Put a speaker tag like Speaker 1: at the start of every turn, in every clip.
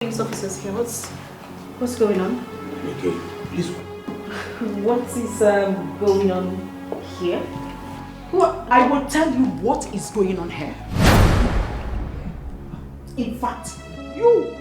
Speaker 1: Police officers here. What's going on?
Speaker 2: Okay, please.
Speaker 1: What is going on here?
Speaker 3: Well, I will tell you what is going on here. In fact, you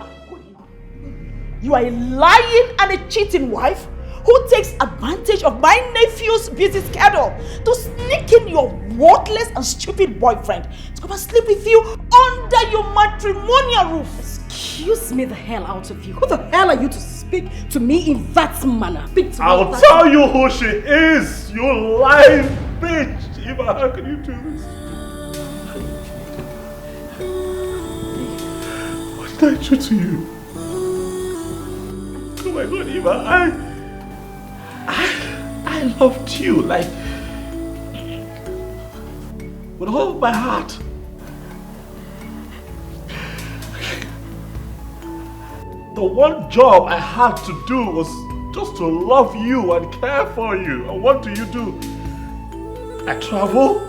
Speaker 3: are a lying and a cheating wife who takes advantage of my nephew's busy schedule to sneak in your worthless and stupid boyfriend to come and sleep with you under your matrimonial roof.
Speaker 1: Excuse me the hell out of you. Who the hell are you to speak to me in that manner? Speak to
Speaker 2: I'll tell you who she is, you lying bitch. Eva, how can you do this? What did I do to you? Oh my God, Eva, I loved you, like, with all of my heart. The one job I had to do was just to love you and care for you. And what do? I travel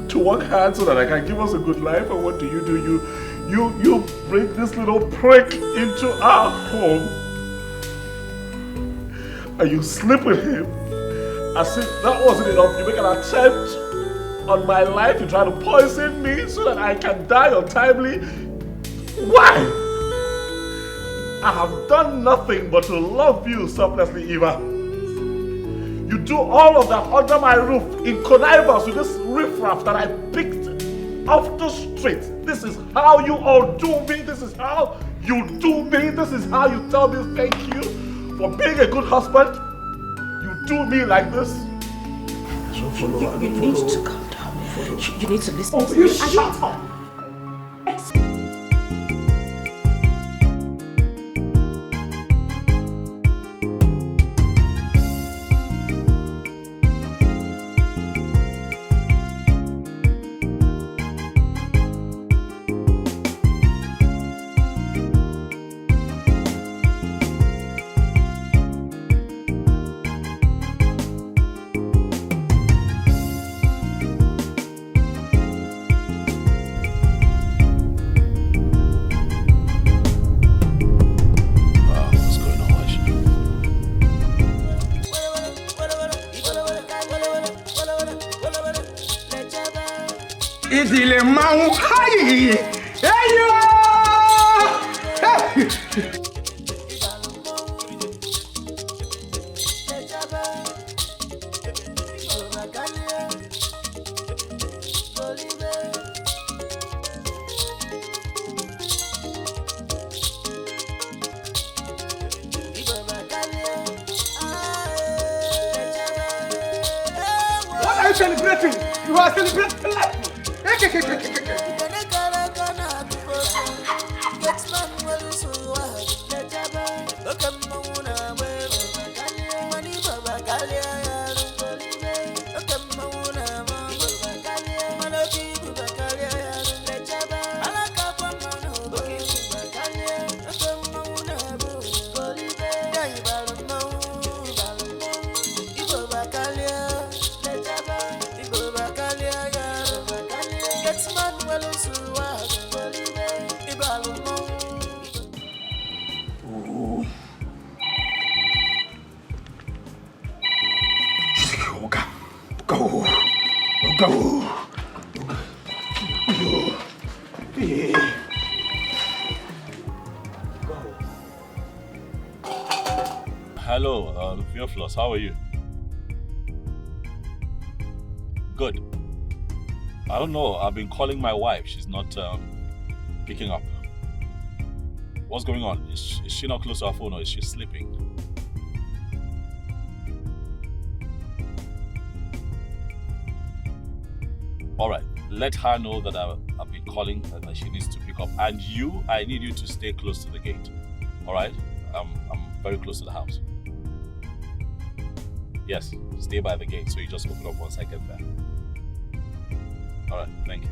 Speaker 2: to work hard so that I can give us a good life. And what do? You bring this little prick into our home. And you sleep with him. As if that wasn't enough, you make an attempt on my life. You try to poison me so that I can die untimely. Why? I have done nothing but to love you selflessly, Eva. You do all of that under my roof in connivance with this riffraff that I picked off the street. This is how you all do me. This is how you do me. This is how you tell me thank you for being a good husband. You do me like this.
Speaker 1: You need to calm down. You need to listen to me.
Speaker 3: You shut up.
Speaker 4: Ìdílé máa ń káyì ẹyọ. What are you celebrating? You are celebrating life.
Speaker 2: Hello, Theophilus, how are you? Good. I don't know, I've been calling my wife. She's not picking up. What's going on? Is she not close to her phone or is she sleeping? Alright, let her know that I've been calling and that she needs to pick up. And you, I need you to stay close to the gate. Alright? I'm very close to the house. Yes, stay by the gate so you just open up once I get there. Alright, thank you.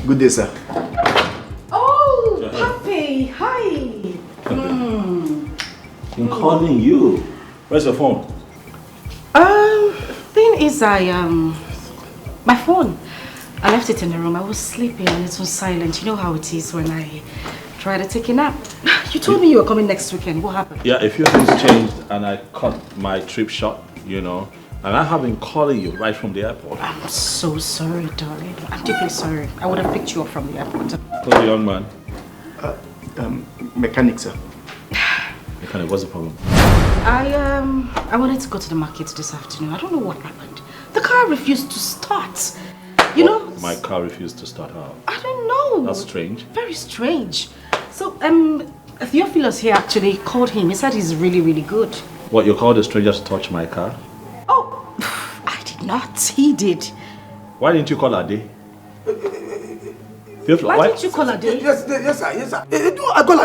Speaker 5: Good day, sir.
Speaker 1: Oh, Papi, hi.
Speaker 2: I'm calling you. Where's your phone?
Speaker 1: Thing is, my phone. I left it in the room. I was sleeping and it was silent. You know how it is when I try to take a nap. You told me you were coming next weekend. What happened?
Speaker 2: Yeah, a few things changed and I cut my trip short, you know. And I have been calling you right from the airport.
Speaker 1: I'm so sorry, darling. I'm deeply sorry. I would have picked you up from the airport.
Speaker 2: Who's the young man?
Speaker 5: Mechanic, sir.
Speaker 2: Mechanic, what's the problem?
Speaker 1: I wanted to go to the market this afternoon. I don't know what happened. The car refused to start. You know?
Speaker 2: My car refused to start out.
Speaker 1: I don't know.
Speaker 2: That's strange.
Speaker 1: Very strange. So, Theophilus here actually called him. He said he's really, really good.
Speaker 2: What, you called a stranger to touch my car?
Speaker 1: Oh, I did not. He did.
Speaker 2: Why didn't you call Ade?
Speaker 1: Why didn't you call Ade?
Speaker 4: Yes, sir. I call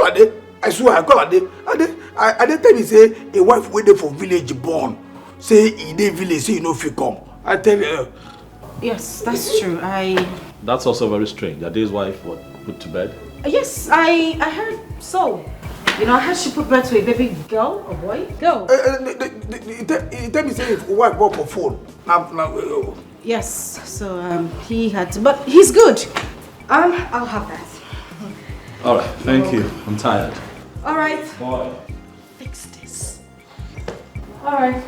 Speaker 4: Ade. I swear, I call Ade. Ade tell me say a wife waiting for village born. Say in the village, say you know if you come. I tell you.
Speaker 1: Yes, that's true.
Speaker 2: That's also very strange. Ade's wife, what, put to bed?
Speaker 1: Yes, I heard so. You know, I heard she put birth to a baby girl, a boy? Girl.
Speaker 4: He tell me say if wife work for phone. Now.
Speaker 1: Yes, so he had to, but he's good. I'll have that.
Speaker 2: All right, thank you. I'm tired.
Speaker 1: All right.
Speaker 2: Bye.
Speaker 1: Fix this. All right.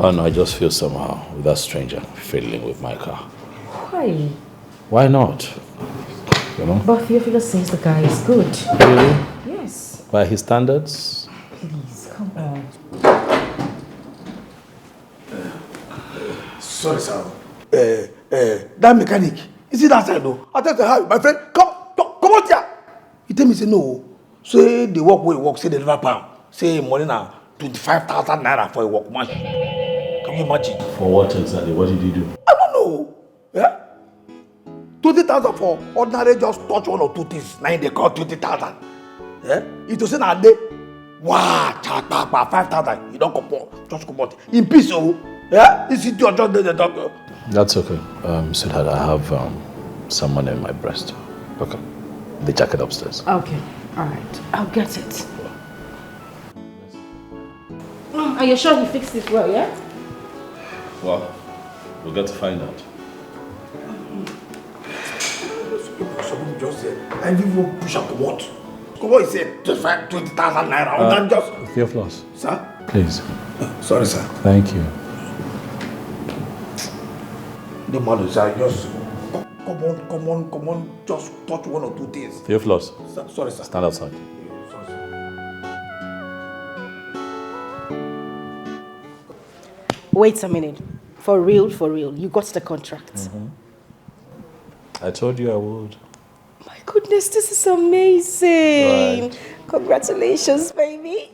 Speaker 2: Oh no, I just feel somehow with that stranger fiddling with my car.
Speaker 1: Why?
Speaker 2: Why not? You know?
Speaker 1: But Theophilus says the guy is good.
Speaker 2: Really?
Speaker 1: Yes.
Speaker 2: By his standards?
Speaker 1: Please, come on.
Speaker 4: Sorry, sir. That mechanic, is it that side though? I tell you how, my friend, come out here. He tell me say no. Say the work where he work, say the never pound. Say money now 25,000 naira for a workman. Can you imagine?
Speaker 2: For what exactly? What did he do?
Speaker 4: I don't know. Yeah? 20,000 for ordinary just touch one or two things. Now they call 20,000. Yeah? It was in a day. Wow, 5,000. You don't come on. Just come on. In peace, oh. Yeah? This is your just the doctor.
Speaker 2: That's okay. Sweetheart, I have some money in my breast. Okay. The jacket upstairs.
Speaker 1: Okay. All right. I'll get it. Are you sure he fixed it well, yeah?
Speaker 2: Well, we'll get to find out.
Speaker 4: Someone just said, I will push up what? Come on, he said, just 20,000 naira. Just.
Speaker 2: Theophilus.
Speaker 4: Sir?
Speaker 2: Please.
Speaker 4: Sorry, sir.
Speaker 2: Thank you.
Speaker 4: The man is just. Come on. Just touch one or two things.
Speaker 2: Theophilus.
Speaker 4: Sorry, sir.
Speaker 2: Stand outside.
Speaker 4: Sorry, sir.
Speaker 1: Wait a minute. For real, you got the contract.
Speaker 2: Mm-hmm. I told you I would.
Speaker 1: My goodness, this is amazing.
Speaker 2: Right.
Speaker 1: Congratulations, baby.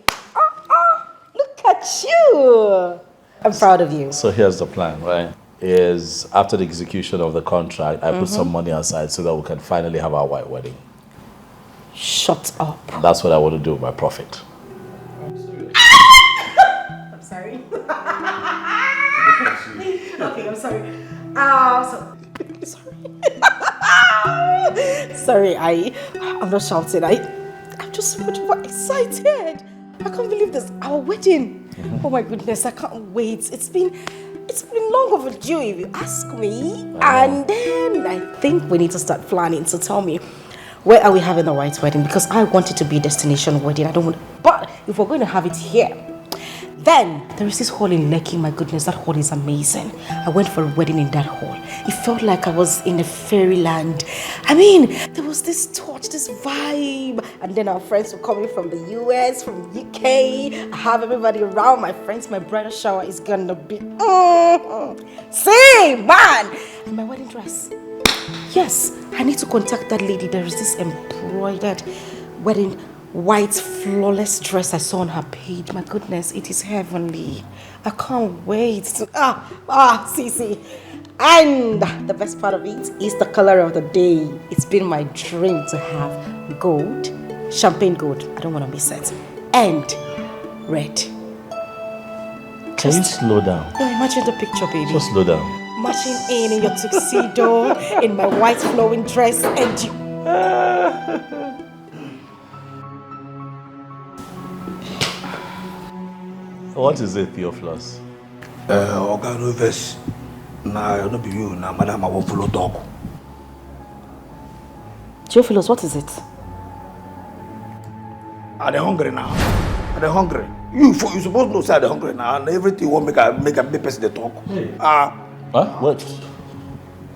Speaker 1: Look at you. I'm proud of you.
Speaker 2: So here's the plan, right? Is after the execution of the contract, I put some money aside so that we can finally have our white wedding.
Speaker 1: Shut up.
Speaker 2: That's what I want to do with my profit.
Speaker 1: I'm sorry. Okay, I'm sorry. Sorry, I'm not shouting. I'm just so much more excited. I can't believe this. Our wedding. Oh my goodness, I can't wait. It's been long overdue if you ask me. And then I think we need to start planning. So tell me, where are we having the white wedding? Because I want it to be a destination wedding. I don't want. But if we're going to have it here, Then there is this hall in Lekki. My goodness, that hall is amazing. I went for a wedding in that hall. It felt like I was in a fairyland. I mean, there was this touch, this vibe. And then our friends were coming from the US, from UK. I have everybody around. My friends, my bridal shower is gonna be see, man. And my wedding dress. Yes, I need to contact that lady. There is this embroidered wedding white flawless dress I saw on her page. My goodness, it is heavenly. I can't wait to see. And the best part of it is the color of the day. It's been my dream to have gold, champagne gold. I don't want to miss it. And red.
Speaker 2: Can you slow down?
Speaker 1: No, imagine the picture, baby.
Speaker 2: Just slow down.
Speaker 1: Marching in your tuxedo, in my white flowing dress, and you.
Speaker 2: What is it, Theophilus?
Speaker 4: Oga no verse. Nah, no be you. Nah, madam, I won't follow talk.
Speaker 1: Theophilus, what is it?
Speaker 4: Are they hungry now? Are they hungry? You supposed to know say they hungry now, and everything won't make a big person they talk.
Speaker 2: What?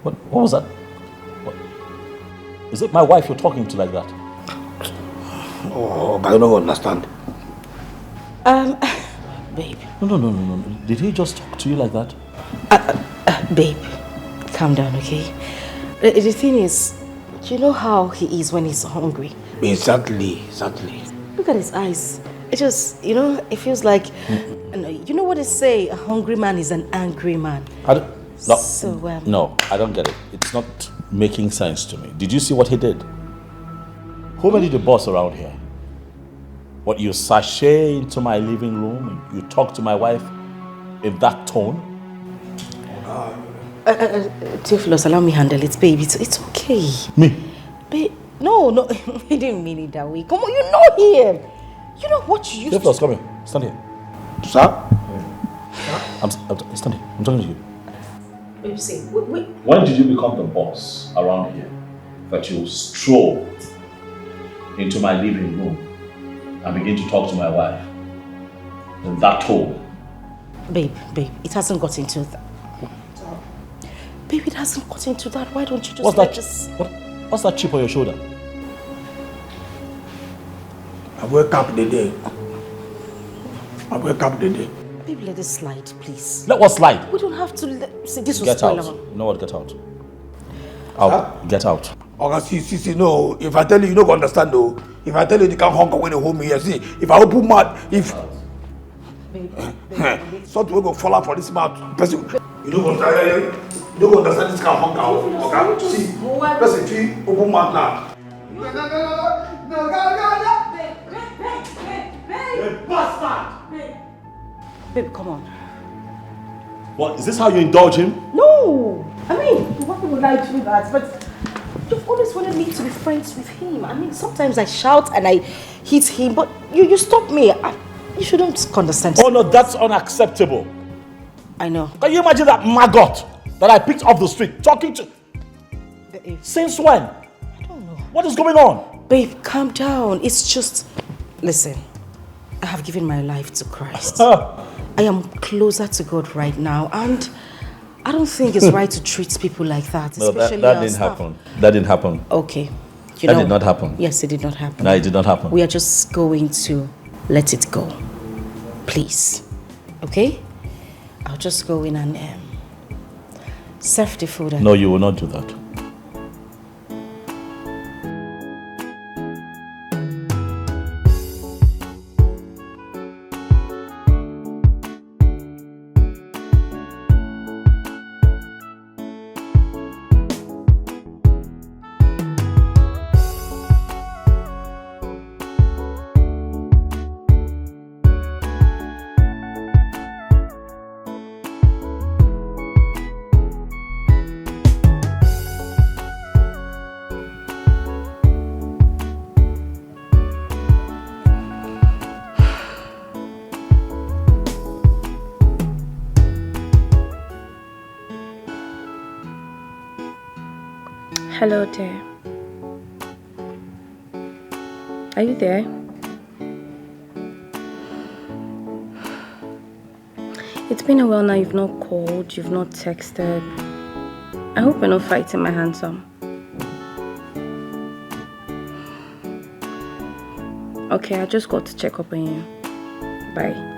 Speaker 2: What was that? What? Is it my wife you're talking to like that?
Speaker 4: Oh, but I don't understand.
Speaker 1: Babe.
Speaker 2: No. Did he just talk to you like that?
Speaker 1: Babe, calm down, okay? The thing is, you know how he is when he's hungry.
Speaker 4: Exactly.
Speaker 1: Look at his eyes. It just, it feels like, you know what they say, a hungry man is an angry man.
Speaker 2: No, I don't get it. It's not making sense to me. Did you see what he did? Who made you the boss around here? What, you sashay into my living room and you talk to my wife in that tone?
Speaker 1: Theophilus, allow me handle it, baby. It's okay.
Speaker 2: Me?
Speaker 1: Babe, no, he didn't mean it that way. Come on, you know him. You know what you used
Speaker 2: Theophilus, come here. Stand here.
Speaker 4: Sir?
Speaker 2: Stand here. I'm talking to you.
Speaker 1: Baby, say, wait.
Speaker 2: When did you become the boss around here that you stroll into my living room and begin to talk to my wife in that tone?
Speaker 1: Babe, it hasn't got into that. Babe, it hasn't got into that. Why don't you just
Speaker 2: What's that chip on your shoulder?
Speaker 4: I wake up the day.
Speaker 1: Baby, let it slide, please.
Speaker 2: Let what slide?
Speaker 1: We don't have to see this was
Speaker 2: Get out.
Speaker 1: spoiler.
Speaker 2: You know what? Get out. Out. Get out.
Speaker 4: Oga, see, no. If I tell you, you don't understand, though. If I tell you, you can't hunger when you hold me here. See, if I open mouth,
Speaker 1: Babe,
Speaker 4: something will go fall out for this mouth. Person, you don't understand this kind of hunger. Okay? See, person, see, open mouth now.
Speaker 1: Babe, come on.
Speaker 2: What? Is this how you indulge him?
Speaker 1: No! I mean, why would I do that? But you've always wanted me to be friends with him. I mean, sometimes I shout and I hit him, but you stop me. You shouldn't condescend.
Speaker 2: Oh no, that's unacceptable.
Speaker 1: I know.
Speaker 2: Can you imagine that maggot that I picked off the street talking to? Since when?
Speaker 1: I don't know.
Speaker 2: What is going on?
Speaker 1: Babe, calm down. It's just... Listen, I have given my life to Christ. I am closer to God right now, and I don't think it's right to treat people like that,
Speaker 2: No,
Speaker 1: especially
Speaker 2: that
Speaker 1: our
Speaker 2: didn't
Speaker 1: staff.
Speaker 2: happen. That didn't happen.
Speaker 1: Okay.
Speaker 2: That did not happen.
Speaker 1: Yes, it did not happen.
Speaker 2: No, it did not happen.
Speaker 1: We are just going to let it go. Please. Okay? I'll just go in and serve the food. And
Speaker 2: No, you will not do that.
Speaker 5: Hello there. Are you there?
Speaker 1: been a while now. You've not called, you've not texted. I hope you're not fighting my handsome. Okay, I just got to check up on you. Bye.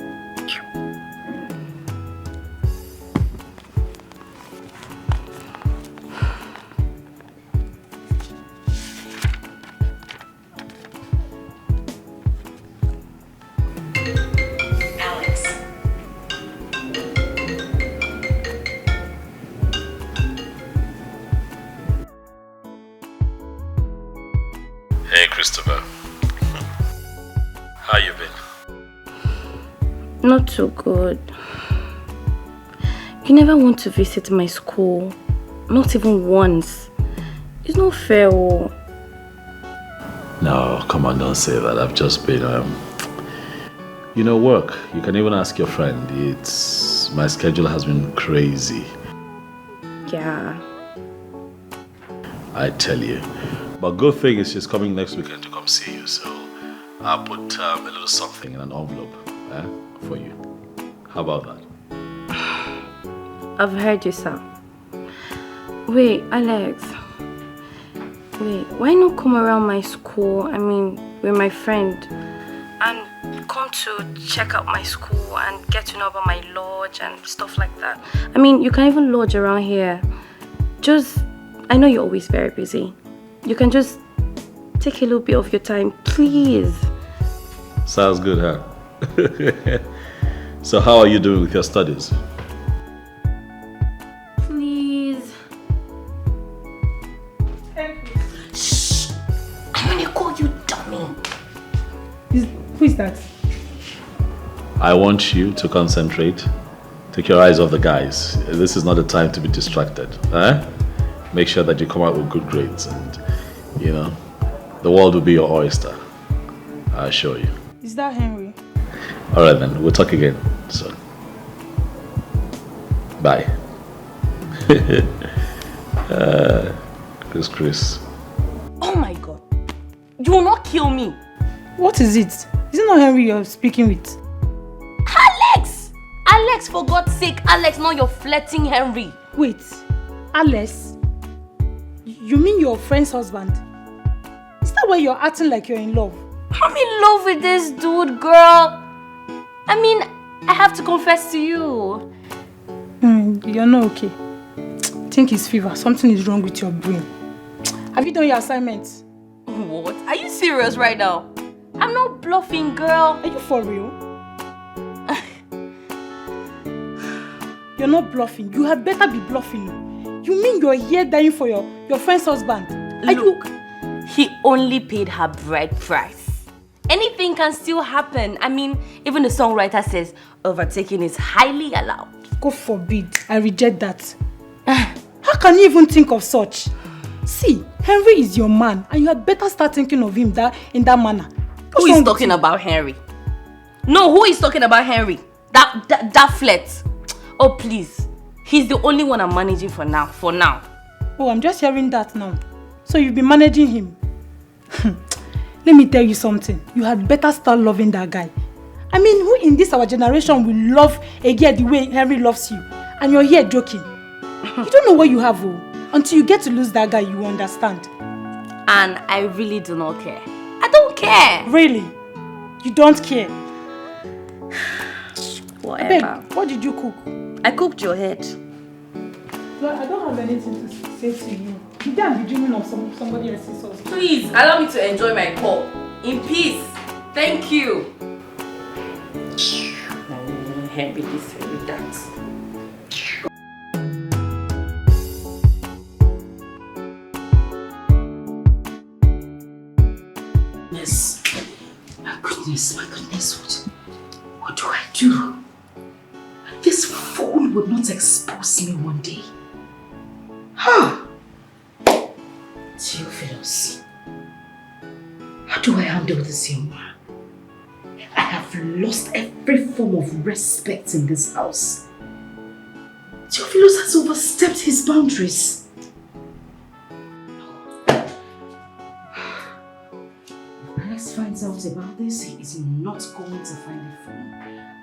Speaker 2: Hey, Christopher. How you been?
Speaker 1: Not too good. You never want to visit my school. Not even once. It's not fair. Oh.
Speaker 2: No, come on, don't say that. I've just been, work. You can even ask your friend. My schedule has been crazy.
Speaker 1: Yeah.
Speaker 2: I tell you. But good thing is she's coming next weekend to come see you, so I'll put a little something in an envelope for you. How about that?
Speaker 1: I've heard you, sir. Wait, Alex. Wait, why not come around my school, with my friend, and come to check out my school and get to know about my lodge and stuff like that? You can even lodge around here. I know you're always very busy. You can just take a little bit of your time, please.
Speaker 2: Sounds good, huh? So how are you doing with your studies?
Speaker 1: Please.
Speaker 3: Shh! I'm gonna call you dummy.
Speaker 5: Who is that?
Speaker 2: I want you to concentrate. Take your eyes off the guys. This is not the time to be distracted. Make sure that you come out with good grades and, the world will be your oyster. I assure you.
Speaker 5: Is that Henry?
Speaker 2: Alright then, we'll talk again soon. Bye. Chris.
Speaker 3: Oh my God. You will not kill me.
Speaker 5: What is it? Is it not Henry you're speaking with?
Speaker 3: Alex! Alex, for God's sake, Alex, not your flirting Henry.
Speaker 5: Wait, Alex? You mean your friend's husband? Is that why you're acting like you're in love?
Speaker 3: I'm in love with this dude, girl. I have to confess to you.
Speaker 5: You're not okay. I think it's fever. Something is wrong with your brain. Have you done your assignments?
Speaker 3: What? Are you serious right now? I'm not bluffing, girl.
Speaker 5: Are you for real? You're not bluffing. You had better be bluffing. You mean you're here dying for your friend's husband?
Speaker 3: Look, he only paid her bride price. Anything can still happen. Even the songwriter says overtaking is highly allowed.
Speaker 5: God forbid. I reject that. How can you even think of such? See, Henry is your man and you had better start thinking of him in that manner.
Speaker 3: Who is talking about Henry? No, who is talking about Henry? That flirt. Oh, please. He's the only one I'm managing for now.
Speaker 5: Oh, I'm just hearing that now. So you've been managing him. Let me tell you something. You had better start loving that guy. Who in this our generation will love a girl the way Henry loves you? And you're here joking. You don't know what you have, until you get to lose that guy, you will understand.
Speaker 3: And I really do not care. I don't care.
Speaker 5: Really? You don't care?
Speaker 3: Whatever.
Speaker 5: Babe, what did you cook?
Speaker 3: I cooked your head.
Speaker 5: Well, I don't have anything to say to you. You can't be dreaming of somebody else's husband.
Speaker 3: Please, allow me to enjoy my call. In peace. Thank you. Henry this, Henry that. Yes. My goodness, what do I do? This fool would not expose me one day. Theophilus, how do I handle this young man? I have lost every form of respect in this house. Theophilus has overstepped his boundaries. If Alex finds out about this, he is not going to find it funny.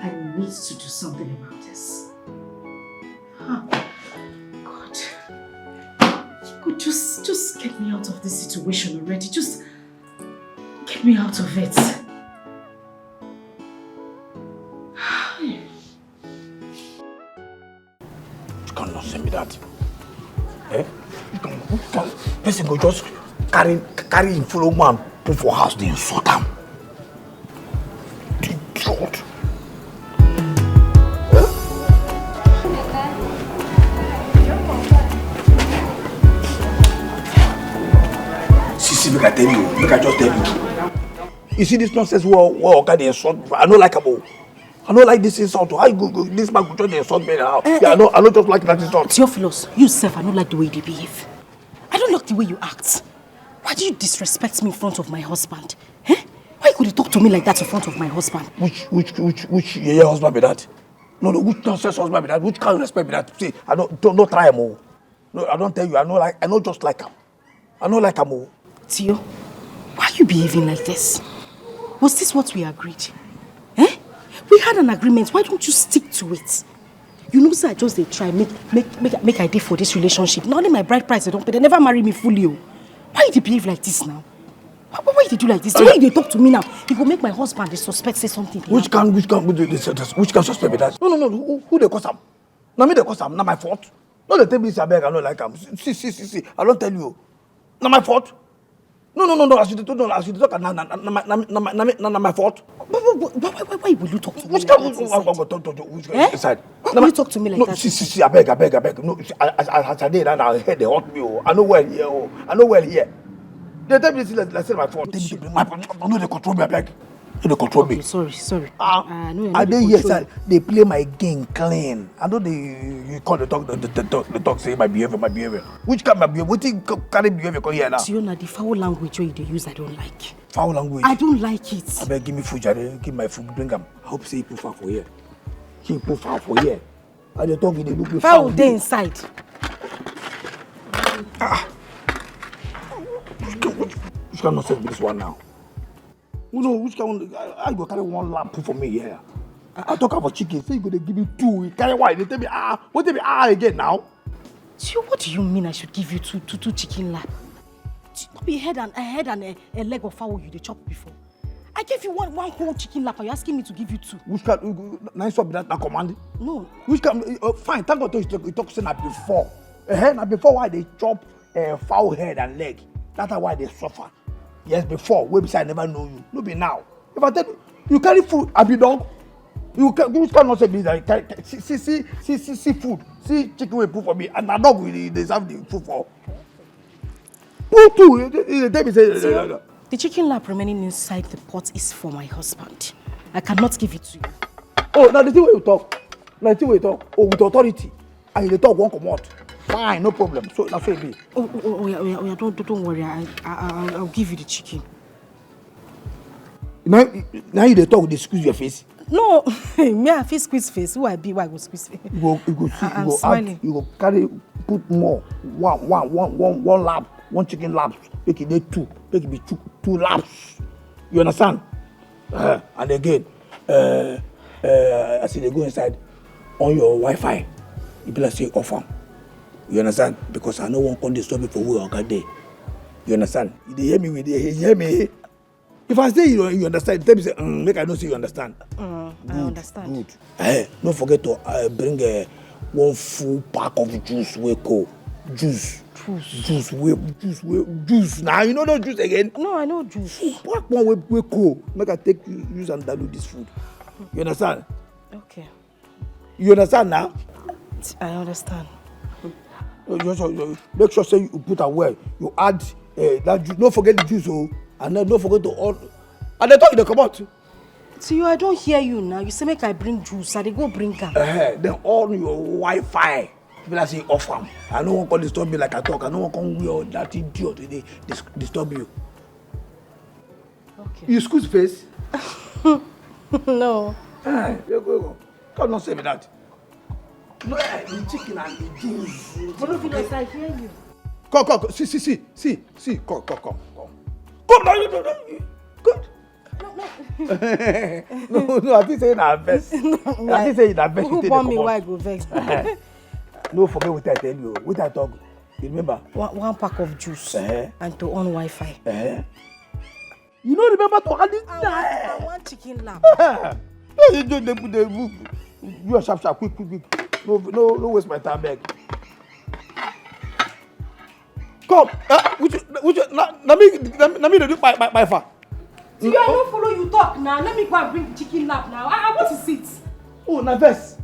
Speaker 3: I need to do something about this.
Speaker 1: Just get me out of this situation already. Just get me out of it.
Speaker 4: You cannot send me that. Eh? You can person go just carry him follow man, put for house, then insult him. Idiot. See, make I tell you, make I just tell you. You see this nonsense what they insult? I don't like him. I don't like this insult. How you go this man go try to insult me now? Yeah, I don't just like that insult.
Speaker 1: Theophilus, you self, I don't like the way you behave. I don't like the way you act. Why do you disrespect me in front of my husband? Eh? Why could you talk to me like that in front of my husband?
Speaker 4: Which your husband be that? No, which nonsense husband be that? Which kind of respect be that? See, I don't try him. No, I don't tell you. I know just like him. I know like him.
Speaker 1: Theo, why are you behaving like this? Was this what we agreed? Eh? We had an agreement. Why don't you stick to it? You know, sir, just they try make idea for this relationship. Not only my bride price they don't pay. They never marry me fully. Why you behave like this now? Why you do like this? The way they talk to me now, you go make my husband the suspect say something.
Speaker 4: Which can suspect be that? No. Who they cause him? Now me they cause him. Not my fault. No, they tell me this I beg. I don't like him. See. I don't tell you. Not my fault. No. As you talk, not my fault.
Speaker 1: Why will you talk to me like that?
Speaker 4: Which side?
Speaker 1: Why will you talk to me like that?
Speaker 4: See, I beg. No, as I did, and I heard they hurt me. I know well here. They tell me this is my fault. Tell me to bring my fault. I know they control me, I beg. They control me.
Speaker 1: Sorry.
Speaker 4: I dey here, sir. They play my game clean. I know you call the talk say my behavior. Which kind of behavior? What you carry behavior come here now?
Speaker 1: Siona, the foul language where you use, I don't like.
Speaker 4: Foul language?
Speaker 1: I don't like it.
Speaker 4: I beg, give me food, Jare. Give my food, bring them. I hope say you put foul for here. He put foul for here. I dey talk, they look me
Speaker 1: foul. Foul inside.
Speaker 4: Which cannot say this one now? You know, which can I go carry one lamp for me here? I talk about chicken, say you go to give me two. You carry one, they tell me what tell me again now?
Speaker 1: So what do you mean I should give you two chicken lap? Be a head and a leg of fowl you dey chop before. I gave you one whole chicken lap. Are you asking me to give you two?
Speaker 4: Which can nice one be that command?
Speaker 1: No.
Speaker 4: Which can fine? Thank God you talk say na before. Na before why they chop fowl head and leg. That's why they suffer. Yes, before, website never know you. No be now. If I tell you carry food, I be dog. You cannot say me that see food, see chicken will put for me, and a dog will deserve the food for. Put two.
Speaker 1: The chicken lap remaining inside the pot is for my husband. I cannot give it to you.
Speaker 4: Oh, now the thing where you talk. Oh, with authority, and you talk one command. Fine, no problem. So that's what it be.
Speaker 1: Oh, yeah, don't worry. I'll give you the chicken.
Speaker 4: Now you talk, they squeeze your face.
Speaker 1: No, me I feel squeeze face. Who I be? Why I go squeeze face?
Speaker 4: I'm smiling. You go carry put more one lap, one chicken laps. Make it two. Make it be two laps. You understand? And again, I see they go inside on your Wi-Fi. You be like say off. You understand? Because I know one can disturb me for who I got there. You understand? They hear me, they hear me. If I say you understand, tell me say, make I know say you understand.
Speaker 1: I understand.
Speaker 4: Good. Don't forget to bring one full pack of juice. Juice. Now you know no juice again.
Speaker 1: No, I know juice.
Speaker 4: Pack one we cool. Make I take use and dilute this food. You understand?
Speaker 1: Okay.
Speaker 4: You understand now?
Speaker 1: I understand.
Speaker 4: Make sure say you put away. You add that juice. Don't forget the juice, and then don't forget to all. And they talk they come out.
Speaker 1: So I don't hear you now. You say make I bring juice. I they go bring her.
Speaker 4: Then all your Wi-Fi. People say off them. I no one can disturb me like I talk. I no one can wear that idiot. They disturb you.
Speaker 1: Okay.
Speaker 4: You squeeze face?
Speaker 1: No.
Speaker 4: Go. Come not say me that. No, the chicken and the juice.
Speaker 1: But I hear you.
Speaker 4: Come. See. Come. Come now, you. Good. No, I think say na best. I think say na best.
Speaker 1: Who born me why I go vex?
Speaker 4: No, forget what I tell you. What I talk. You remember?
Speaker 1: One pack of juice and to on Wi-Fi.
Speaker 4: You don't remember to add it?
Speaker 1: I want chicken lap.
Speaker 4: You are sharp, quick. No waste my time, beg. Come, which let me do my far.
Speaker 5: See, I don't follow you talk now. Let me go and bring chicken lap now. I want to sit.
Speaker 4: Oh, na vex.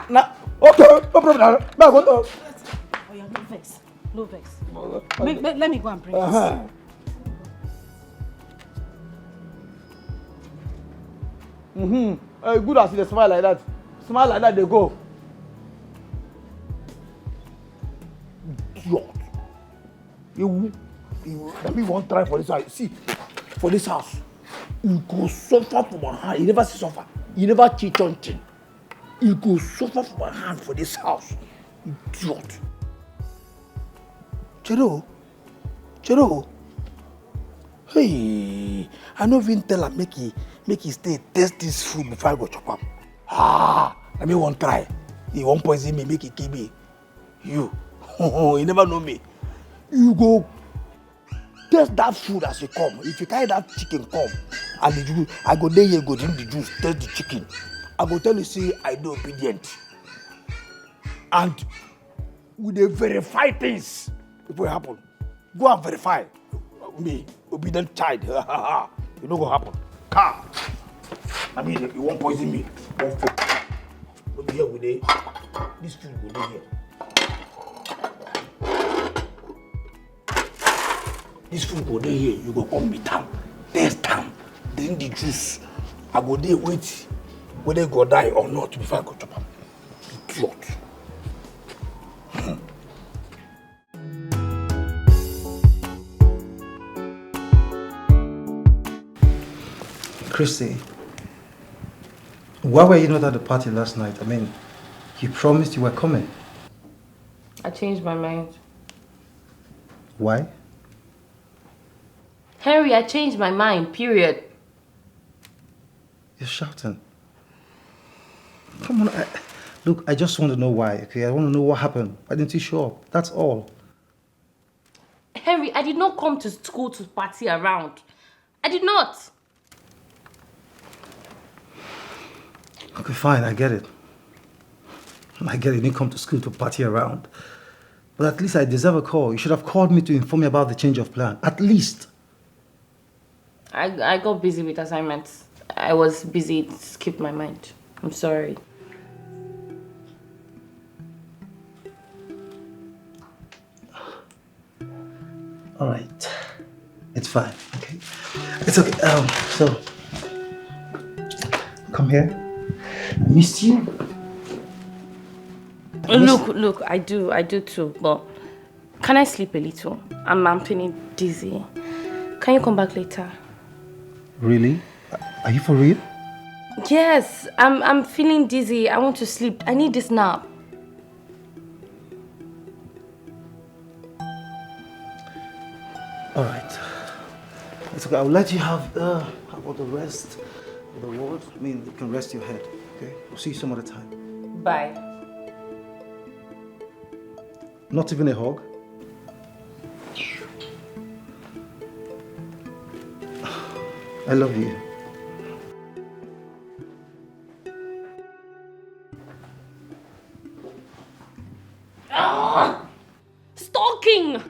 Speaker 4: Na okay, no problem. Now go to.
Speaker 1: Oh yeah, no vex. Let me go and bring this.
Speaker 4: Good as you smile like that. Smile like that, they go. Idiot. You let me one try for this house. See, for this house, you go suffer for my hand. You never see suffer. You never cheat on thing. You go suffer for my hand for this house. Idiot. Chero. Hey, I no even tell her make he stay taste this food before I go chop am. Let me one try. He won't poison me, make it kill me. You never know me. You go taste that food as you come. If you carry that chicken come, and the juice, I go there, you go drink the juice, taste the chicken. I go tell you, say, I do obedient. And we dey verify things before it happen. Go and verify. Me, obedient child. You know what happen. Car. I mean, you won't poison me. Won't food. Look here with it. This food will be here. This food go there here. You go come meet am, taste am, drink the juice. I go there wait whether you go die or not before I go chop am. Idiot.
Speaker 6: Christy, why were you not at the party last night? I mean, you promised you were coming.
Speaker 7: I changed my mind.
Speaker 6: Why?
Speaker 7: Henry, I changed my mind, period.
Speaker 6: You're shouting. Come on, look, I just want to know why, okay? I want to know what happened. Why didn't you show up? That's all.
Speaker 7: Henry, I did not come to school to party around. I did not.
Speaker 6: Okay, fine, I get it. I get it, you didn't come to school to party around. But at least I deserve a call. You should have called me to inform me about the change of plan. At least.
Speaker 7: I got busy with assignments. I was busy, it skipped my mind. I'm sorry.
Speaker 6: All right. It's fine, okay? It's okay. So, come here. I missed you.
Speaker 7: Look, I do too, but can I sleep a little? I'm feeling dizzy. Can you come back later?
Speaker 6: Really? Are you for real?
Speaker 7: Yes, I'm feeling dizzy. I want to sleep. I need this nap.
Speaker 6: All right. It's okay. I'll let you have how about the rest of the ward? I mean, you can rest your head, okay? We'll see you some other time.
Speaker 7: Bye.
Speaker 6: Not even a hug? I love you.
Speaker 7: Stalking!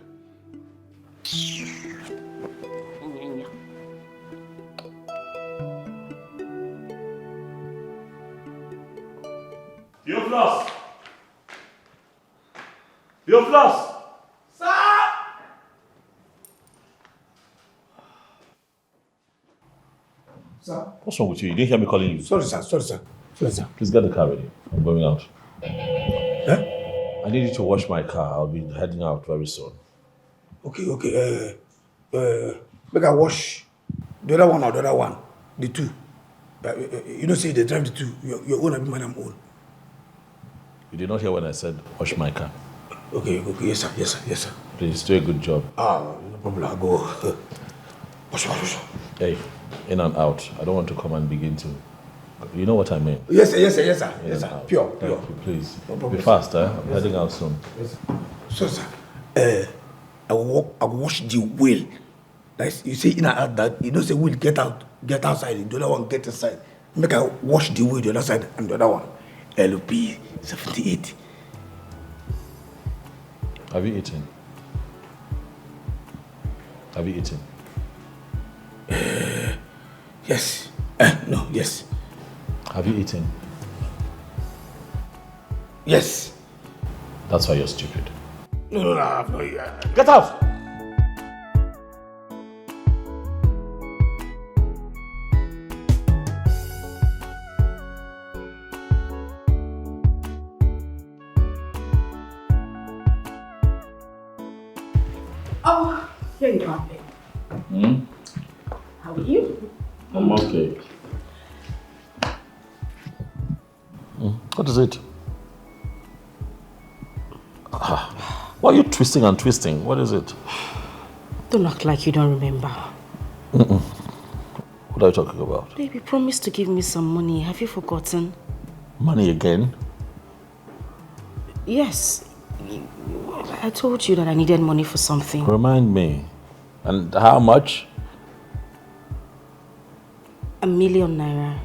Speaker 2: Theophilus! Theophilus! Sir!
Speaker 4: Sir?
Speaker 2: What's wrong with you? You didn't hear me calling you.
Speaker 4: Sorry, sir.
Speaker 2: Please get the car ready. I'm going out.
Speaker 4: Eh?
Speaker 2: I need you to wash my car. I'll be heading out very soon.
Speaker 4: Okay. Make I wash the other one or the other one. The two. You don't say they drive the two. Your own and mine, I'm own.
Speaker 2: You did not hear when I said wash my car.
Speaker 4: Okay. Yes, sir.
Speaker 2: Please do a good job.
Speaker 4: No problem. I'll go. Wash.
Speaker 2: Hey, in and out. I don't want to come and begin to. You know what I mean?
Speaker 4: Yes, sir.
Speaker 2: In and out.
Speaker 4: Pure.
Speaker 2: Thank you, please.
Speaker 4: No problem,
Speaker 2: Be fast, I'm heading out soon.
Speaker 4: Yes. So, sir, I will wash the wheel. That's, you see, in that, you know, say wheel get outside, the other one get inside. Make I wash the wheel the other side and the other one. LP 78.
Speaker 2: Have you eaten? Have you eaten?
Speaker 4: Yes. No, yes.
Speaker 2: Have you eaten?
Speaker 4: Yes.
Speaker 2: That's why you're stupid.
Speaker 4: No,
Speaker 2: Get out!
Speaker 1: Oh, here you are, babe. How are you?
Speaker 2: I'm okay. What is it? Why are you twisting and twisting? What is it?
Speaker 1: Don't act like you don't remember.
Speaker 2: What are you talking about?
Speaker 1: Baby, promise to give me some money. Have you forgotten?
Speaker 2: Money again?
Speaker 1: Yes. I told you that I needed money for something.
Speaker 2: Remind me. And how much?
Speaker 1: ₦1 million.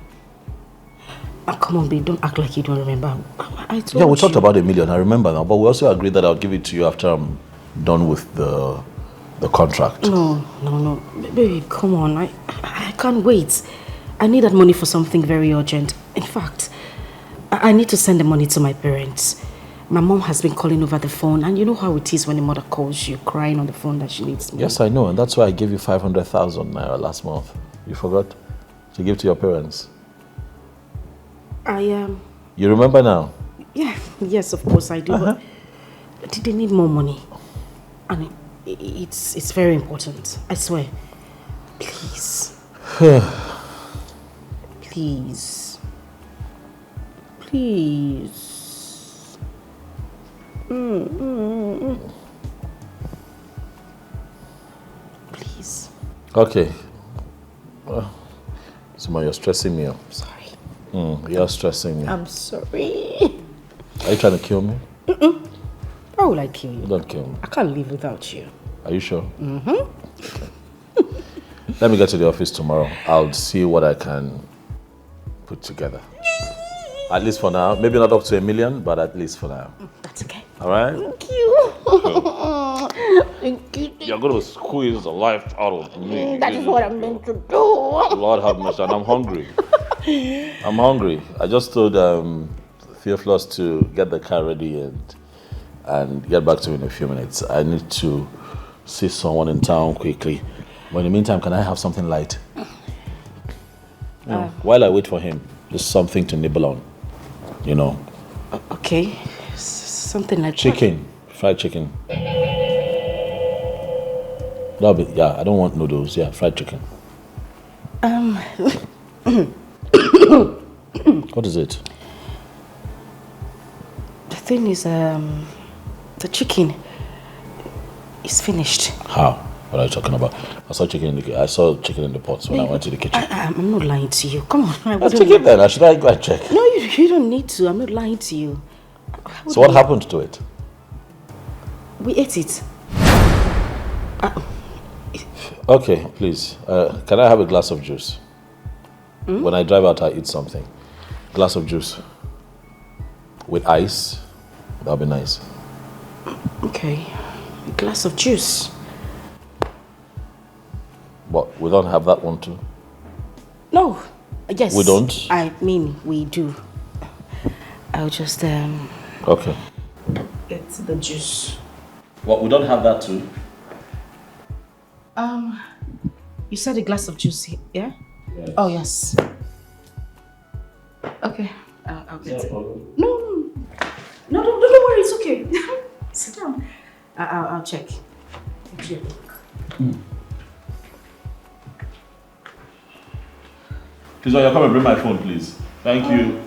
Speaker 1: Come on, babe, don't act like you don't remember. I told you.
Speaker 2: Yeah, we talked about $1 million, I remember now, but we also agreed that I'll give it to you after I'm done with the contract.
Speaker 1: No. Baby, come on. I can't wait. I need that money for something very urgent. In fact, I need to send the money to my parents. My mom has been calling over the phone, and you know how it is when a mother calls you, crying on the phone that she needs money.
Speaker 2: Yes, I know, and that's why I gave you 500,000 naira last month. You forgot to give to your parents. You remember now?
Speaker 1: Yeah, yes, of course I do. But they need more money, and it's very important. I swear. Please. Please. Please.
Speaker 2: Okay. Suma, you're stressing me up.
Speaker 1: I'm sorry.
Speaker 2: You're stressing me.
Speaker 1: I'm sorry.
Speaker 2: Are you trying to kill me?
Speaker 1: Why would I kill you?
Speaker 2: Don't kill me.
Speaker 1: I can't live without you.
Speaker 2: Are you sure? Okay. Let me get to the office tomorrow. I'll see what I can put together. At least for now. Maybe not up to $1 million, but at least for now.
Speaker 1: That's okay.
Speaker 2: All right?
Speaker 1: Thank you. Thank you.
Speaker 2: You're going to squeeze the life out of me.
Speaker 1: That is what I'm meant to do.
Speaker 2: Lord have mercy, and I'm hungry. I'm hungry. I just told Theophilus to get the car ready and get back to me in a few minutes. I need to see someone in town quickly. But in the meantime, can I have something light? While I wait for him, just something to nibble on. You know.
Speaker 1: Okay. Something like
Speaker 2: chicken. Fried chicken. That'll be, yeah, I don't want noodles. Yeah, fried chicken. What is it?
Speaker 1: The thing is, the chicken is finished.
Speaker 2: How? What are you talking about? I saw chicken in the pots when I went to the kitchen.
Speaker 1: I'm not lying to you. Come on.
Speaker 2: Let's check it then. Should I go and check?
Speaker 1: No, you don't need to. I'm not lying to you.
Speaker 2: So what happened to it?
Speaker 1: We ate it.
Speaker 2: Okay, please. Can I have a glass of juice? When I drive out, I eat something. Glass of juice. With ice. That'll be nice.
Speaker 1: Okay. A glass of juice.
Speaker 2: But we don't have that one too?
Speaker 1: No. Yes.
Speaker 2: We don't?
Speaker 1: I mean, we do. I'll just,
Speaker 2: Okay.
Speaker 1: get the juice.
Speaker 2: What, we don't have that too?
Speaker 1: You said a glass of juice, yeah?
Speaker 2: Yes.
Speaker 1: Oh, yes. Okay. I'll get it. No, don't worry, it's okay. Sit down. I'll check.
Speaker 2: Please, will you come and bring my phone, please? Thank you.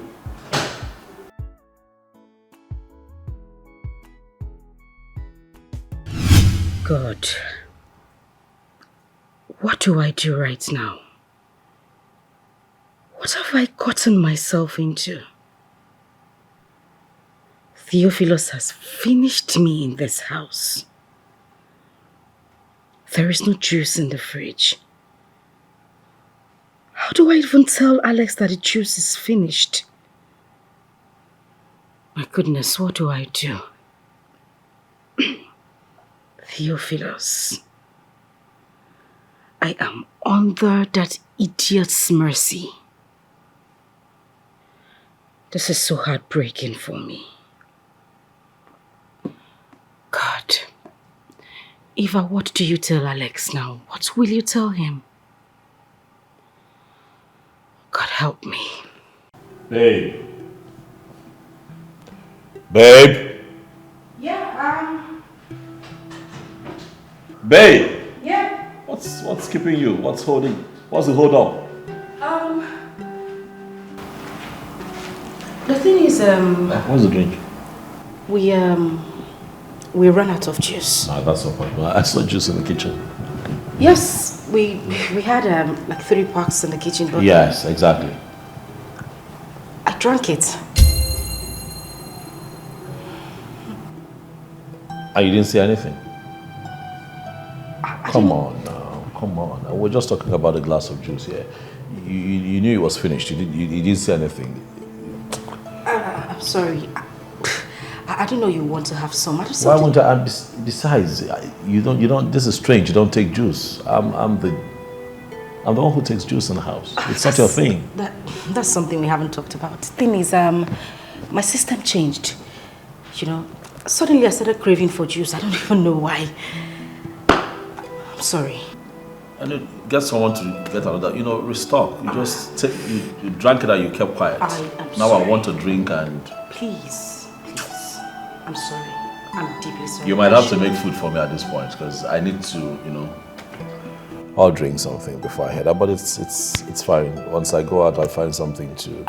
Speaker 1: God. What do I do right now? What have I gotten myself into? Theophilus has finished me in this house. There is no juice in the fridge. How do I even tell Alex that the juice is finished? My goodness, what do I do? Theophilus, I am under that idiot's mercy. This is so heartbreaking for me. God, Eva, what do you tell Alex now? What will you tell him? God help me.
Speaker 2: Babe. Babe.
Speaker 1: Yeah,
Speaker 2: Babe.
Speaker 1: yeah.
Speaker 2: What's keeping you? What's the hold up?
Speaker 1: The thing is,
Speaker 2: What's the drink?
Speaker 1: we ran out of juice.
Speaker 2: Nah, that's no point. I saw juice in the kitchen.
Speaker 1: Yes, we had like 3 packs in the kitchen, but
Speaker 2: Yes, exactly.
Speaker 1: I drank it.
Speaker 2: And you didn't see anything? Come on now, come on. We're just talking about a glass of juice here. You knew it was finished. You didn't see anything.
Speaker 1: I'm sorry. I didn't know you want to have some. I just
Speaker 2: Why won't I? Besides, you don't. This is strange. You don't take juice. I'm the one who takes juice in the house. It's not your thing.
Speaker 1: That's something we haven't talked about. The thing is, my system changed. You know, suddenly I started craving for juice. I don't even know why. I'm sorry.
Speaker 2: I need get someone to get another. Restock. You just take. You drank it and you kept quiet. Now
Speaker 1: sorry.
Speaker 2: I want to drink and.
Speaker 1: Please. I'm sorry. I'm deeply sorry.
Speaker 2: You might have to make food for me at this point because I need to, I'll drink something before I head out. But it's fine. Once I go out, I'll find something to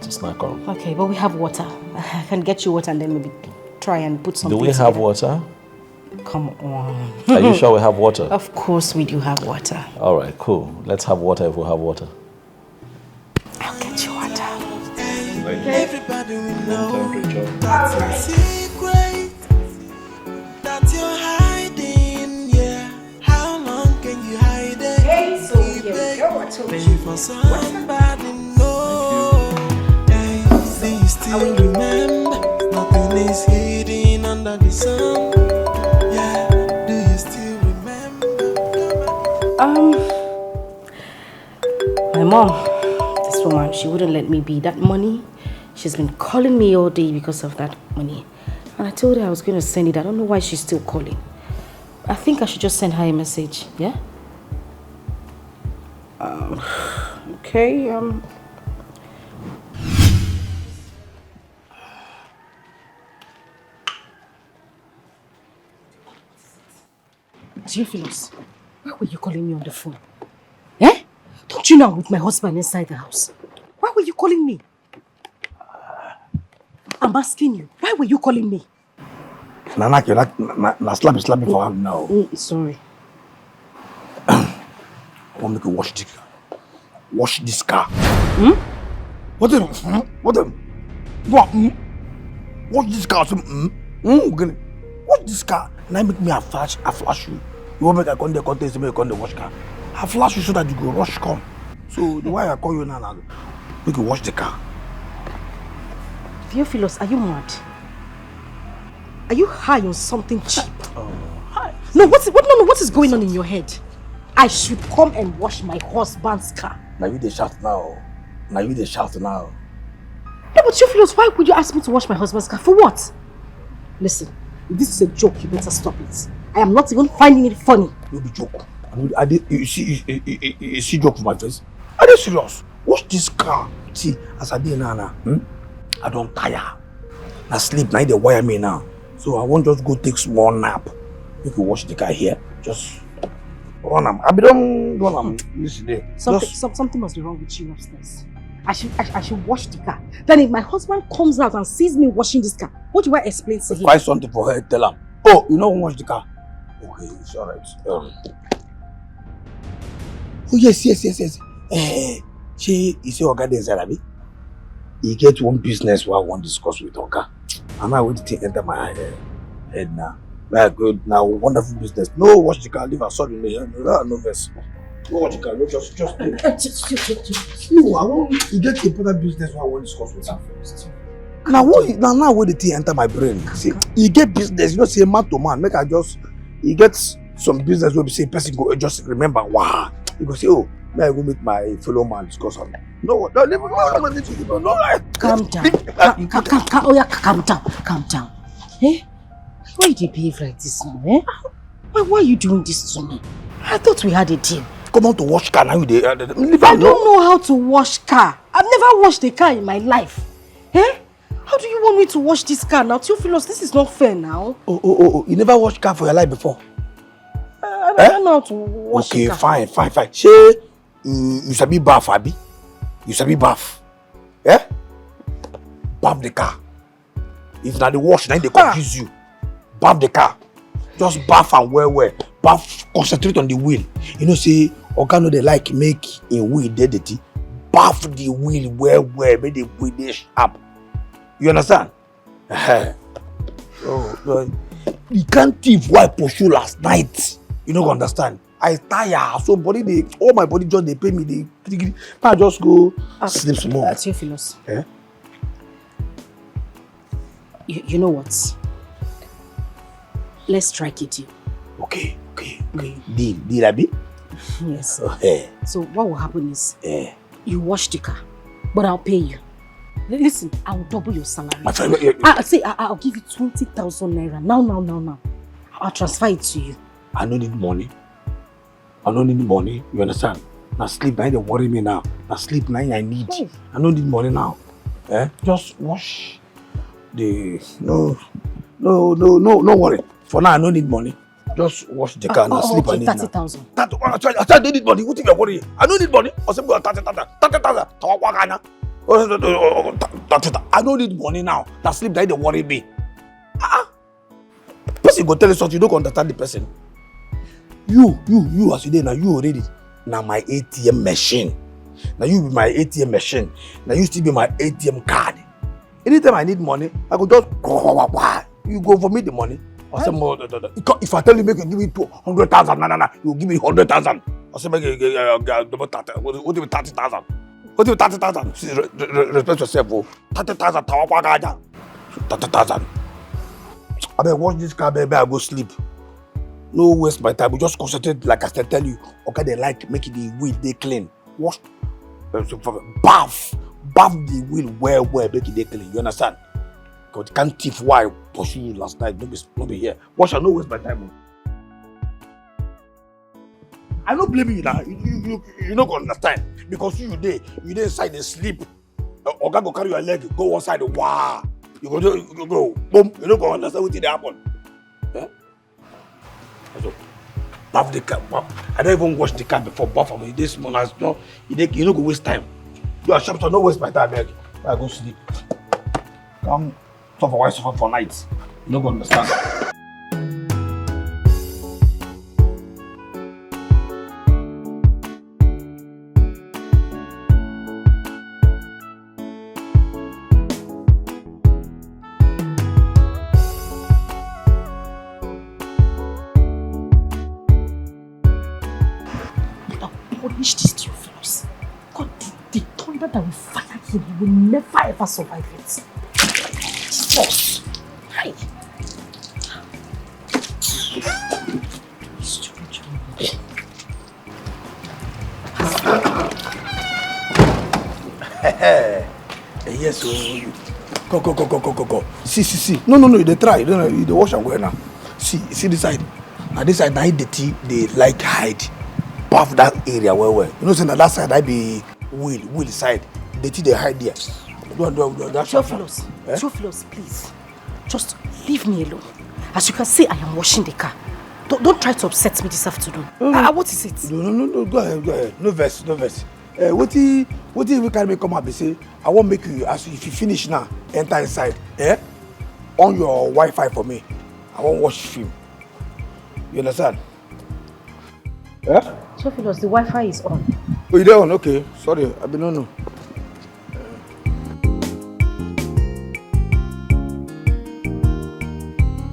Speaker 2: snack on.
Speaker 1: Okay, but we have water. I can get you water and then maybe try and put something.
Speaker 2: Do we have water?
Speaker 1: Come on.
Speaker 2: Are you sure we have water?
Speaker 1: Of course we do have water.
Speaker 2: All right, cool. Let's have water if we have water.
Speaker 1: I'll get you water.
Speaker 8: Everybody will know that's a secret that you're hiding, yeah. How long can you hide it?
Speaker 1: Hey, so here we go. I told you.
Speaker 8: For somebody know. Hey, do you still remember? Nothing is hidden under the sun. Yeah, do you still remember?
Speaker 1: My mom, this woman, she wouldn't let me be. That money, she's been calling me all day because of that money. And I told her I was going to send it. I don't know why she's still calling. I think I should just send her a message, yeah? Okay, Theophilus, why were you calling me on the phone? Eh? Don't you know I'm with my husband inside the house? Why were you calling me? I'm asking you, why were you calling me?
Speaker 4: Nana, you like slap for her now.
Speaker 1: Sorry.
Speaker 4: I want to make you wash this car. Wash this car. What the? What the? What? Wash this car. Wash this car. Now make me a flash you. You want make I come there, contest me, come there wash car. I flash you so that you go rush come. So the why I call you now, make you wash the car.
Speaker 1: Theophilus, are you mad? Are you high on something cheap? No, what is going on in your head? I should come and wash my husband's car.
Speaker 4: Now you the shout now. No,
Speaker 1: but Theophilus, why would you ask me to wash my husband's car? For what? Listen, if this is a joke, you better stop it. I am not even finding it funny.
Speaker 4: You be joke. You see joke for my face? Are you serious? Wash this car. See, as I did now, I don't tire. I sleep, now they wire me now. So I won't just go take small nap. You can wash the car here. Just run am. I be don't run am. Listen,
Speaker 1: Something must be wrong with you upstairs. I should wash the car. Then if my husband comes out and sees me washing this car, what do I explain to him?
Speaker 4: Find something for her, tell him. Oh, you know wash the car. Okay, it's alright. Oh yes. She is your guy inside, Abi. He get one business where I want to discuss with Oga. And I want to enter my head now. Very good. Now, wonderful business. No, watch the car. Leave her. Sorry, no verse. No watch the car. No, just. No, I want to get important business. I want to discuss with her first. Now, now, where the thing enter my brain? See, you get business. You know, say man to man. Make I just. You get some business where we say person go just remember. Wow. You go say, oh, may I go meet my fellow man discuss on. No,
Speaker 1: Calm down. Calm down. Eh? Why do you behave like this now, eh? Why are you doing this to me? I thought we had a deal.
Speaker 4: Come on to wash car now. I
Speaker 1: don't know how to wash car. I've never washed a car in my life. Eh? How do you want me to wash this car now? Theophilus, this is not fair now.
Speaker 4: Oh. You never washed car for your life before?
Speaker 1: I don't know how to wash a car.
Speaker 4: Okay, fine. Say, you sabi bath, Abi? You sabi bath? Eh? Bath the car. If not the wash, now they confuse you. Bath the car. Just bath and wear. Bath, concentrate on the wheel. You know, say, Oga no they like make a wheel dirty. Bath the wheel wear, make the wheel they sharp. You understand? So, you can't thief why pursue last night. You don't understand. I tire, so all my body just they pay me. I just go sleep some more.
Speaker 1: That's Theophilus.
Speaker 4: Eh?
Speaker 1: You know what? Let's strike it, deal.
Speaker 4: Okay. Deal, Abi?
Speaker 1: Yes.
Speaker 4: Okay.
Speaker 1: So what will happen is, you wash the car, but I'll pay you. Listen, I'll double your salary.
Speaker 4: My friend,
Speaker 1: I'll give you 20,000 naira. Now. I'll transfer it to you.
Speaker 4: I don't need money. You understand? Now sleep, now they worry me now. Now sleep, now I need. I don't need money now. Just wash the... No worry. For now, I don't need money. Just wash the car and sleep.
Speaker 1: Okay, 30,000.
Speaker 4: I don't need money. What if you're worried? I don't need money. I don't need money now. Now sleep, now they worry me. Person go tell you something, you don't understand the person. You as you did now, you already. Now my ATM machine. Now you be my ATM machine. Now you still be my ATM card. Anytime I need money, I go just go. You go for me the money. I say more. If I tell you make you give me 200,000, no, you give me 100,000. I say make you double 30. What do you 30,000? What do you 30,000? Respect yourself, 30,000. 30,000. I better watch this car, baby. I go sleep. No waste my time. We just concentrate, like I said, tell you. Okay, they like make the wheel they clean. Wash, bath the wheel well, make it they clean. You understand? Because you can't thief why I pursue you last night. Don't be here. Wash, I no waste my time. I don't blame you now. You don't understand because you inside the sleep. Oga go carry your leg, go one side. Wow, you go boom. You don't understand what did happen. Yeah? So, bath the car. I don't even wash the car before bath. I mean, this morning, you don't go waste time. You are sharp, so don't waste my time. I go sleep. Come suffer for nights. You don't understand.
Speaker 1: Punish this Theophilus. God, the thunder that will fire him, he will never ever survive it. Jesus. Hi.
Speaker 4: Yes, go. See. No, they try. They wash and wear now. See this side. Now this side, now they like hide. Bath that area well. You know, say that side I be wheel side. They hide there.
Speaker 1: Theophilus, please. Just leave me alone. As you can see, I am washing the car. Don't try to upset me this afternoon. What is it?
Speaker 4: No, go ahead. No verse. What if you carry me come up and say, I won't make you, as if you finish now, enter inside. On your Wi-Fi for me. I won't watch film. You understand?
Speaker 1: Theophilus, the Wi-Fi is on.
Speaker 4: Oh, you there on? Okay. Sorry, I don't know.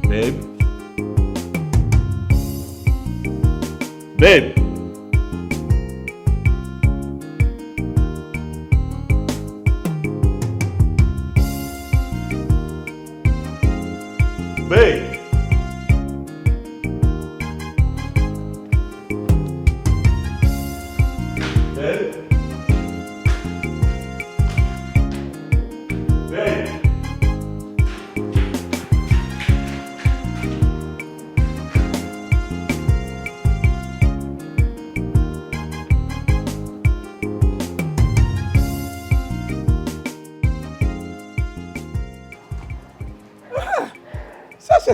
Speaker 2: Babe, Babe! Babe!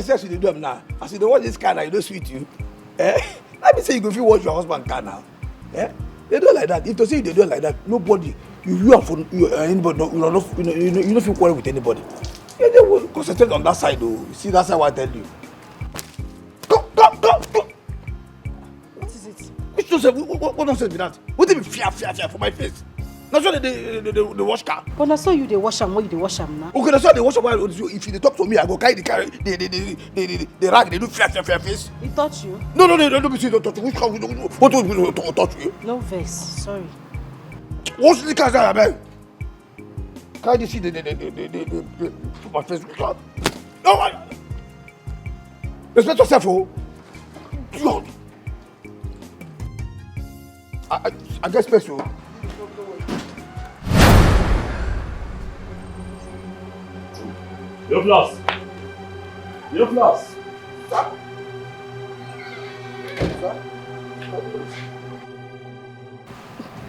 Speaker 4: Yes, you do them now. As you don't watch this car now, you don't sweet you. Let me say you go feel watch your husband car now. They do it like that. If they say they do it like that, nobody, you are for anybody, you don't feel quarrel with anybody. Yeah, they will concentrate on that side though. You see, that's how I tell you. Go.
Speaker 1: What is it?
Speaker 4: Which nonsense? What nonsense be that? What do you mean fear for my face? That's why they wash car.
Speaker 1: But I saw you they wash them. What you they wash them now?
Speaker 4: Okay, that's why they wash them. If you talk to me, I go carry the car. They rag. They do fear face.
Speaker 1: He touch you?
Speaker 4: No, don't be serious. Don't touch. Which car? What will touch you?
Speaker 1: No vex. Sorry.
Speaker 4: What's the car there, man? Can't you see the my face? No, man. Respect yourself, oh. God. I guess special.
Speaker 2: You've lost.
Speaker 4: Sir?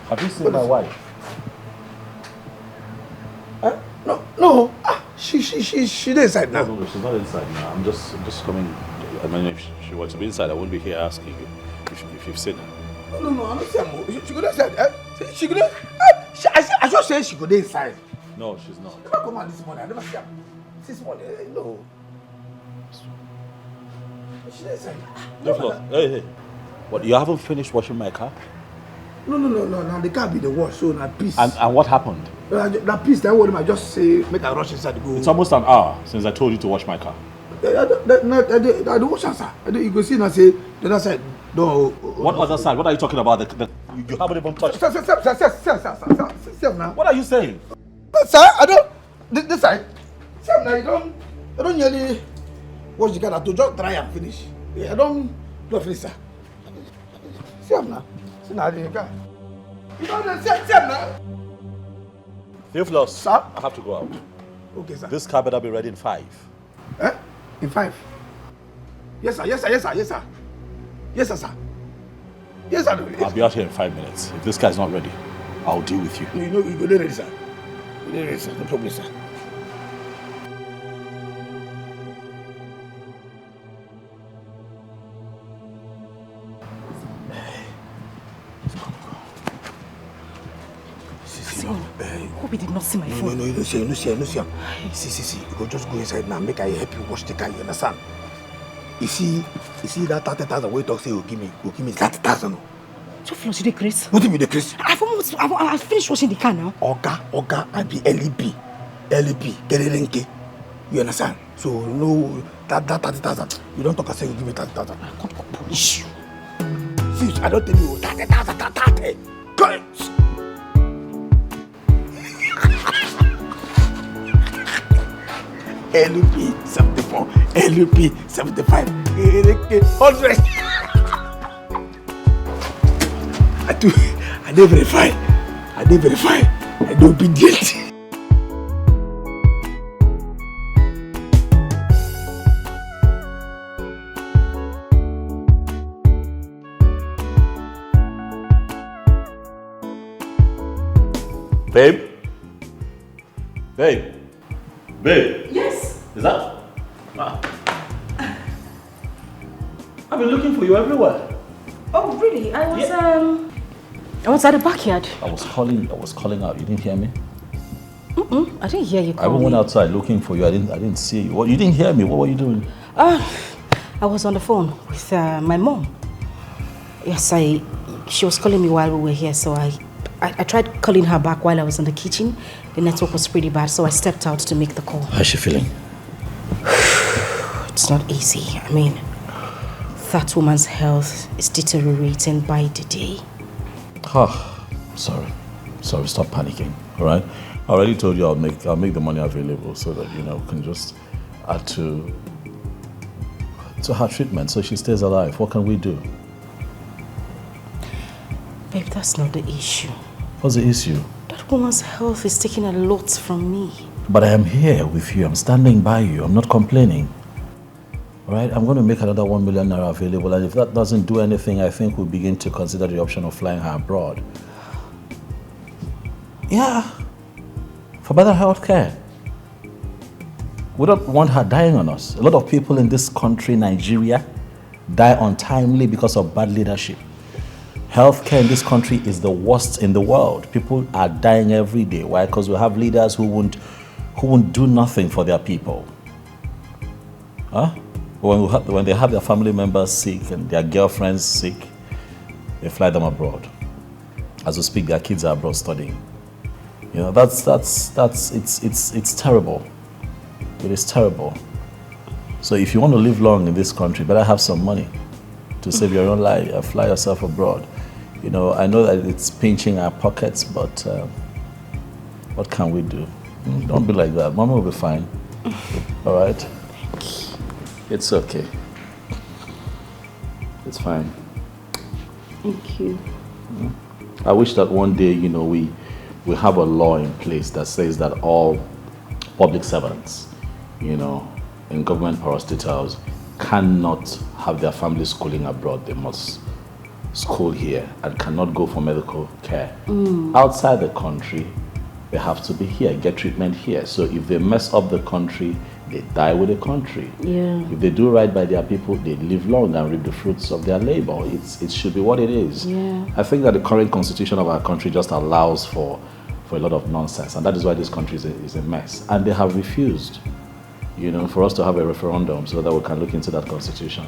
Speaker 2: Have you seen my wife?
Speaker 4: No. She's inside now.
Speaker 2: No, she's not inside now. I'm just coming. I mean, if she were to be inside, I wouldn't be here asking you if you've seen her.
Speaker 4: No, I'm not saying she go inside. She go there. I just said she go there inside.
Speaker 2: No, she's not.
Speaker 4: I never come out this morning. I never see her. This morning, no. She's inside.
Speaker 2: Hey. What? You haven't finished washing my car?
Speaker 4: No. Now the car be the wash, so now peace.
Speaker 2: And what happened?
Speaker 4: That peace, that word I just say make I rush inside to go.
Speaker 2: It's almost an hour since I told you to wash my car.
Speaker 4: I don't wash answer. You go see now say the other side. No.
Speaker 2: What other side? What are you talking about? You haven't even touched.
Speaker 4: Sir, now.
Speaker 2: What are you saying?
Speaker 4: Sir, I don't. This side. Sir, now you don't really wash the car. To just dry and finish. I don't finish, sir. Sir, now. See now the car. You don't sir now.
Speaker 2: You've lost.
Speaker 4: Sir?
Speaker 2: I have to go out.
Speaker 4: Okay, sir.
Speaker 2: This car better be ready in 5.
Speaker 4: In 5? Yes, sir. Yes, sir.
Speaker 2: I'll be out here in 5 minutes. If this car is not ready, I'll deal with you.
Speaker 4: You know, you go there, sir. No problem, sir.
Speaker 1: Hope he did not see my phone.
Speaker 4: No, you don't see. See. You go just go inside now. Make I help you wash the car. You understand? You see that 30,000 we talk say you give me 30,000.
Speaker 1: So flush the Chris.
Speaker 4: What do you mean the Chris?
Speaker 1: I've finished washing the car now.
Speaker 4: Oga, I be LEP, Kerenke. You understand? So no, that 30,000. You don't talk and say you give me 30,000.
Speaker 1: I can't punish you.
Speaker 4: See, I don't tell you 30,000. Correct. LP 74, LP 75, 100. I did verify. I do obedient.
Speaker 2: Babe.
Speaker 1: Yes.
Speaker 2: Is that? I've been looking for you everywhere.
Speaker 1: Oh, really? I was at the backyard.
Speaker 2: I was calling out. You didn't hear me?
Speaker 1: I didn't hear you
Speaker 2: I
Speaker 1: call
Speaker 2: went
Speaker 1: me.
Speaker 2: outside looking for you. I didn't see you. What? You didn't hear me? What were you doing?
Speaker 1: I was on the phone with my mom. Yes, she was calling me while we were here, so I tried calling her back while I was in the kitchen. The network was pretty bad, so I stepped out to make the call.
Speaker 2: How's she feeling?
Speaker 1: It's not easy. I mean, That woman's health is deteriorating by the day.
Speaker 2: Oh, sorry. Sorry, stop panicking, all right? I already told you I'll make the money available so that, we can just add to her treatment so she stays alive. What can we do?
Speaker 1: Babe, that's not the issue.
Speaker 2: What's the issue?
Speaker 1: That woman's health is taking a lot from me.
Speaker 2: But I am here with you. I'm standing by you. I'm not complaining. All right? I'm going to make another 1 million naira available, and if that doesn't do anything, I think we'll begin to consider the option of flying her abroad. Yeah. For better health care. We don't want her dying on us. A lot of people in this country, Nigeria, die untimely because of bad leadership. Healthcare in this country is the worst in the world. People are dying every day. Why? Because we have leaders who won't do nothing for their people. Huh? When they have their family members sick and their girlfriends sick, they fly them abroad. As we speak, their kids are abroad studying. It's terrible. It is terrible. So if you want to live long in this country, better have some money to save your own life, fly yourself abroad. I know that it's pinching our pockets, but what can we do? Don't be like that. Mama will be fine. All right? It's okay. It's fine.
Speaker 7: Thank you.
Speaker 2: I wish that one day, we have a law in place that says that all public servants, in government parastatals, cannot have their family schooling abroad. They must school here and cannot go for medical care. Outside the country, they have to be here, get treatment here. So if they mess up the country, they die with the country.
Speaker 7: Yeah.
Speaker 2: If they do right by their people, they live long and reap the fruits of their labor. It should be what it is.
Speaker 7: Yeah.
Speaker 2: I think that the current constitution of our country just allows for a lot of nonsense, and that is why this country is a mess. And they have refused, for us to have a referendum so that we can look into that constitution,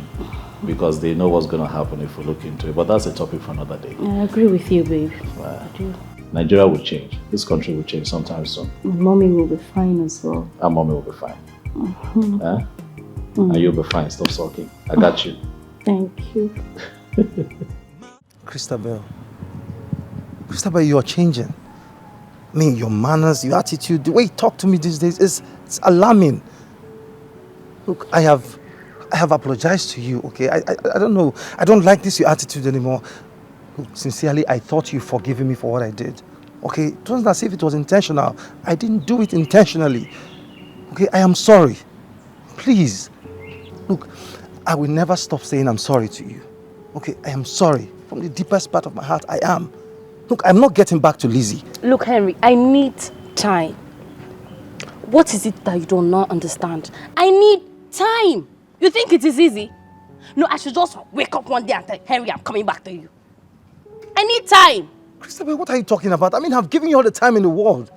Speaker 2: because they know what's going to happen if we look into it. But that's a topic for another day.
Speaker 7: I agree with you, babe.
Speaker 2: Right.
Speaker 7: I do.
Speaker 2: Nigeria will change. This country will change sometime soon.
Speaker 7: Mommy will be fine as well.
Speaker 2: Our mommy will be fine. And you'll be fine. Stop sulking. I got you.
Speaker 7: Thank you.
Speaker 6: Christabel, you are changing. I mean, your manners, your attitude, the way you talk to me these days it's alarming. Look, I have apologized to you, okay? I don't know. I don't like your attitude anymore. Look, sincerely, I thought you forgiven me for what I did. Okay? It wasn't as if it was intentional. I didn't do it intentionally. Okay? I am sorry. Please. Look, I will never stop saying I'm sorry to you. Okay? I am sorry. From the deepest part of my heart, I am. Look, I'm not getting back to Lizzie.
Speaker 7: Look, Henry, I need time. What is it that you do not understand? I need time. You think it is easy? No, I should just wake up one day and tell Henry I'm coming back to you. I need time.
Speaker 6: Christabel, what are you talking about? I mean, I've given you all the time in the world.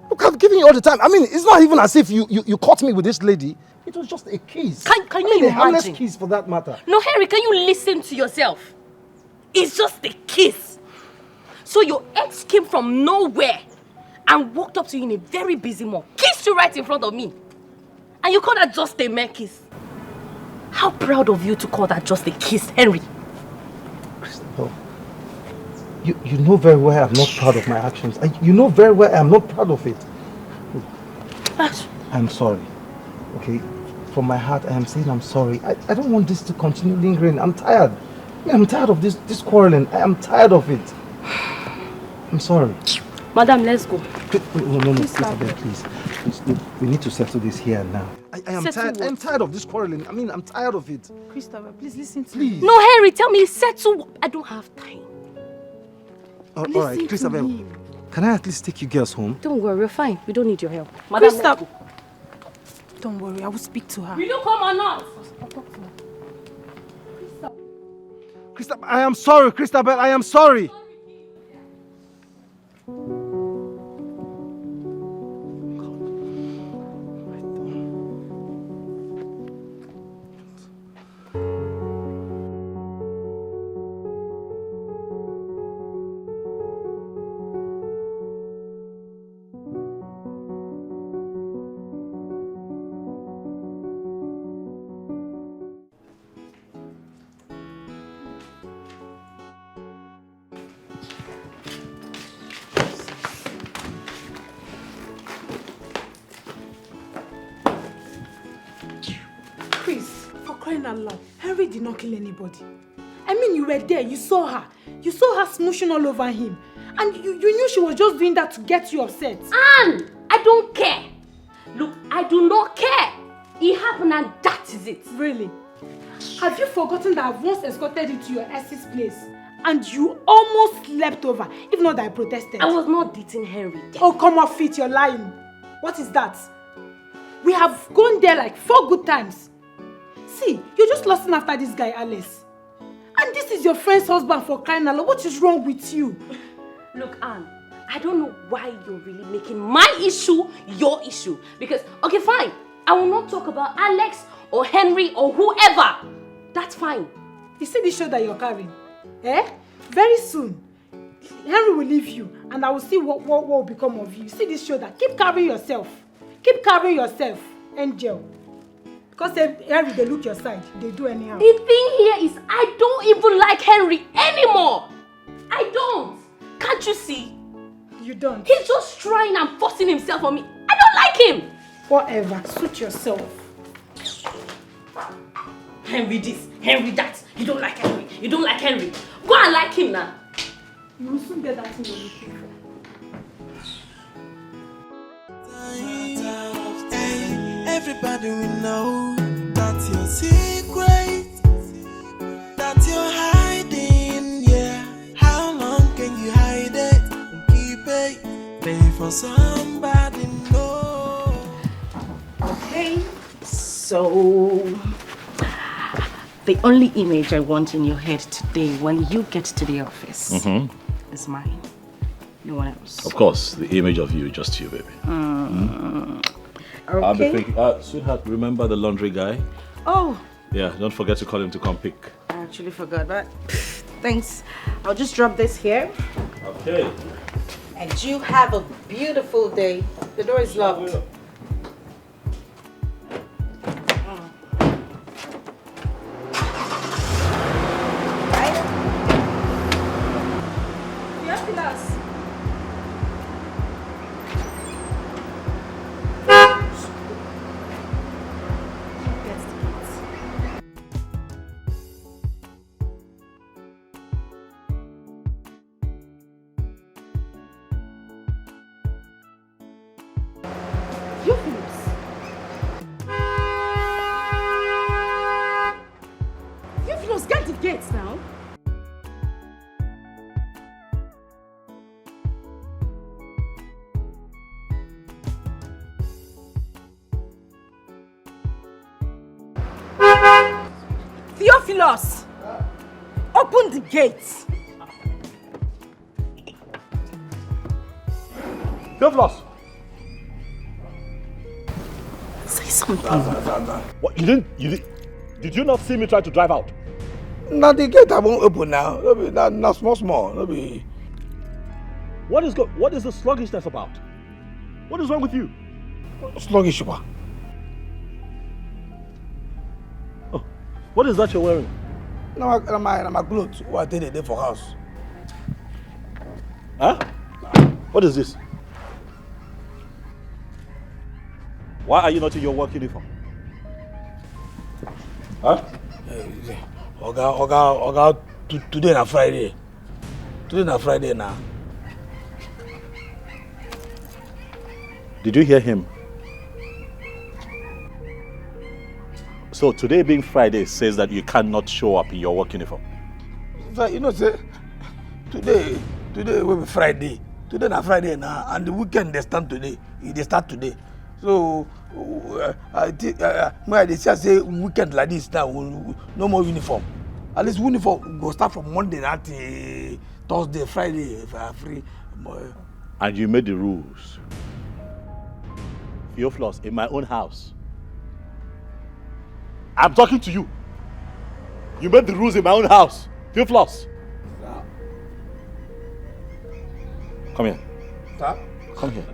Speaker 6: Look, I've given you all the time. I mean, it's not even as if you caught me with this lady. It was just a kiss.
Speaker 7: Can you
Speaker 6: a harmless
Speaker 7: imagine?
Speaker 6: kiss for that matter.
Speaker 7: No, Henry, can you listen to yourself? It's just a kiss. So your ex came from nowhere and walked up to you in a very busy mall, kissed you right in front of me. And you call that just a mere kiss? How proud of you to call that just a kiss, Henry.
Speaker 6: Christabel, you know very well I'm not proud of my actions. You know very well I'm not proud of it. Look, I'm sorry, okay? From my heart, I am saying I'm sorry. I don't want this to continue lingering. I'm tired. I'm tired of this quarreling. I am tired of it. I'm sorry.
Speaker 7: Madam, let's go.
Speaker 6: No, Christabel, please. Look, we need to settle this here and now. I am tired. I'm tired of this quarreling. I mean, I'm tired of it.
Speaker 5: Christabel, please listen to me.
Speaker 7: No, Henry, tell me, settle. I don't have time.
Speaker 6: All right, Christabel, can I at least take you girls home?
Speaker 7: Don't worry, we're fine. We don't need your help. Madam,
Speaker 5: Christabel, don't worry, I will speak to her.
Speaker 7: will you come or not?
Speaker 6: Christabel, I am sorry, Christabel, I am sorry.
Speaker 5: crying out loud, Henry did not kill anybody. I mean, you were there, you saw her. You saw her smooshing all over him. And you knew she was just doing that to get you upset.
Speaker 7: And I don't care. Look, I do not care. It happened and that is it.
Speaker 5: Really? Have you forgotten that I've once escorted you to your ex's place? And you almost slept over, if not that I protested.
Speaker 7: I was not dating Henry.
Speaker 5: Oh, come off it, you're lying. What is that? We have gone there like 4 good times. See, you're just lusting after this guy, Alice. And this is your friend's husband, for crying out loud. What is wrong with you?
Speaker 7: Look, Anne, I don't know why you're really making my issue your issue. Because, okay, fine. I will not talk about Alex or Henry or whoever. That's fine.
Speaker 5: You see this show that you're carrying? Eh? Very soon, Henry will leave you and I will see what will become of you. See this shoulder. Keep carrying yourself. Keep carrying yourself, Angel. Because Henry, they look your side. They do anyhow.
Speaker 7: The thing here is I don't even like Henry anymore. I don't. Can't you see?
Speaker 5: You don't.
Speaker 7: He's just trying and forcing himself on me. I don't like him.
Speaker 5: Whatever. Suit yourself.
Speaker 7: Henry this, Henry that. You don't like Henry. You don't like Henry. Go and like him now.
Speaker 5: You will soon get that thing you're looking for.
Speaker 8: Everybody will know that's your secret, that you're hiding, yeah. How long can you hide it and keep it? Pay for somebody know.
Speaker 7: Okay, so the only image I want in your head today when you get to the office is mine. No one else.
Speaker 2: Of course, the image of you, just you, baby.
Speaker 7: Okay.
Speaker 2: I'll be thinking, sweetheart, remember the laundry guy?
Speaker 7: Oh,
Speaker 2: Yeah, don't forget to call him to come pick.
Speaker 7: I actually forgot that. Thanks. I'll just drop this here.
Speaker 2: Okay.
Speaker 1: And you have a beautiful day. The door is locked.
Speaker 3: Theophilus, open the gates.
Speaker 2: Theophilus!
Speaker 7: Say something.
Speaker 2: What, did you not see me try to drive out?
Speaker 4: Now the gate I won't open now. Now small.
Speaker 2: What is the sluggishness about? What is wrong with you?
Speaker 4: Sluggish, what?
Speaker 2: Oh, what is that you're wearing?
Speaker 4: No, my clothes. What did they for house?
Speaker 2: Huh? What is this? Why are you not in your work uniform? Huh?
Speaker 4: Oga, today na Friday. Today na Friday now.
Speaker 2: Did you hear him? So today being Friday says that you cannot show up in your work uniform.
Speaker 4: So, you know, say, today will be Friday. Today na Friday now, and the weekend they start today. They start today. So I think when they say weekend like this now, no more uniform. At least uniform go start from Monday now till Thursday, Friday if I are free.
Speaker 2: And you made the rules. Theophilus, in my own house. I'm talking to you. You made the rules in my own house. Theophilus. Come here.
Speaker 4: Sir?
Speaker 2: Come here.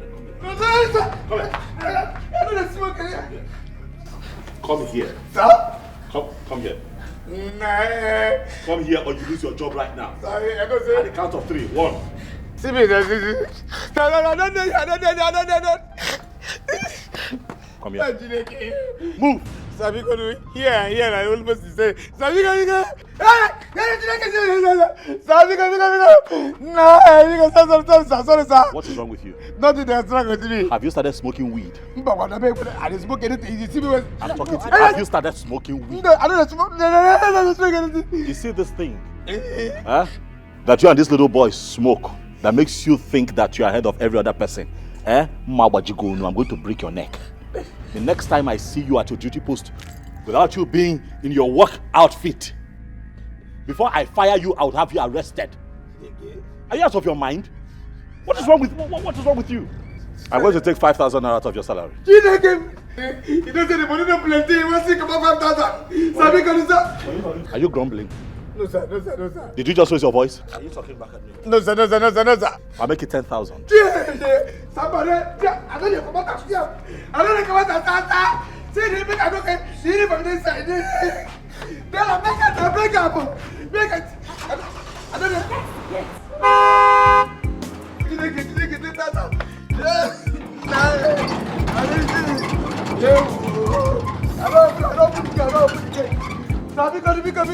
Speaker 4: No, sir.
Speaker 2: Come here. Come here.
Speaker 4: Sir?
Speaker 2: Come here.
Speaker 4: Nah.
Speaker 2: Come here or you lose your job right now.
Speaker 4: Sorry, I don't say.
Speaker 2: At the count of 3. 1.
Speaker 4: See me, no.
Speaker 2: Come here. Move.
Speaker 4: Sabi go do here, I almost say, Sabi go. No, sorry, sir.
Speaker 2: What is wrong with you?
Speaker 4: Nothing that's wrong with me.
Speaker 2: Have you started smoking weed?
Speaker 4: I didn't smoke anything. You see me when
Speaker 2: I'm talking to you. Have you started smoking weed?
Speaker 4: No, I don't smoke. No, I don't smoke anything.
Speaker 2: You see this thing? Huh? That you and this little boy smoke that makes you think that you are ahead of every other person. I'm going to break your neck. The next time I see you at your duty post without you being in your work outfit, before I fire you, I would have you arrested. Are you out of your mind? What is wrong with you? I'm going to take 5,000 out of your salary.
Speaker 4: You don't say the money don't plenty. You want to think about 5,000.
Speaker 2: Are you grumbling?
Speaker 4: No, sir.
Speaker 2: Did you just raise your voice? Are you talking back at me?
Speaker 4: No, sir.
Speaker 2: I'll make it 10,000.
Speaker 4: Somebody, I don't know come out. I don't know come out. See the make I don't get. See the from this side. Then I make it. I don't know. You get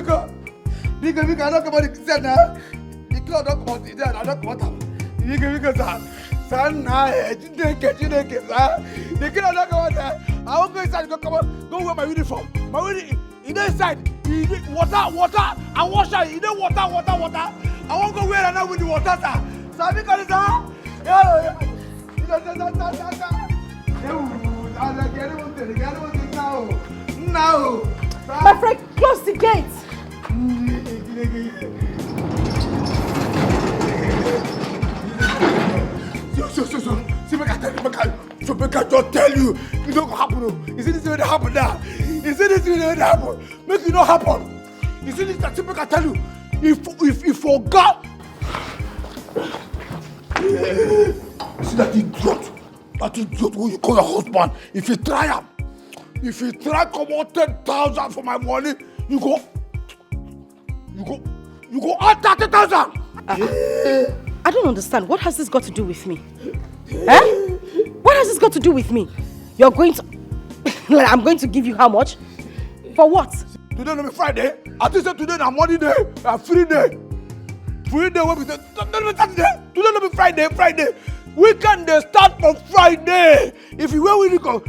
Speaker 4: that. Bika, I don't come out the kitchen now. The cloud don't come out the I don't come out. Bika, son, you take it, sir. The kid don't come out there. I won't go inside, go wear my uniform. My uniform, in the inside, you need water, I wash out, you need water. I won't go wear another with the water, sir. So Bika, now.
Speaker 1: My friend, close the gate.
Speaker 4: See, make I just tell you, it don't happen. You see this will happen now. You see this will happen. Make it not happen. You see this that make I tell you, if you forgot. You see that idiot who you call your husband, if you try come out 10,000 for my money, you go out 30,000.
Speaker 1: I don't understand. What has this got to do with me? What has this got to do with me? You're going to... I'm going to give you how much? For what?
Speaker 4: Today no be Friday. I think say today na money day, a free day. Free day when we say no be Saturday. Today no be Friday. Weekend they start from Friday. If you wear uniform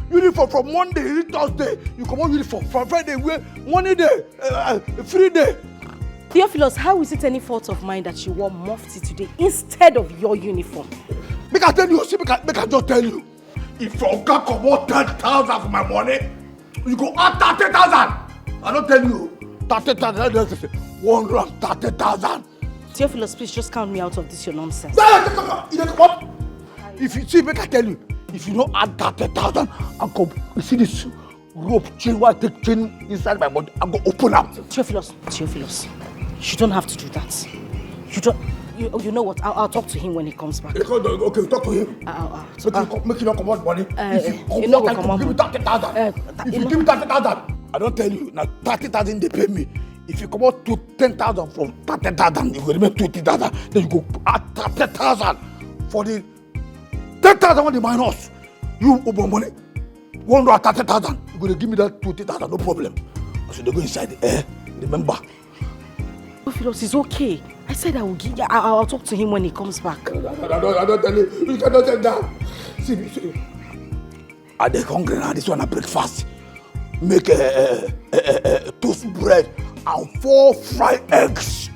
Speaker 4: from Monday to Thursday, you come on uniform from Friday. Wear money day, free day.
Speaker 1: Theophilus, how is it any fault of mine that you wore mufti today instead of your uniform?
Speaker 4: Make I tell you, see, make I just tell you. If your guy come out 10,000 for my money, you go out 30,000. I don't tell you 30,000. 130,000.
Speaker 1: Theophilus, please just count me out of this your nonsense.
Speaker 4: Come on. If you see, make I tell you, if you don't add 30,000, I go. You see this rope chain? Why take chain inside my body? I go open up.
Speaker 1: Theophilus, you don't have to do that. You don't. You know what? I'll talk to him when he comes back.
Speaker 4: Okay, talk to him. Make you not come out money. If you come out, give me 30,000. If you give me 30,000, I don't tell you now. 30,000 they pay me. If you come out to 10,000 from 30,000, you will remain 20,000. Then you go at 30,000 for the 10,000 when they minus. You open money. 130,000. You going to give me that 20,000, no problem. So they go inside. Remember.
Speaker 1: Theophilus, it's okay. I said I will give. I'll talk to him when he comes back.
Speaker 4: I don't tell you. You cannot tell that. See. Are they hungry now? This one a breakfast. Make a toast bread and 4 fried eggs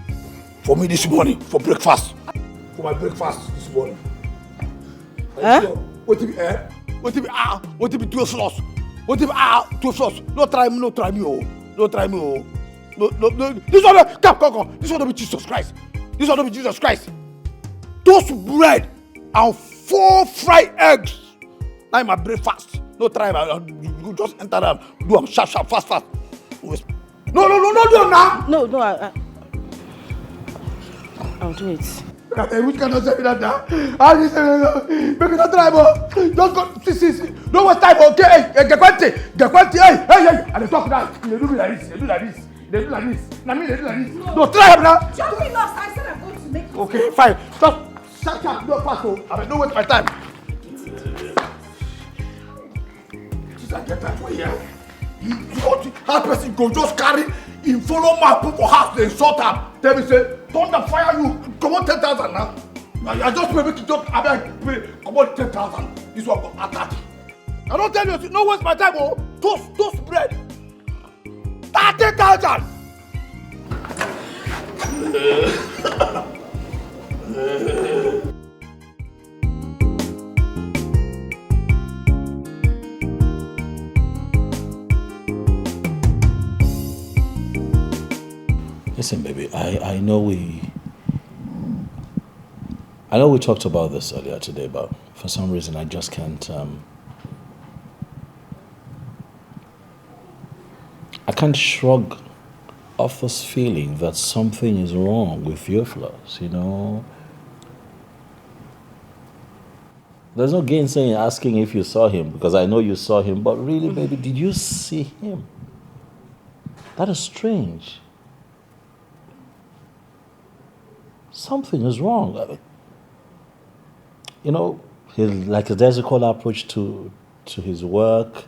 Speaker 4: for me this morning for breakfast. For my breakfast this morning. What to be 12 sauce? What to be 12 sauce? No try me. No. This one, come. This one don't be Jesus Christ. Toast bread and 4 fried eggs. Now my breakfast. No try, you just enter them. Do them sharp, fast. No, do them now.
Speaker 1: No, I'll do it.
Speaker 4: Which cannot say that now? Make it not try, but just go. See. Don't waste time, okay? Get quality. Hey. And they talk now. They do like this. Now me, they do like this. No, try him now.
Speaker 1: Just be lost. I said I'm going to make it.
Speaker 4: Okay, fine. Stop. Shut up. No pass. Don't waste my time. Just get that for you. How person go just carry him follow my people for house, they insult am. Tell me say, thunder fire you, come on 10,000 now. I just pay make you just, I beg, come on 10,000. This one go attack. I don't tell you, no waste my time, oh. Toast bread. 30,000.
Speaker 2: Listen, baby, I know we talked about this earlier today, but for some reason I just can't I can't shrug off this feeling that something is wrong with your flaws, you know. There's no gainsaying asking if you saw him, because I know you saw him, but really, baby, did you see him? That is strange. Something is wrong. I mean, you know, like a daisical approach to his work,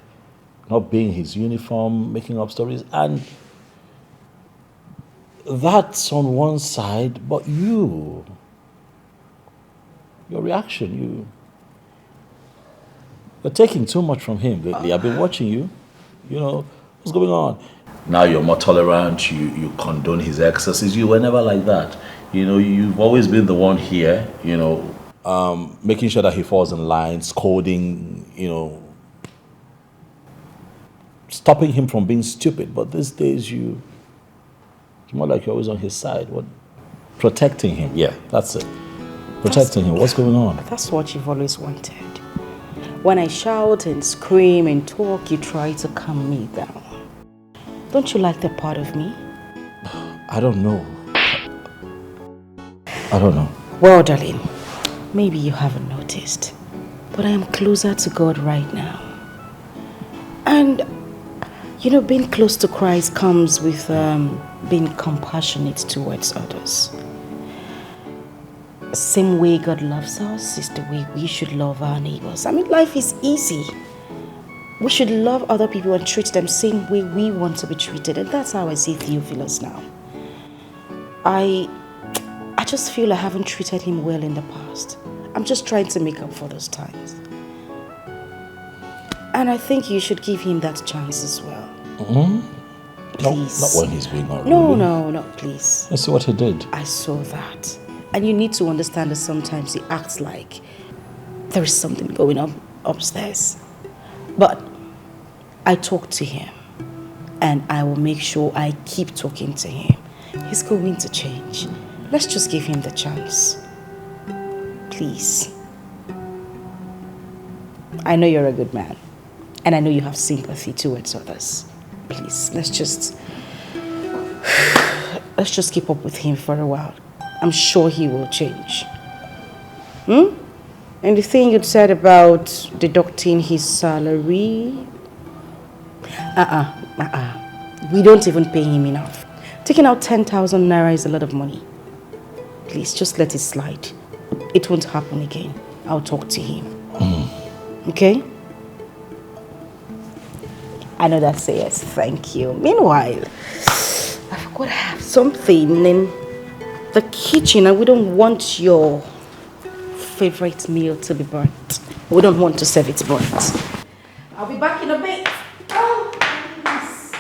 Speaker 2: not being his uniform, making up stories, and that's on one side, but your reaction, you're taking too much from him lately. I've been watching you. You know, what's going on? Now you're more tolerant, you condone his excesses. You were never like that. You know, you've always been the one here, you know, making sure that he falls in line, scolding, you know, stopping him from being stupid. But these days it's more like you're always on his side. What? Protecting him. Yeah, that's it. Protecting him. What's going on?
Speaker 1: That's what you've always wanted. When I shout and scream and talk, you try to calm me down. Don't you like that part of me?
Speaker 2: I don't know. I don't know.
Speaker 1: Well, darling, maybe you haven't noticed, but I am closer to God right now. And, you know, being close to Christ comes with being compassionate towards others. Same way God loves us is the way we should love our neighbors. I mean, life is easy. We should love other people and treat them the same way we want to be treated. And that's how I see Theophilus now. I just feel I haven't treated him well in the past. I'm just trying to make up for those times. And I think you should give him that chance as well.
Speaker 2: Mm-hmm.
Speaker 1: Please.
Speaker 2: Not when he's being unruly.
Speaker 1: No, please.
Speaker 2: Let's see what he did.
Speaker 1: I saw that. And you need to understand that sometimes he acts like there is something going on upstairs. But I talked to him, and I will make sure I keep talking to him. He's going to change. Let's just give him the chance. Please. I know you're a good man, and I know you have sympathy towards others. Please, let's just keep up with him for a while. I'm sure he will change. And the thing you said about deducting his salary, we don't even pay him enough. Taking out 10,000 naira is a lot of money. Please, just let it slide. It won't happen again. I'll talk to him. Okay? I know that's a yes. Thank you. Meanwhile, I forgot I have something in the kitchen, and we don't want your favorite meal to be burnt. We don't want to serve it burnt. I'll be back in a bit. Oh, please.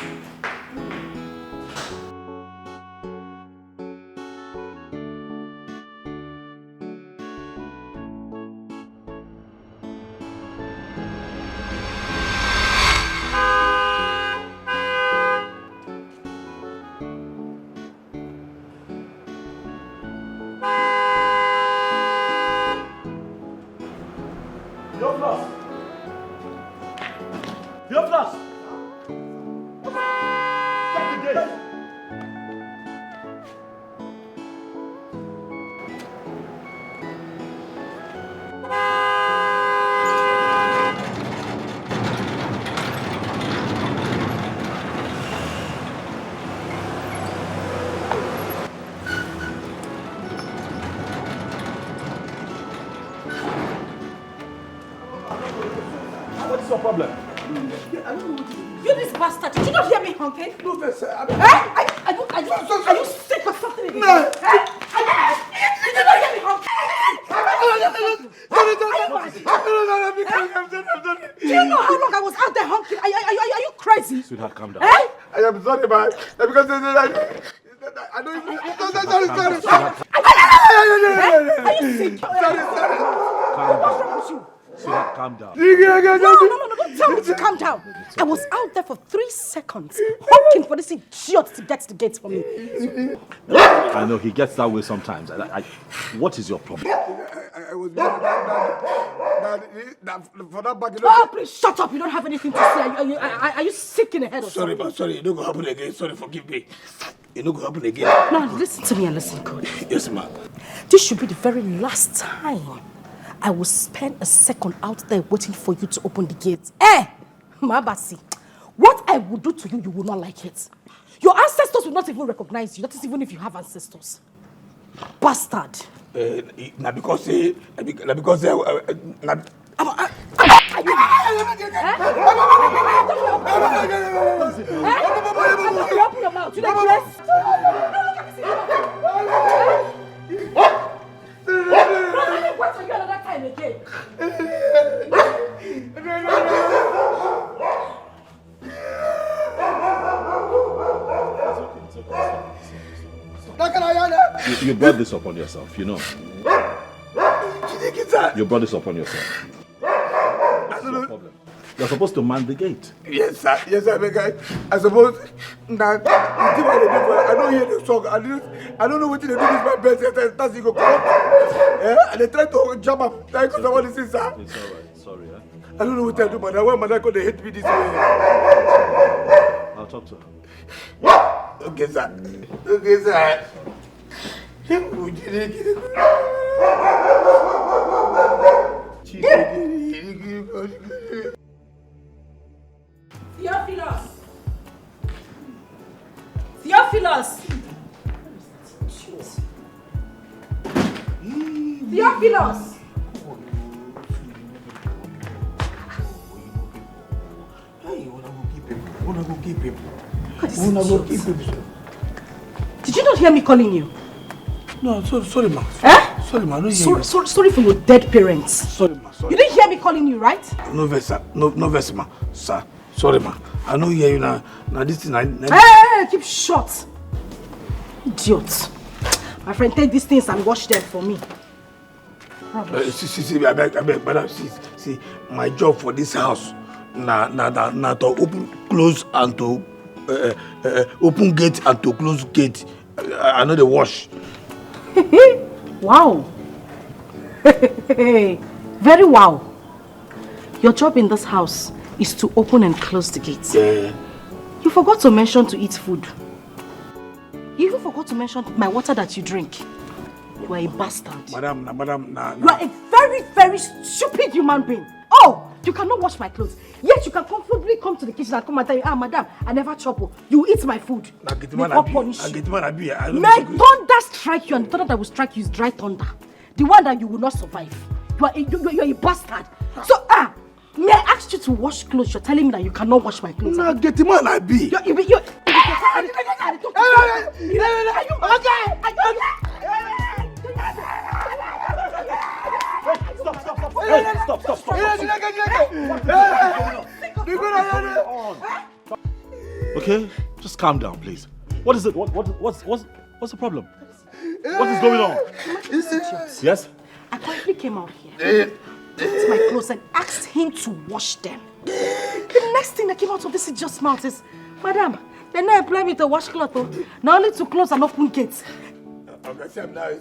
Speaker 2: What's your problem?
Speaker 3: You this
Speaker 1: bastard. Did you not hear me honking?
Speaker 4: No, Vesa.
Speaker 1: Are you sick or something?
Speaker 4: No.
Speaker 1: Did you not hear me honking? Do you know how long I was out there honking? Are you crazy?
Speaker 2: Sweetheart, calm down.
Speaker 4: I am sorry, man. Because I don't even. Sorry.
Speaker 1: Are you sick?
Speaker 2: Calm down. Sweetheart, calm down.
Speaker 1: No, don't tell me to calm down. I was out there for 3 seconds, honking for this idiot to get to the gate for me.
Speaker 2: I know he gets that way sometimes. What is your problem?
Speaker 4: I was for that bag.
Speaker 1: Oh, please shut up. You don't have anything to say. Are you sick in the head or
Speaker 4: Sorry,
Speaker 1: something?
Speaker 4: man. Sorry. It don't go happen again. Sorry, forgive me. It don't go happen again.
Speaker 1: Now, listen to me and listen good.
Speaker 4: Yes, ma'am.
Speaker 1: This should be the very last time I will spend a second out there waiting for you to open the gate. Mabasi, what I will do to you, you will not like it. Your ancestors will not even recognize you. That is even if you have ancestors. Bastard.
Speaker 4: Now because
Speaker 1: Open your mouth. You like yes? Wait for you another time again.
Speaker 2: You brought this upon yourself, you know. You brought this upon yourself. That's no problem. You're supposed to man the gate.
Speaker 4: Yes, sir. Yes, sir. I suppose that I don't hear the song. I don't know what they do with my best. That's you go come. Yeah, and they try to jump up. Thank you, someone listen, sir.
Speaker 2: It's all right. Sorry,
Speaker 4: I don't know what I do, but why my they hate me this way?
Speaker 2: I'll talk to her.
Speaker 4: Okay, sir. Okay, sir.
Speaker 1: Theophilus! Theophilus! Did you not hear me calling you?
Speaker 4: No, sorry, ma. Sorry, ma. No,
Speaker 1: Sorry for your dead parents.
Speaker 4: Sorry, ma. Sorry.
Speaker 1: You didn't hear me calling you, right?
Speaker 4: No, Vesa. No, Vesa, ma. Sir, sorry, ma. I know you hear you now. Now this thing,
Speaker 1: Hey, keep short. Idiot. My friend, take these things and wash them for me.
Speaker 4: See, I beg, madam, see, my job for this house, na to open, close, and to open gate and to close gate. I know the wash.
Speaker 1: Wow. Very wow. Your job in this house is to open and close the gates.
Speaker 4: Yeah.
Speaker 1: You forgot to mention to eat food. You even forgot to mention my water that you drink. You are a bastard.
Speaker 4: Madam.
Speaker 1: You are a very, very stupid human being. Oh, you cannot wash my clothes. Yet you can comfortably come to the kitchen and come and tell me, madam, I never trouble. You eat my food. May God punish you. May thunder strike you, and the thunder that will strike you is dry thunder. The one that you will not survive. You are a bastard. So, may I ask you to wash clothes? You're telling me that you cannot wash my clothes.
Speaker 4: Nah, get him on, I be.
Speaker 2: Stop. Okay, just calm down, please. What is it? What's the problem? What is going on? Yes?
Speaker 1: I quietly came out here, picked my clothes and asked him to wash them. The next thing that came out of this idiot's mouth is, madam, they not employ me to wash clothes, not only to close and open gates.
Speaker 4: Okay, Sam, now, you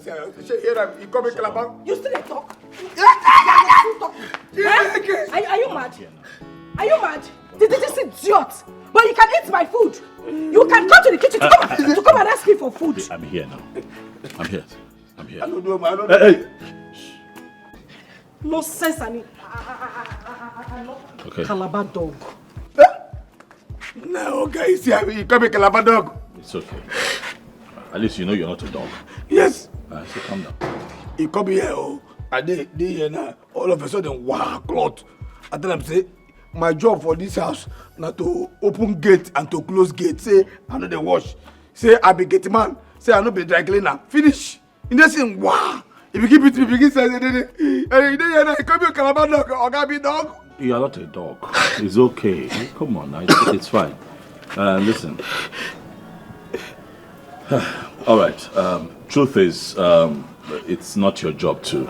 Speaker 4: come in Calabar.
Speaker 1: You still talk? Are you mad? Are you mad? This idiot. But you can eat my food. You can come to the kitchen to come and ask me for food.
Speaker 2: I'm here now. I'm here.
Speaker 4: I don't know.
Speaker 2: Hey.
Speaker 1: No sense, I'm not
Speaker 2: Okay.
Speaker 1: Calabar dog.
Speaker 4: No, okay, see, you come in Calabar dog.
Speaker 2: It's okay. At least you know you're not a dog.
Speaker 4: Yes.
Speaker 2: So calm down.
Speaker 4: He come here, and they here now. All of a sudden, wow, cloth. I tell them, say, my job for this house na to open gate and to close gate. Say I no dey wash. Say I be gate man. Say I no be dry cleaner. Finish. In the same wow. If you keep it, if you keep saying it, come here, Calabar dog, or Gabi dog.
Speaker 2: You are not a dog. It's okay. Come on, it's fine. Listen. All right. Truth is, it's not your job to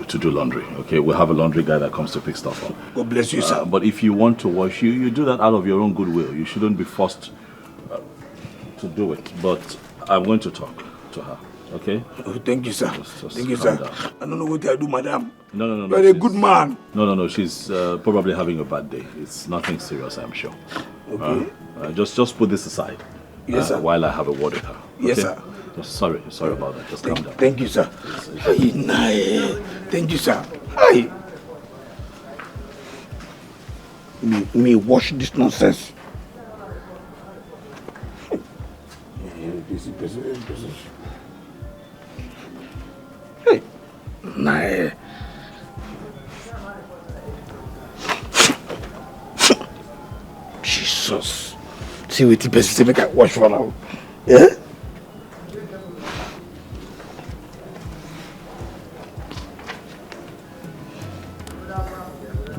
Speaker 2: do laundry. Okay, we'll have a laundry guy that comes to pick stuff up.
Speaker 4: God bless you, sir.
Speaker 2: But if you want to wash, you do that out of your own goodwill. You shouldn't be forced to do it. But I'm going to talk to her. Okay?
Speaker 4: Oh, thank you, sir.
Speaker 2: Just
Speaker 4: thank you, sir.
Speaker 2: down.
Speaker 4: I don't know what I do, madam.
Speaker 2: No.
Speaker 4: You're a good man.
Speaker 2: No. She's probably having a bad day. It's nothing serious, I'm sure.
Speaker 4: Okay.
Speaker 2: Just put this aside.
Speaker 4: Yes, sir.
Speaker 2: While I have a word with her. Okay?
Speaker 4: Yes, sir.
Speaker 2: Just sorry about that. Just calm down.
Speaker 4: Thank you, sir. Thank you, sir. Hi. Me wash this nonsense. Hey, nah. Jesus. See what the person say make I wash for now. Yeah?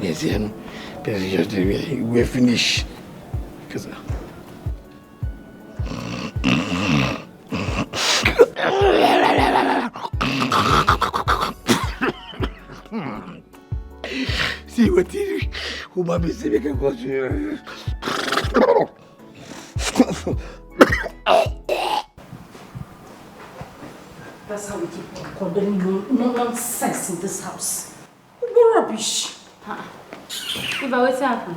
Speaker 4: Yes, yeah. Just we finish. Cause see what you who might be saying make I wash you.
Speaker 1: That's how we keep condoning no nonsense in this house. What rubbish.
Speaker 7: If I wait to happen,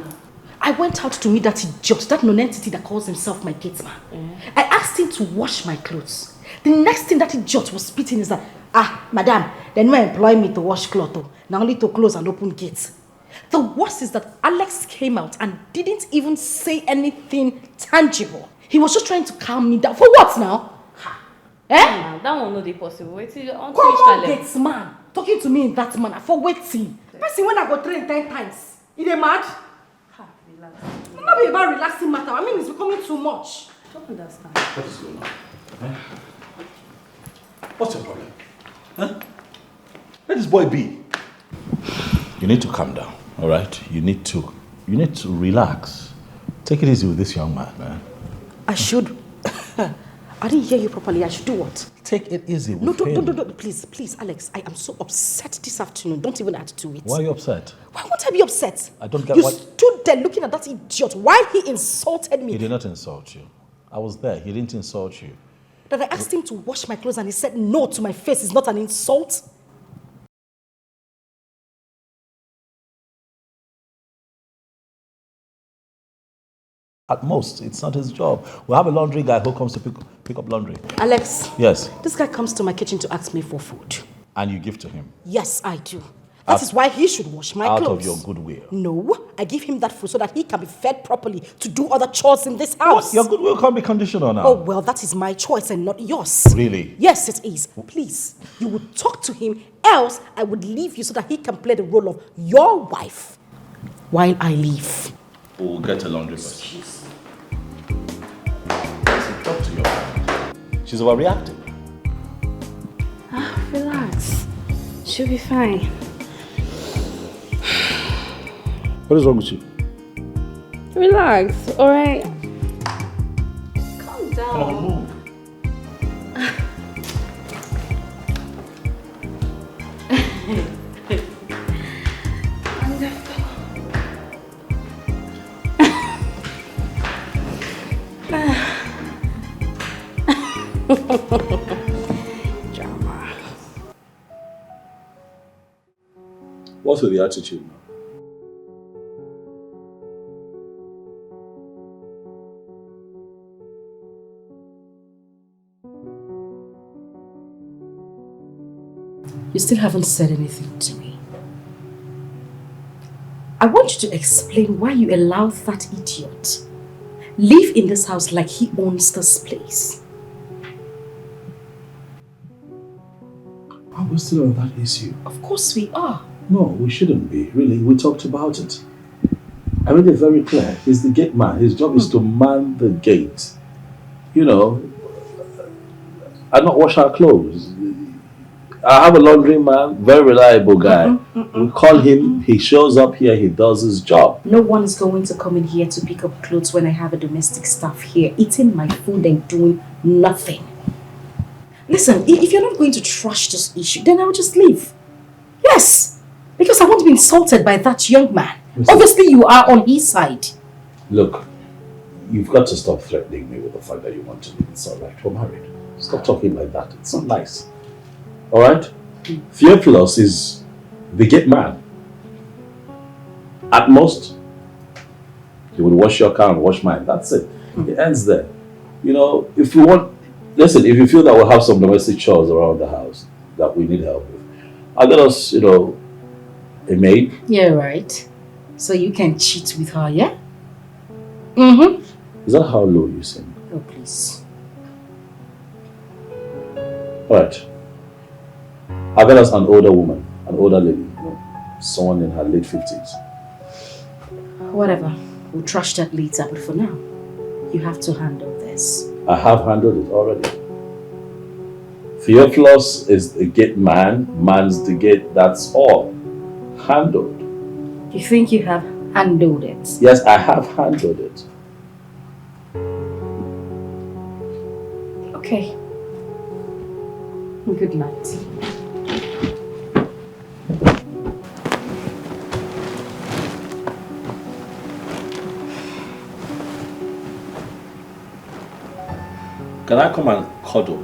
Speaker 1: I went out to meet that idiot, that non-entity that calls himself my gate man. I asked him to wash my clothes. The next thing that idiot was spitting is that, madam, they no employ me to wash clothes, now only to close and open gates. The worst is that Alex came out and didn't even say anything tangible. He was just trying to calm me down. For what now?
Speaker 7: that one not possible. Wait till
Speaker 1: Come on, gates man, talking to me in that manner, for waiting. Person when I go train 10 times, is they mad? Relax. It's not be about relaxing matter. I mean, it's becoming too much.
Speaker 7: I don't understand.
Speaker 2: What is going on? Eh? What's your problem? Huh? Let this boy be. You need to calm down, all right? You need to relax. Take it easy with this young man, man.
Speaker 1: I should. I didn't hear you properly. I should do what?
Speaker 2: Take it easy with him.
Speaker 1: No. Please, Alex. I am so upset this afternoon. Don't even add to it.
Speaker 2: Why are you upset?
Speaker 1: Why won't I be upset?
Speaker 2: I don't get
Speaker 1: you
Speaker 2: why.
Speaker 1: You stood there looking at that idiot while he insulted me.
Speaker 2: He did not insult you. I was there. He didn't insult you.
Speaker 1: That I asked him to wash my clothes and he said no to my face is not an insult?
Speaker 2: At most, it's not his job. We'll have a laundry guy who comes to pick up laundry.
Speaker 1: Alex.
Speaker 2: Yes.
Speaker 1: This guy comes to my kitchen to ask me for food.
Speaker 2: And you give to him?
Speaker 1: Yes, I do. That is why he should wash my clothes.
Speaker 2: Out of your goodwill?
Speaker 1: No, I give him that food so that he can be fed properly to do other chores in this house.
Speaker 2: What? Your goodwill can't be conditional now.
Speaker 1: Oh, well, that is my choice and not yours.
Speaker 2: Really?
Speaker 1: Yes, it is. Please, you would talk to him, else I would leave you so that he can play the role of your wife while I leave.
Speaker 2: We'll get a laundry person. Talk to your wife. She's overreacting.
Speaker 7: Relax. She'll be fine.
Speaker 2: What is wrong with you?
Speaker 7: Relax, alright? Calm down.
Speaker 2: Come on, move.
Speaker 7: Drama.
Speaker 2: What's with the attitude now?
Speaker 1: You still haven't said anything to me. I want you to explain why you allowed that idiot live in this house like he owns this place.
Speaker 2: Are we still on that issue?
Speaker 1: Of course we are.
Speaker 2: No, we shouldn't be. Really, we talked about it. I made it very clear. He's the gate man. His job is to man the gate. You know, and not wash our clothes. I have a laundry man, very reliable guy. We call him, he shows up here, he does his job.
Speaker 1: No one is going to come in here to pick up clothes when I have a domestic staff here, eating my food and doing nothing. Listen, if you're not going to trash this issue, then I'll just leave. Yes, because I won't be insulted by that young man. Listen, obviously, you are on his side.
Speaker 2: Look, you've got to stop threatening me with the fact that you want to leave. It's all right, we're married. Stop talking like that. It's not nice. All right? Theophilus is the gate man. At most, he will wash your car and wash mine. That's it. It ends there. You know, if you want, listen, if you feel that we'll have some domestic chores around the house that we need help with, I'll get us, you know, a maid.
Speaker 1: Yeah, right. So you can cheat with her, yeah?
Speaker 2: Is that how low you sing?
Speaker 1: Oh, please.
Speaker 2: All right. I'll get us an older woman, an older lady, you know, someone in her late 50s.
Speaker 1: Whatever. We'll trash that later, but for now, you have to handle this.
Speaker 2: I have handled it already. Theophilus is the gate man, mans the gate, that's all. Handled.
Speaker 1: You think you have handled it?
Speaker 2: Yes, I have handled it.
Speaker 1: Okay. Good night.
Speaker 2: Can I come and cuddle?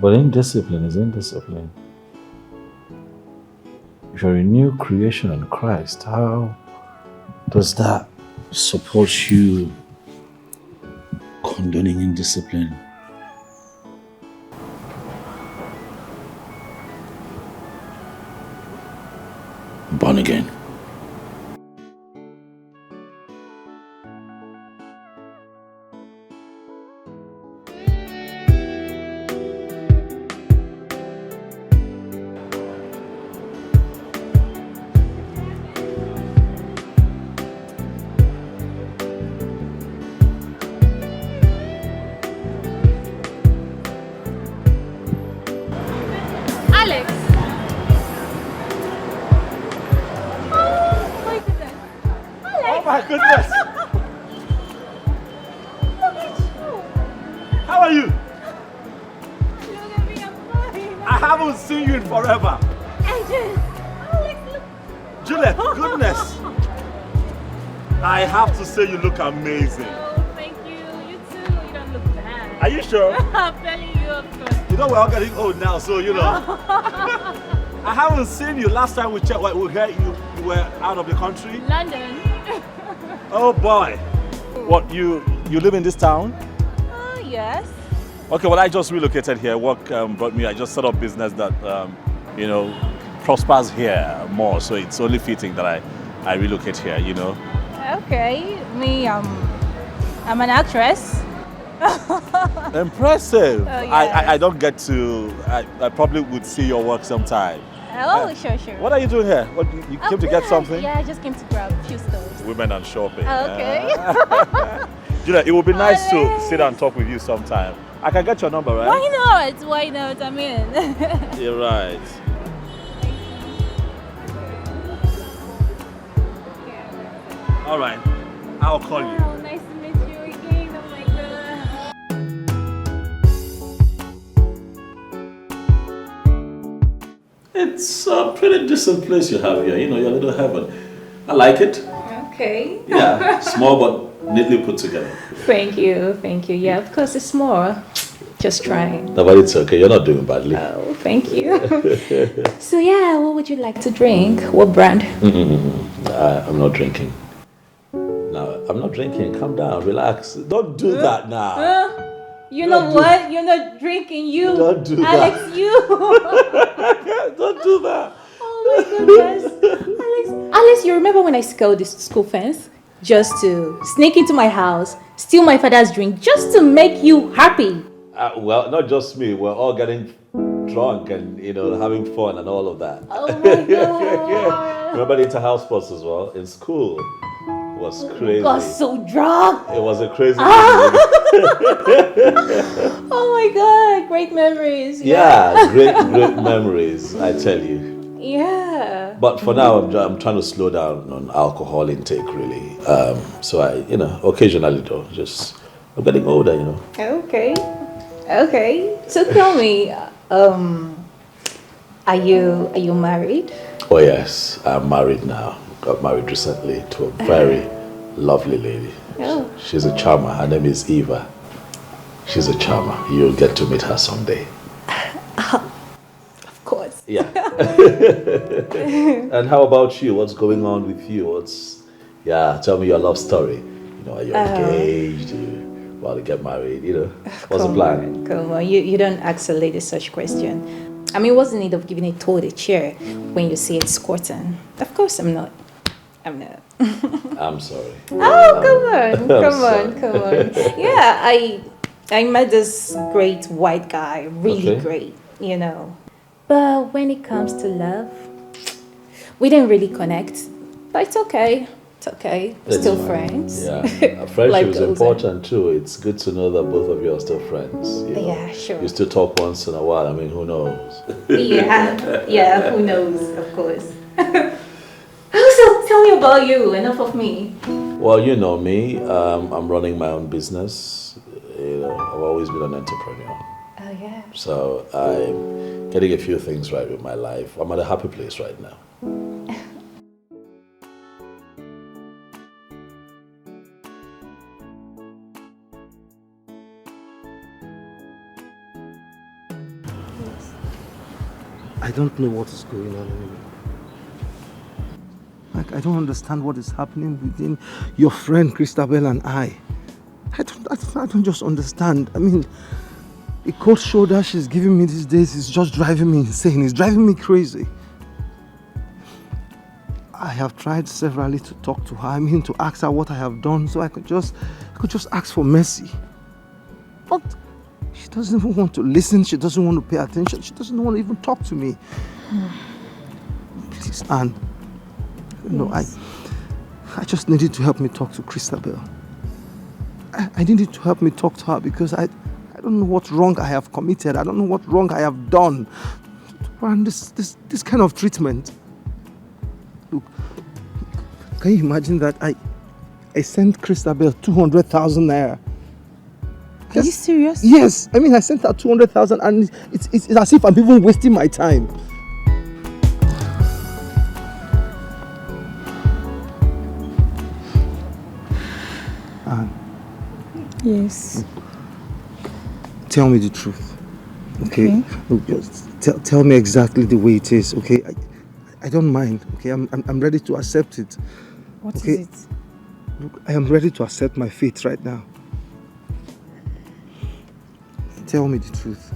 Speaker 2: But indiscipline is indiscipline. If you're a new creation in Christ, how does that support you condoning indiscipline? Born again. Say you look amazing.
Speaker 9: Oh, thank you. You too. You don't look bad.
Speaker 2: Are you sure?
Speaker 9: I'm telling you, of course.
Speaker 2: You know we're all getting old now, so you know. I haven't seen you. Last time we checked, we heard you were out of the country.
Speaker 9: London.
Speaker 2: Oh boy. What, you live in this town?
Speaker 9: Yes.
Speaker 2: Okay, well I just relocated here. Work brought me. I just set up business that you know, prospers here more. So it's only fitting that I relocate here. You know.
Speaker 9: Okay, I'm an actress.
Speaker 2: Impressive.
Speaker 9: Oh, yes.
Speaker 2: I don't get to, I probably would see your work sometime.
Speaker 9: Oh, sure.
Speaker 2: What are you doing here? What, you came to get something?
Speaker 9: Yeah, I just came to grab a few stores.
Speaker 2: Women and shopping.
Speaker 9: Okay.
Speaker 2: Julia, it would be nice to sit and talk with you sometime. I can get your number, right?
Speaker 9: Why not? I'm in.
Speaker 2: You're right. All right, I'll call you.
Speaker 9: Oh, nice to meet you again. Oh my God.
Speaker 2: It's a pretty decent place you have here. You know, your little heaven. I like it.
Speaker 9: Okay.
Speaker 2: Yeah, small but neatly put together.
Speaker 9: Thank you. Yeah, of course it's small. Just trying.
Speaker 2: No, but it's okay. You're not doing badly.
Speaker 9: Oh, thank you. So yeah, what would you like to drink? What brand?
Speaker 2: I'm not drinking. No, I'm not drinking. Calm down. Relax. Don't do that now.
Speaker 9: You know what? You're not drinking. You.
Speaker 2: Don't do
Speaker 9: Alex,
Speaker 2: that.
Speaker 9: you.
Speaker 2: Don't do that.
Speaker 9: Oh my goodness. Alex, you remember when I scaled this school fence? just to sneak into my house, steal my father's drink, just to make you happy.
Speaker 2: Well, not just me. We're all getting drunk and, having fun and all of that.
Speaker 9: Oh my God.
Speaker 2: Remember the inter-house sports as well? In school. It was crazy.
Speaker 9: Got so drunk.
Speaker 2: It was a crazy
Speaker 9: Oh my God, great memories.
Speaker 2: Yeah, great memories, I tell you.
Speaker 9: Yeah.
Speaker 2: But for now, I'm trying to slow down on alcohol intake, really. So I, occasionally though, I'm getting older,
Speaker 9: Okay. So tell me, are you married?
Speaker 2: Oh yes, I'm married now. Got married recently to a very lovely lady.
Speaker 9: Oh.
Speaker 2: She's a charmer. Her name is Eva. She's a charmer. You'll get to meet her someday.
Speaker 9: Of course.
Speaker 2: Yeah. And how about you? What's going on with you? Tell me your love story. Are you engaged? You want to get married? What's the plan?
Speaker 9: Come on, you don't ask a lady such question. I mean, what's the need of giving a toad a chair when you see it squirting? Of course I'm not. I'm
Speaker 2: sorry.
Speaker 9: Oh, come on. Yeah, I met this great white guy, really great, But when it comes to love, we didn't really connect. But it's okay. Still friends.
Speaker 2: Yeah, friendship is important too. It's good to know that both of you are still friends.
Speaker 9: Yeah, sure.
Speaker 2: You still talk once in a while. I mean, who knows?
Speaker 9: Yeah, who knows, of course. So tell me about you, enough of me.
Speaker 2: Well, you know me. I'm running my own business. I've always been an entrepreneur.
Speaker 9: Oh, yeah.
Speaker 2: So I'm getting a few things right with my life. I'm at a happy place right now.
Speaker 6: I don't know what is going on anymore. I don't understand what is happening within your friend Christabel and I. I don't just understand. I mean, the cold shoulder she's giving me these days is just driving me insane. It's driving me crazy. I have tried severally to talk to her. To ask her what I have done so I could just ask for mercy. But she doesn't even want to listen. She doesn't want to pay attention. She doesn't want to even talk to me. Please, Anne. Yes. I just needed to help me talk to Christabel. I needed to help me talk to her because I don't know what wrong I have committed. I don't know what wrong I have done to warrant this kind of treatment. Look, can you imagine that I sent Christabel 200,000 naira?
Speaker 5: Are you serious?
Speaker 6: Yes. I sent her 200,000 and it's as if I'm even wasting my time.
Speaker 5: Yes.
Speaker 6: Tell me the truth, okay? Look, just tell me exactly the way it is, okay? I don't mind, okay? I'm ready to accept it.
Speaker 5: What is it?
Speaker 6: Look, I am ready to accept my fate right now. Tell me the truth.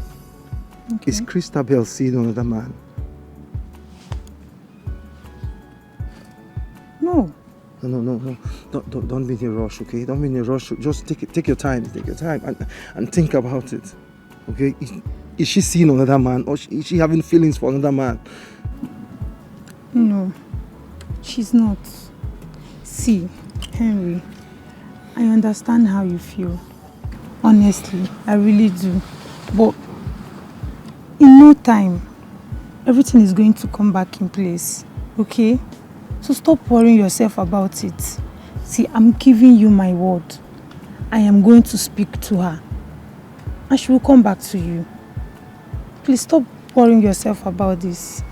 Speaker 6: Okay. Is Christabel seeing another man?
Speaker 5: No.
Speaker 6: No. Don't be in a rush, okay? Don't be in a rush. Just take your time. Take your time and think about it, okay? Is she seeing another man or is she having feelings for another man?
Speaker 5: No, she's not. See, Henry, I understand how you feel. Honestly, I really do. But in no time, everything is going to come back in place, okay? So stop worrying yourself about it. See, I'm giving you my word. I am going to speak to her. And she will come back to you. Please stop worrying yourself about this.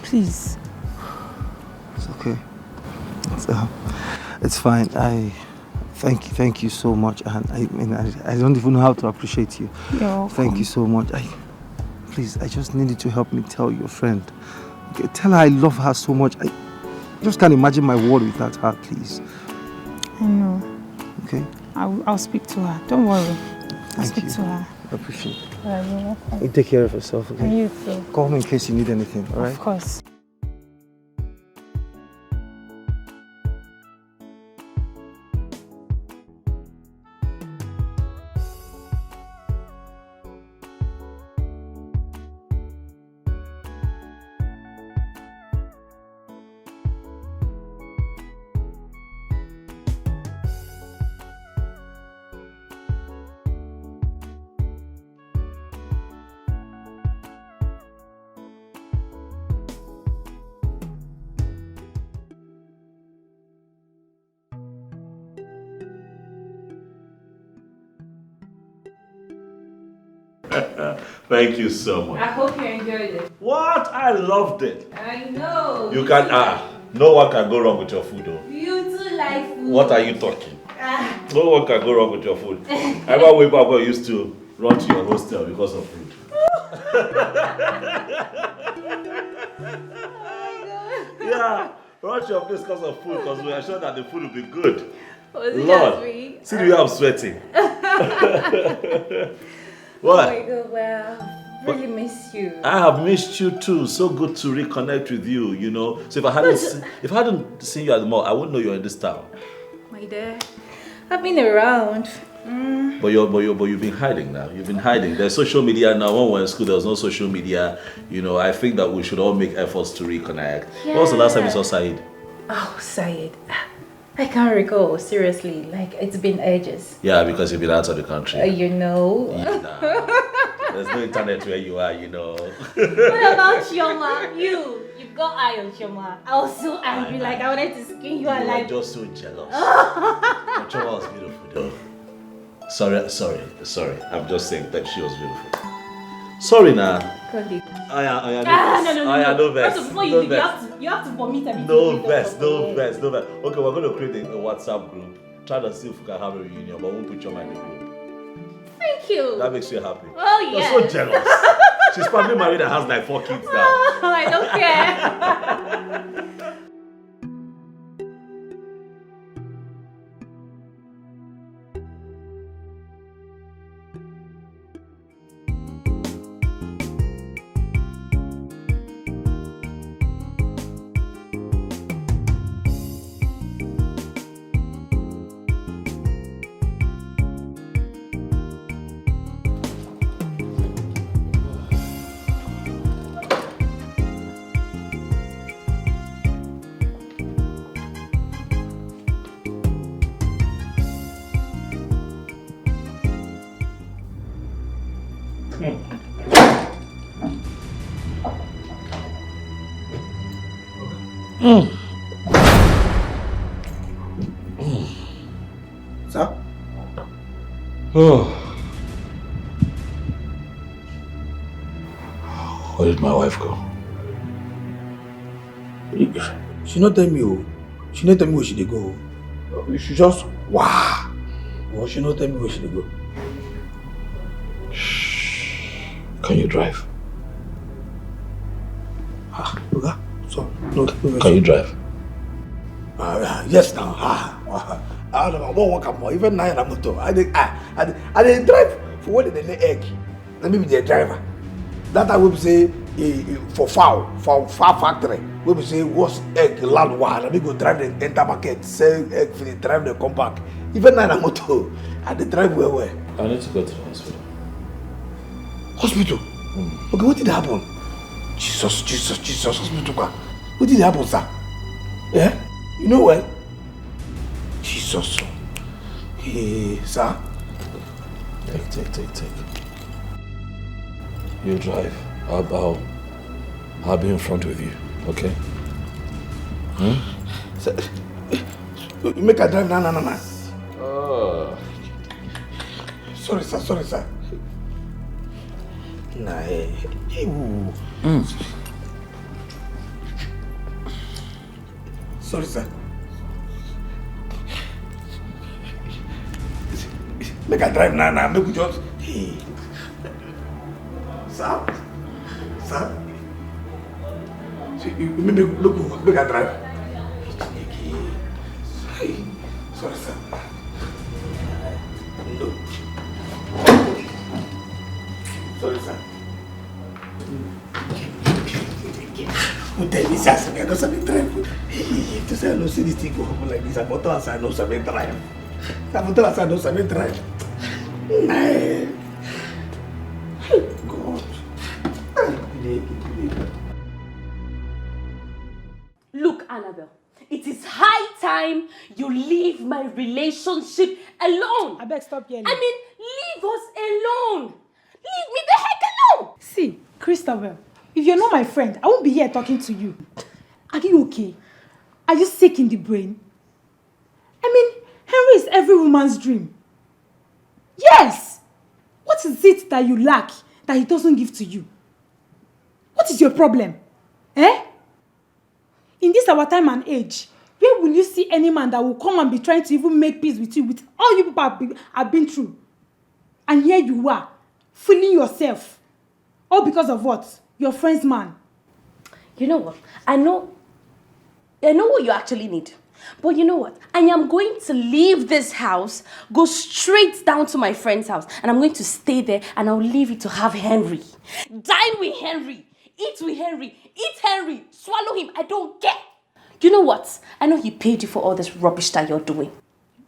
Speaker 5: Please.
Speaker 6: It's okay. It's fine. Thank you so much. And I don't even know how to appreciate you.
Speaker 5: You're welcome.
Speaker 6: Thank you so much. Please, I just needed to help me tell your friend. Okay, tell her I love her so much. I just can't imagine my world without her, please.
Speaker 5: I know.
Speaker 6: Okay?
Speaker 5: I'll speak to her. Don't worry. I'll speak to her.
Speaker 6: I appreciate it.
Speaker 5: You're welcome.
Speaker 6: You take care of yourself, okay?
Speaker 5: And you too.
Speaker 6: Call me in case you need anything, alright?
Speaker 5: Of course.
Speaker 2: Thank you so much.
Speaker 9: I hope you enjoyed it.
Speaker 2: What? I loved it.
Speaker 9: I know.
Speaker 2: You can, no one can go wrong with your food though.
Speaker 9: You too like food.
Speaker 2: What are you talking? No one can go wrong with your food. I remember when Papa used to run to your hostel because of food. Yeah, run to your place because of food, because we are sure that the food will be good. Lord, see the way I'm sweating. What?
Speaker 9: Oh my God, well, really miss you.
Speaker 2: I have missed you too. So good to reconnect with you, you know. So if I hadn't seen you at the mall, I wouldn't know you're in this town.
Speaker 9: My dear, I've been around.
Speaker 2: But you've been hiding now. You've been hiding. There's social media now. When we were in school, there was no social media. You know, I think that we should all make efforts to reconnect. Yeah. When was the last time you saw Saeed?
Speaker 9: Oh, Saeed. I can't recall, seriously. Like, it's been ages.
Speaker 2: Yeah, because you've been out of the country.
Speaker 9: You know.
Speaker 2: Yeah, there's no internet where you are, you know.
Speaker 9: What about Chioma? You've got eye on Chioma. I was so angry, like I wanted to skin you alive.
Speaker 2: I'm just so jealous. Chioma was beautiful though. Sorry. I'm just saying that she was beautiful. Sorry now.
Speaker 9: No.
Speaker 2: No vex.
Speaker 9: Before you leave, you have to vomit everything.
Speaker 2: No vex. Okay, we're going to create a WhatsApp group. Try to see if we can have a reunion, but we won't put Chioma in the group.
Speaker 9: Thank you.
Speaker 2: That makes you happy.
Speaker 9: Oh, yeah.
Speaker 2: You're so jealous. She's probably married and has like 4 kids now.
Speaker 9: Oh, I don't care.
Speaker 4: Sir?
Speaker 2: Where did my wife go?
Speaker 4: She not tell me, she not tell me where she dey go. She just wow. Or she not tell me where she dey go.
Speaker 2: Can you drive?
Speaker 4: Okay. So, no.
Speaker 2: Can you drive?
Speaker 4: Yes now. I don't know what more. Even now I'm motor. I drive for what they lay egg. Let me be the driver. That I will say for fowl factory. We will say what's egg land one. Let me go drive the enter market, sell egg for the drive the come back. Even now I'm motor. I drive where?
Speaker 2: I need to go to the hospital.
Speaker 4: Hospital? Okay, what did happen? Jesus, hospital. What did happen, sir? Yeah? You know what? Jesus. Hey, sir?
Speaker 2: Take. You drive. I'll be in front with you, okay?
Speaker 4: Sir, you make a drive now. Sorry, sir. Nah, Sorry, sir. Make a drive now. Make we just. Hey. Sir? Make a drive. Hey. Sorry, sir. No. Sorry, sir. Who tell me, sir, I don't sabi drive. To say I don't see this thing go happen like this, I don't know I don't sabi drive. I don't sabi drive. God.
Speaker 7: Look, Annabelle, it is high time you leave my relationship alone.
Speaker 5: I beg, stop yelling.
Speaker 7: I mean, leave us alone. Leave me the heck alone.
Speaker 5: See, Christopher, if you're not my friend, I won't be here talking to you. Are you okay? Are you sick in the brain? I mean, Henry is every woman's dream. Yes! What is it that you lack that he doesn't give to you? What is your problem? Eh? In this our time and age, where will you see any man that will come and be trying to even make peace with you, with all you people have been through? And here you are, fooling yourself. All because of what? Your friend's man.
Speaker 7: You know what? I know what you actually need. But you know what? I am going to leave this house, go straight down to my friend's house, and I'm going to stay there, and I'll leave it to have Henry. Dine with Henry. Eat with Henry. Eat Henry. Swallow him. I don't care. You know what? I know he paid you for all this rubbish that you're doing.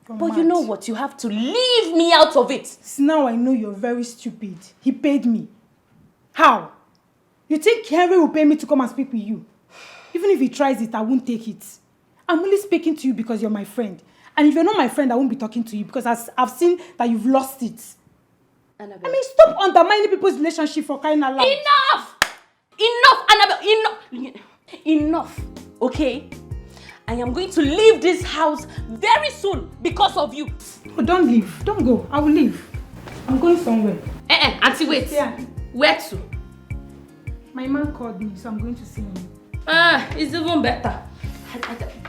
Speaker 7: But you know what? You have to leave me out of it.
Speaker 5: Now I know you're very stupid. He paid me. How? You think Henry will pay me to come and speak with you? Even if he tries it, I won't take it. I'm only speaking to you because you're my friend. And if you're not my friend, I won't be talking to you because I've seen that you've lost it. Annabelle. I mean, stop undermining people's relationship for crying out loud.
Speaker 7: Enough! Enough, Annabelle! Enough, okay? I am going to leave this house very soon because of you.
Speaker 5: Oh, don't leave. Don't go. I will leave. I'm going somewhere.
Speaker 7: Auntie, wait.
Speaker 5: Yeah.
Speaker 7: Where to?
Speaker 5: My man called me, so I'm going to see him.
Speaker 7: It's even better.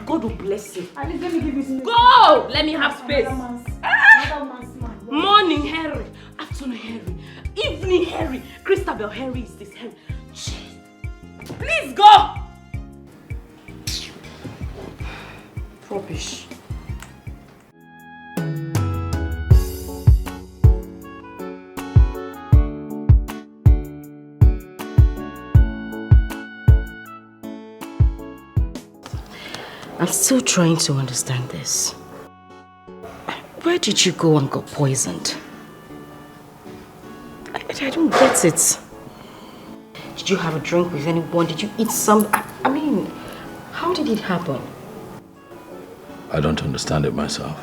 Speaker 7: God will bless you.
Speaker 5: At least let me give you space.
Speaker 7: Go! Let me have space.
Speaker 5: Another man's man.
Speaker 7: Morning, Henry. Afternoon, Henry. Evening, Henry. Christabel, Henry is this Henry. Jeez. Please go! Rubbish. I'm still trying to understand this. Where did you go and got poisoned? I don't get it. Did you have a drink with anyone? Did you eat some? I mean, how did it happen?
Speaker 2: I don't understand it myself.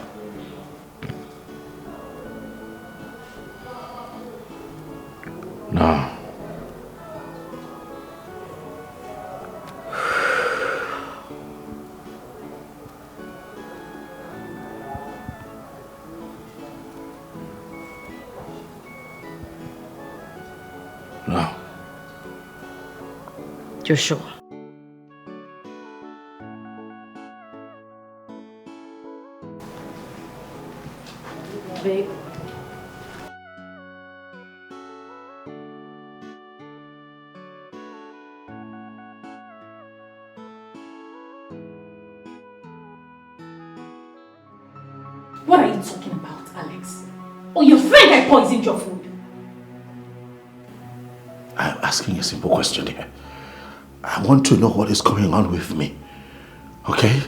Speaker 2: No. No.
Speaker 7: You're sure? Babe.
Speaker 3: What are you talking about, Alex? Oh, your friend had poisoned your food.
Speaker 2: I'm asking a simple question here. I want to know what is going on with me. Okay?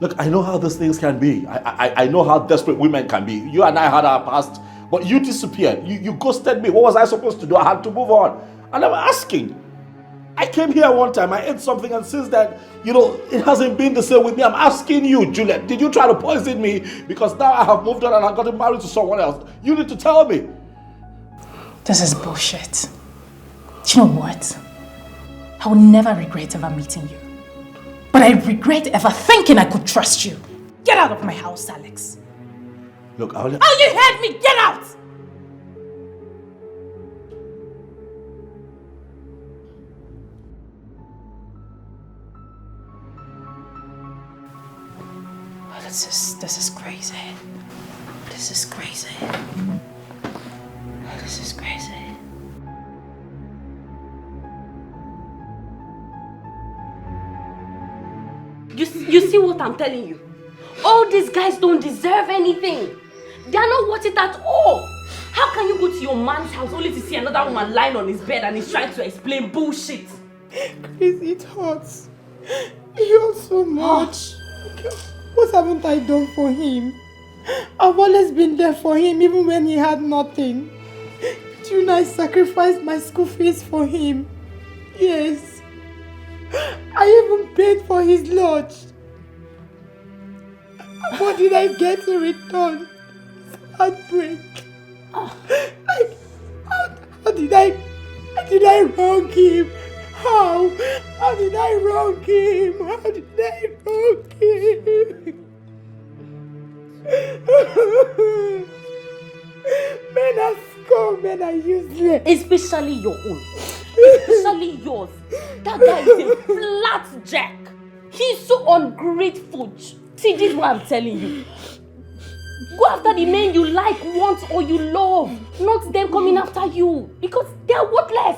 Speaker 2: Look, I know how these things can be. I know how desperate women can be. You and I had our past, but you disappeared. You ghosted me. What was I supposed to do? I had to move on. And I'm asking. I came here one time, I ate something, and since then, it hasn't been the same with me. I'm asking you, Juliet, did you try to poison me? Because now I have moved on and I've gotten married to someone else. You need to tell me.
Speaker 3: This is bullshit. You know what? I will never regret ever meeting you. But I regret ever thinking I could trust you. Get out of my house, Alex.
Speaker 2: Look,
Speaker 3: Oh, you heard me! Get out! This is crazy. This is crazy. This is crazy.
Speaker 7: You see what I'm telling you? All these guys don't deserve anything. They are not worth it at all. How can you go to your man's house only to see another woman lying on his bed and he's trying to explain bullshit?
Speaker 5: Chris, it hurts. It hurts so much. What haven't I done for him? I've always been there for him even when he had nothing. Do you know I sacrificed my school fees for him? Yes. I even paid for his lodge. What did I get in return? Heartbreak. How did I wrong him? How did I wrong him? How did I wrong him? Men are
Speaker 1: God, men are useless.
Speaker 7: Especially your own. Especially yours. That guy is a flat jack. He's so ungrateful. See, this is what I'm telling you. Go after the men you like, want, or you love. Not them coming after you. Because they're worthless.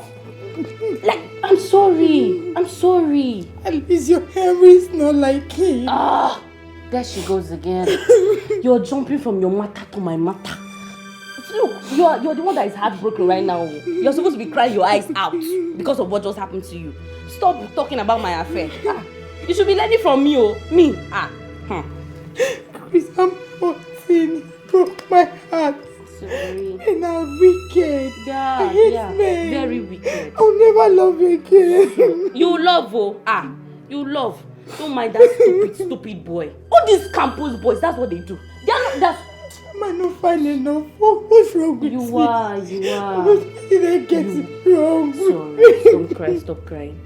Speaker 7: Like, I'm sorry.
Speaker 1: At least your hair is not like him.
Speaker 7: Ah, there she goes again. You're jumping from your matter to my matter. Look, you're the one that is heartbroken right now. You're supposed to be crying your eyes out because of what just happened to you. Stop talking about my affair. You should be learning from me, me.
Speaker 1: Chris, I'm 14. He broke my heart.
Speaker 7: Sorry.
Speaker 1: And I'm wicked.
Speaker 7: Yeah,
Speaker 1: I hate men.
Speaker 7: Very wicked.
Speaker 1: I'll never love again.
Speaker 7: You love, you love. Don't mind that stupid boy. All these campus boys, that's what they do. They are not
Speaker 1: I'm not fine enough. What's wrong with
Speaker 7: you? Are.
Speaker 1: What did I get it wrong?
Speaker 7: Sorry, stop crying.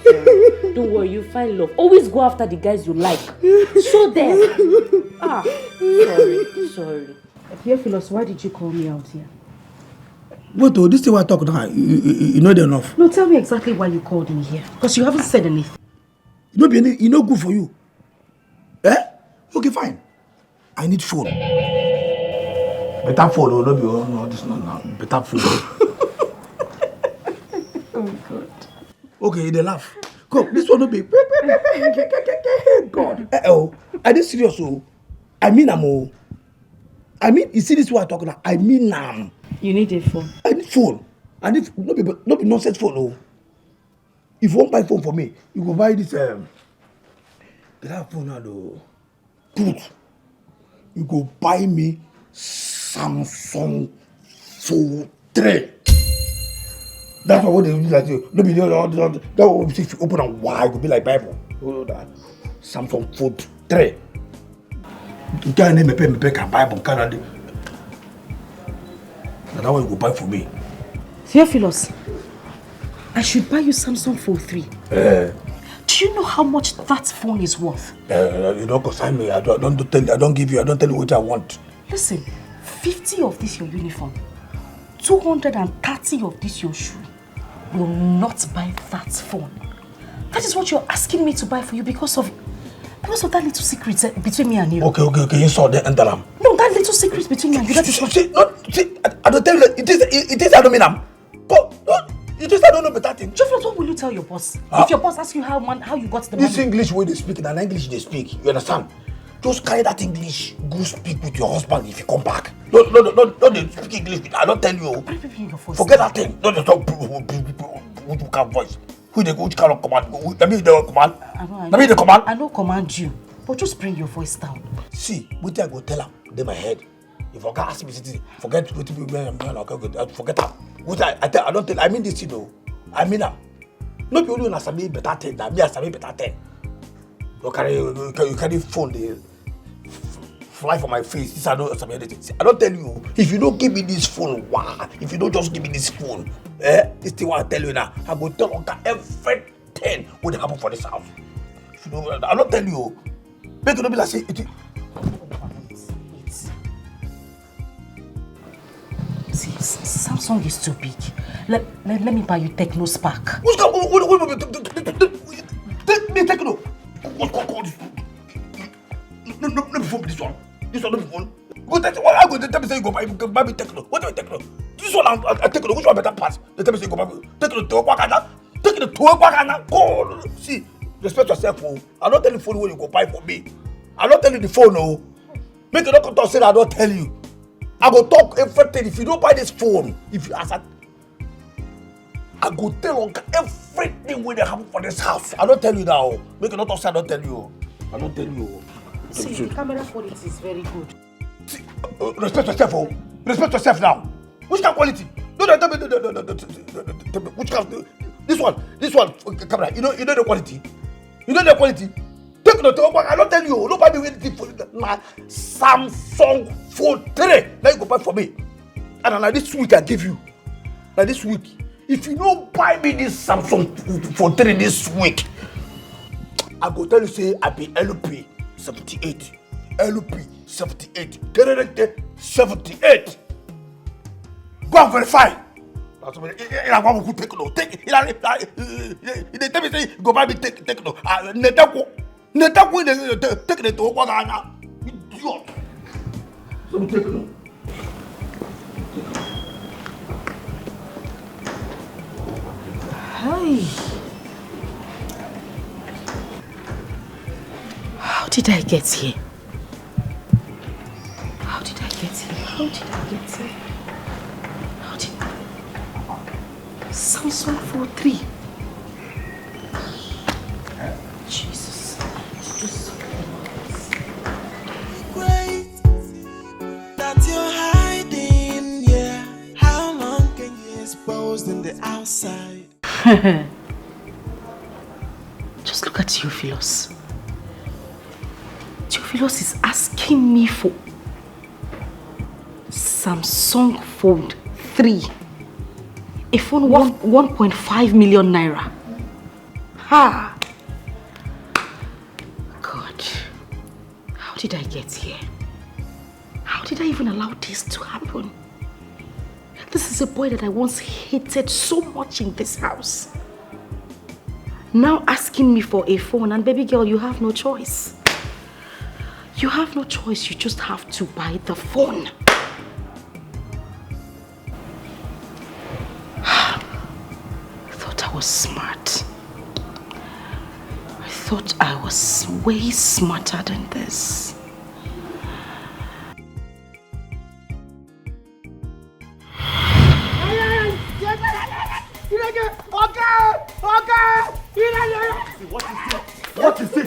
Speaker 7: Sorry. Don't worry, you find love. Always go after the guys you like. Show them. Sorry.
Speaker 1: Dear Philos, why did you call me out here?
Speaker 4: What though? This is what I talk now. You know enough.
Speaker 1: No, tell me exactly why you called me here. Because you haven't said anything.
Speaker 4: You know good for you. Okay, fine. I need phone. Better phone, no, this not better phone.
Speaker 1: Oh God.
Speaker 4: Okay, they laugh. Come, this one will be God. Are they serious? I mean, you see this what I talk about? I mean,
Speaker 1: You need a phone.
Speaker 4: I need phone. I need not be nonsense phone. If you won't buy phone for me, you go buy this. Get that phone now, though. Good. You go buy me Samsung Fold 3. That's what they do. Like no be that what if you open and wide, it will be like Bible. Samsung Fold 3. You can't name me can Bible Canada. That's what you go buy for me.
Speaker 1: Theophilus, I should buy you Samsung Fold 3. Do you know how much that phone is worth?
Speaker 4: You don't consign me. I don't tell you what I want.
Speaker 1: Listen, 50 of this your uniform, 230 of this your shoe will not buy that phone. That is what you're asking me to buy for you because of that little secret between me and you.
Speaker 4: Okay. You saw the enteram.
Speaker 1: No, that little secret between me and you. That is what.
Speaker 4: I don't tell you. It is. I don't mean Go. It is. I don't know better thing.
Speaker 1: Jeffrey, what will you tell your boss? If your boss asks you how you got the money?
Speaker 4: This English way they speak and English they speak. You understand? Just carry that English. Go speak with your husband if you come back. No, they speak English. I don't tell you. Forget that thing. No, they talk which kind of voice. Which kind of command? Let me the command. Let me the command.
Speaker 1: I don't command you, but just bring your voice down.
Speaker 4: See, what I go tell him, they my head. If I ask me, forget what you forget that. What I don't tell. I mean this, you know. I mean that. No people do not me better thing. That me as me better thing. You carry phone, they fly for my face. This I don't tell you. If you don't give me this phone, wow. If you don't just give me this phone, this thing what I tell you now. I go tell Uncle everything what happen for this house. If you don't, I don't tell you. Make it not be like say it.
Speaker 1: See, Samsung is too big. Let me buy you Techno Spark.
Speaker 4: What's me Techno? What's no phone this one. This one no phone. Go tell me say you go buy me Techno. What do you Techno? This one I Techno. Which one better pass? They tell me say you go buy me Techno to Wakana. Techno to Wakana. Go. See, respect yourself. I don't tell you the phone where you go buy for me. I don't tell you the phone. No. Make you not come to say I don't tell you. I go talk everything. If you don't buy this phone, if you ask, I go tell Uncle everything when they happen for this house. I don't tell you now. Make you not say I don't tell you. I don't tell you.
Speaker 1: See, the camera quality is very good.
Speaker 4: See, respect yourself, Respect yourself now. Which kind of quality? No, tell me. Which kind of this one, camera. You know the quality. You know the quality. Take no talk. I don't tell you. Nobody will anything for my Samsung Fold 3. Now you go buy for me. And like this week I give you. Like this week, if you don't buy me this Samsung Fold 3 this week, I go tell you say I be LP 78. LP 78. 78. Go and verify. That's what I want to take no. Take it. They tell me say go buy me take no. Netako take it to Ghana. Idiot. So me take no.
Speaker 1: Hi. How did I get here? How did I get here? How did I get here? How did Samsung 43? Jesus.
Speaker 8: Great that you're hiding, yeah. How long can you expose in the outside?
Speaker 1: Just look at Theophilus. Theophilus is asking me for Samsung Fold 3. A phone worth 1.5 million naira. Ha! God. How did I get here? How did I even allow this to happen? This is a boy that I once hated so much in this house. Now asking me for a phone, and baby girl, you have no choice. You have no choice, you just have to buy the phone. I thought I was smart. I thought I was way smarter than this.
Speaker 2: What is it?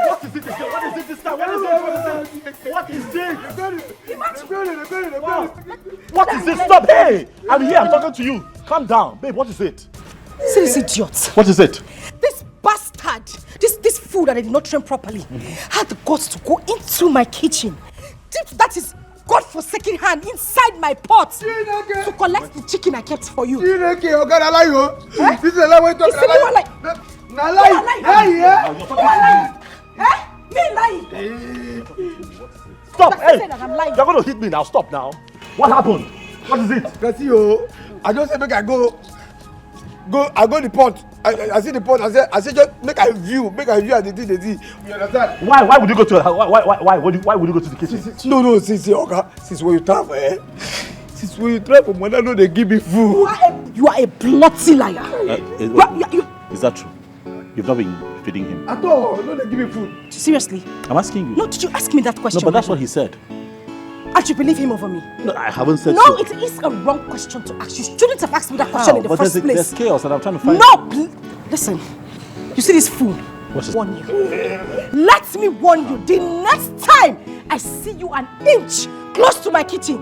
Speaker 2: What is it again? What is it this time? What is it? What is it? Stop! Hey! I'm here, I'm talking to you. Calm down. Babe, what is it?
Speaker 1: See this idiot.
Speaker 2: What is it?
Speaker 1: This bastard, this food that I did not train properly, had the guts to go into my kitchen, dip that is God-forsaken hand inside my pot to collect the chicken I kept for you.
Speaker 4: This is a lie when you talk
Speaker 1: like Me lying.
Speaker 2: Stop! Hey! You're going to hit me now. Stop now. What happened? What is it?
Speaker 4: I just said make I go the pot. I see the pot. I said just make I view at the thing. You understand?
Speaker 2: Why would you go to why would you go to the kitchen?
Speaker 4: No, since when you travel, since when you travel, when I know they give me food.
Speaker 1: You are a bloody liar.
Speaker 2: Is that true? You've not been feeding him?
Speaker 4: At all. No, they give me food.
Speaker 1: Seriously?
Speaker 2: I'm asking you.
Speaker 1: No, did you ask me that question?
Speaker 2: No, but that's what he said.
Speaker 1: I should believe him over me.
Speaker 2: No, I haven't said
Speaker 1: so.
Speaker 2: No,
Speaker 1: it is a wrong question to ask. You shouldn't have asked me that question in the first place.
Speaker 2: There's chaos and I'm trying to find...
Speaker 1: No! Listen. You see this food?
Speaker 2: Warn
Speaker 1: you. Let me warn you. The next time I see you an inch close to my kitchen,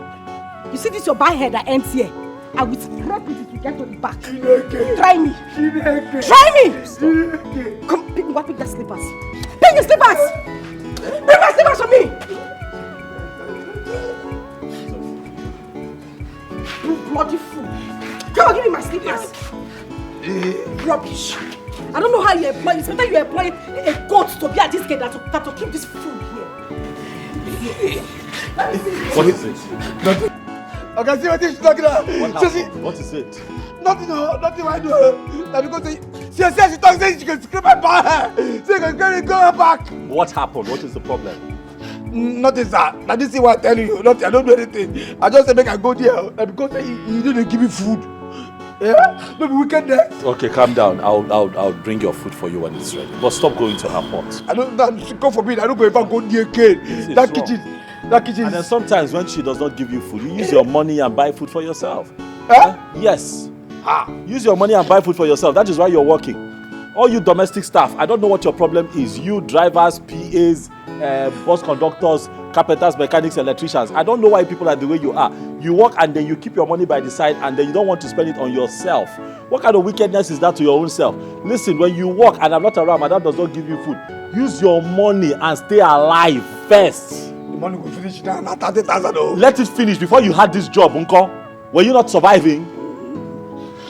Speaker 1: you see this your bald head that ends here, I will scrape it if you get to the back. Try me. Try me. Come, pick that slippers. Pick the slippers. Pick my slippers for me. You bloody fool. Come on, give me my slippers. Rubbish. I don't know how you employ. It's better you employ a goat to be at this gate that to keep this food here.
Speaker 2: What is it?
Speaker 4: Nothing. I can see what she's talking about.
Speaker 2: What is it?
Speaker 4: Nothing, I do. Because she says she talks, she can scrape my back. She can carry go back.
Speaker 2: What happened? What is the problem?
Speaker 4: Nothing, sir. Now this is what I'm telling you. Nothing. I don't do anything. I just say make I go there. Because he didn't give me food. Yeah? Maybe we can there.
Speaker 2: Okay, calm down. I'll bring your food for you when it's ready. But stop going to her pot.
Speaker 4: I don't. God forbid. I don't go if I go near again. That kitchen.
Speaker 2: And then sometimes when she does not give you food, you use your money and buy food for yourself. Yes. Use your money and buy food for yourself. That is why you're working. All you domestic staff, I don't know what your problem is. You drivers, PAs, bus conductors, carpenters, mechanics, electricians. I don't know why people are the way you are. You work and then you keep your money by the side and then you don't want to spend it on yourself. What kind of wickedness is that to your own self? Listen, when you work and I'm not around, madam does not give you food. Use your money and stay alive first.
Speaker 4: The money will finish now, not 30,000.
Speaker 2: Let it finish before you had this job, uncle. Were you not surviving?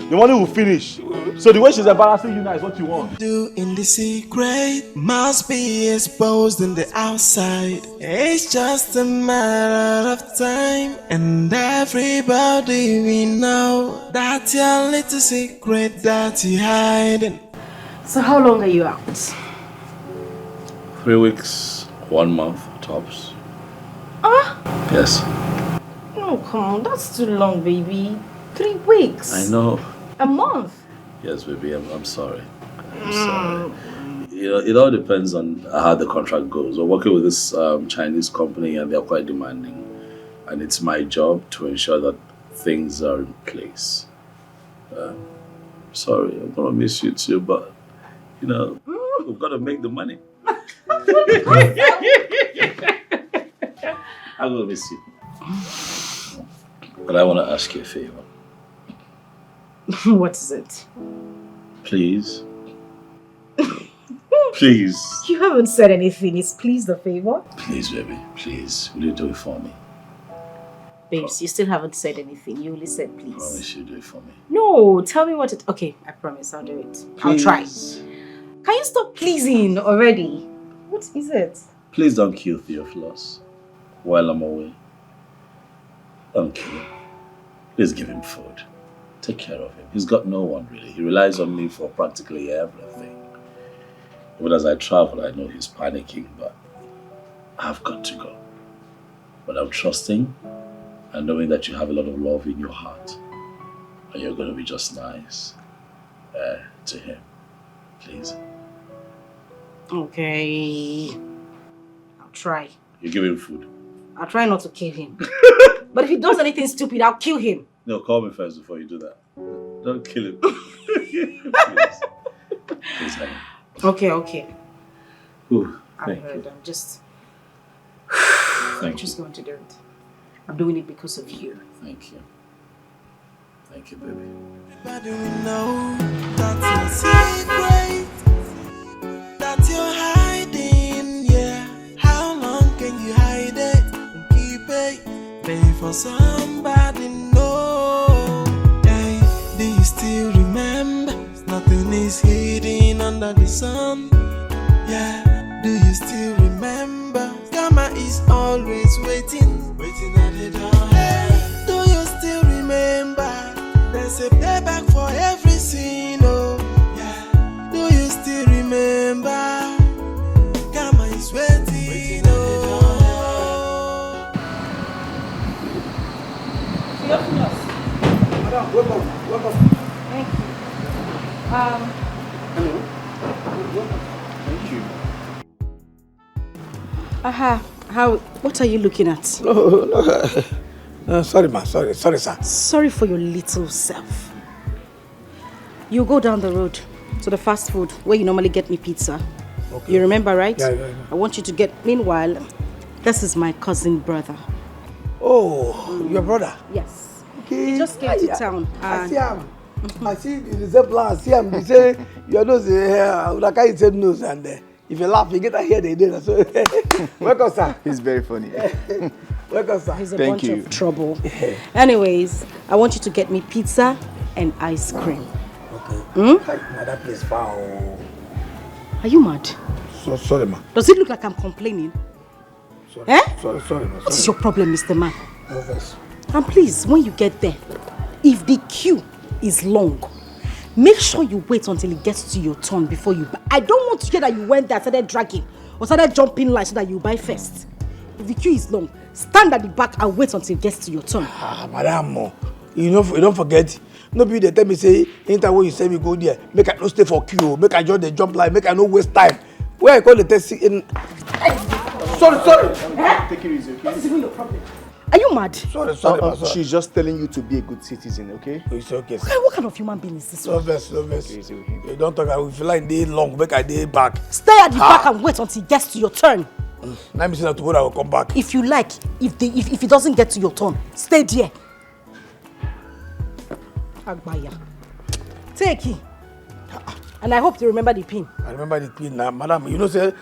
Speaker 2: the money will finish. So the way she's embarrassing you now is what you want.
Speaker 8: Do in the secret must be exposed in the outside. It's just a matter of time, and everybody we know that your little secret that you hiding.
Speaker 1: So how long are you out?
Speaker 2: 3 weeks, 1 month tops. Yes.
Speaker 1: No, come on, that's too long, baby. 3 weeks.
Speaker 2: I know.
Speaker 1: A month.
Speaker 2: Yes, baby, I'm sorry. I'm sorry. You know, it all depends on how the contract goes. We're working with this Chinese company and they're quite demanding. And it's my job to ensure that things are in place. Sorry, I'm going to miss you too, but, you know, we've got to make the money. I'm going to miss you. But I want to ask you a favor.
Speaker 1: What is it?
Speaker 2: Please. Please.
Speaker 1: You haven't said anything. Is please the favor?
Speaker 2: Please, baby. Please. Will you do it for me?
Speaker 1: Babes, you still haven't said anything. You only said please.
Speaker 2: Promise you do it for me.
Speaker 1: No, tell me what it... Okay, I promise I'll do it.
Speaker 2: Please.
Speaker 1: I'll try. Can you stop pleasing already? What is it?
Speaker 2: Please don't kill Theophilus while I'm away. Don't kill him. Please give him food. Take care of him. He's got no one really. He relies on me for practically everything. Even as I travel, I know he's panicking, but I've got to go. But I'm trusting and knowing that you have a lot of love in your heart. And you're going to be just nice to him. Please.
Speaker 1: Okay. I'll try.
Speaker 2: You give him food.
Speaker 1: I'll try not to kill him. But if he does anything stupid, I'll kill him.
Speaker 2: No, call me first before you do that. Don't kill him. Please. Please, honey.
Speaker 1: Okay.
Speaker 2: Ooh,
Speaker 1: I've
Speaker 2: thank
Speaker 1: heard.
Speaker 2: you.
Speaker 1: I'm just
Speaker 2: Thank you.
Speaker 1: going to do it. I'm doing it because of you.
Speaker 2: Thank you. Thank you, baby.
Speaker 8: Everybody will know that's your secret that you're hiding, yeah. How long can you hide it and keep it? Pay for somebody know. Hey, do you still remember? Nothing is hidden under the sun. Yeah, do you still remember? Karma is always waiting at the door. Hey, do you still remember? There's a payback for every sin, oh yeah. Do you still remember? Karma is waiting, oh.
Speaker 4: Madam, welcome.
Speaker 1: Thank you.
Speaker 4: Hello. Welcome. Thank you.
Speaker 1: What are you looking at?
Speaker 4: No, sorry, ma. Sorry, sir.
Speaker 1: Sorry for your little self. You go down the road to the fast food where you normally get me pizza. Okay. You remember, right?
Speaker 4: Yeah.
Speaker 1: I want you to get... Meanwhile, this is my cousin brother.
Speaker 4: Oh, your brother?
Speaker 1: Yes.
Speaker 4: Okay.
Speaker 1: He just came to town.
Speaker 4: I see him. I see the resemblance. I see him. They say your nose is here. Like I said nose, and if you laugh, you get to hear the idea. So, welcome, sir.
Speaker 10: He's very funny.
Speaker 4: Welcome, sir.
Speaker 1: He's a
Speaker 10: Thank
Speaker 1: bunch
Speaker 10: you.
Speaker 1: of trouble. Anyways, I want you to get me pizza and ice cream.
Speaker 4: Okay. That place far.
Speaker 1: Are you mad?
Speaker 4: So sorry, ma.
Speaker 1: Does it look like I'm complaining?
Speaker 4: Sorry.
Speaker 1: Eh?
Speaker 4: Sorry, ma.
Speaker 1: What is your problem, Mr. Man?
Speaker 4: No offense.
Speaker 1: And please, when you get there, if the queue is long, make sure you wait until it gets to your turn before you buy. I don't want to hear that you went there, started dragging, or started jumping line so that you buy first. If the queue is long, stand at the back and wait until it gets to your turn.
Speaker 4: Madam, you don't forget. Nobody they tell me say anytime when you say me go there, make I no stay for queue, make I join the jump line, make I no waste time. Where I call the taxi in. Sorry.
Speaker 10: Take it easy, okay?
Speaker 1: What is even your problem? Are you mad?
Speaker 4: Sorry.
Speaker 10: She's just telling you to be a good citizen, okay?
Speaker 4: It's okay.
Speaker 1: What kind of human being is this?
Speaker 4: No verse. You don't talk. I feel like they long, make I day back.
Speaker 1: Stay at the back and wait until it gets to your turn.
Speaker 4: Let me see that tomorrow I will come back.
Speaker 1: If you like, if it doesn't get to your turn, stay there. Agbaya. Take it. And I hope you remember the pin.
Speaker 4: I remember the pin now, madam. You know, say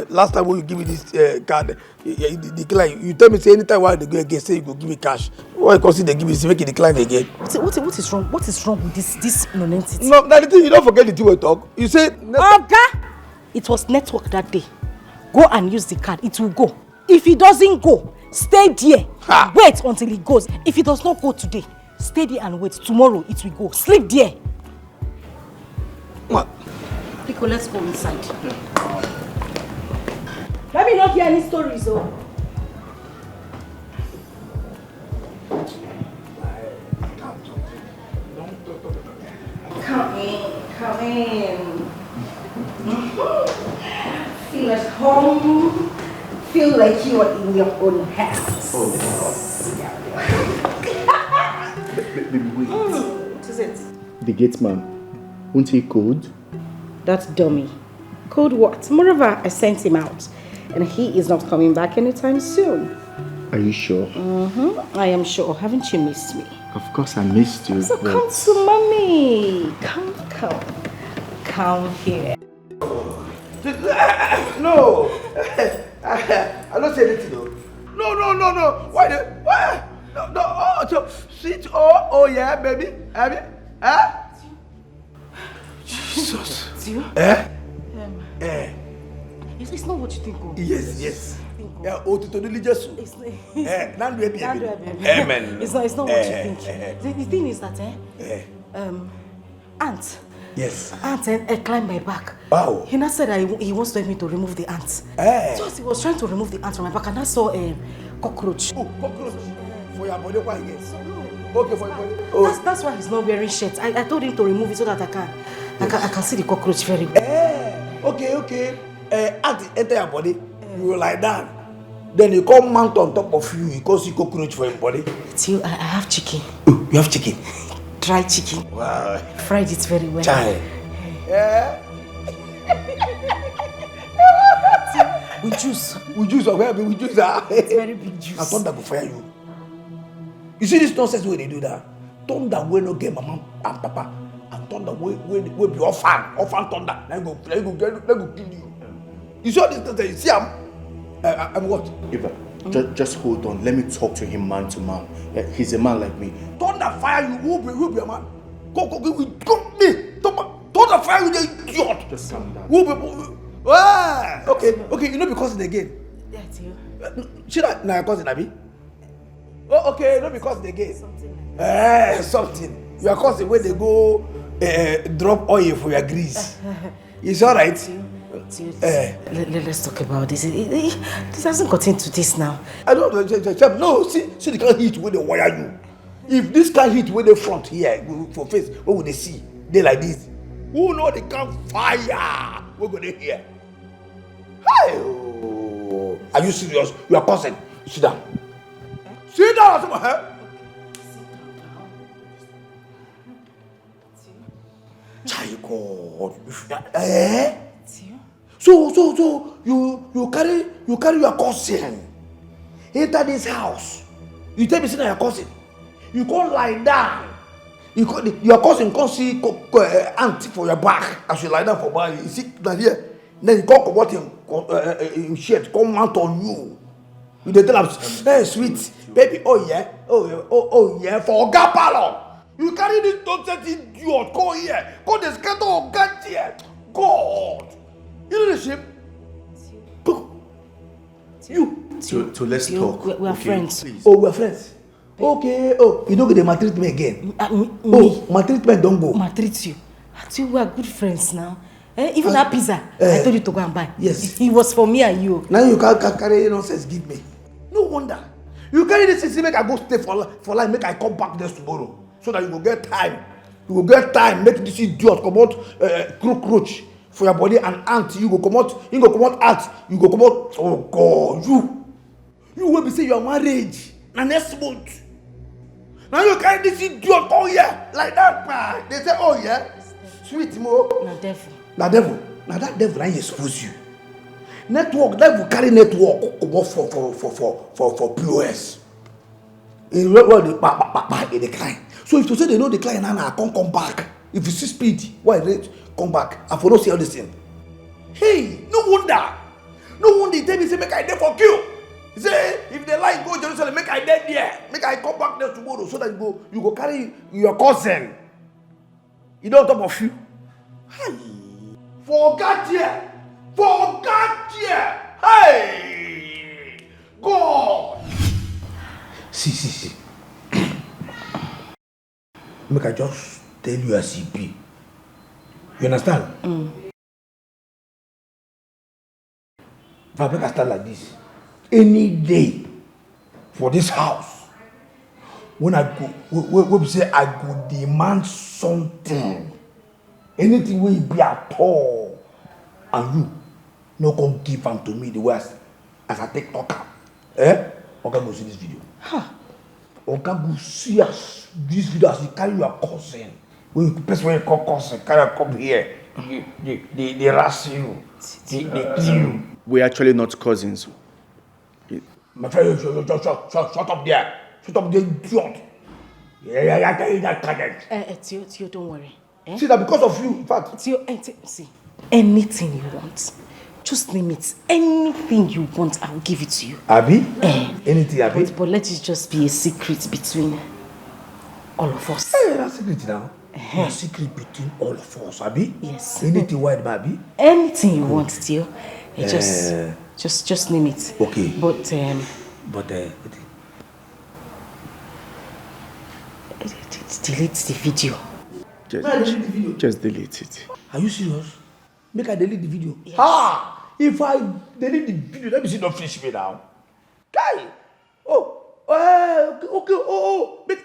Speaker 4: last time when you give me this card, decline. You tell me say anytime while they go again, say you go give me cash. Why because they give me, say make it decline again.
Speaker 1: What is wrong? What is wrong with this nonentity?
Speaker 4: No, that the thing you don't forget the thing we talk. You say
Speaker 1: Oga, it was network that day. Go and use the card. It will go. If it doesn't go, stay there. Ha. Wait until it goes. If it does not go today, stay there and wait. Tomorrow it will go. Sleep there.
Speaker 4: What?
Speaker 1: Pico, let's go inside. Let me not hear any stories, oh. Come in. Feel at home. Feel like you are in your own house.
Speaker 10: Baby, wait.
Speaker 1: What is it?
Speaker 10: The gate man. Won't he code?
Speaker 1: That dummy. Code what? Moreover, I sent him out. And he is not coming back anytime soon.
Speaker 10: Are you sure?
Speaker 1: I am sure. Haven't you missed me?
Speaker 10: Of course I missed you.
Speaker 1: So come to mommy. Come here.
Speaker 4: No. I don't say anything though. No. Why? No. Oh, so sweet. Oh yeah, baby. Huh? Jesus.
Speaker 1: It's not what you think. Oh.
Speaker 4: Yes. Yeah, to do Jesus. Amen.
Speaker 1: It's not what you think. The thing is that ant.
Speaker 4: Yes.
Speaker 1: Ant climbed my back.
Speaker 4: Wow.
Speaker 1: He now said that he wants to help me to remove the ant. So he was trying to remove the ant from my back, and I saw a cockroach.
Speaker 4: Oh, cockroach. For your body, why again?
Speaker 1: So, no.
Speaker 4: Okay, for your body. Oh.
Speaker 1: That's why he's not wearing shirt. I told him to remove it so that I can see the cockroach very well.
Speaker 4: Okay. Ant enter your body, you will lie down. Then you come mount on top of you, you can see cockroach for your body.
Speaker 1: I have chicken.
Speaker 4: Oh, you have chicken?
Speaker 1: Dry chicken.
Speaker 4: Wow.
Speaker 1: Fried it very well.
Speaker 4: Chai. Yeah.
Speaker 1: With juice.
Speaker 4: With juice,
Speaker 1: It's very big juice.
Speaker 4: I thought that would fire you. You see this nonsense where they do that? Thunder will not get mama and papa. And thunder will be orphan thunder. Let go kill you. You saw this thunder, you see I'm what?
Speaker 10: Eva, just hold on. Let me talk to him man to man. He's a man like me.
Speaker 4: Thunder fire you, who be a man? Go, me. Thunder fire you, the idiot.
Speaker 10: Just calm down.
Speaker 4: Okay, you know because again.
Speaker 1: That's you.
Speaker 4: Should I now cousin Abi? Oh, okay, not because they get something. You are causing where they go drop oil for your grease. It's alright.
Speaker 1: Let's talk about this. This hasn't got into this now.
Speaker 4: I don't know. No, see they can't hit where they wire you. If this can't hit where the front here for face, what would they see? They like this. Who know they can't fire? We're gonna hear. Hi. Are you serious? You are causing. Sit down. Sit down, I said, Child, So you carry your cousin enter this house. You tell me say na your cousin. You can't lie down. Your cousin can't see ant for your back as you lie down for back. You see that here. Then you can't come out in shirt, come mount on you. You dey tell am, hey sweet baby, oh yeah, for Oga Palo. You carry this nonsense idiot, go here, go the scatter Oga here. God, you know the shame. Go. You.
Speaker 10: So let's talk.
Speaker 1: We are friends.
Speaker 10: Please.
Speaker 4: Oh, we are friends. Okay. Oh, you don't get the maltreat me again. Oh, maltreatment don't go.
Speaker 1: Maltreat you. I think we are good friends now. Even that pizza, I told you to go and buy.
Speaker 4: Yes.
Speaker 1: It was for me and you.
Speaker 4: Now you can't carry nonsense, give me. No wonder. You carry this thing, make I go stay for life, make I come back there tomorrow. So that you will get time. You will get time, make this idiot come out cockroach for your body and ant. You go come out ant. You go come out. Oh God, you will be say your marriage. Now next month. Now you carry this idiot, oh yeah, like that man. They say, oh yeah, sweet mo. Now devil. Now that devil I expose you. Network, devil carry network for POS. In the client. So if you say they know the client now, I can't come back. If you see speed, why come back. I for not see all this thing. Hey, no wonder he tell me say make I there for you. He say if they like go Jerusalem, make I there there. Make I come back there tomorrow so that you go carry your cousin. You don't talk of you. Hey, forget here. Hey, God. See. Make I just tell you as it be. You understand? If I make a start like this, any day for this house, when I go, we say I go demand something, anything will be at all, and you no come give them to me the way as I take talker. Oga go see this video. Oga go see this video as you carry your cousin. When you person when you call cousin, carry come here, they rush you, they kill you.
Speaker 10: We're actually not cousins.
Speaker 4: My friend, shut up there. Shut up there, idiot. Yeah, I tell you that cadet.
Speaker 1: Tio, don't worry.
Speaker 4: See that because of you, in fact.
Speaker 1: Tio, see, anything you want, just name it. Anything you want, I'll give it to you.
Speaker 4: Abi? Anything, Abi?
Speaker 1: But let it just be a secret between all of us.
Speaker 4: Hey, that's secret now. A secret between all of us, Abi?
Speaker 1: Yes.
Speaker 4: Anything wide, Abi?
Speaker 1: Anything you want, Tio. Just name it.
Speaker 4: Okay.
Speaker 1: But delete the video.
Speaker 10: Just delete it.
Speaker 4: Are you serious? Make I delete the video?
Speaker 1: Yes.
Speaker 4: If I delete the video, let me see don't finish me now. Guy! Okay,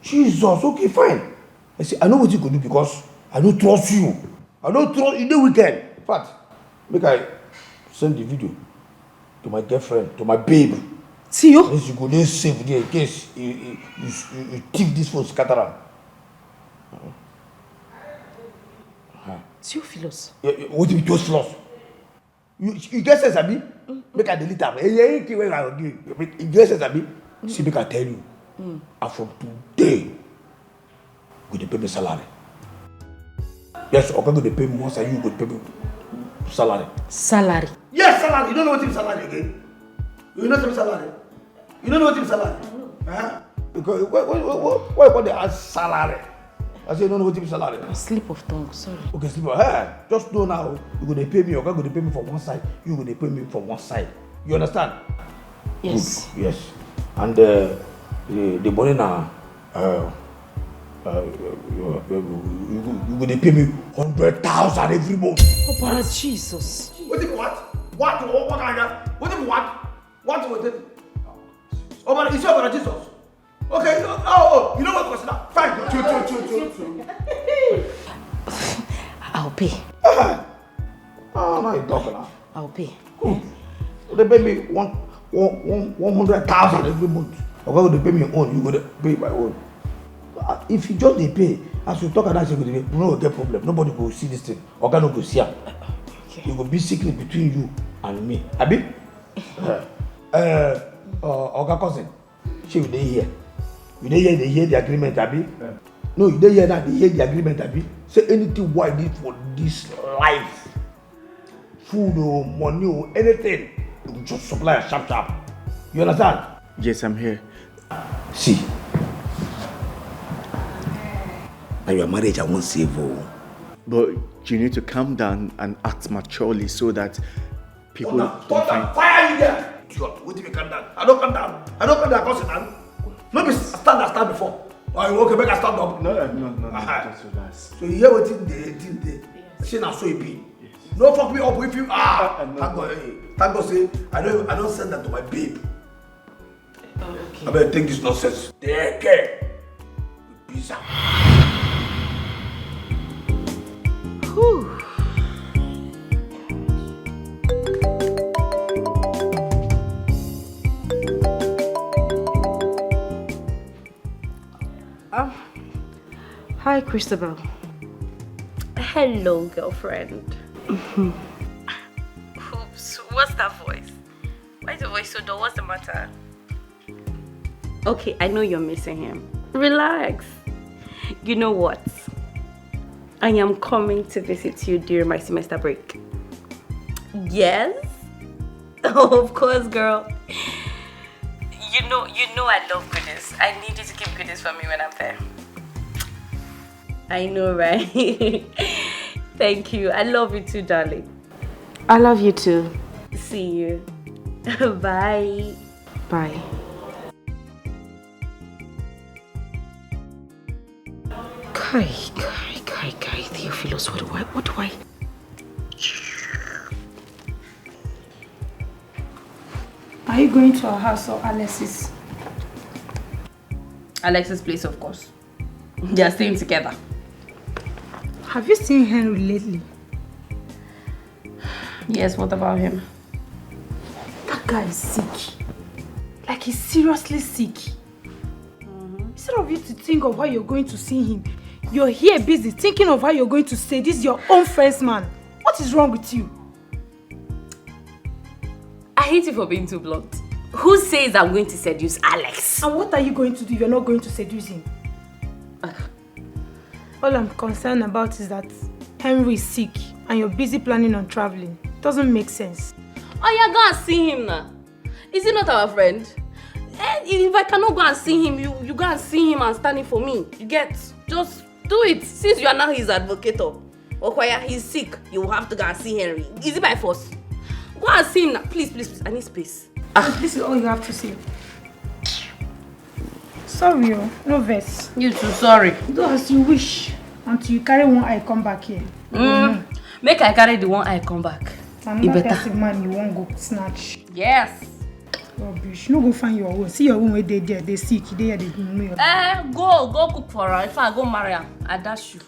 Speaker 4: Jesus, okay, fine. I say, I know what you could do because I don't trust you. I don't trust you the weekend. In fact, make I send the video to my girlfriend, to my babe.
Speaker 1: See you?
Speaker 4: Unless you go there safe there in case you thief this phone, scatter am.
Speaker 1: Theophilus.
Speaker 4: What do you just lost? You get sense, Abi? Make I delete am. Anything wey I do, you get sense, Abi? See, make I tell you. And from today, go dey pay me salary. Yes, Oga go dey pay me once and you go pay me salary.
Speaker 1: Salary?
Speaker 4: Yes, salary. You don't know what is salary again? You know what is salary? You don't know what is salary? Because why you call the salary? I say you don't know what is salary.
Speaker 1: A slip of tongue, sorry.
Speaker 4: Okay, slip of tongue. Just know now, you go dey pay me, Oga go dey pay me from one side, you go dey pay me from one side. You understand?
Speaker 1: Yes.
Speaker 4: Good. Yes. And the money now, you go dey pay me 100,000 every month.
Speaker 1: Oh, but Jesus.
Speaker 4: What do you want? What kind of? What do you want? What do you want? Oh, but it's your Jesus. Okay. You know what? Consider. Fine.
Speaker 1: I'll pay.
Speaker 4: Now you talk now.
Speaker 1: I'll pay.
Speaker 4: Cool. They pay me 100,000 every month. Okay, they pay me your own. You go pay my own. If you just they pay, as you talk about that, you no get problem. Nobody go see this thing. Okay, no go see am. Okay. You go be secret between you and me. Abi? Oga cousin, she will dey here. You dey hear? They hear the agreement, Abi? No, you dey hear that? They hear the agreement, Abi? Say anything what I need for this life, food or money or anything, you will just supply a sharp. You understand?
Speaker 10: Yes, I'm here.
Speaker 4: See. And your marriage, I won't save you.
Speaker 10: But you need to calm down and act maturely so that people don't find...
Speaker 4: Fire you there! Idiot, wait till you calm down. I don't calm down, cause it. No be stand before. Okay, make a stand up.
Speaker 10: No, just relax.
Speaker 4: So you hear what they say now so it be. Yes. No fuck me up with you. Thank God say I don't send that to my babe. Okay. I better take this nonsense. Dikeh. Pizza.
Speaker 1: Whew. Hi, Christabel.
Speaker 7: Hello, girlfriend. Oops, what's that voice? Why is the voice so dull? What's the matter? Okay, I know you're missing him. Relax. You know what? I am coming to visit you during my semester break. Yes? Oh, of course, girl. You know I love goodies. I need you to keep goodies for me when I'm there. I know, right? Thank you. I love you too, darling.
Speaker 1: I love you too.
Speaker 7: See you. Bye.
Speaker 1: Bye. Kai, Theophilus, what do I?
Speaker 5: Are you going to our house or Alex's?
Speaker 7: Alex's place, of course. They are staying together.
Speaker 5: Have you seen Henry lately?
Speaker 7: Yes, what about him?
Speaker 5: That guy is sick. Like he's seriously sick. Instead of you to think of how you're going to see him, you're here busy thinking of how you're going to say this is your own friend's man. What is wrong with you?
Speaker 7: I hate you for being too blunt. Who says I'm going to seduce Alex?
Speaker 5: And what are you going to do if you're not going to seduce him? All I'm concerned about is that Henry is sick and you're busy planning on traveling. Doesn't make sense.
Speaker 7: Oh, yeah, go and see him now. Is he not our friend? If I cannot go and see him, you go and see him and stand in for me. You get? Just do it. Since you are now his advocate. Okoya, he's sick. You will have to go and see Henry. Is it by force? Go and see him now. Please. I need space.
Speaker 5: This is all you have to say. Sorry, no verse.
Speaker 7: You too, sorry.
Speaker 5: Do as you wish until you carry one eye come back here.
Speaker 7: Make I carry the one eye come back.
Speaker 5: Another person man you won't go snatch.
Speaker 7: Yes.
Speaker 5: Rubbish. No go find your own. See your own where they there. They sick. They here. They know.
Speaker 7: Go cook for her. If I go marry her, I dash you.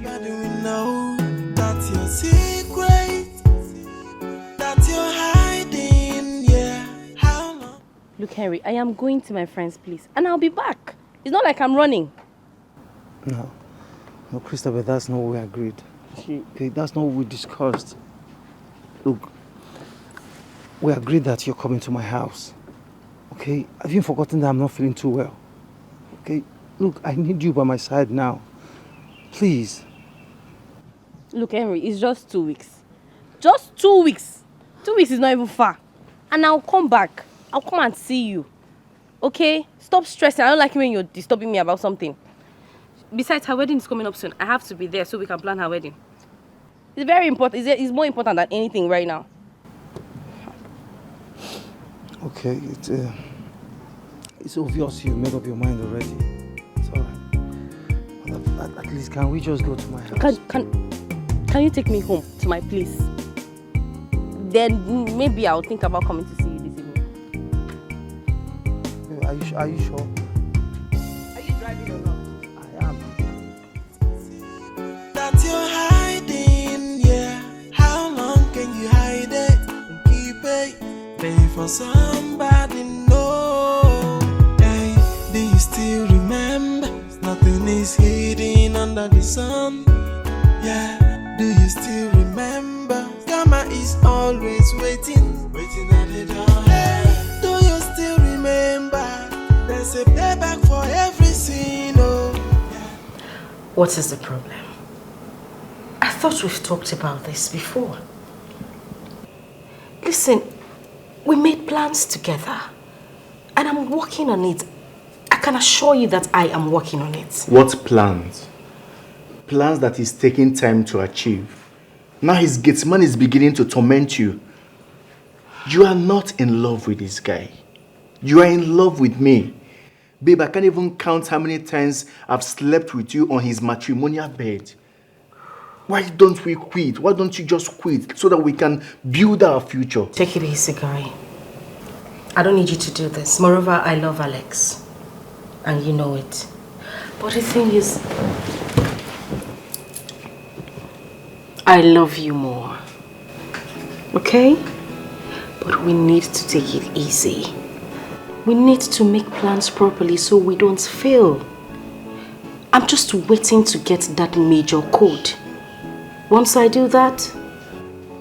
Speaker 8: How do we know that's your secret? That you're hiding, yeah. How long?
Speaker 7: Look, Henry, I am going to my friend's place and I'll be back. It's not like I'm running.
Speaker 6: No, Christopher, that's not what we agreed. Okay, that's not what we discussed. Look, we agreed that you're coming to my house. Okay, have you forgotten that I'm not feeling too well? Okay, look, I need you by my side now. Please.
Speaker 7: Look, Henry, it's just 2 weeks. Just 2 weeks. 2 weeks is not even far. And I'll come back. I'll come and see you. Okay? Stop stressing. I don't like it when you're disturbing me about something. Besides, her wedding is coming up soon. I have to be there so we can plan her wedding. It's very important. It's more important than anything right now.
Speaker 6: Okay, it's obvious you made up your mind already. It's alright. At least, can we just go to my house?
Speaker 7: Can you take me home to my place? Then maybe I'll think about coming to see you this evening.
Speaker 6: Are you sure?
Speaker 7: Are you driving or not?
Speaker 6: I am.
Speaker 8: That you're hiding, yeah. How long can you hide it and keep it? Pay for somebody, no. Hey, do you still remember? Nothing is hidden under the sun. Yeah, do you still remember? Karma is always waiting at the door. Hey, do you still remember? There's a payback for every sin, oh. Yeah.
Speaker 1: What is the problem? I thought we've talked about this before. Listen, we made plans together and I'm working on it. I can assure you that I am working on it.
Speaker 10: What plans? Plans that is taking time to achieve. Now his Getsman is beginning to torment you. You are not in love with this guy. You are in love with me. Babe, I can't even count how many times I've slept with you on his matrimonial bed. Why don't we quit? Why don't you just quit so that we can build our future?
Speaker 1: Take it easy, guy. I don't need you to do this. Moreover, I love Alex. And you know it. But the thing is, I love you more. Okay? But we need to take it easy. We need to make plans properly so we don't fail. I'm just waiting to get that major code. Once I do that,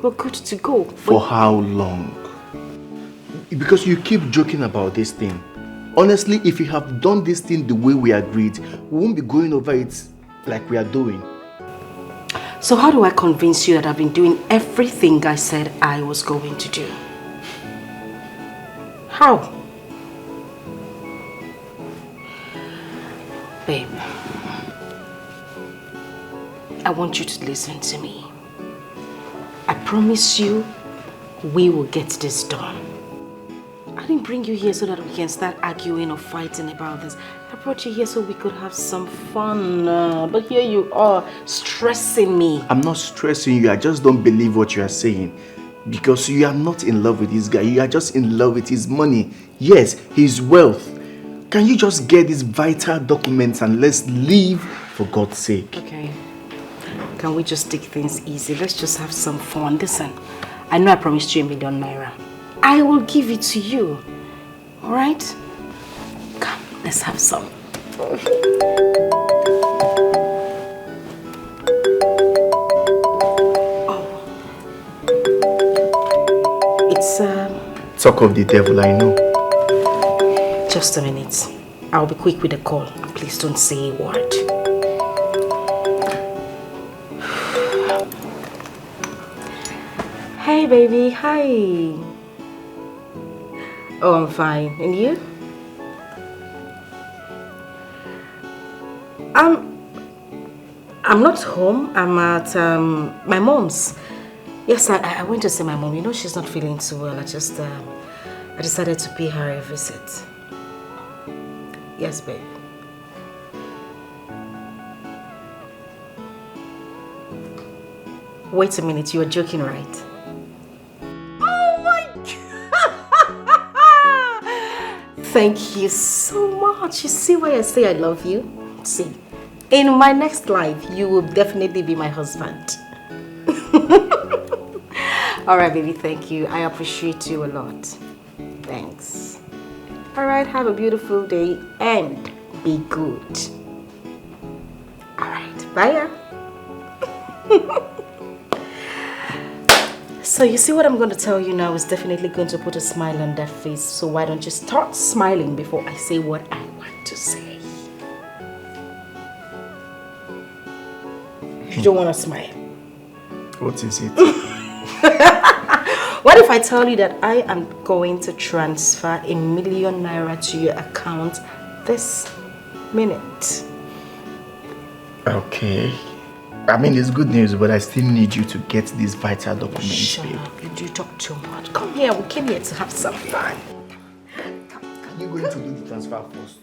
Speaker 1: we're good to go.
Speaker 10: For how long? Because you keep joking about this thing. Honestly, if you have done this thing the way we agreed, we won't be going over it like we are doing.
Speaker 1: So how do I convince you that I've been doing everything I said I was going to do? How? Babe, I want you to listen to me. I promise you, we will get this done. I didn't bring you here so that we can start arguing or fighting about this. I brought you here so we could have some fun. But here you are, stressing me.
Speaker 10: I'm not stressing you. I just don't believe what you are saying. Because you are not in love with this guy. You are just in love with his money. Yes, his wealth. Can you just get these vital documents and let's leave for God's sake?
Speaker 1: Okay. Can we just take things easy? Let's just have some fun. Listen, I know I promised you ₦1 million. I will give it to you. Alright? Come, let's have some. Oh. It's
Speaker 10: Talk of the devil, I know.
Speaker 1: Just a minute. I'll be quick with the call. Please don't say a word. Hey baby, hi. Oh, I'm fine. And you? I'm not home. I'm at my mom's. Yes, I went to see my mom. You know she's not feeling too well. I decided to pay her a visit. Yes, babe. Wait a minute, you are joking, right? Oh my God! Thank you so much. You see why I say I love you? See, in my next life, you will definitely be my husband. Alright, baby, thank you. I appreciate you a lot. Thanks. Alright, have a beautiful day and be good. Alright, bye. So you see what I'm going to tell you now is definitely going to put a smile on that face. So why don't you start smiling before I say what I want to say? You don't want to smile.
Speaker 10: What is it?
Speaker 1: What if I tell you that I am going to transfer ₦1 million to your account this minute?
Speaker 10: Okay. I mean, it's good news, but I still need you to get these vital documents.
Speaker 1: Shut up, you do talk too much. Come here, we came here to have some fun.
Speaker 10: Can you go to do the transfer first?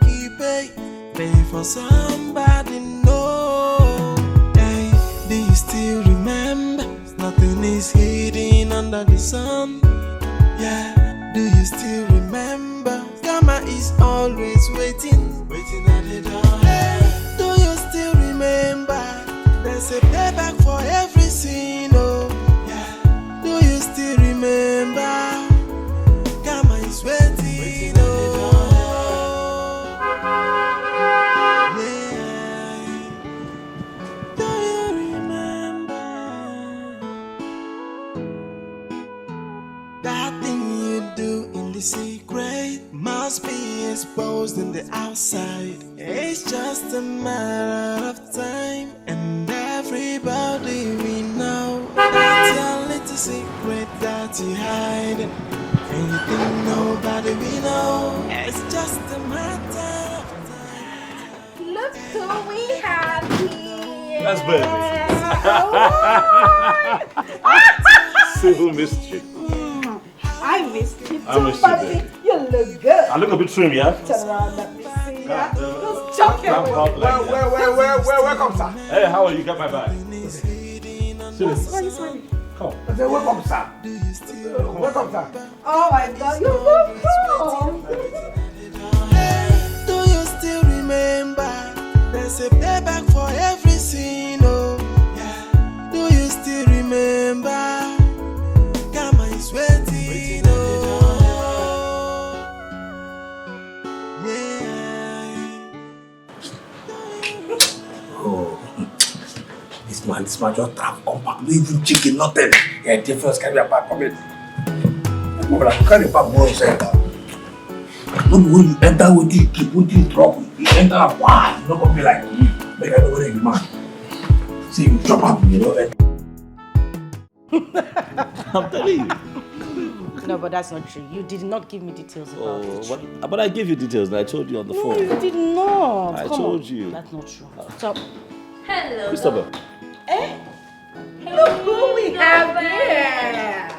Speaker 8: Keep it, pay for somebody, no. Hey, do you still remember? Nothing is hidden under the sun. Yeah, do you still remember? Karma is always waiting at the door. Hey, do you still remember? There's a payback for every sin, oh. Yeah, do you still remember? Karma is waiting, oh. Yeah, do you remember that thing you do in the secret? Must be exposed in the outside. It's just a matter of time, and everybody we know that's your little secret that you hide. And you think nobody we know. It's just a matter of time.
Speaker 1: Look who we have here.
Speaker 2: That's baby. See who missed you.
Speaker 3: I missed you
Speaker 2: I
Speaker 3: too,
Speaker 2: missed you,
Speaker 3: baby.
Speaker 2: baby.
Speaker 3: You look good.
Speaker 2: I look a bit trim, yeah?
Speaker 3: Turn around, let me see ya. Just
Speaker 2: Calm
Speaker 3: joking.
Speaker 2: down like that.
Speaker 4: Welcome, sir.
Speaker 2: Hey, how are you? Got my bag.
Speaker 3: Why are you smiling?
Speaker 2: Come.
Speaker 4: I say, welcome, sir. Welcome, sir.
Speaker 3: Oh my God, you're so cool.
Speaker 8: Do you still remember? There's a payback for every sin, oh. Yeah. Do you still remember? Karma is waiting, oh. Yeah.
Speaker 4: Oh, this man just travel, come back, no even chicken, nothing. Yeah, difference can be apart from it. Well, I can't even more say that. No, when you enter with you, keep with you trouble. You enter, wow, you don't be like, make I know where you man. See, you chop up, you know.
Speaker 2: I'm telling you.
Speaker 1: No, but that's not true. You did not give me details about it.
Speaker 2: But I gave you details and I told you on the phone.
Speaker 1: No, you did not.
Speaker 2: I
Speaker 1: Come
Speaker 2: told
Speaker 1: on.
Speaker 2: you.
Speaker 1: That's not true. So,
Speaker 7: Hello.
Speaker 2: Christopher.
Speaker 1: look who we have here.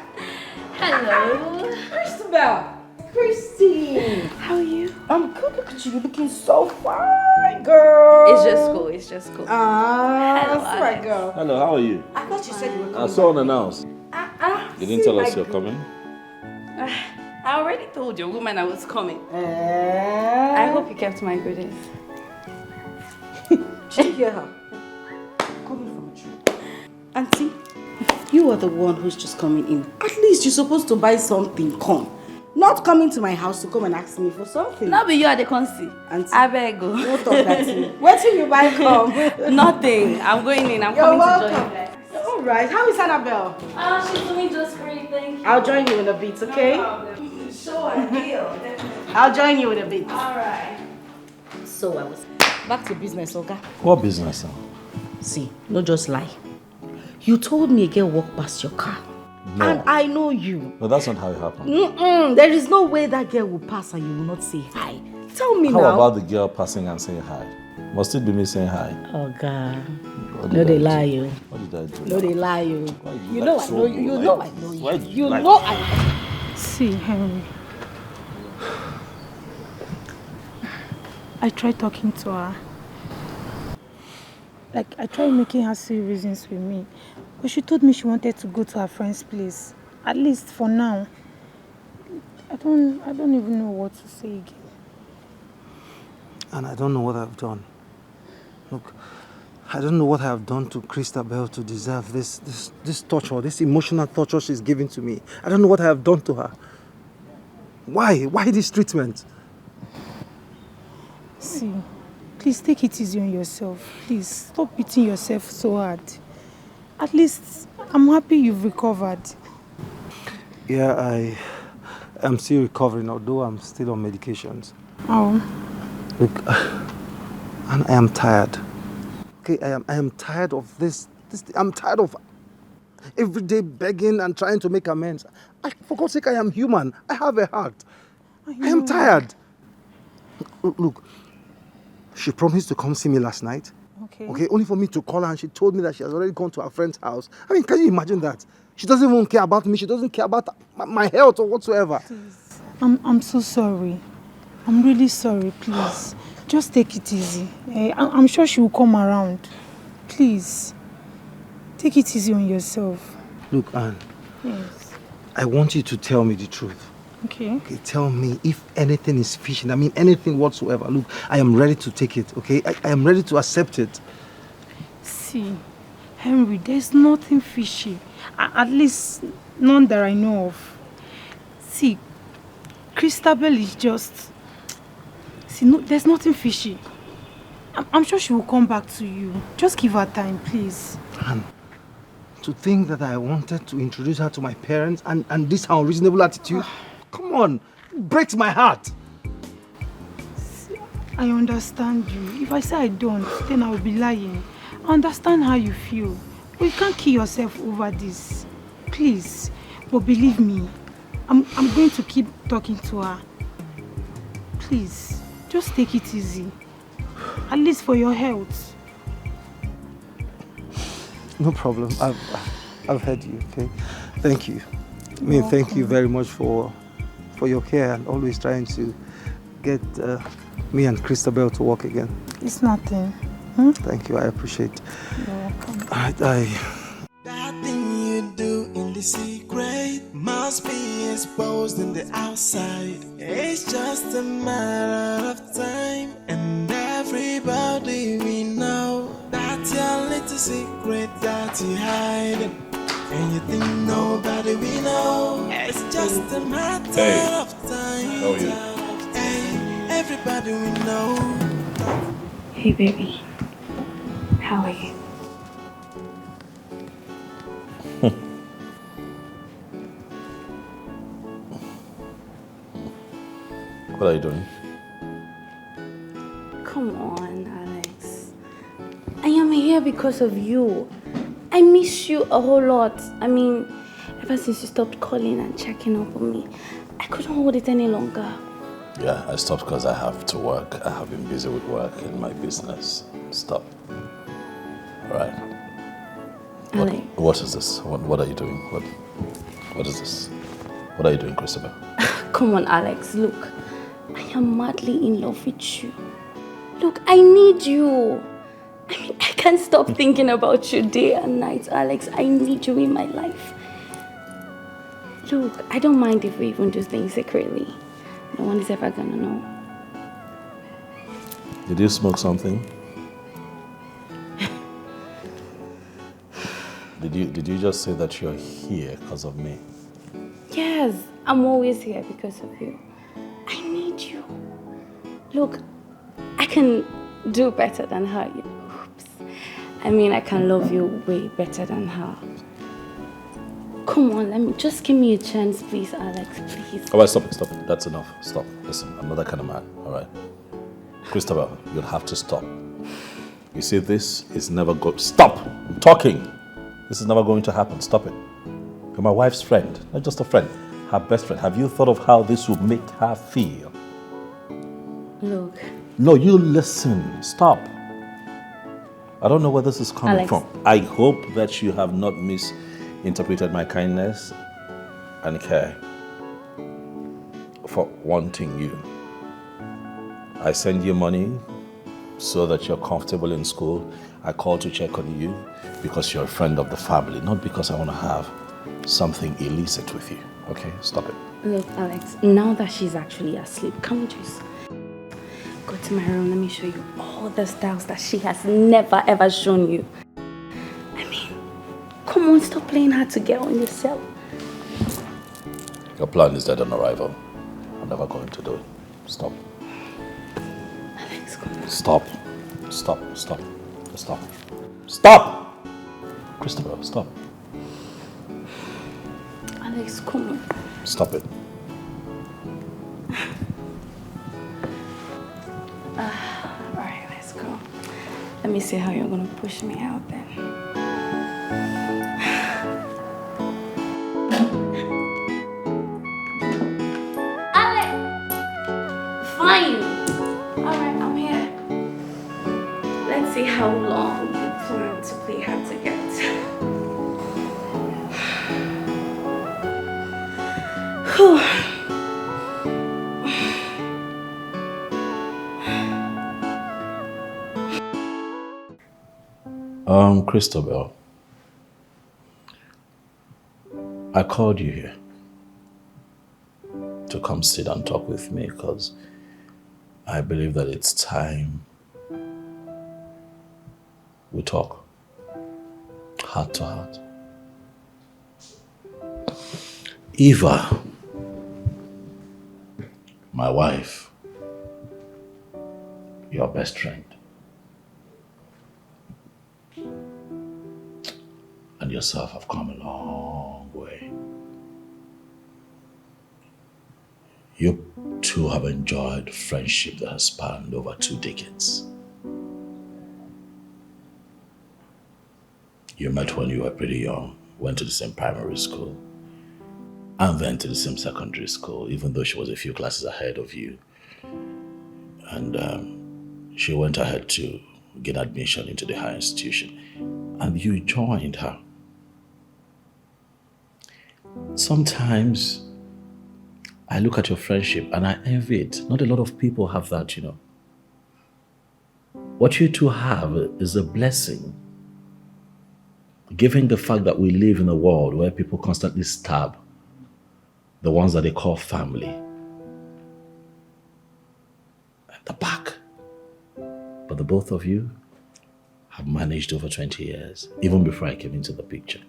Speaker 7: Hello.
Speaker 1: Christabel. Christine.
Speaker 7: How are you?
Speaker 1: I'm good. Look at you. You're looking so fine, girl.
Speaker 7: It's just cool. It's just cool.
Speaker 1: That's right, girl.
Speaker 2: Hello, how are you?
Speaker 1: I thought you said you were
Speaker 2: I
Speaker 1: coming.
Speaker 2: saw unannounced. You didn't tell us you're coming?
Speaker 7: I already told your woman I was coming. I hope you kept my goodies.
Speaker 1: Did you hear her? Coming from a tree. Auntie, you are the one who's just coming in. At least you're supposed to buy something. Come. Not coming to my house to come and ask me for something.
Speaker 7: Now be you are the consi.
Speaker 1: Auntie,
Speaker 7: I beg go.
Speaker 1: don't talk that to me. Where till you buy come?
Speaker 7: Nothing. I'm going in. I'm
Speaker 1: You're
Speaker 7: coming
Speaker 1: welcome.
Speaker 7: to join you.
Speaker 1: All right. How is Annabelle?
Speaker 7: She's doing just great. Thank you.
Speaker 1: I'll join you in a bit, okay?
Speaker 7: Sure, deal.
Speaker 1: I'll join you in a bit.
Speaker 7: All right.
Speaker 1: So I was back to business, okay?
Speaker 2: What business now?
Speaker 1: See, no just lie. You told me a girl walked past your car.
Speaker 2: No.
Speaker 1: And I know you.
Speaker 2: No, that's not how it happened.
Speaker 1: There is no way that girl will pass and you will not say hi. Tell me
Speaker 2: How
Speaker 1: now.
Speaker 2: about the girl passing and saying hi? Must it be me saying hi?
Speaker 1: Oh God.
Speaker 2: What
Speaker 1: No,
Speaker 2: did
Speaker 1: they
Speaker 2: I do?
Speaker 1: lie you.
Speaker 2: What did I do?
Speaker 1: No, they lie you.
Speaker 2: Why
Speaker 1: You
Speaker 2: like
Speaker 1: know I
Speaker 2: so
Speaker 1: know you. You
Speaker 2: like-
Speaker 1: know I know
Speaker 2: why
Speaker 1: you.
Speaker 2: do
Speaker 1: You
Speaker 2: like-
Speaker 1: know I.
Speaker 5: See, Henry. I tried talking to her. Like, I tried making her see reasons with me. But she told me she wanted to go to her friend's place. At least for now. I don't even know what to say again.
Speaker 6: And I don't know what I've done. Look, I don't know what I have done to Christabel to deserve this torture, this emotional torture she's giving to me. I don't know what I have done to her. Why? Why this treatment?
Speaker 5: See, please take it easy on yourself. Please, stop beating yourself so hard. At least, I'm happy you've recovered.
Speaker 6: Yeah, I am still recovering, although I'm still on medications.
Speaker 5: Oh.
Speaker 6: Look, and I am tired. Okay, I am tired of this. I'm tired of every day begging and trying to make amends. For God's sake, I am human. I have a heart. I am tired. Look, she promised to come see me last night. Okay, only for me to call her, and she told me that she has already gone to her friend's house. I mean, can you imagine that? She doesn't even care about me. She doesn't care about my health or whatsoever.
Speaker 5: Please. I'm so sorry. I'm really sorry, please. Just take it easy. I'm sure she will come around. Please. Take it easy on yourself.
Speaker 6: Look, Anne.
Speaker 5: Yes.
Speaker 6: I want you to tell me the truth.
Speaker 5: Okay.
Speaker 6: Okay, tell me if anything is fishy. I mean, anything whatsoever. Look, I am ready to take it, okay? I am ready to accept it.
Speaker 5: See, Henry, there's nothing fishy. At least, none that I know of. See, Christabel is just... See, no, there's nothing fishy. I'm sure she will come back to you. Just give her time, please.
Speaker 6: And to think that I wanted to introduce her to my parents and this unreasonable attitude, come on, it breaks my heart.
Speaker 5: See, I understand you. If I say I don't, then I will be lying. I understand how you feel. But you can't kill yourself over this. Please. But believe me, I'm going to keep talking to her. Please, just take it easy. At least for your health.
Speaker 6: No problem. I've heard you, okay? Thank you. I mean, thank you very much for your care and always trying to get me and Christabel to work again.
Speaker 5: It's nothing.
Speaker 6: Thank you. I appreciate it.
Speaker 5: You're welcome.
Speaker 8: That thing you do in the secret must be exposed in the outside. It's just a matter of time, and everybody we know that's your little secret that you hide, and you think nobody we know. It's just a matter of time.
Speaker 2: How are you?
Speaker 8: Hey, everybody we know.
Speaker 9: Hey, baby. How are you?
Speaker 2: What are you doing?
Speaker 9: Come
Speaker 11: Come on, Alex. I am here because of you. I miss you a whole lot. I mean, ever since you stopped calling and checking up on me, I couldn't hold it any longer.
Speaker 2: Yeah, I stopped because I have to work. I have been busy with work in my business. Stop. All right.
Speaker 11: Alex.
Speaker 2: What is this? What are you doing? What is this? What are you doing, Christopher?
Speaker 11: Come on, Alex. Look, I am madly in love with you. Look, I need you. I mean, I can't stop thinking about you day and night, Alex. I need you in my life. Look, I don't mind if we even do things secretly. No one is ever gonna know.
Speaker 2: Did you smoke something? Did you just say that you're here because of me?
Speaker 11: Yes, I'm always here because of you. I need you. Look, I can do better than her. Oops. I mean, I can love you way better than her. Come on, just give me a chance, please, Alex, please.
Speaker 2: All right, stop it. That's enough. Stop. Listen, I'm not that kind of man, all right? Christopher, you'll have to stop. You see, this is never going... Stop! I'm talking. This is never going to happen. Stop it. You're my wife's friend, not just a friend, her best friend. Have you thought of how this would make her feel?
Speaker 11: Look.
Speaker 2: No, you listen. Stop. I don't know where this is coming
Speaker 11: Alex.
Speaker 2: from. I hope that you have not misinterpreted my kindness and care for wanting you. I send you money so that you're comfortable in school. I call to check on you because you're a friend of the family, not because I want to have something illicit with you. Okay, stop it.
Speaker 11: Look, Alex, now that she's actually asleep, can we just go to my room? Let me show you all the styles that she has never ever shown you. I mean, come on, stop playing hard to get on yourself.
Speaker 2: Your plan is dead on arrival. I'm never going to do it. Stop.
Speaker 11: Alex, come on.
Speaker 2: Stop. Stop! Christopher, stop.
Speaker 11: Alex, come on.
Speaker 2: Stop it.
Speaker 11: Alright, let's go. Let me see how you're gonna push me out then. Alex! Fine! Alright, I'm here. Let's see how long you plan to play hard to get.
Speaker 2: Christabel, I called you here to come sit and talk with me because I believe that it's time we talk heart to heart. Eva, my wife, your best friend, and yourself have come a long way. You two have enjoyed friendship that has spanned over 2 decades. You met when you were pretty young, went to the same primary school, and then to the same secondary school, even though she was a few classes ahead of you. And she went ahead to get admission into the higher institution, and you joined her. Sometimes I look at your friendship and I envy it. Not a lot of people have that, you know. What you two have is a blessing, given the fact that we live in a world where people constantly stab the ones that they call family at the back. But the both of you have managed over 20 years, even before I came into the picture.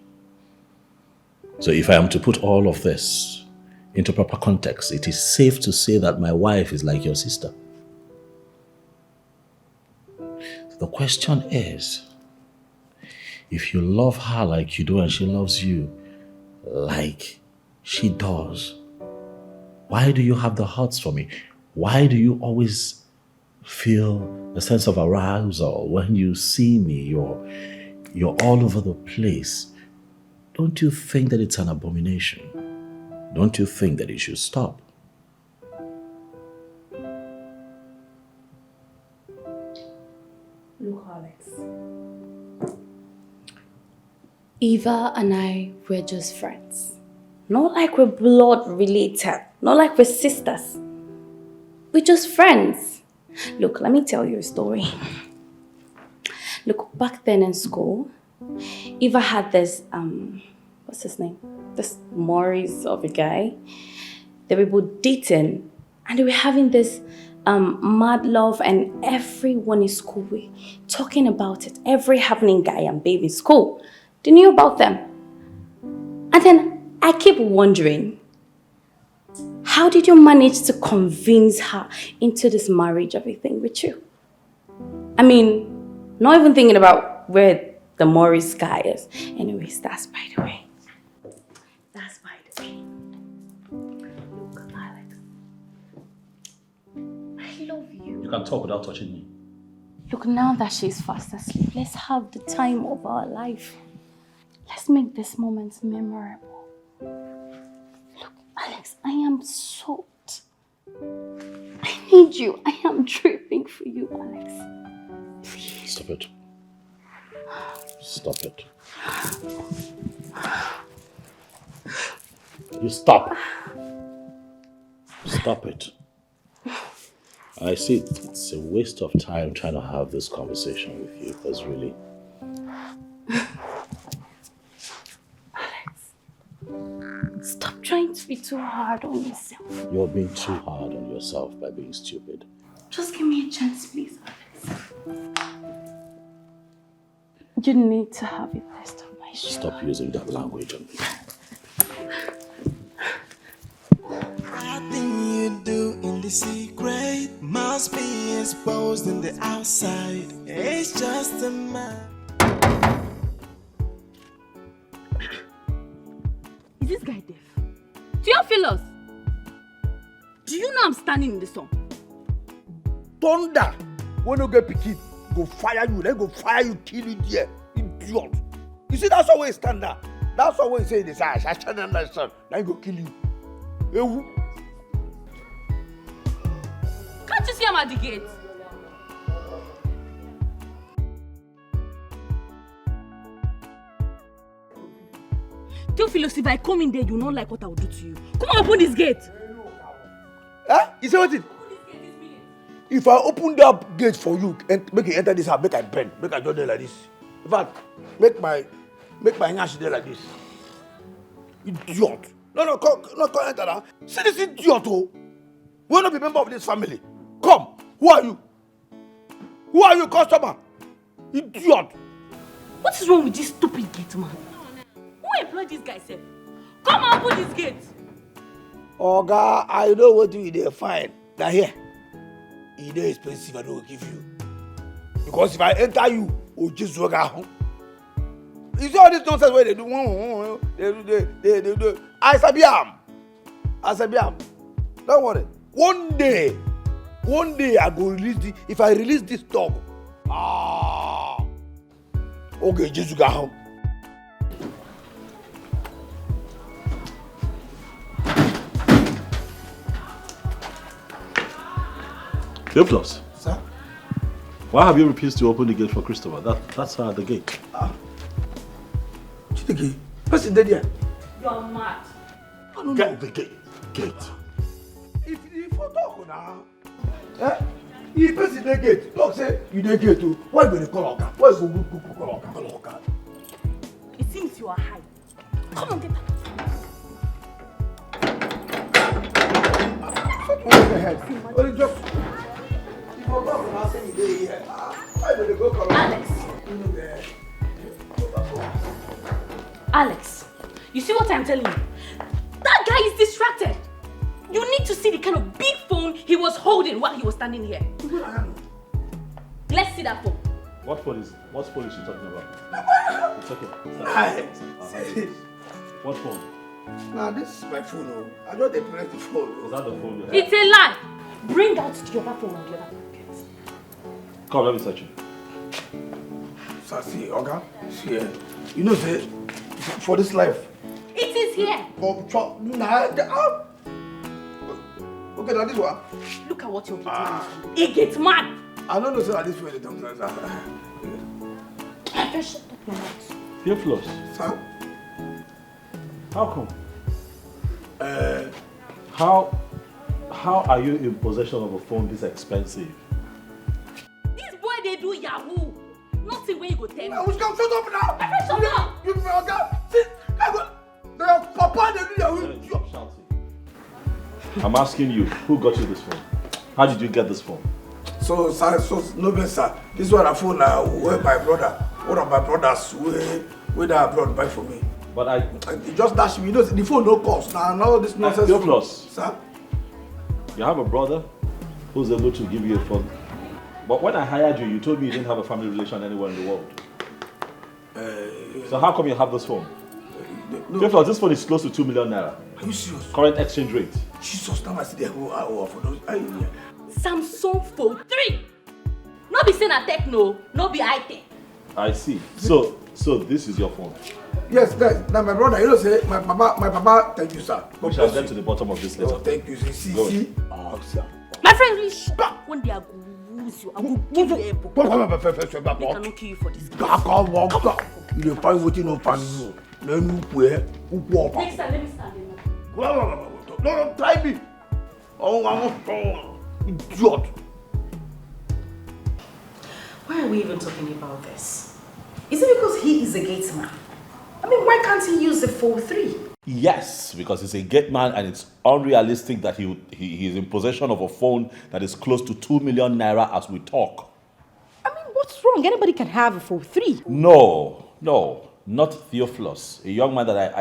Speaker 2: So if I am to put all of this into proper context, it is safe to say that my wife is like your sister. The question is, if you love her like you do and she loves you like she does, why do you have the hearts for me? Why do you always feel a sense of arousal when you see me. You're all over the place. Don't you think that it's an abomination? Don't you think that it should stop?
Speaker 11: Look, Alex. Eva and I were just friends. Not like we're blood related. Not like we're sisters. We're just friends. Look, let me tell you a story. Look, back then in school, Eva had this, what's his name? This Maurice of a guy. They were both dating and they were having this mad love, and everyone in school were talking about it. Every happening guy and babe in school, they knew about them. And then I keep wondering, how did you manage to convince her into this marriage everything with you? I mean, not even thinking about where the Maurice guy is. Anyways, that's by the way. That's by the way. Look, Alex. I love you.
Speaker 2: You can talk without touching me.
Speaker 11: Look, now that she's fast asleep, let's have the time of our life. Let's make this moment memorable. Look, Alex, I am soaked. I need you. I am dripping for you, Alex. Please.
Speaker 2: Stop it. Stop it. You stop. Stop it. I see it's a waste of time trying to have this conversation with you, because really...
Speaker 11: Alex, stop trying to be too hard on yourself.
Speaker 2: You're being too hard on yourself by being stupid.
Speaker 11: Just give me a chance, please, Alex. You need to have a taste of my sugar.
Speaker 2: Stop using that language on me.
Speaker 8: Nothing you do in the secret must be exposed in the outside. It's just a man.
Speaker 7: Is this guy deaf? Theophilus! Do you know I'm standing in the sun?
Speaker 4: Thunder! When you get picky, go fire you, then go fire you, kill you there. Idiot. You see, that's always thunder. That's always say this, I shall not understand. Then go kill you. Ewu.
Speaker 7: Can't you see I'm at the gate? Theophilus, if I come in there, you not like what I will do to you. Come on, open this gate.
Speaker 4: Huh? You say what it? If I open that gate for you and make you enter this house, make I bend, make I just there like this. In fact, make my nyash there like this. Idiot. No, come enter now. See this idiot, oh. We will not be member of this family. Come. Who are you? Who are you, customer? Idiot.
Speaker 7: What is wrong with this stupid gate, man? Who employed this guy, sir? Come on, open this gate.
Speaker 4: Oga, I know what you dey find. Now here, it is expensive. I don't give you. Because if I enter you, oh just work out. You see all this nonsense where they do? They do. I sabiam. Don't worry. One day I go release this. If I release this dog, okay, just go home.
Speaker 2: Theophilus,
Speaker 4: Sir?
Speaker 2: why have you refused to open the gate for Christopher? That's the gate.
Speaker 4: Dikeh, person dead here.
Speaker 7: You're mad.
Speaker 2: Get the gate.
Speaker 4: If you talk now, if person dey gate, talk say you dey gate too. Why go dey call oga? Why go call oga?
Speaker 7: It seems you are high. Come on, get that.
Speaker 4: What the heck? Only just if you talk now, say you dey here. Why go dey go call oga?
Speaker 7: Alex. Alex, you see what I'm telling you? That guy is distracted. You need to see the kind of big phone he was holding while he was standing here. Let's see that phone.
Speaker 2: What phone is she talking about? It's okay. What phone?
Speaker 4: Nah, this is my phone. I just dey press the phone.
Speaker 2: Is that the phone you have?
Speaker 7: It's a lie. Bring out the other phone on the other pocket.
Speaker 2: Come, let me touch you.
Speaker 4: Sir, see, Oga, see, you know, say, for this life.
Speaker 7: It is here.
Speaker 4: Okay, now this one.
Speaker 7: Look at what you're doing. It gets mad.
Speaker 4: I don't know, sir, this way, shut
Speaker 7: up your mouth.
Speaker 2: Theophilus.
Speaker 4: Sir?
Speaker 2: How come? How are you in possession of a phone this expensive?
Speaker 7: This boy, they do Yahoo. Nothing where you go tell me.
Speaker 4: Shut up now.
Speaker 7: Shut up.
Speaker 4: You see, Papa, they do Yahoo.
Speaker 2: Stop shouting. I'm asking you, who got you this phone? How did you get this phone?
Speaker 4: So, sir, no, sir. This one a phone where my brother, one of my brothers, where that abroad buy for me.
Speaker 2: But I
Speaker 4: just dash me. You know, the phone no cost. Now this nonsense.
Speaker 2: Theophilus,
Speaker 4: sir.
Speaker 2: You have a brother who's able to give you a phone. But when I hired you, you told me you didn't have a family relation anywhere in the world. So how come you have this phone?
Speaker 4: No.
Speaker 2: Theophilus, this phone is close to 2 million naira.
Speaker 4: Are you serious?
Speaker 2: Current exchange rate.
Speaker 4: Jesus, now I see the whole for those.
Speaker 7: Samsung Fold 3. Not be saying a techno, not be high-tech.
Speaker 2: I see. So this is your phone.
Speaker 4: Yes, now my brother, you know, say my papa, thank you, sir.
Speaker 2: We shall get to the bottom of this later.
Speaker 4: Oh, thank you, see. Oh, sir.
Speaker 7: My friend, really stop when they are going to lose you. I will give you a book. They cannot kill you for this.
Speaker 4: You don't find what you know, find you. Next
Speaker 7: time, let me stand in.
Speaker 4: No, try me. Oh, idiot.
Speaker 1: Why are we even talking about this? Is it because he is a gate man? I mean, why can't he use the 4-3?
Speaker 2: Yes, because he's a gate man and it's unrealistic that he is in possession of a phone that is close to 2 million naira as we talk.
Speaker 1: I mean, what's wrong? Anybody can have a 4-3.
Speaker 2: No, not Theophilus, a young man that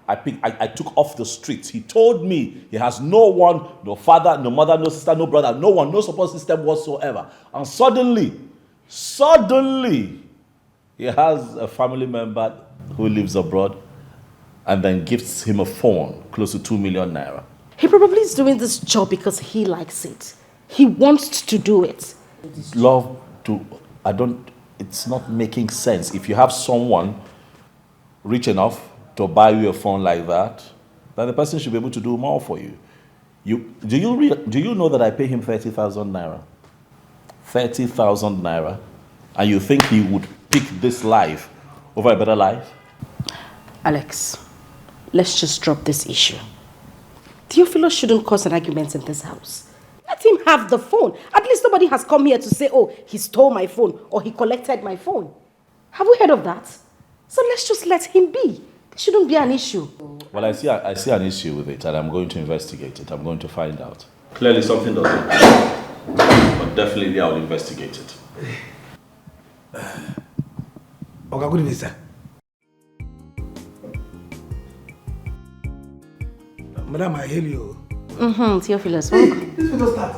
Speaker 2: I took off the streets. He told me he has no one, no father, no mother, no sister, no brother, no one, no support system whatsoever. And suddenly, he has a family member who lives abroad and then gifts him a phone close to 2 million naira.
Speaker 1: He probably is doing this job because he likes it. He wants to do it.
Speaker 2: It's not making sense. If you have someone rich enough to buy you a phone like that, then the person should be able to do more for you. Do you know that I pay him 30,000 naira? 30,000 naira. And you think he would pick this life over a better life?
Speaker 1: Alex, let's just drop this issue. Theophilus shouldn't cause an argument in this house. Let him have the phone. At least nobody has come here to say, oh, he stole my phone or he collected my phone. Have we heard of that? So let's just let him be. There shouldn't be an issue.
Speaker 2: Well, I see an issue with it and I'm going to investigate it. I'm going to find out. Clearly something doesn't. But definitely I will investigate it.
Speaker 4: Okay, good evening, sir. Madam, I hail you.
Speaker 1: Theophilus, welcome.
Speaker 4: This video start.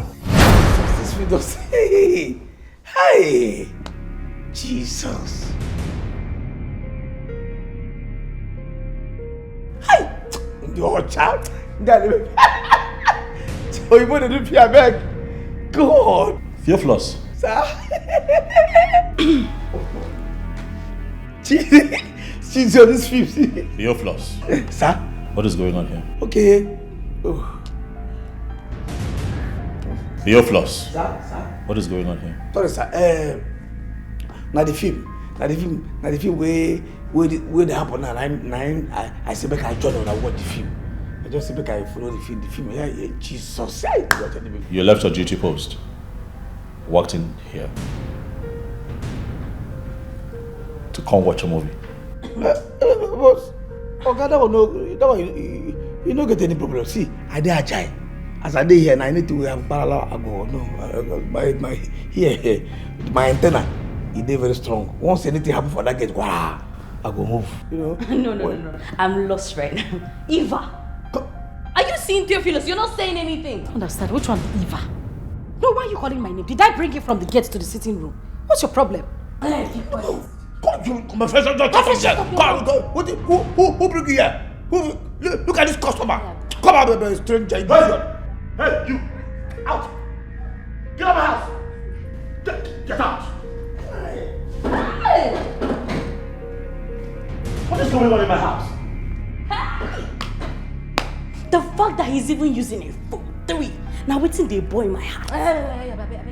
Speaker 4: This video say, hey, Jesus. Hi, your child. Daddy, so you want to do Pierre beg? God.
Speaker 2: Theophilus.
Speaker 4: Sir. She's on this 50.
Speaker 2: Theophilus.
Speaker 4: Sir.
Speaker 2: What is going on here?
Speaker 4: Okay. Oh.
Speaker 2: Theophilus.
Speaker 4: Sir.
Speaker 2: What is going on here?
Speaker 4: Sorry, sir. Now the film where they happen now. I say back I join on I watch the film. I just say back I follow the film. Yeah, Jesus.
Speaker 2: You left your duty post. Walked in here to come watch a movie.
Speaker 4: Boss, okay, that one you don't get any problem. See, I dey agile. As I dey here, and I need to have parallel. I go no, my antenna, it dey very strong. Once anything happen for that gate, wow, I go move. You know?
Speaker 7: No. I'm lost right now. Eva, are you seeing Theophilus? You're not saying anything.
Speaker 1: I understand. Which one, Eva? No, why are you calling my name? Did I bring you from the gate to the sitting room? What's your problem?
Speaker 4: Come on, first, who bring you here? Look at this customer. Come out, baby, stranger.
Speaker 2: Hey, you! Out! Get out of my house! Get out! What is going on in my house?
Speaker 3: The fact that he's even using a phone. 3. Now waiting the boy in my house.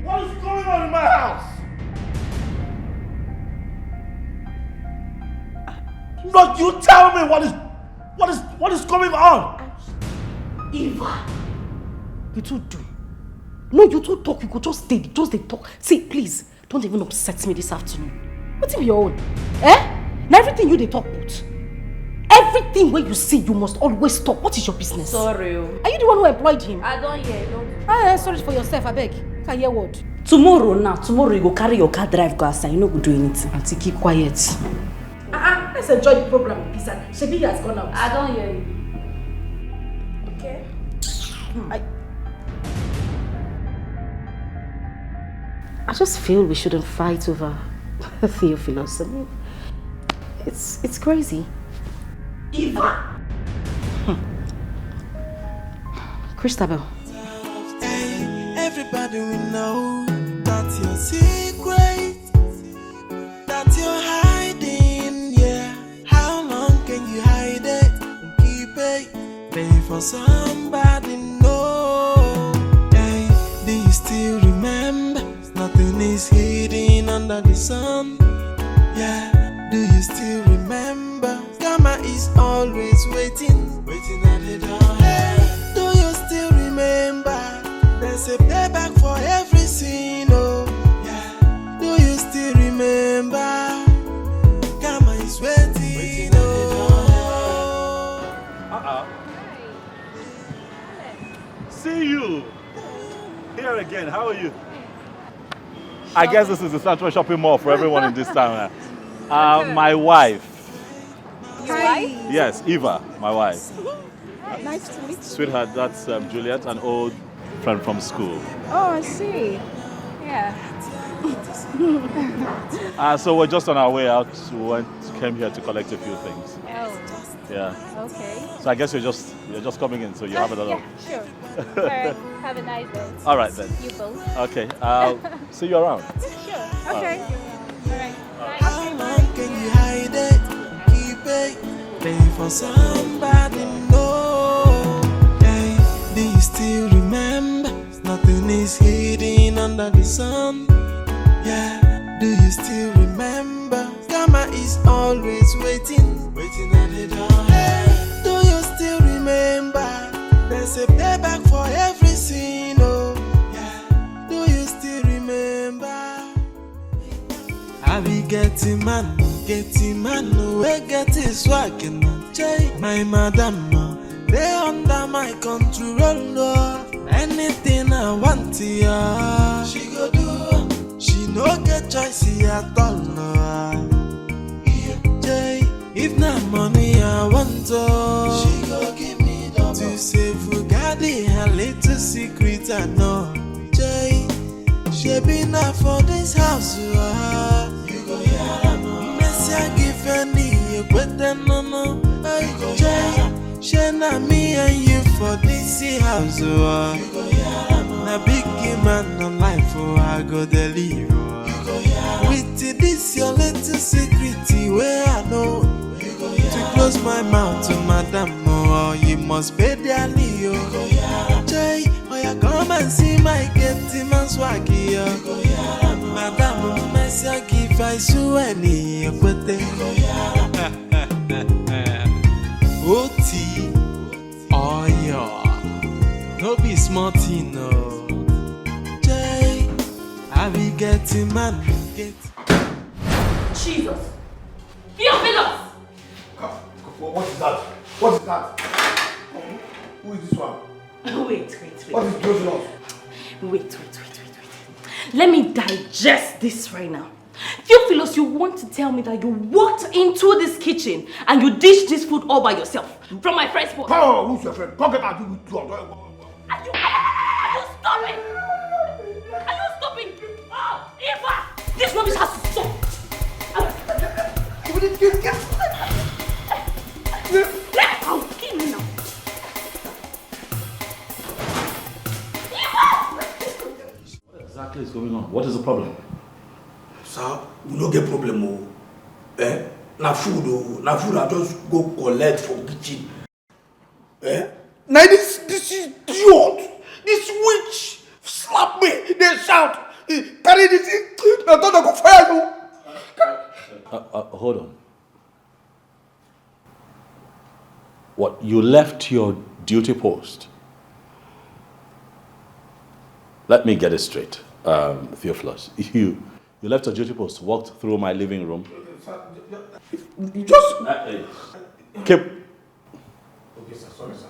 Speaker 2: What is going on in my house? Look, you tell me what is going on?
Speaker 3: Eva, you two do. No, you two talk. You could just stay. Just they talk. See, please, don't even upset me this afternoon. What's in your own? Now everything you they talk about. Everything where you see, you must always stop. What is your business?
Speaker 9: Sorry.
Speaker 3: Are you the one who employed him?
Speaker 9: I don't hear.
Speaker 3: Sorry for yourself, I beg. Can hear what?
Speaker 1: Tomorrow you go carry your car drive go outside. You no go do anything. Auntie, keep quiet.
Speaker 3: Let's enjoy the program. Shebi has gone out.
Speaker 9: I don't hear you.
Speaker 3: Okay.
Speaker 1: I just feel we shouldn't fight over Theophilus. I mean, it's crazy.
Speaker 3: Eva!
Speaker 1: Christabel.
Speaker 8: Hey, everybody will know that your secret, that you're hiding, yeah. How long can you hide it and keep it? Pay for somebody know. Hey, do you still remember? Nothing is hidden under the sun. Yeah, do you still remember? Karma is always waiting at the door. Hey, do you still remember? There's a payback for every sin, oh. Yeah, do you still remember? Karma is waiting oh.
Speaker 2: See you here again. How are you? I guess this is the Central Shopping Mall for everyone in this town. My wife.
Speaker 9: Your wife?
Speaker 2: Yes, Eva, my wife.
Speaker 12: Nice to meet you.
Speaker 2: Sweetheart, that's Juliet, an old friend from school.
Speaker 12: Oh, I see. Yeah.
Speaker 2: So we're just on our way out. We came here to collect a few things.
Speaker 12: Oh.
Speaker 2: Yeah.
Speaker 12: Okay.
Speaker 2: So I guess you're just coming in, so you have it all.
Speaker 12: Yeah, sure. All right. Have a nice day.
Speaker 2: All right then.
Speaker 12: You both.
Speaker 2: Okay. I'll see you around.
Speaker 12: Sure. Okay. All right.
Speaker 8: How long can you hide it? Keep it. Pay for somebody know. Hey, do you still remember? Nothing is hidden under the sun. Yeah, do you still remember? Karma is always waiting at the door. Hey, do you still remember? There's a payback for every sin, oh. Yeah, do you still remember? I be getting man, we get his swag and my madam, they under my control, anything I want, yeah. She go do, she no get choice at all, if not money I want, she go give me double. To save Fugadi, her little secret I know, she been not for this house, you go hear Messia give any, you better no, she na me and you for this house, you go hear na big man on life, I go deliver. With this your little secret, where I know to close my mouth to madam, oh, you must pay their Leo. Jay, oh, you come and see my getty man swag here. Madam, Messia give I so any, but Oti, oh, yeah, no be smarty, no. Jay, I be getting man, get.
Speaker 7: Jesus! Theophilus!
Speaker 4: What is that? What is that? Who is this one?
Speaker 3: Wait.
Speaker 4: What is closing us?
Speaker 3: Wait. Let me digest this right now. Theophilus, you want to tell me that you walked into this kitchen and you dished this food all by yourself from my friend's pot?
Speaker 4: Oh, who's your friend? Go get out.
Speaker 3: Are you stopping? Oh, Eva! This rubbish has to stop! I'll kill you now.
Speaker 2: What exactly is going on? What is the problem?
Speaker 4: Sir, we don't get problem. Oh. Eh? Na food I just go collect from kitchen. Eh? Now this idiot, this witch slap me, they shout, carry this thing, I thought I go fire you.
Speaker 2: Hold on. What, you left your duty post? Let me get it straight, Theophilus. You left your duty post, walked through my living room.
Speaker 4: You just...
Speaker 2: Keep...
Speaker 4: Okay, sir. Sorry, sir.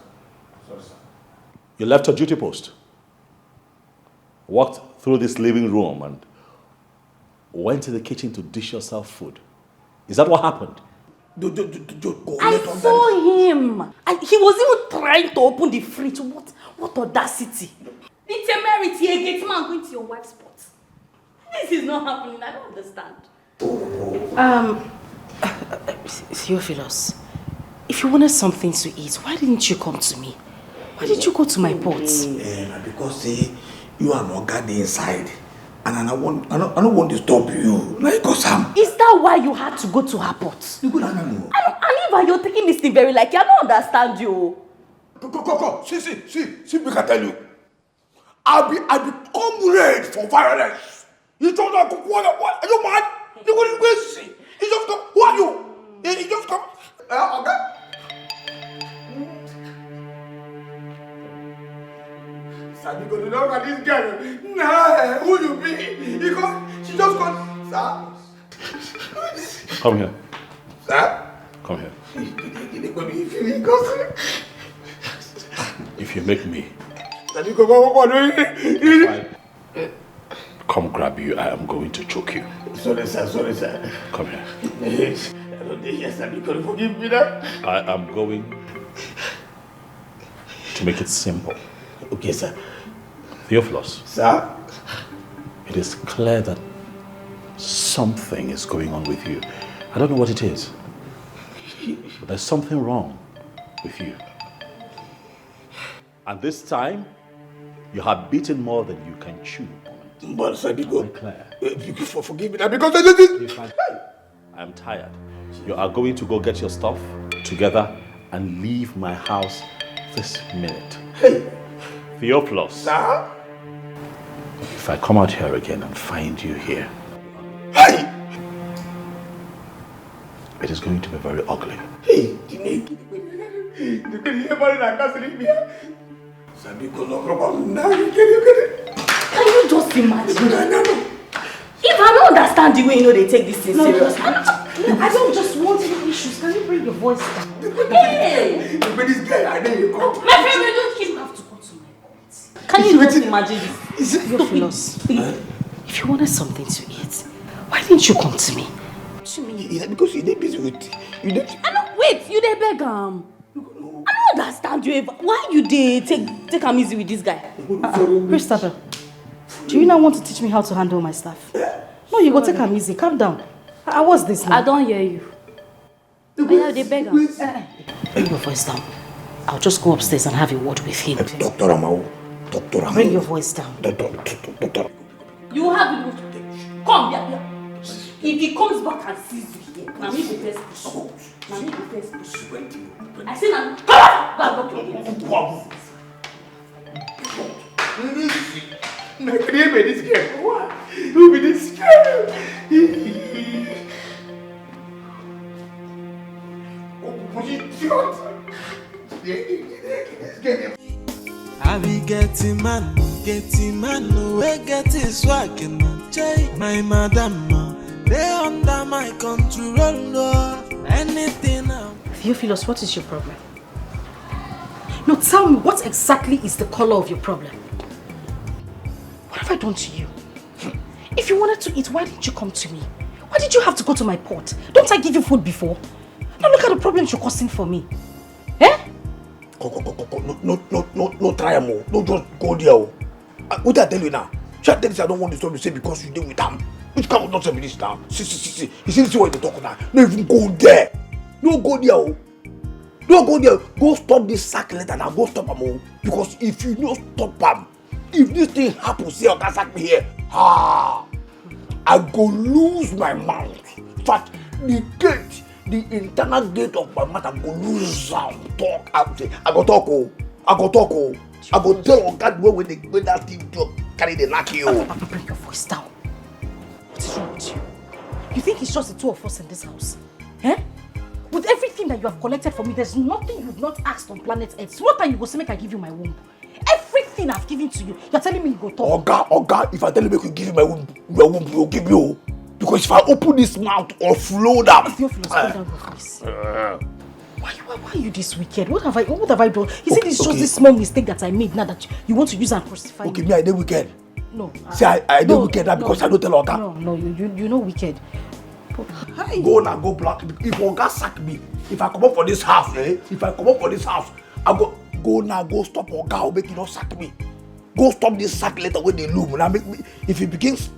Speaker 2: You left your duty post, walked through this living room and went to the kitchen to dish yourself food. Is that what happened?
Speaker 3: I saw him. And he was even trying to open the fridge. What audacity.
Speaker 7: The temerity, a gate man going to your wife's pot. This is not happening. I don't understand.
Speaker 1: Theophilus, if you wanted something to eat, why didn't you come to me? Why did you go to my pot?
Speaker 4: Because you are not guarding inside. And I don't want to stop you. Like, Sam.
Speaker 3: Is that why you had to go to her pot?
Speaker 4: You
Speaker 3: and if you're taking this thing very like, I don't understand you.
Speaker 4: Go. See, we can tell you. I become red for violence. You don't know what? Are you mad? You going to see? You just come. Who are you? You just come. Okay. Sabi go to look at this girl. Nah, who you be? Because she just got. Sir.
Speaker 2: Come here.
Speaker 4: Sir.
Speaker 2: Come here. If you make me come grab you, I am going to choke you.
Speaker 4: Sorry, sir.
Speaker 2: Come here.
Speaker 4: I don't think yes, sir. You can forgive me now.
Speaker 2: I am going to make it simple.
Speaker 4: Okay, sir.
Speaker 2: Theophilus.
Speaker 4: Sir?
Speaker 2: It is clear that something is going on with you. I don't know what it is. But there's something wrong with you. And this time, you have beaten more than you can chew.
Speaker 4: But sir, because forgive me now, because
Speaker 2: I am tired. You are going to go get your stuff together and leave my house this minute.
Speaker 4: Hey!
Speaker 2: Theophilus.
Speaker 4: Sir?
Speaker 2: If I come out here again and find you here,
Speaker 4: hey!
Speaker 2: It is going to be very ugly.
Speaker 4: Hey!
Speaker 3: Can you just imagine?
Speaker 4: No.
Speaker 3: If I don't understand the way they take this thing serious.
Speaker 1: I don't just want any issues. Can you bring your voice down?
Speaker 3: Hey!
Speaker 4: This girl, I know you come.
Speaker 3: My friend, you have to go to my point. Can you just imagine this?
Speaker 1: Theophilus, if you wanted something to eat, why didn't you come to me?
Speaker 4: To me? Is that because you're busy with you?
Speaker 3: Wait, you dey beg I don't understand you. Why you dey take am easy with this guy?
Speaker 1: Christopher, do you not want to teach me how to handle my stuff? No, you go take am easy. Calm down. What's this now?
Speaker 11: I don't hear you. I dey beg am.
Speaker 1: Bring your voice down. I'll just go upstairs and have a word with him.
Speaker 4: Dr. Amau.
Speaker 1: Bring your voice down.
Speaker 4: Doctor.
Speaker 3: You have to come here. If he comes back and sees you here, now me go first push. I say now, come on! Go
Speaker 4: Can you be this girl? What? Who be this girl?
Speaker 8: I be getting man, we get his swag and check my madam. They under my control, anything now.
Speaker 1: Theophilus, what is your problem? No, tell me, what exactly is the color of your problem? What have I done to you? If you wanted to eat, why didn't you come to me? Why did you have to go to my pot? Don't I give you food before? Now look at the problems you're causing for me. Eh?
Speaker 4: No try more. No just go there. What did I tell you now? Should I tell you I don't want to stop you say because you deal with them? Which kind of nonsense is this now? See. You see what you're talking now? No even go there. No go there. Don't go there. Go stop this sack letter now. Go stop them. Because if you don't stop them, if this thing happens here, you can sack me here. I go lose my mouth. In fact, the internal gate of my mouth, I go lose talk. I go talk. I go tell Oga the way when that thing carry the knock you.
Speaker 1: Papa, bring your voice down. What is wrong with you? You think it's just the two of us in this house? Eh? With everything that you have collected from me, there's nothing you've not asked on planet Earth. So what time you go say make I give you my womb? Everything I've given to you, you're telling me you go talk.
Speaker 4: Oga, if I tell you make you give you my womb will give you. Because if I open this mouth or flow down.
Speaker 1: Theophilus, slow down your voice. Why are you this wicked? What have I done? Is it just this small mistake that I made now that you want to use and crucify me?
Speaker 4: Okay, me I did wicked.
Speaker 1: No.
Speaker 4: See, I did wicked now because I don't tell Oga.
Speaker 1: No, you know wicked.
Speaker 4: Go now, go black. If Oga sack me, if I come up for this house, I go now, go stop Oga or make you not sack me. Go stop this sack later when they loom. Now make me, if it begins,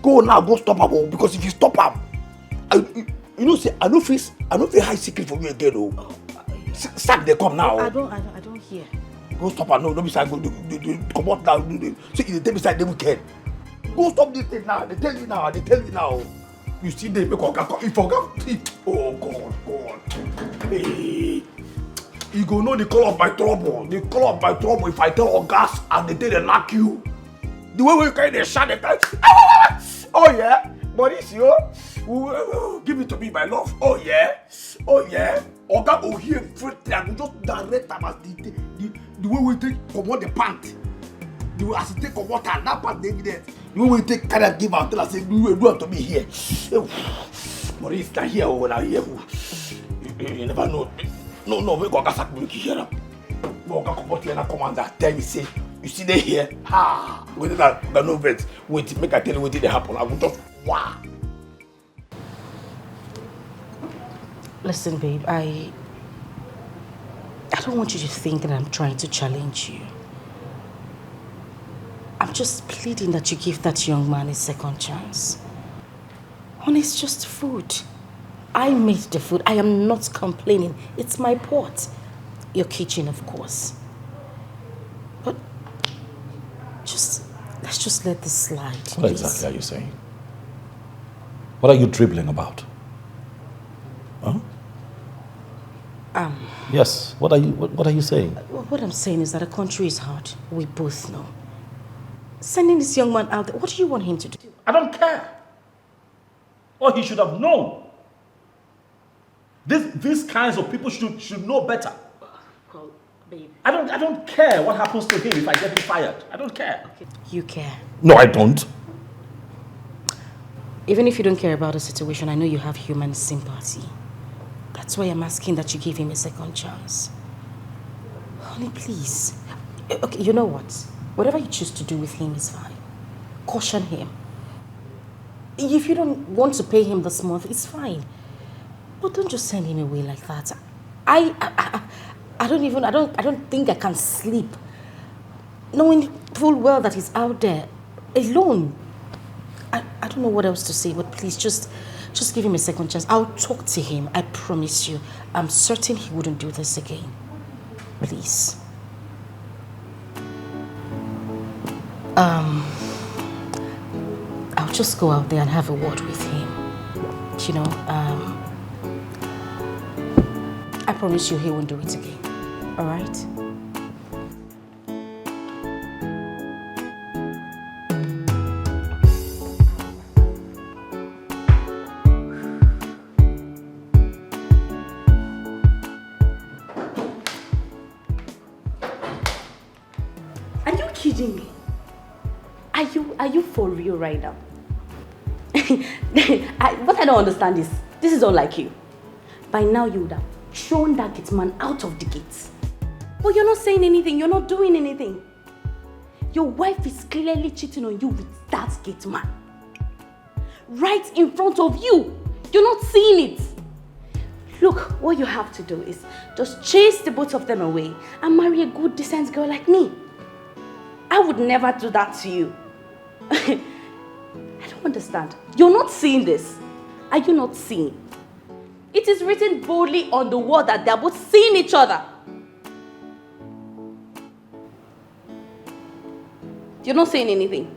Speaker 4: go now, go stop him. Because if you stop him, you know, say I don't feel high secret for you again. Oh, sack they come now.
Speaker 1: I don't hear.
Speaker 4: Go stop her. No, be side. Go come out now. So if they tell me side, they weekend. Go stop this thing now. They tell you now. You see, they make Oga come. If Oga, oh God. Hey. You go know the color of my trouble. The color of my trouble. If I tell Ogas and they knock you, the way we carry the shot, they tell, oh yeah, but it's you. Give it to me, my love. Oh yeah. Oga go here first. I go just direct them as the way we take come out the pant. The way as he take come out and that part they there. The way we take carry and give out till I say do it to me here. But it's not here when I hear. You never know. No, we go sack me here. Oga come out here and come and tell me say, you see they here. Wait that no vet. Wait, make I tell you what did happen. I will just wow.
Speaker 1: Listen, babe, I don't want you to think that I'm trying to challenge you. I'm just pleading that you give that young man a second chance. Honey, it's just food. I made the food. I am not complaining. It's my pot. Your kitchen, of course. But let's just let this slide.
Speaker 2: What exactly are you saying? What are you dribbling about? Huh? Yes. What are you saying?
Speaker 1: What I'm saying is that the country is hard. We both know. Sending this young man out there, what do you want him to do?
Speaker 2: I don't care. Or he should have known. These kinds of people should know better.
Speaker 1: Well, babe.
Speaker 2: I don't care what happens to him if I get him fired. I don't care.
Speaker 1: Okay. You care.
Speaker 2: No, I don't.
Speaker 1: Even if you don't care about the situation, I know you have human sympathy. That's why I'm asking that you give him a second chance. Honey, please. Okay, you know what? Whatever you choose to do with him is fine. Caution him. If you don't want to pay him this month, it's fine. But don't just send him away like that. I don't think I can sleep knowing full well that he's out there alone. I don't know what else to say, but please just give him a second chance. I'll talk to him. I promise you. I'm certain he wouldn't do this again. Please. I'll just go out there and have a word with him. You know, I promise you he won't do it again. All right?
Speaker 11: Are you kidding me? Are you for real right now? What I don't understand is, this is unlike you. By now you would have thrown that gate man out of the gates. But you're not saying anything, you're not doing anything. Your wife is clearly cheating on you with that gate man. Right in front of you. You're not seeing it. Look, what you have to do is just chase the both of them away and marry a good, decent girl like me. I would never do that to you. I don't understand. You're not seeing this. Are you not seeing? It is written boldly on the wall that they're both seeing each other. You're not saying anything.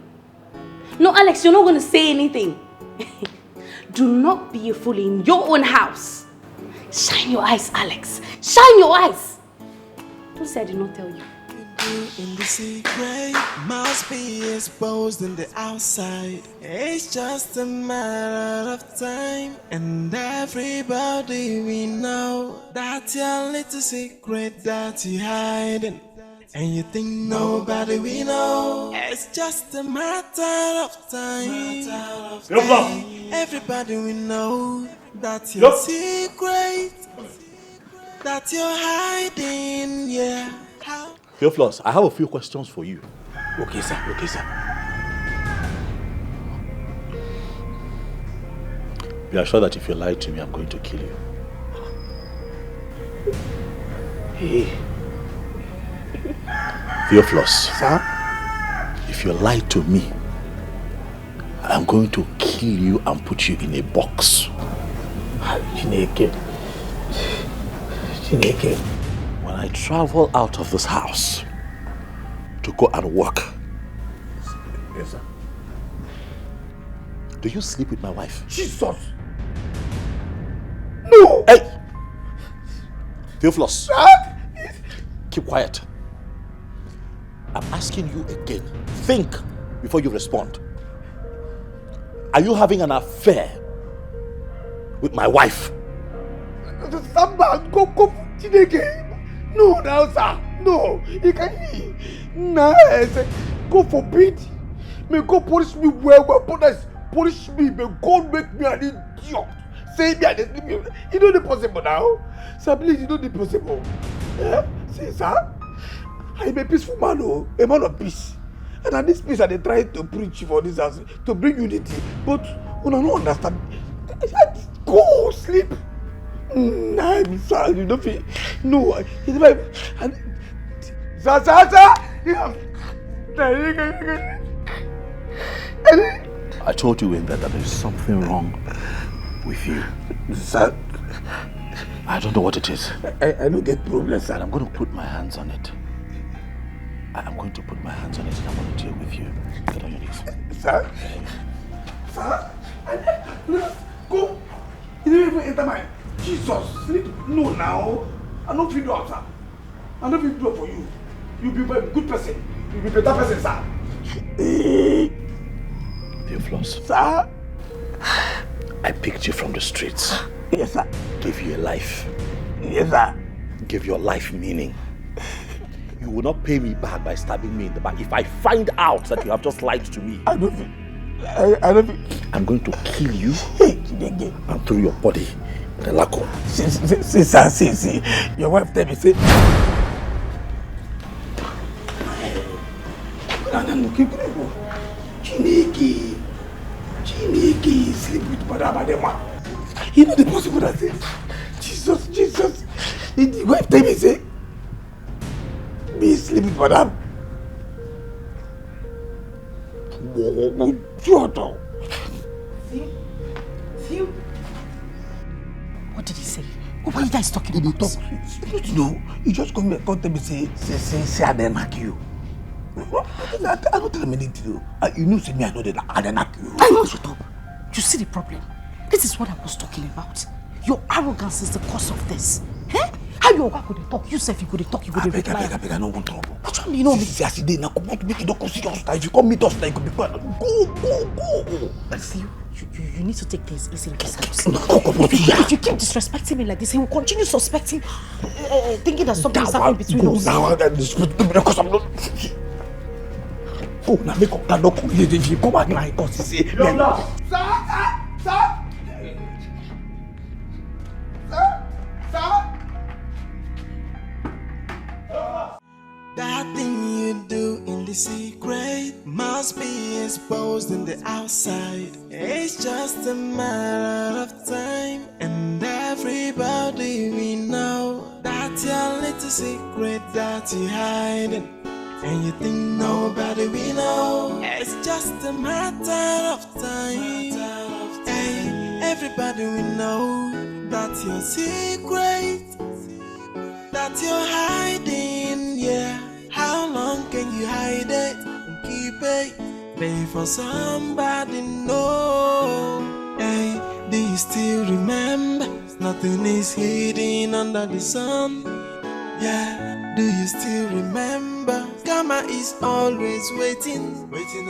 Speaker 11: No, Alex, you're not going to say anything. Do not be a fool in your own house. Shine your eyes, Alex. Shine your eyes. Don't say I did not tell you.
Speaker 8: In the secret must be exposed in the outside. It's just a matter of time, and everybody we know that your little secret that you hiding, and you think nobody we know. It's just a matter of time. Everybody we know that your secret that you're hiding, yeah.
Speaker 2: Theophilus, I have a few questions for you.
Speaker 4: Okay, sir. Okay, sir.
Speaker 2: You are sure that if you lie to me, I'm going to kill you?
Speaker 4: Hey.
Speaker 2: Theophilus.
Speaker 4: Sir?
Speaker 2: If you lie to me, I'm going to kill you and put you in a box.
Speaker 4: Chineke.
Speaker 2: When I travel out of this house to go and work,
Speaker 4: Yes, sir.
Speaker 2: do you sleep with my wife?
Speaker 4: Jesus! No!
Speaker 2: Hey! Theophilus!
Speaker 4: Sir?
Speaker 2: Keep quiet. I'm asking you again. Think before you respond. Are you having an affair with my wife?
Speaker 4: Samba, go, Chineke. No, now, sir. No, you can't. No, God forbid. May God punish me well, punish me. May God make me an idiot. Say me and sleep. You know the possible now. Sir, please, you know the possible. Yeah? See, sir. I'm a peaceful man, a man of peace. And at this peace, I try to preach for this house, to bring unity. But when I don't understand, go sleep. I'm sorry, you don't feel. No, it's my. Sir.
Speaker 2: I told you in that there is something wrong with you.
Speaker 4: Sir,
Speaker 2: I don't know what it is.
Speaker 4: I don't get problems, sir.
Speaker 2: And I'm going to put my hands on it. I'm going to put my hands on it and I'm going to deal with you. Get on your knees.
Speaker 4: Sir? Go. You don't even enter my. Jesus, sleep. No, now. I don't feel do, sir. I don't feel do for you. You be a good person. You be better person, sir.
Speaker 2: Theophilus.
Speaker 4: Sir?
Speaker 2: I picked you from the streets.
Speaker 4: Yes, sir.
Speaker 2: Gave you a life.
Speaker 4: Yes, sir.
Speaker 2: Give your life meaning. You will not pay me back by stabbing me in the back if I find out that you have just lied to me.
Speaker 4: I don't feel.
Speaker 2: I'm going to kill you and throw your body in the laco.
Speaker 4: See. Your wife tell me, say. Chineke, sleep with Madam Adema. You know the possible that say, Jesus. The wife tell me, say, me sleep with Madam.
Speaker 1: See? What did he say? What are you guys talking about?
Speaker 4: No, you just come here and tell me, say, I didn't knock you. I don't tell him anything. You know, see me, I know that I didn't knock you.
Speaker 1: I know, shut up. You see the problem? This is what I was talking about. Your arrogance is the cause of this. Eh? How you could talk? You said you could talk, you could reply.
Speaker 4: I beg, I don't want trouble.
Speaker 1: Which one do you know me?
Speaker 4: See, as you did, now come on to make it don't serious. If you come meet us, you could be fine. Go.
Speaker 1: I see you need to take things easy in this house. If you keep disrespecting me like this, he will continue suspecting, thinking that something is happening between us.
Speaker 4: Now, because I'm not. Oh, now make up that door. If you come back now, because you say, Sir.
Speaker 8: That thing you do in the secret must be exposed in the outside. It's just a matter of time, and everybody we know that your little secret that you hiding, and you think nobody we know. It's just a matter of time. Hey, everybody we know that your secret that you're hiding, yeah. How long can you hide it and keep it? pay for somebody, no. Hey, do you still remember? Nothing is hidden under the sun. Yeah, do you still remember? Karma is always waiting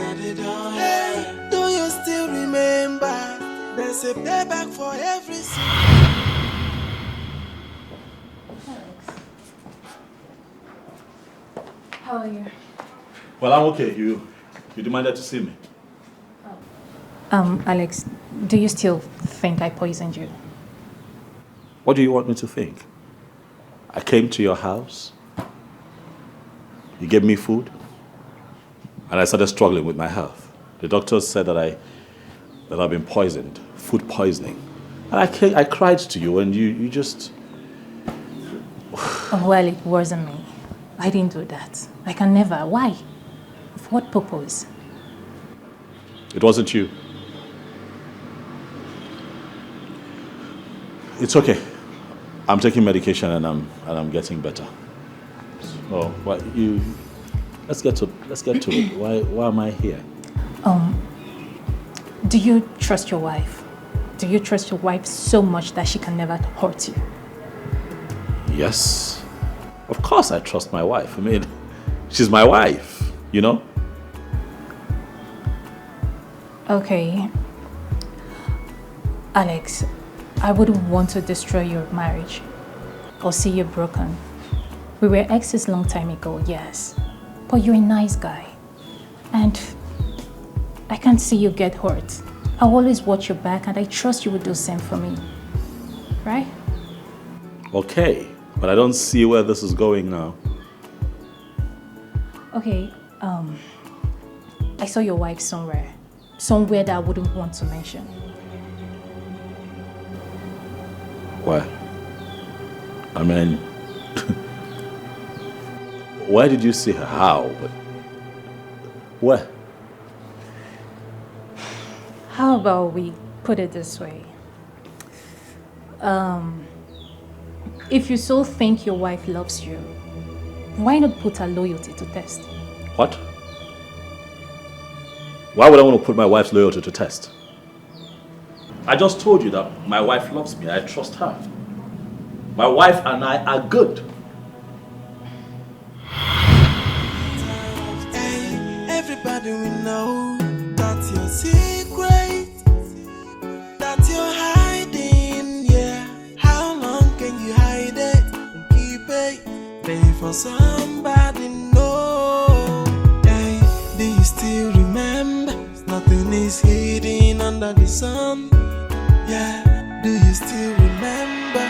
Speaker 8: at the door. Hey, do you still remember? There's a payback for every sin.
Speaker 9: How are you?
Speaker 2: Well, I'm okay. You demanded to see me.
Speaker 9: Alex, do you still think I poisoned you?
Speaker 2: What do you want me to think? I came to your house. You gave me food. And I started struggling with my health. The doctors said that I've been poisoned, food poisoning. And I cried to you and you just...
Speaker 9: Well, it wasn't me. I didn't do that. I can never. Why? For what purpose?
Speaker 2: It wasn't you. It's okay. I'm taking medication and I'm getting better. So, what you? Let's get to it. Why am I here?
Speaker 9: Do you trust your wife? Do you trust your wife so much that she can never hurt you?
Speaker 2: Yes. Of course I trust my wife. I mean, she's my wife, you know?
Speaker 9: Okay. Alex, I wouldn't want to destroy your marriage or see you broken. We were exes long time ago, yes. But you're a nice guy. And I can't see you get hurt. I always watch your back and I trust you would do the same for me. Right?
Speaker 2: Okay, but I don't see where this is going now.
Speaker 9: Okay, I saw your wife somewhere. Somewhere that I wouldn't want to mention.
Speaker 2: Where? I mean, where did you see her? How? Where?
Speaker 9: How about we put it this way? If you so think your wife loves you, why not put her loyalty to test?
Speaker 2: What? Why would I want to put my wife's loyalty to test? I just told you that my wife loves me. I trust her. My wife and I are good.
Speaker 8: Hey, everybody we know that's your secret, that you're hiding, yeah. How long can you hide it and keep it? Pay for somebody, no. Hey, do you still remember? Nothing is hidden under the sun. Yeah, do you still remember?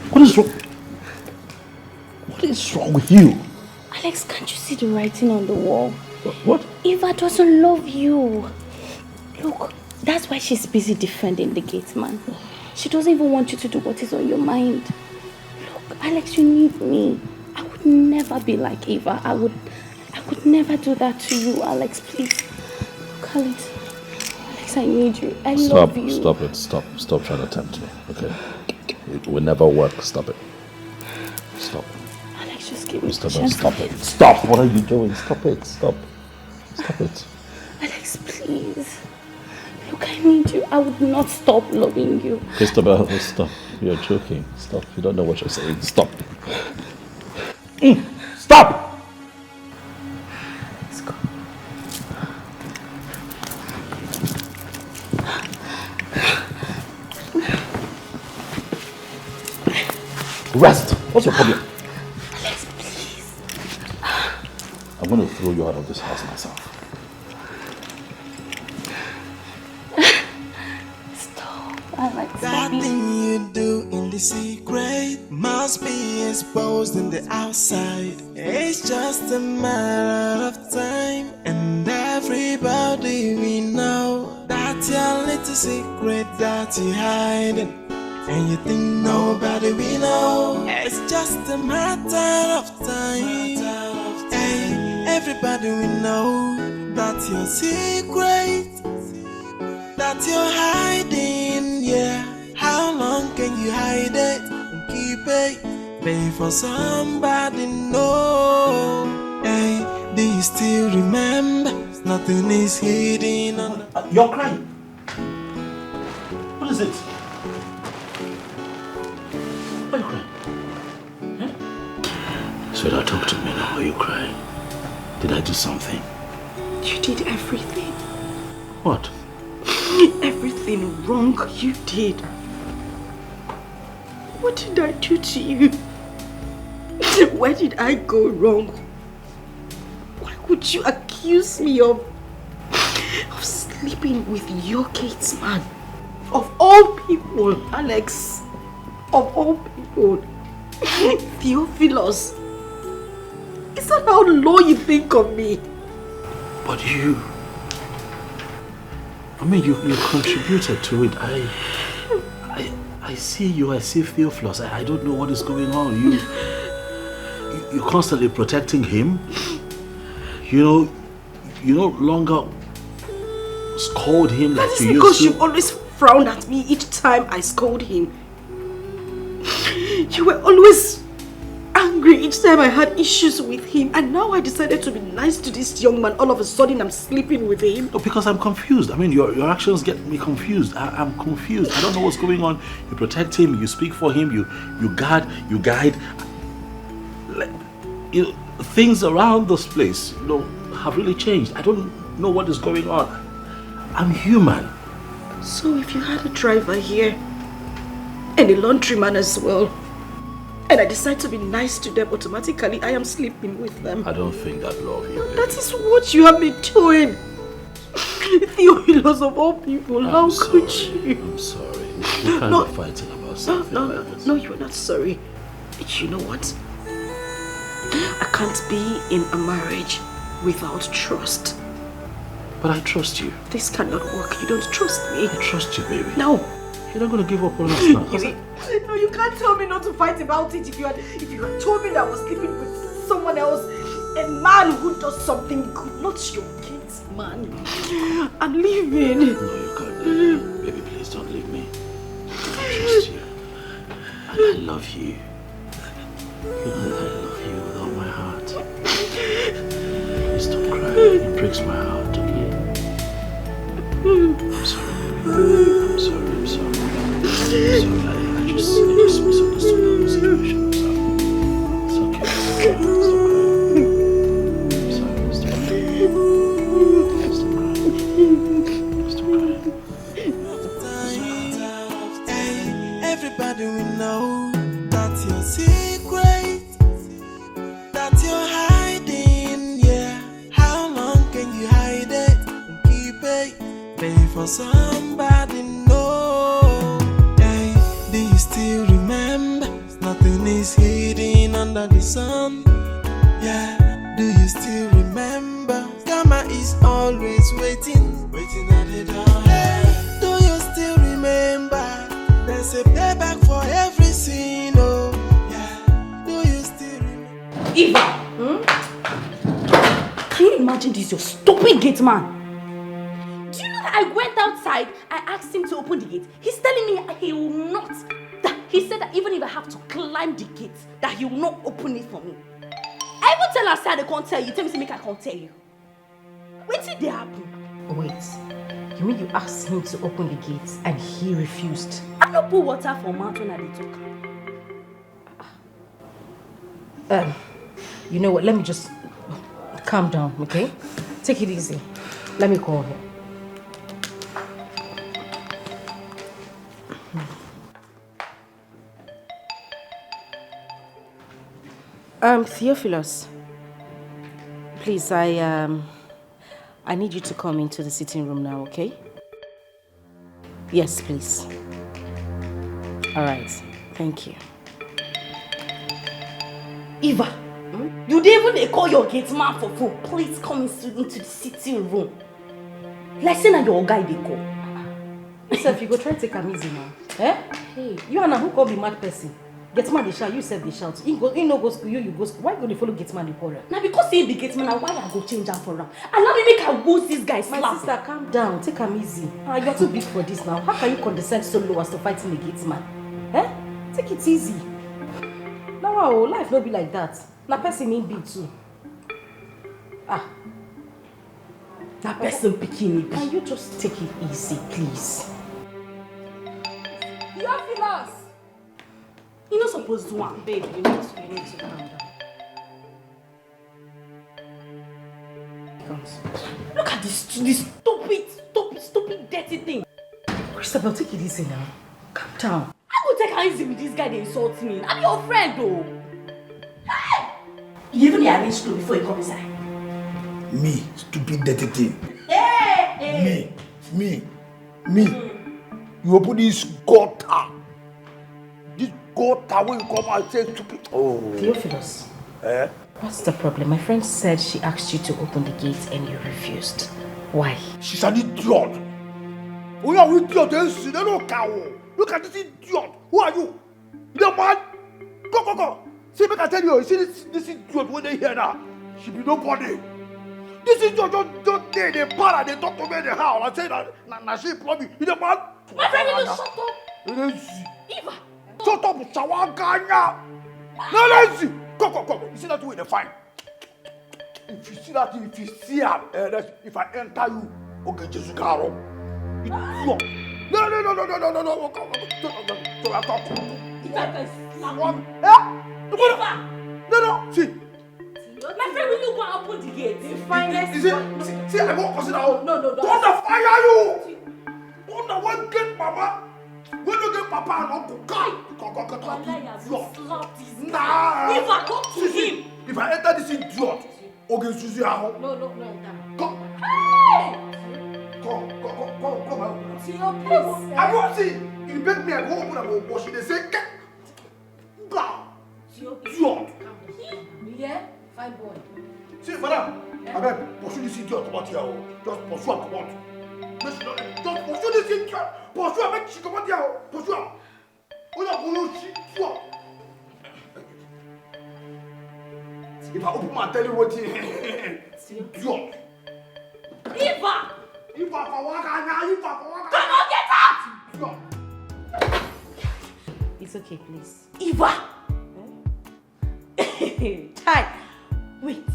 Speaker 2: What is wrong? What is wrong with you?
Speaker 11: Alex, can't you see the writing on the wall?
Speaker 2: What?
Speaker 11: Eva doesn't love you. Look, that's why she's busy defending the gate man. She doesn't even want you to do what is on your mind. Look, Alex, you need me. I would never be like Eva. I would never do that to you, Alex, please. Look, Alex, I need you. I love you.
Speaker 2: Stop it. Stop trying to tempt me, okay? It will never work. Stop it. Stop.
Speaker 11: Alex, just give me a
Speaker 2: Stop
Speaker 11: chance.
Speaker 2: it. Stop it. Stop. What are you doing? Stop it. Stop. Stop it.
Speaker 11: Alex, please. Look, I need you. I would not stop loving you.
Speaker 2: Christabel, stop. You're joking. Stop. You don't know what you're saying. Stop. Stop!
Speaker 11: Let's go.
Speaker 2: Rest. What's your problem?
Speaker 11: Alex, please.
Speaker 2: I'm going to throw you out of this house myself.
Speaker 11: Stop. Alex,
Speaker 8: That
Speaker 11: stop.
Speaker 8: thing you do in the secret must be exposed in the outside. It's just a matter of time, and everybody we know that your little secret that you hiding. And you think nobody we know. It's just a matter of time. Hey, everybody we know that's your secret, that you're hiding, yeah. How long can you hide it and keep it? pay for somebody, no. Hey, do you still remember? Nothing is hidden on.
Speaker 2: You're crying. What is it? Why are you crying? Sweetheart, talk to me now. Why are you crying? Did I do something?
Speaker 1: You did everything.
Speaker 2: What?
Speaker 1: Everything wrong you did. What did I do to you? Where did I go wrong? Why would you accuse me of sleeping with your Kate's man? Of all people, Alex. Of all people. Theophilus. Is that how low you think of me?
Speaker 2: But you... I mean, you contributed to it. I see you, I see Theophilus. I don't know what is going on. You're constantly protecting him. You no longer scold him like you used to.
Speaker 1: Because you always frowned at me each time I scold him. You were always angry each time I had issues with him, and now I decided to be nice to this young man. All of a sudden I'm sleeping with him.
Speaker 2: No, because I'm confused. I mean, your actions get me confused. I'm confused. I don't know what's going on. You protect him, you speak for him, you guard, you guide. Things around this place, have really changed. I don't know what is going on. I'm human.
Speaker 1: So if you had a driver here and a laundryman as well, and I decide to be nice to them, automatically I am sleeping with them.
Speaker 2: I don't think that love you.
Speaker 1: That is what you have been doing. Theophilus of all people, how could you?
Speaker 2: I'm sorry. We can't be fighting about something like this.
Speaker 1: No, you're not sorry. You know what? I can't be in a marriage without trust.
Speaker 2: But I trust you.
Speaker 1: This cannot work. You don't trust me.
Speaker 2: I trust you, baby.
Speaker 1: No.
Speaker 2: You're not going to give up on us now.
Speaker 1: No, you can't tell me not to fight about it. If you had told me that I was sleeping with someone else, a man who does something good, not your kids, man. I'm leaving.
Speaker 2: No, you can't leave me. Baby, please don't leave me. I trust you. And I love you. You know that I love you with all my heart. Please don't cry. It breaks my heart, okay? I'm sorry, baby. I'm sorry. I'm sorry. I just misunderstood the situation. It's okay. Stop
Speaker 8: crying. Everybody will know that your secret, that you're hiding, yeah. How long can you hide it and keep it? Pay for somebody, no. Hey, do you still remember? Nothing is hidden under the sun. Yeah, do you still remember? Karma is always waiting at the door. Hey, do you still remember? There's a payback for every sin, oh. Yeah, do you still remember?
Speaker 3: Eva! Can you imagine this, your stupid gate man?
Speaker 7: Do you know that I went outside, I asked him to open the gate. He's telling me he will not. He said that even if I have to climb the gate, that he will not open it for me. I even tell her, I can't tell you. Tell me, make I can't tell you. When did that happen?
Speaker 1: Wait, you mean you asked him to open the gates and he refused?
Speaker 7: I don't put water for mountain and they talk.
Speaker 1: You know what, let me just calm down, okay? Take it easy. Let me call him. Theophilus, please, I need you to come into the sitting room now, okay? Yes, please. All right, thank you.
Speaker 7: Eva, you didn't even call your gate man for phone. Please come into the sitting room. Like saying that your guy they go.
Speaker 1: Yourself, you go try to take him easy now. Eh? Hey, you and who call the mad person? Get man they shout, you said they shout. He no go school, you go school. Why go they follow get man the quarrel?
Speaker 7: Now because he be get man, now why I go change him for him? And now me make I wound this guy slap.
Speaker 1: My sister, calm down, take him easy. You're too big for this now. How can you condescend so low as to fighting the gate man? Eh? Take it easy. Now Wow, life no be like that. Na person need be too. Na person picking it. Can you just take it easy, please?
Speaker 7: Theophilus! You're not supposed to want, babe. You need to calm down. Look at this stupid, dirty thing.
Speaker 1: Christabel, take it easy now. Calm down.
Speaker 7: I go take her easy with this guy that insults me. I'm your friend though. Hey!
Speaker 3: You even arranged to before you come inside.
Speaker 4: Me, stupid dirty thing.
Speaker 3: Hey!
Speaker 4: Me. You open this gutter. This gutter when you come and say stupid. Oh.
Speaker 1: Theophilus. What's the problem? My friend said she asked you to open the gate and you refused. Why?
Speaker 4: She's an idiot. Oh yeah, we idiot. They don't cow. Look at this idiot. Who are you? You man? Go. See, make I tell you. You see this idiot when they hear that? She be nobody. This idiot don't they para. They talk to me in the house. I say that. Now she probably. You know man?
Speaker 7: My friend, you shut up.
Speaker 4: Eva. Shut up, Shawaganya. No, let's see. Go. You see that way in the fine. If you see that, if you see her, if I enter you, okay, just go. No. No. See.
Speaker 7: My friend, will you go and open the gate?
Speaker 4: See, I won't consider.
Speaker 7: No.
Speaker 4: Don't fire you. Don't one get mama. When you get papa and uncle, go. Nah.
Speaker 7: If I talk to him.
Speaker 4: If I enter this idiot, okay, Susie,
Speaker 7: No.
Speaker 4: Come.
Speaker 7: Hey!
Speaker 4: Come.
Speaker 7: To your place.
Speaker 4: I won't see. You beg me, I go open and go wash it. They say, go.
Speaker 7: To your place.
Speaker 4: Idiot.
Speaker 7: Yeah? Fine boy.
Speaker 4: See, madam, I beg, pursue this idiot come out here. Just pursue her come out. Just pursue this idiot. Pursue her, make she come out here. Pursue her. Oh, no, she idiot. If I open my tell you what idiot.
Speaker 7: Eva!
Speaker 4: Come
Speaker 7: on, get out!
Speaker 1: It's okay, please.
Speaker 7: Eva! Hi. Wait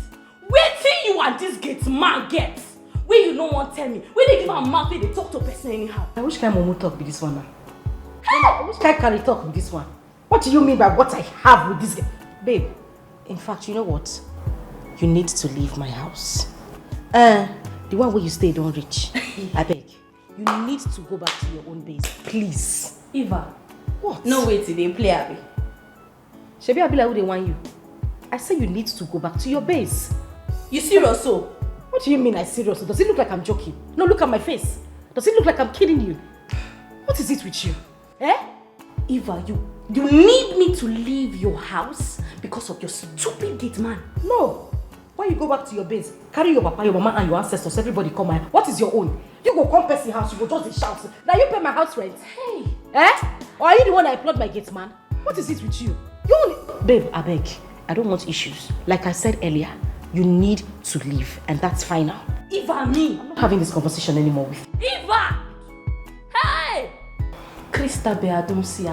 Speaker 7: till you and this gate man get. Where you no one tell me. Where they give a mouth, they talk to a person anyhow.
Speaker 1: Now, which kind of momo talk be this one now? Hey! Which kind of talk be this one? What do you mean by what I have with this guy? Babe, in fact, you know what? You need to leave my house. The one where you stay don't reach. I beg. You need to go back to your own base, please.
Speaker 7: Eva.
Speaker 1: What?
Speaker 7: No way till they play Abby.
Speaker 1: Shebi Abi like who they want you. I say you need to go back to your base.
Speaker 7: You serious so?
Speaker 1: What do you mean I serious? Does it look like I'm joking? No, look at my face. Does it look like I'm kidding you? What is it with you?
Speaker 7: Eva, you need me to leave your house because of your stupid gate man.
Speaker 1: No. When you go back to your base, carry your papa, your mama and your ancestors, everybody come out. What is your own? You go come person house, you go just shout. Now you pay my house rent.
Speaker 7: Hey.
Speaker 1: Or are you the one that employed my gate man? What is it with you? You only... Babe, I beg. I don't want issues. Like I said earlier, you need to leave and that's final.
Speaker 7: Eva, me.
Speaker 1: I'm not having this conversation anymore with you.
Speaker 7: Eva! Hey!
Speaker 1: Christabel, I don't see.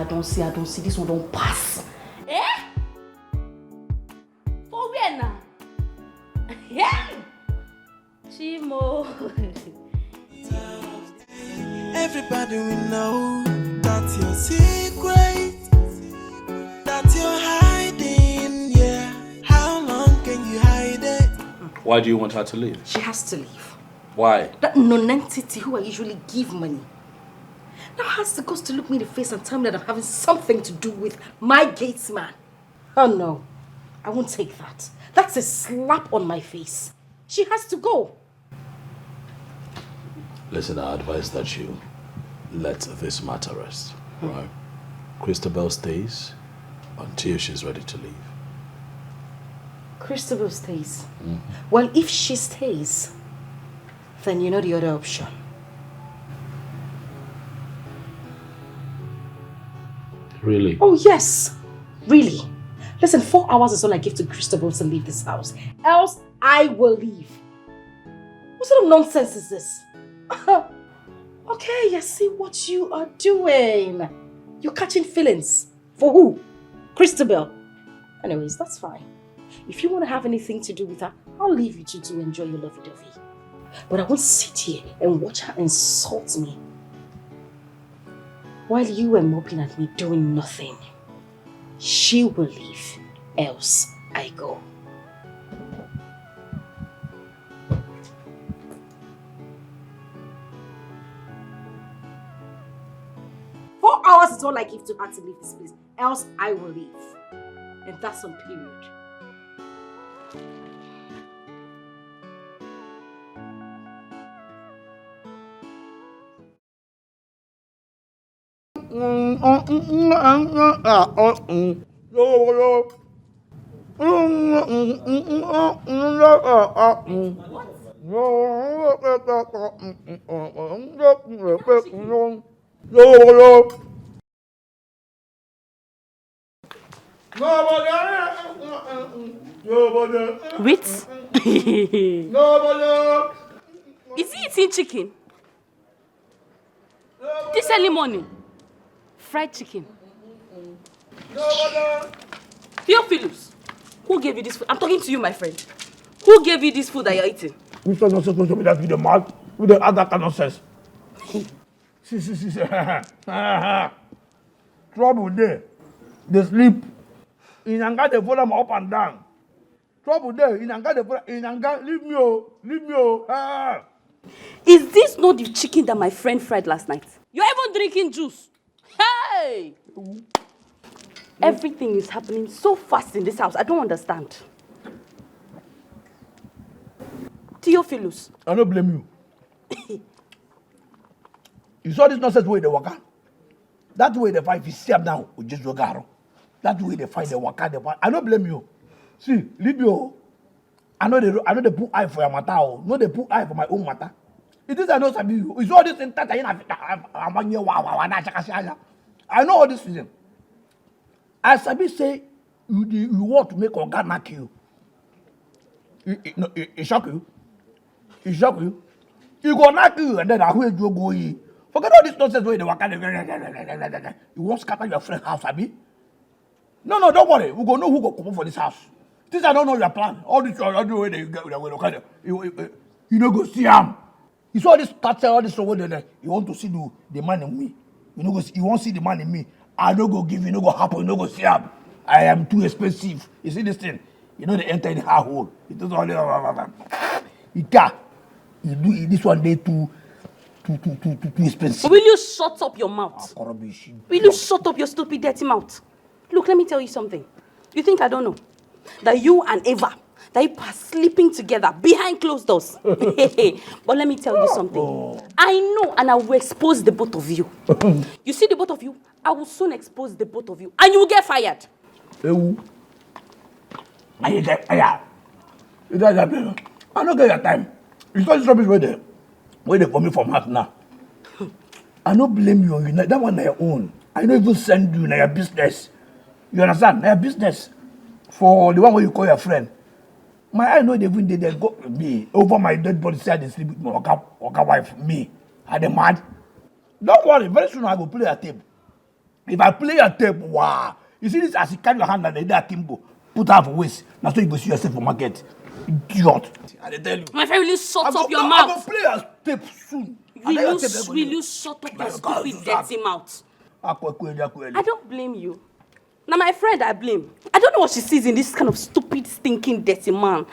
Speaker 1: This one don't pass.
Speaker 7: For where now? Yeah! Chimo.
Speaker 8: Everybody will know that's your secret, that you're hiding, yeah. How long can you hide it?
Speaker 2: Why do you want her to leave?
Speaker 1: She has to leave.
Speaker 2: Why?
Speaker 1: That non-entity who I usually give money now has the guts to look me in the face and tell me that I'm having something to do with my gates man. Oh no, I won't take that. That's a slap on my face. She has to go.
Speaker 2: Listen, I advise that you let this matter rest, right? Christabel stays until she's ready to leave.
Speaker 1: Christabel stays. Well, if she stays, then you know the other option.
Speaker 2: Really?
Speaker 1: Oh yes, really. Listen, 4 hours is all I give to Christabel to leave this house. Else, I will leave. What sort of nonsense is this? Okay, I see what you are doing. You're catching feelings. For who? Christabel. Anyways, that's fine. If you want to have anything to do with her, I'll leave you to enjoy your lovey-dovey. But I won't sit here and watch her insult me while you were moping at me doing nothing. She will leave, else I go. Hours is all I give to her to leave this place, else I will leave. And that's on period.
Speaker 7: Wait. Is he eating chicken? This early morning? Fried chicken. Theophilus, who gave you this food? I'm talking to you, my friend. Who gave you this food that you're eating?
Speaker 4: Which was not supposed to be that with the mouth, with the other kind of sense. See. Trouble there. They sleep. Inanga, they follow them up and down. Trouble there. Inanga, they follow. Inanga, leave me, oh.
Speaker 7: Is this not the chicken that my friend fried last night? You're even drinking juice. Hey! Everything is happening so fast in this house. I don't understand. Theophilus.
Speaker 4: I don't blame you. You saw this nonsense way they walk out. That way they fight. If you see them now, we just go out. That way they fight, they walk out, they fight. I don't blame you. See, leave you. I know they put eye for your matter. No, they put eye for my own matter. It is I know sabi you. It's all this in that I know all this reason. I sabi say you want to make Oga knock you. It shock you. It shock you. You go knock you and then I will you go in. Forget all this nonsense where they walk out. You won't scatter your friend's house, Abi. No, don't worry. We go know who go come for this house. This I don't know your plan. All this way they get you don't go see him. You saw this touch, all this over there. You want to see the man in me. You won't see the man in me. I don't go give you, no go happen, you no go see him. I am too expensive. You see this thing? You know they enter the hole. It is all you do this one day too expensive.
Speaker 7: Will you shut up your mouth? Will you shut up your stupid dirty mouth? Look, let me tell you something. You think I don't know? That you and Eva, that you are sleeping together behind closed doors. But let me tell you something. I know and I will expose the both of you. You see the both of you? I will soon expose the both of you. And you will get fired.
Speaker 4: I don't get your time. You saw this rubbish where they for me from heart now. I don't blame you. That one on your own. I don't even send you in your business. You understand? Your business. For the one where you call your friend. My eye know they even did they go with me. Over my dead body side they sleep with my Oga wife. Me. Are they mad? Don't worry. Very soon I go play a tape. If I play a tape, wow. You see this as you carry your hand and they Kimbo. Put her for waist. Now so you go see yourself for market. Idiot. I tell you.
Speaker 7: My friend, will you shut up your mouth?
Speaker 4: I go play a tape soon.
Speaker 7: Will you shut up your stupid dirty mouth? I don't blame you. Now my friend I blame. I don't know what she sees in this kind of stupid, stinking, dirty man.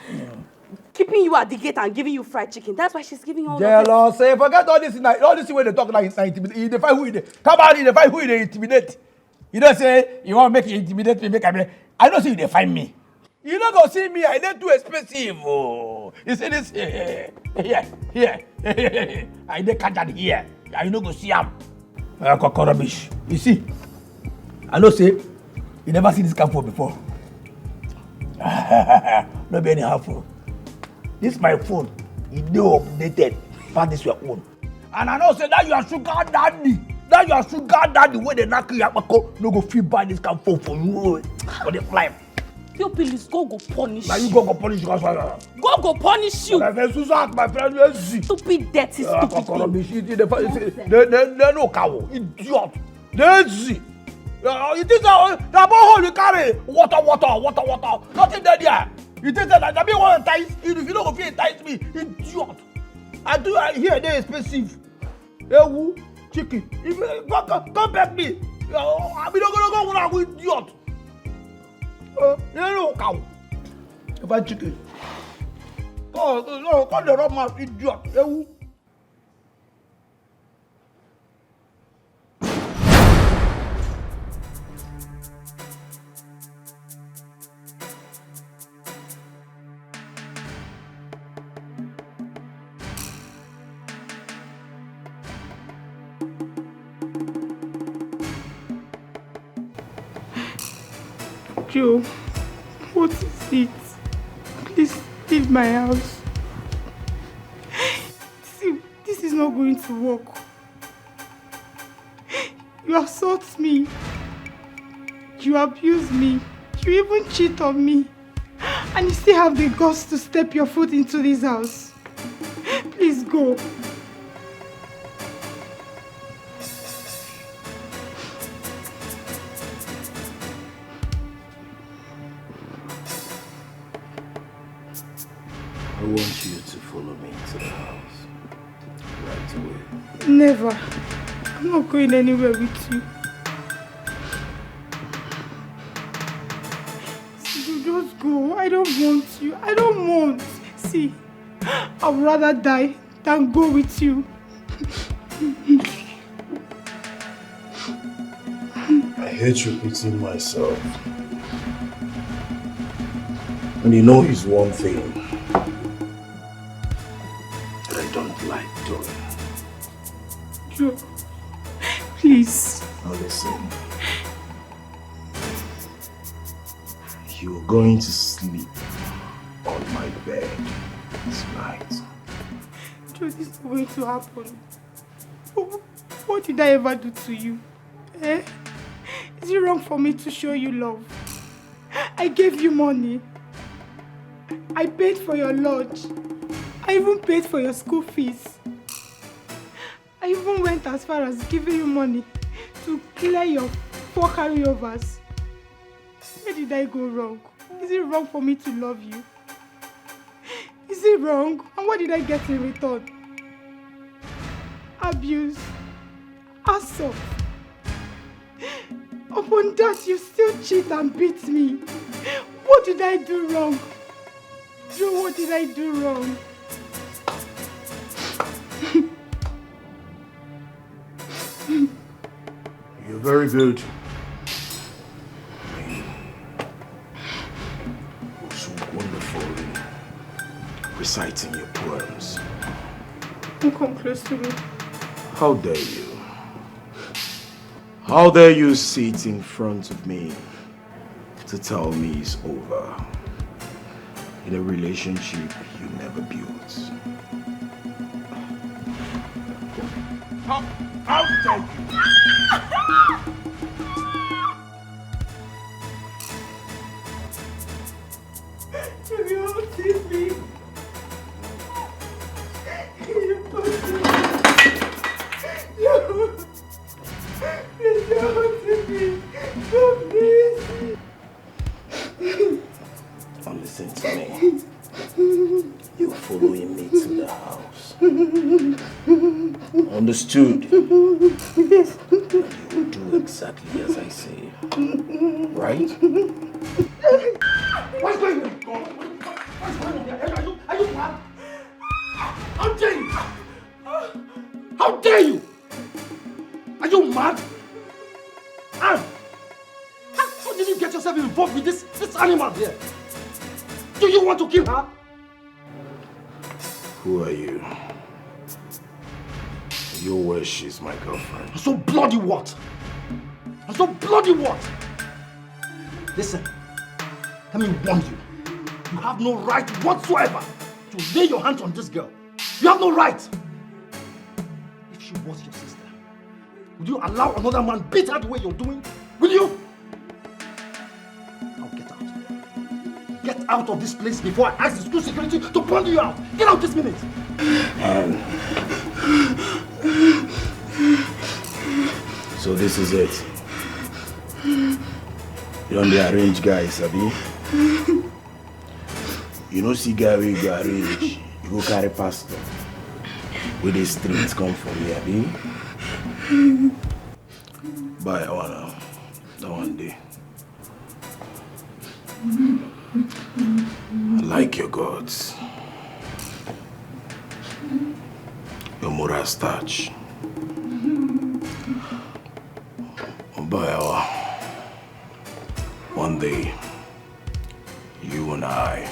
Speaker 7: Keeping you at the gate and giving you fried chicken. That's why she's giving all of this.
Speaker 4: Say, forget all this way they talk like intimidate. They find who they come out, they find who they intimidate. You don't say you want to make it intimidate me, I don't see you they find me. You don't go see me, I ain't too expensive. Oh. You see this? Here. I didn't catch that here. I don't go see him. Rubbish. You see? I know say, you never see this camphor before. Not be any helpful. This is my phone. It do updated. But this your own. And I know say that you are sugar daddy. That you are sugar daddy where they knock you up. No go feel bad this camphor for you. For the life.
Speaker 7: Please go punish you.
Speaker 4: Now you go punish you.
Speaker 7: Go punish you.
Speaker 4: My friend,
Speaker 7: stupid, dirty, stupid thing.
Speaker 4: They no cow. Idiot. They easy. You think that borehole you carry water, nothing there. You think that I mean want to entice? If you don't entice me, idiot. I hear they expensive. Ewu, chicken. If come back me. I mean, don't go with idiot. You know cow. If I chicken. Oh, come the rob my idiot. Ewu.
Speaker 5: Joe, what is it? Please leave my house. See, this is not going to work. You assault me. You abuse me. You even cheat on me. And you still have the guts to step your foot into this house. Please go.
Speaker 10: I want you to follow me to the house right away.
Speaker 5: Never. I'm not going anywhere with you. You just go. I don't want you. I don't want. See, I'd rather die than go with you.
Speaker 10: I hate repeating myself. And you know it's one thing that I don't like doing.
Speaker 5: Joe, please.
Speaker 10: Now listen. You're going to sleep on my bed tonight.
Speaker 5: Joe, this is going to happen. What did I ever do to you? Eh? Is it wrong for me to show you love? I gave you money. I paid for your lodge. I even paid for your school fees. I even went as far as giving you money to clear your 4 carryovers. Where did I go wrong? Is it wrong for me to love you? Is it wrong? And what did I get in return? Abuse. Assault. Upon that, you still cheat and beat me. What did I do wrong? Joe, what did I do wrong?
Speaker 10: You're very good. You're so wonderful in reciting your poems.
Speaker 5: Don't come close to me.
Speaker 10: How dare you? How dare you sit in front of me to tell me it's over in a relationship you never built?
Speaker 4: How dare you?
Speaker 5: You hurting me. You hurting me. You're hurting me. Please.
Speaker 10: Now listen to me. You're following me to the house. Understood?
Speaker 5: Yes.
Speaker 10: You will do exactly as I say. Right?
Speaker 4: What's going on? What's going on here? Are you mad? How dare you? How dare you? Are you mad? Anne, how did you get yourself involved with this animal here? Do you want to kill her?
Speaker 10: Who are you? You're where she's my girlfriend.
Speaker 4: So bloody what? So bloody what? Listen, let me warn you. You have no right whatsoever to lay your hands on this girl. You have no right. If she was your sister, would you allow another man beat her the way you're doing? Will you? Now get out. Get out of this place before I ask the school security to pound you out. Get out this minute.
Speaker 10: So this is it.
Speaker 4: You don't dey arrange guys, abi? You know see guy wey go arrange, you go carry pastor. With the streets come for me, abi? Buy one now. That one day. I like your gods. Your moral starch. But one day, you and I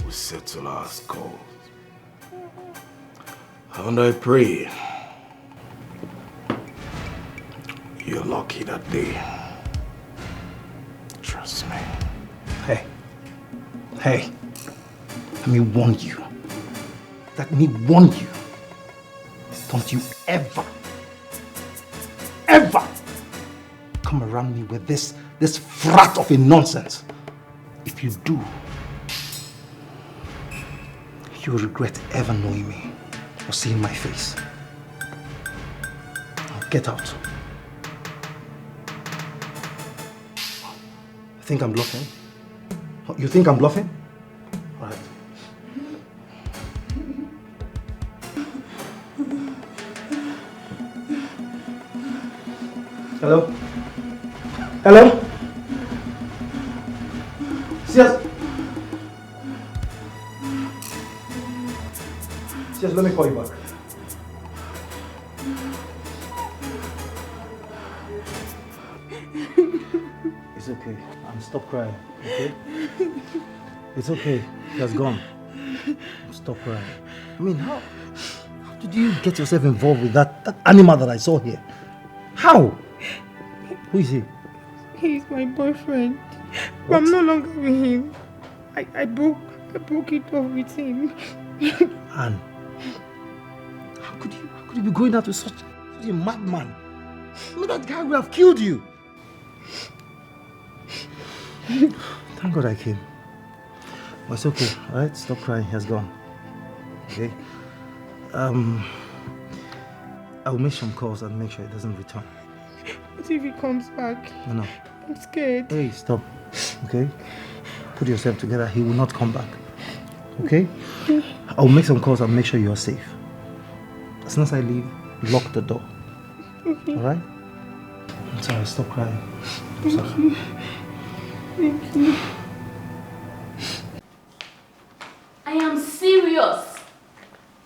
Speaker 4: will settle our scores. And I pray you're lucky that day. Trust me.
Speaker 6: Hey, let me warn you. Let me warn you. Don't you ever come around me with this frat of a nonsense. If you do, you'll regret ever knowing me or seeing my face. Now get out. You think I'm bluffing? You think I'm bluffing? All right. Hello? Hello? Yes. Yes, let me call you back. It's okay. Stop crying, okay? It's okay. He has gone. Stop crying. I mean, how did you get yourself involved with that animal that I saw here? How? Who is he?
Speaker 5: He's my boyfriend. But I'm no longer with him. I broke it off with him.
Speaker 6: Anne, how could you be going out with such a madman? I mean, that guy would have killed you. Thank God I came. But it's okay, alright? Stop crying, he has gone. Okay? I will make some calls and make sure he doesn't return.
Speaker 5: What if he comes back?
Speaker 6: No.
Speaker 5: I'm scared.
Speaker 6: Hey, stop. Okay? Put yourself together, he will not come back. Okay? I will make some calls and make sure you are safe. As soon as I leave, lock the door.
Speaker 5: Okay.
Speaker 6: Alright? I'm sorry, stop crying. I'm sorry.
Speaker 5: Thank you. Thank you.
Speaker 7: I am serious.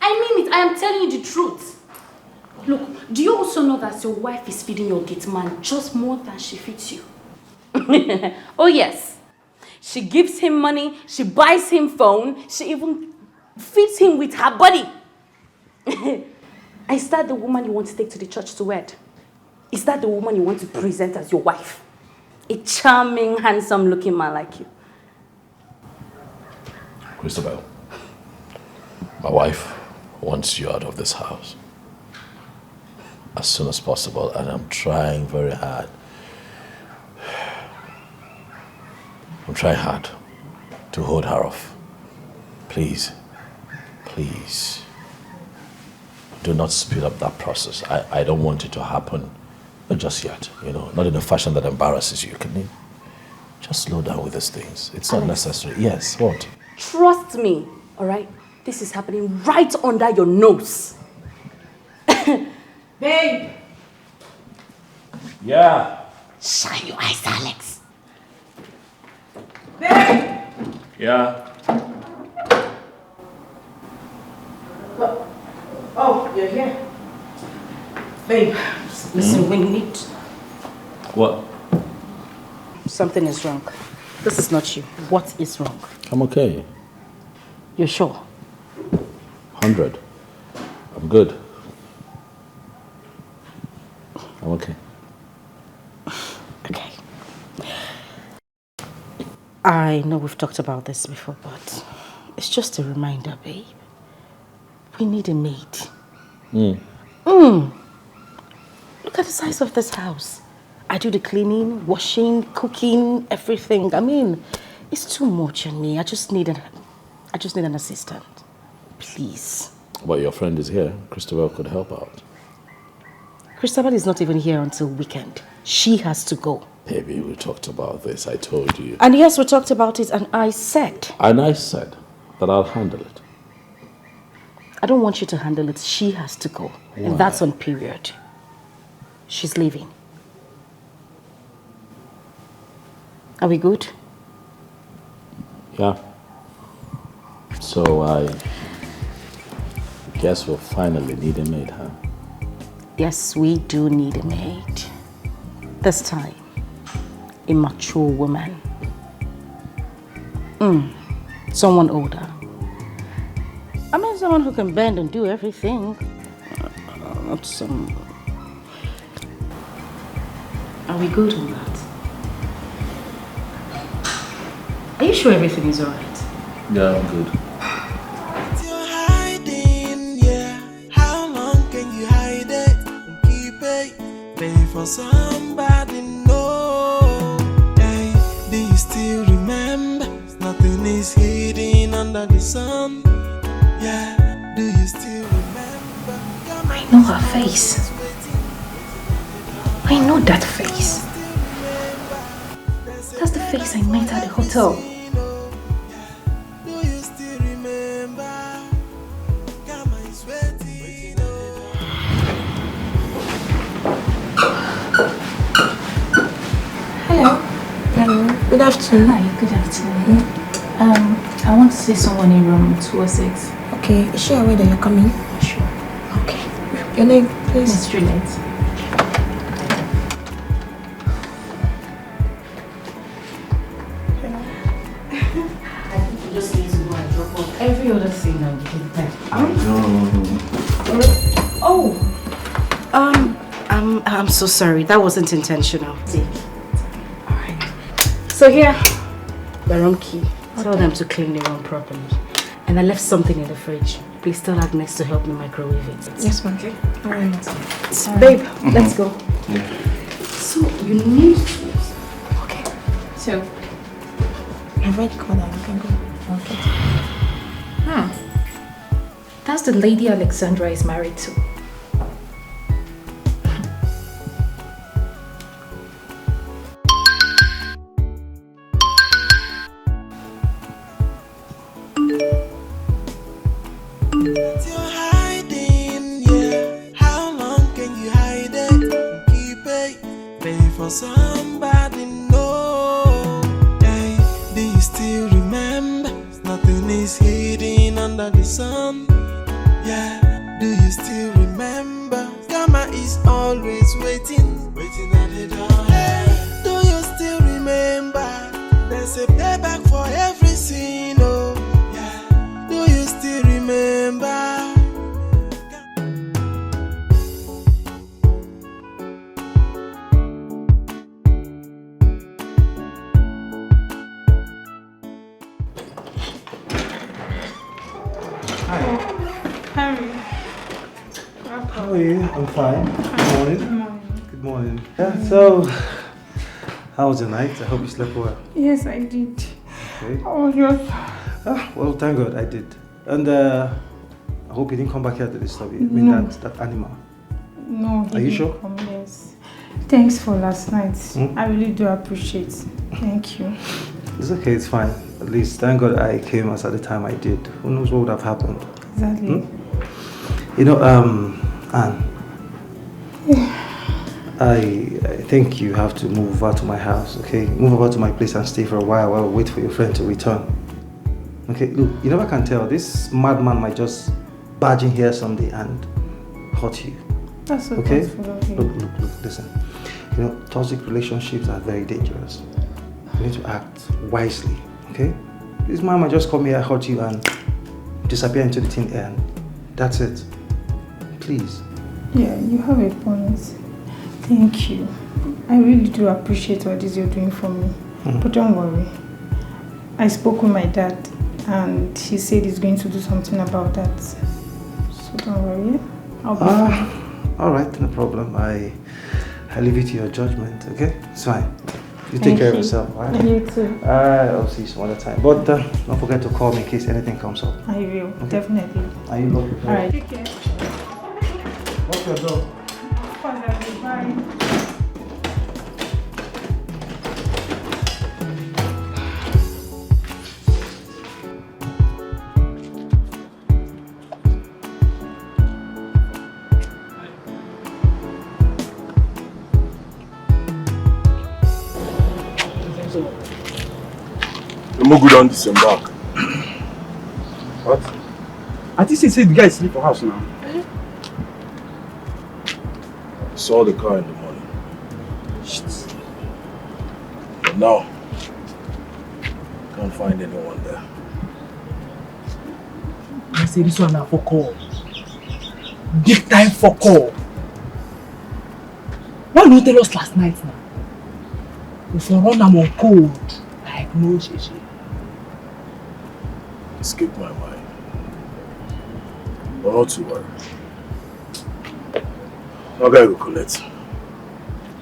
Speaker 7: I mean it. I am telling you the truth. Look, do you also know that your wife is feeding your gate man just more than she feeds you? Oh yes. She gives him money, she buys him phone, she even feeds him with her body. Is that the woman you want to take to the church to wed? Is that the woman you want to present as your wife? A charming, handsome-looking man like you.
Speaker 2: Christabel, my wife wants you out of this house as soon as possible, and I'm trying very hard. I'm trying hard to hold her off. Please, please, do not speed up that process. I don't want it to happen. Not just yet, not in a fashion that embarrasses you. Can you just slow down with these things? It's not necessary. Yes, what?
Speaker 7: Trust me, all right? This is happening right under your nose.
Speaker 3: Babe!
Speaker 2: Yeah.
Speaker 3: Shine your eyes, Alex. Babe!
Speaker 2: Yeah.
Speaker 3: Oh, you're here. Babe, listen, we need...
Speaker 2: What?
Speaker 1: Something is wrong. This is not you. What is wrong?
Speaker 2: I'm okay.
Speaker 1: You're sure?
Speaker 2: 100. I'm good. I'm okay.
Speaker 1: Okay. I know we've talked about this before, but it's just a reminder, babe. We need a maid. Look at the size of this house. I do the cleaning, washing, cooking, everything. I mean, it's too much on me. I just need an assistant. Please.
Speaker 2: But your friend is here. Christabel could help out.
Speaker 1: Christabel is not even here until weekend. She has to go.
Speaker 2: Baby, we talked about this. I told you.
Speaker 1: And yes, we talked about it, and I said
Speaker 2: that I'll handle it.
Speaker 1: I don't want you to handle it. She has to go.
Speaker 2: Why?
Speaker 1: And that's on period. She's leaving. Are we good?
Speaker 2: Yeah. So I guess we'll finally need a maid, huh?
Speaker 1: Yes, we do need a maid. This time, a mature woman. Someone older. I mean, someone who can bend and do everything. Not some... Are we good on that? Are you sure everything is alright?
Speaker 2: Yeah, I'm good.
Speaker 8: You're hiding, yeah. How long can you hide it and keep it? Pay for somebody, no. Hey, do you still remember? Nothing is hidden under the sun. Yeah, do you still remember?
Speaker 9: I know her face. I know that face. That's the face I met at the hotel. Hello. Hello. Good afternoon. Hi, good afternoon. I want to see someone in room 206.
Speaker 13: Okay, is she aware that you're coming?
Speaker 9: Sure.
Speaker 13: Okay. Your name, please?
Speaker 9: Miss Juliet. Every other thing I'll give back.
Speaker 1: Oh! I'm so sorry. That wasn't intentional. Alright. So here, the room key. Tell them to clean the room properly. And I left something in the fridge. Please tell Agnes to help me microwave it.
Speaker 13: Yes, ma'am. Okay. Alright.
Speaker 1: Babe, let's go.
Speaker 2: Yeah.
Speaker 1: So, you need...
Speaker 13: Okay. So, I've already called her. You can go. Okay.
Speaker 9: That's the lady Alexandra is married to.
Speaker 8: You're hiding, yeah. How long can you hide it and keep it? Pay for somebody, no. Hey, do you still remember? Nothing is hidden under the sun. Yeah, do you still remember? Karma is always waiting at the door. Hey, do you still remember? There's a payback for every sin, oh. Yeah, do you still remember?
Speaker 5: Harry.
Speaker 6: How are you? I'm fine. Good morning. Good morning. Yeah, so, how was the night? I hope you slept well.
Speaker 5: Yes, I did.
Speaker 6: Okay.
Speaker 5: Oh, yes.
Speaker 6: Well, thank God I did. And I hope you didn't come back here to disturb you. I mean,
Speaker 5: No.
Speaker 6: that animal.
Speaker 5: No.
Speaker 6: Are you sure?
Speaker 5: Yes. Thanks for last night.
Speaker 6: Hmm?
Speaker 5: I really do appreciate it. Thank you.
Speaker 6: It's okay, it's fine. At least, thank God I came at the time I did. Who knows what would have happened?
Speaker 5: Exactly.
Speaker 6: You know, Anne. I think you have to move over to my house, okay? Move over to my place and stay for a while we wait for your friend to return. Okay, look, you never can tell. This madman might just barge in here someday and hurt you.
Speaker 5: That's so
Speaker 6: okay?
Speaker 5: thoughtful of you.
Speaker 6: Look, listen. You know, toxic relationships are very dangerous. You need to act wisely, okay? This man might just come here, hurt you, and disappear into the thin air. And that's it. Please.
Speaker 5: Yeah, you have a point. Thank you. I really do appreciate what it is you're doing for me. But don't worry. I spoke with my dad and he said he's going to do something about that. So don't worry. I'll be fine.
Speaker 6: Alright, no problem. I leave it to your judgment, okay? It's fine. You take care of yourself, alright?
Speaker 5: You too.
Speaker 6: I'll see you some other time. But don't forget to call me in case anything comes up.
Speaker 5: I will,
Speaker 6: okay?
Speaker 5: definitely.
Speaker 6: Are you looking for
Speaker 5: Alright, take care.
Speaker 6: What's your door?
Speaker 5: Bye.
Speaker 2: Mugu don't disembark.
Speaker 14: What? I think he said the guy is sleeping for house now.
Speaker 2: I saw the car in the morning. Shit. But now, can't find anyone there.
Speaker 3: I say this one now for call. Big time for call. Why you tell us last night now? If you run them on cold, like no shishi.
Speaker 2: Escaped my mind. But not to worry. That guy go collect.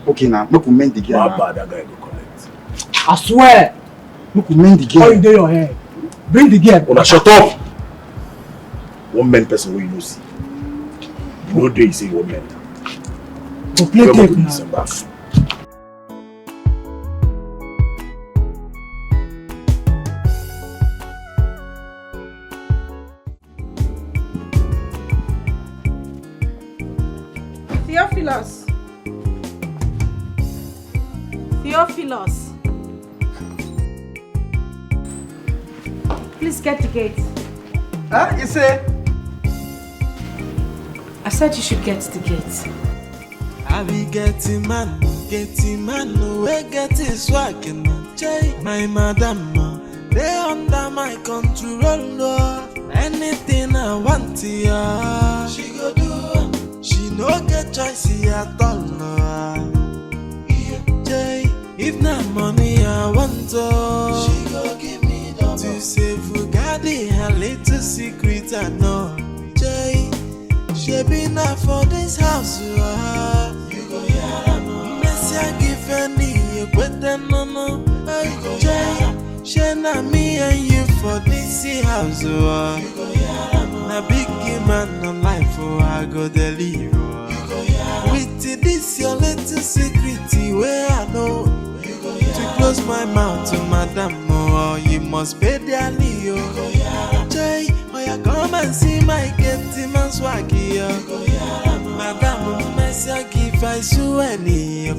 Speaker 14: Okay now, look who mend the gear.
Speaker 2: My bad, that guy go collect.
Speaker 3: I swear.
Speaker 14: Look who mend the gear.
Speaker 3: How you do your hair? Bring the gear.
Speaker 2: Una shut up! One man person who you know see. You know day you say one man.
Speaker 3: Go play
Speaker 2: Where
Speaker 3: tape
Speaker 2: Mugu
Speaker 3: now.
Speaker 2: disembark?
Speaker 1: Theophilus. Theophilus. Please get the gate.
Speaker 14: Huh? You say?
Speaker 1: I said you should get the gate.
Speaker 8: I be getting man, we getting swag and jay. My madam, they under my control. Anything I want to ya, she go do. She no get choice at all. Jay, if not money I want to, she go give me double. To save Fugadi, her little secret I know. Jay, she be not for this house. You go yara no. Messi I give any, you better no. Jay, she not me and you for this house. You go yara no. Na big man on life, I go deliver. With this your little secret where I know. To close my mouth to madam, oh, you must pay dearly, oh. Jay, oh, you come and see my getty man swaggy, oh. Madam, Messi, I give I so any,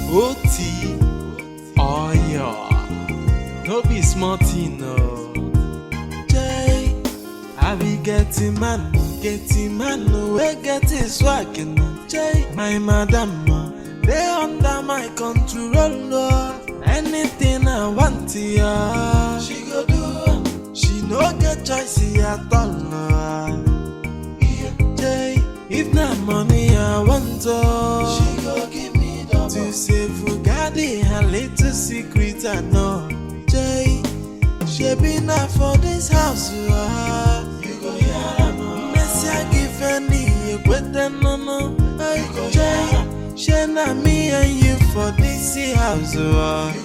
Speaker 8: Oti, oh, yeah. No be smarty, no. Jay, I be getting man, we getting swag, Jay, my madam, they under my control. Anything I want to ya, she go do. She no get choice at all. Jay, if not money I want to, she go give me double. To save Fugadi, her little secret I know. Jay, she be not for this house. You go yara no. Messi I give any, you better no. Jay, she not me and you for this house. You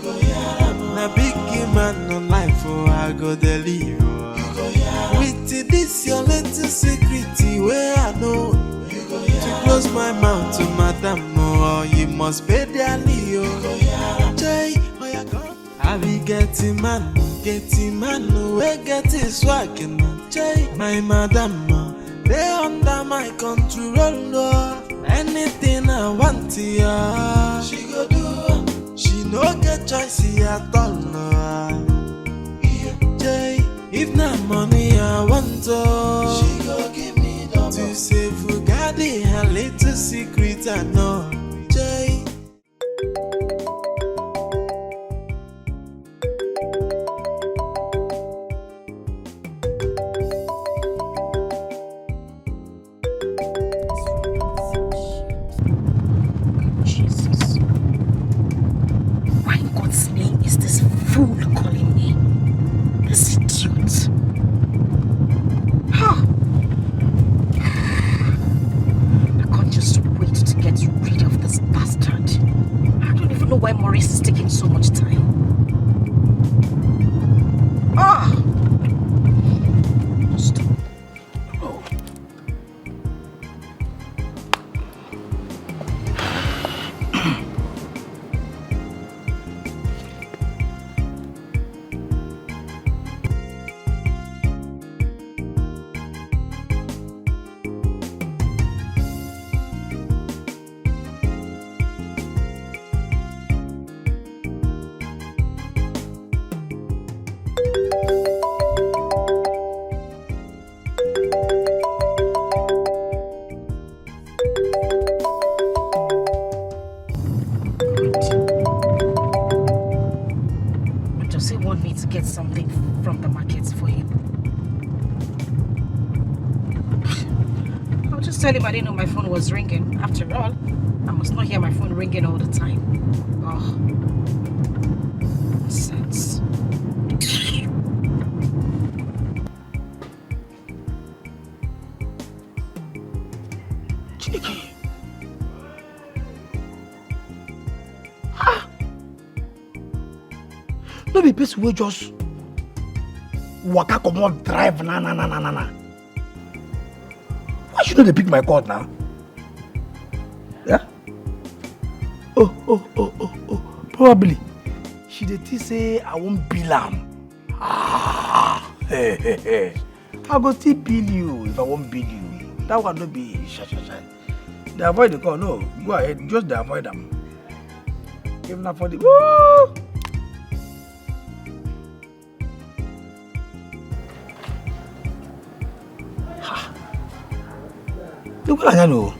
Speaker 8: go yara no. Na big man on life, I go deliver. With this your little secret where I know. To close my mouth to madam, oh, you must pay dearly, oh. Jay, oh, you go. I be getting man, we getting swag, Jay, my madam, they under my control. Anything I want to ya, she go do. She no get choice at all. Jay, if not money I want to, she go give me double. To save Fugadi, her little secret I know. Jay.
Speaker 1: Jesus. Why in God's name is this fool calling me? This idiot. Huh. I can't just wait to get rid of this bastard. I don't even know why Maurice is taking so much time. Ah! Stop. Oh. from the market for him. I'll just tell him I didn't know my phone was ringing. After all, I must not hear my phone ringing all the time. Oh, nonsense.
Speaker 4: Dikeh. No be person wey just waka comot drive na. Why you no dey pick my call now? Yeah? Oh. Probably she dey think say I wan bill am. Hey. I go still bill you if I wan bill you. That one no be sha. Dey avoid the call, no. Go ahead, just dey avoid am. If na for the woo! Look at you.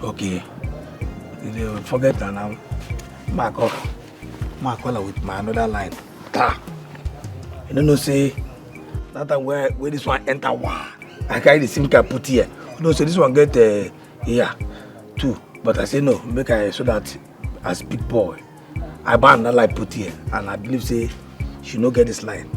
Speaker 4: Okay. You forget that now. Ma call her with my another line. You don't know say that time where this one enter one. I carry the SIM card put here. You know, so this one get here too. But I say no, make I so that as big boy, I buy another line put here, and I believe say she no get this line.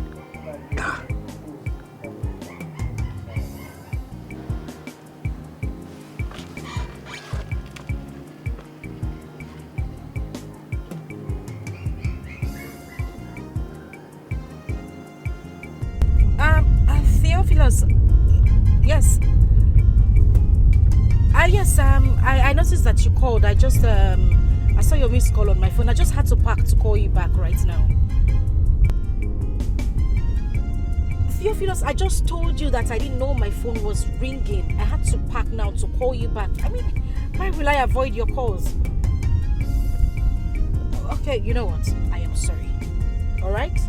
Speaker 1: Yes. Yes, I noticed that you called. I just, I saw your missed call on my phone. I just had to park to call you back right now. Theophilus, I just told you that I didn't know my phone was ringing. I had to park now to call you back. I mean, why will I avoid your calls? Okay, you know what? I am sorry. Alright?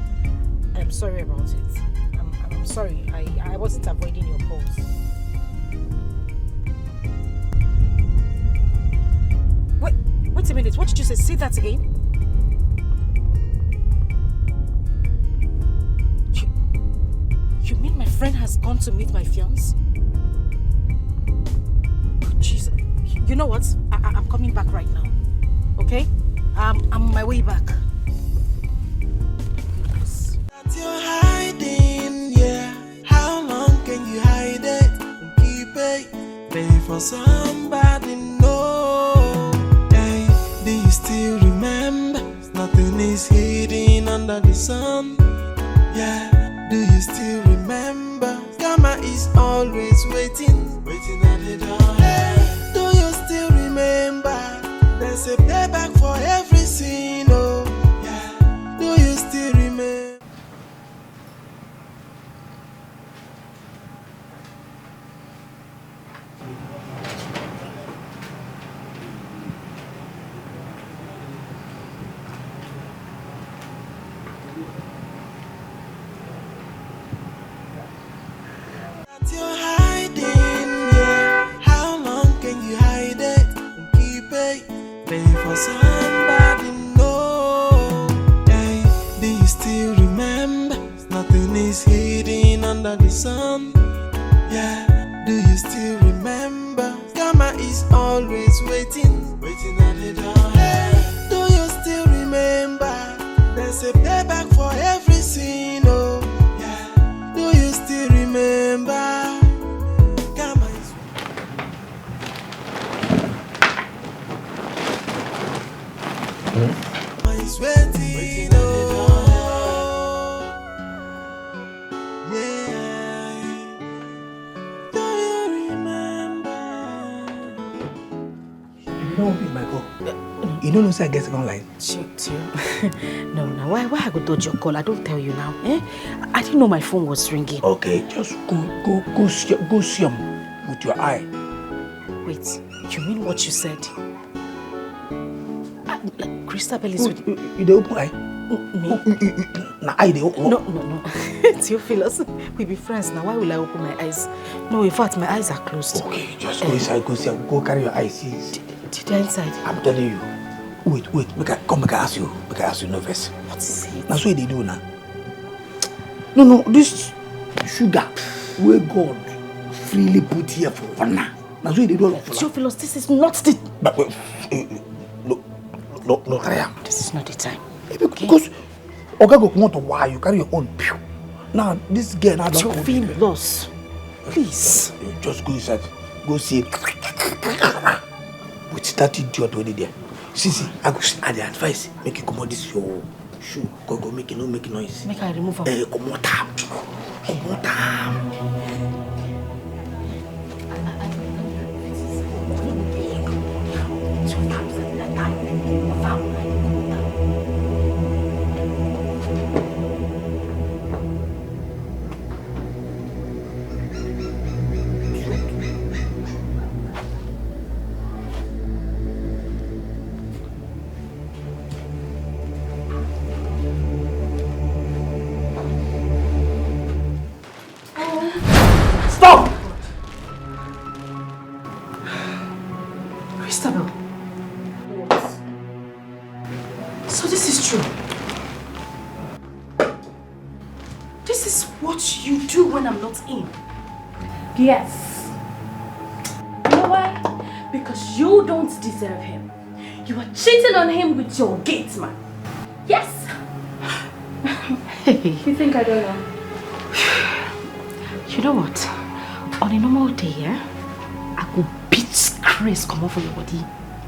Speaker 1: I am sorry about it. I'm sorry. I wasn't avoiding your calls. Wait a minute. What did you say? Say that again. You mean my friend has gone to meet my fiancé? Oh, Jesus. You know what? I'm coming back right now. Okay? I'm on my way back. Goodness.
Speaker 8: That you're hiding, yeah. How long can you hide it and keep it? Pay for somebody, no. Hey, do you still remember? Nothing is hidden under the sun. Yeah, do you still remember? Karma is always waiting at the door. Hey, do you still remember? There's a payback for every sin, oh. Yeah, do you still remember? You're hiding, yeah. How long can you hide it and keep it? Pay for somebody, no. Hey, do you still remember? Nothing is hidden under the sun. Yeah, do you still remember? Karma is always waiting at the door. Hey, do you still remember? There's a payback for every sin, oh. Yeah, do you still remember? Is waiting, oh, yeah. Do you remember?
Speaker 4: You don't pick my call. You don't know say I get second line.
Speaker 1: No, why I go dodge your call? I don't tell you now. I didn't know my phone was ringing.
Speaker 4: Okay, just go see him with your eye.
Speaker 1: Wait, you mean what you said? Christabel is with
Speaker 4: you. They open eye?
Speaker 1: Me?
Speaker 4: Now eye they open?
Speaker 1: No. Theophilus, we be friends now. Why will I open my eyes? No, in fact, my eyes are closed.
Speaker 4: Okay, just go inside, go see him. Go carry your eyes.
Speaker 1: Did I inside?
Speaker 4: I'm telling you. Wait. Make I ask you no first.
Speaker 1: What is it?
Speaker 4: That's what they do now. No, this sugar where God freely put here for honor. That's why they do all of that.
Speaker 1: Theophilus, this is not the...
Speaker 4: But, no, Graham.
Speaker 1: This is not the time.
Speaker 4: Because Oga go come out of why you carry your own pew. Now, this girl now don't come.
Speaker 1: Theophilus, please.
Speaker 4: You just go inside. Go see with that idiot already there. See, I the advice. Make you come out this your shoe. Go make it, no make noise.
Speaker 1: Make I remove her.
Speaker 4: Come out. Come out.
Speaker 1: Stop! Christabel. What? So this is true. This is what you do when I'm not in.
Speaker 7: Yes. You know why? Because you don't deserve him. You are cheating on him with your gate man. Yes.
Speaker 1: You think I don't know? You know what? On a normal day, I could beat Chris come off of your body.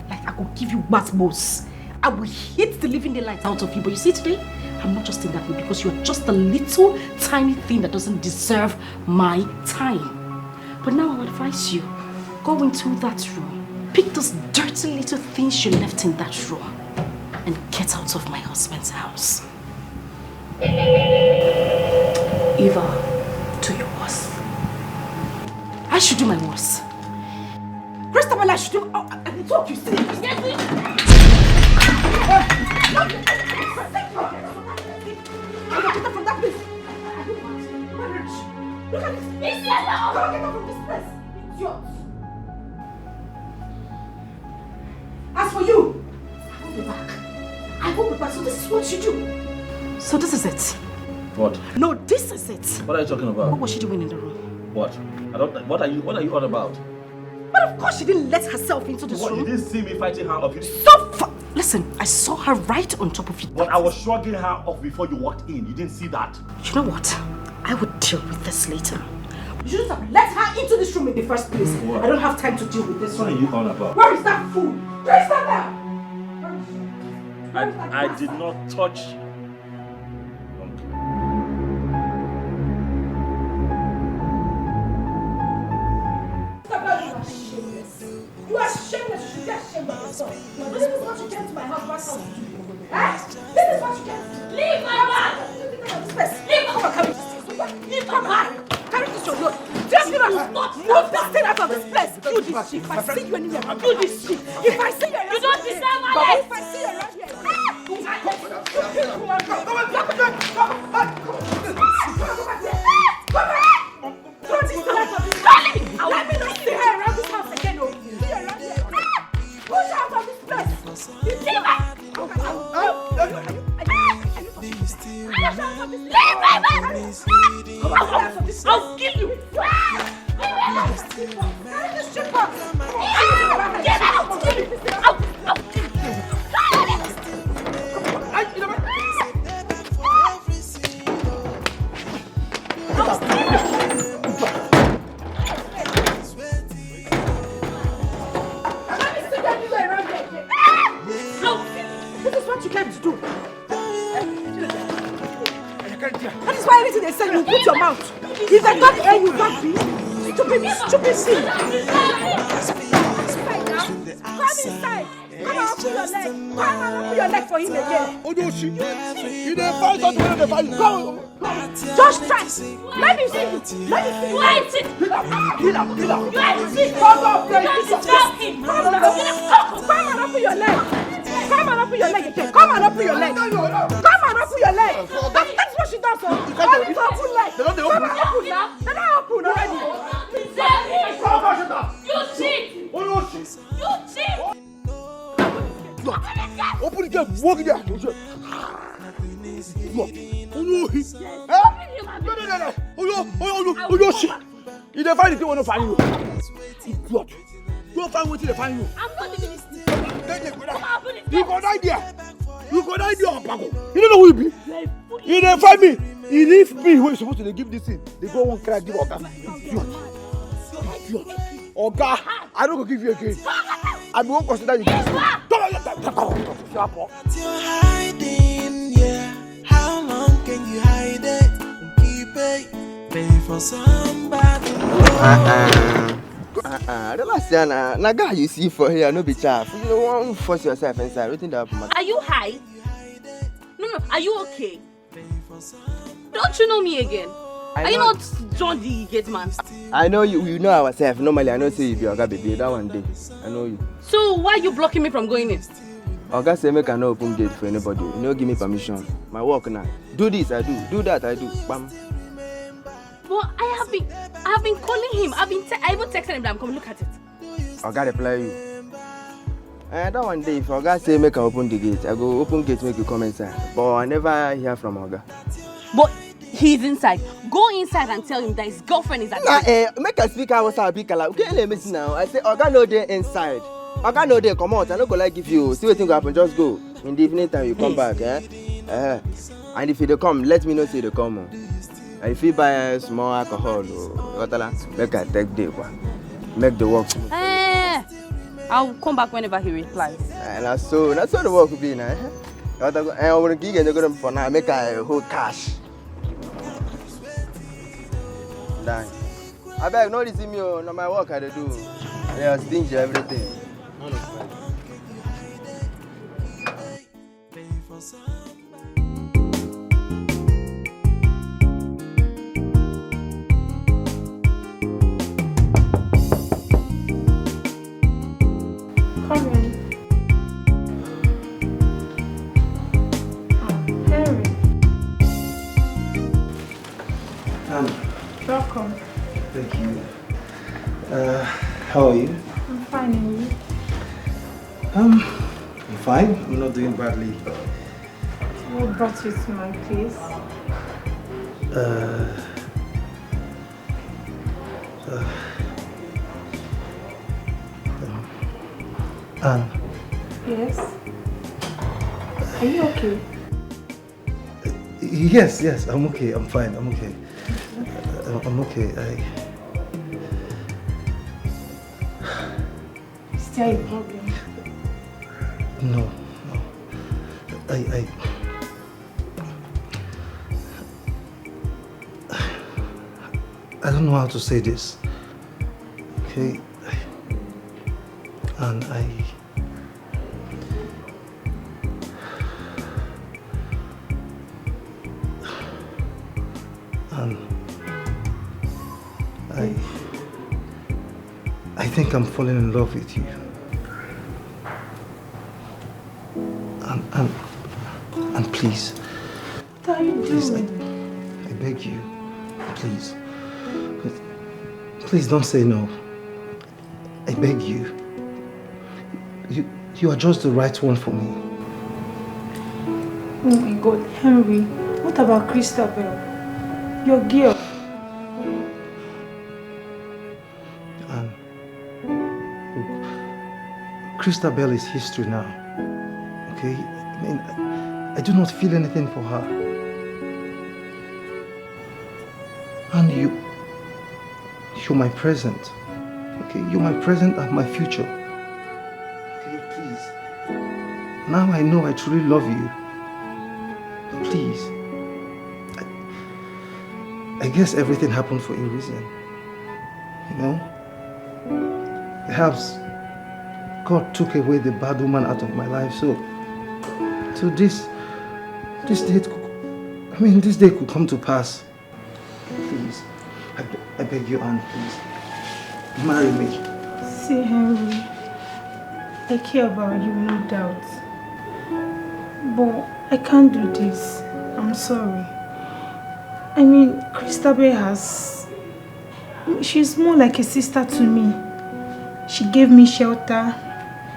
Speaker 1: Like I could give you matmos. I will hit the living daylight out of you. But you see today, I'm not just in that mood because you're just a little tiny thing that doesn't deserve my time. But now I would advise you, go into that room, pick those dirty little things you left in that room, and get out of my husband's house. Eva. To your worst. I should do my worst. Christabel, I should do... Oh, I will talk you straight. Get me! Get from that place. Look at this. Get out from this place. Idiot. As for you, I won't be back. I won't be back. So this is what you do. So this is it.
Speaker 2: What?
Speaker 1: No, this is it.
Speaker 2: What are you talking about?
Speaker 1: What was she doing in the room?
Speaker 2: What? I don't. What are you on about?
Speaker 1: But of course she didn't let herself into this room.
Speaker 2: You didn't see me fighting her off.
Speaker 1: Listen, I saw her right on top of you.
Speaker 2: But I was shrugging her off before you walked in. You didn't see that.
Speaker 1: You know what? I would deal with this later. You shouldn't have let her into this room in the first place. What? I don't have time to deal with this.
Speaker 2: What are you on about?
Speaker 1: Where is that fool? Where is that now?
Speaker 2: I did not touch.
Speaker 1: You are shameless. You should get ashamed of yourself. This is what you came to my husband's house to do. This is what you came to do. Leave my bag! Leave my bag! Leave my bag! Carry this your load. Just move this thing out of this place. You this shit. If I see you anywhere, you this shit. If I see you around here, you don't deserve my life. If I see you around here, let me not see her around this house again. See her around here. Push her out of this place. You leave her. I'll kill you. Get out. This is what you came to do. That is why anything they say, you put your mouth. If they don't hear you, don't be. Stupid thing. Come inside. Come on, put your leg. Come on, put your leg for him again.
Speaker 4: Oh, no, she. You didn't find out when they find you. Go.
Speaker 1: Just try. Let me see you. Let me see you. Wait.
Speaker 4: Kill him.
Speaker 1: Let me see. Come on, play. Come on, put your leg. Come on, open your leg again. Come on, open your leg. Come on, open your leg. That's what she does. Only to open leg. They don't open now. They don't open already. You cheat. You cheat.
Speaker 4: Open the gate. Walk in there. Look. Oh, shit. You don't find it, you want to find you. Idiot. Don't find what they find you.
Speaker 7: I'm not leaving this.
Speaker 4: You got idea. You got idea, Paco. You don't know who you be. You didn't find me. You leave me who is supposed to give this thing. They go one cry, give Oga. Idiot. Oga, I don't go give you again. I won't consider you.
Speaker 8: You're hiding, yeah. How long can you hide it? Keep it. Pay for somebody.
Speaker 15: Relax, Yana. Now, guy, you see for here, no be chaff. You don't want to force yourself inside. Everything that happens.
Speaker 7: Are you high? No. Are you okay? Don't you know me again? Are you not John the gate man?
Speaker 15: I know you. We know ourselves. Normally, I know say you be Oga baby. That one day, I know you.
Speaker 7: So why are you blocking me from going in?
Speaker 15: Oga say make I no open gate for anybody. You no give me permission. My work now. Do this, I do. Do that, I do. Bam.
Speaker 7: But I have been calling him. I even texted him that I'm coming. Look at it.
Speaker 15: Oga reply you. That one day, if Oga say make I open the gate, I go open gate make you come inside. But I never hear from Oga.
Speaker 7: But he's inside. Go inside and tell him that his girlfriend is at the
Speaker 15: make a speaker was a big color. Okay, let me see now. I say Oga no dey inside. Oga no dey come out. I no go like give you. See what thing go happen. Just go. In the evening time you come back. And if they come, let me know say they come. If you buy small alcohol, make I take day. Make the work smooth.
Speaker 7: I'll come back whenever he replies.
Speaker 15: That's so the work will be now. I want to give you for now. Make I hold cash. Dang. I beg, no receive me. No my work I do. Yeah, stingy everything.
Speaker 5: Come in. Henry. Welcome.
Speaker 6: Thank you. How are you?
Speaker 5: I'm fine, and you?
Speaker 6: I'm fine. I'm not doing badly.
Speaker 5: What brought you to my place?
Speaker 6: Anne.
Speaker 5: Yes? Are you okay?
Speaker 6: Yes, I'm okay. I'm fine. I'm okay. I'm okay.
Speaker 5: Is there a problem?
Speaker 6: No. I don't know how to say this. Okay? And I think I'm falling in love with you. And please.
Speaker 5: What are you doing?
Speaker 6: I beg you. Please. Please don't say no. I beg you. You are just the right one for me.
Speaker 5: Oh my God, Henry. What about Christabel? Your girl.
Speaker 6: And look, Christabel is history now. Okay? I mean, I do not feel anything for her. And you're my present. Okay? You're my present and my future. Okay, please. Now I know I truly love you. Please. I guess everything happened for a reason. You know? Perhaps God took away the bad woman out of my life, so this day could come to pass. Please, I beg you, Anne, please, marry me.
Speaker 5: See, Henry, I care about you, no doubt. But I can't do this. I'm sorry. I mean, Christabel she's more like a sister to me. She gave me shelter.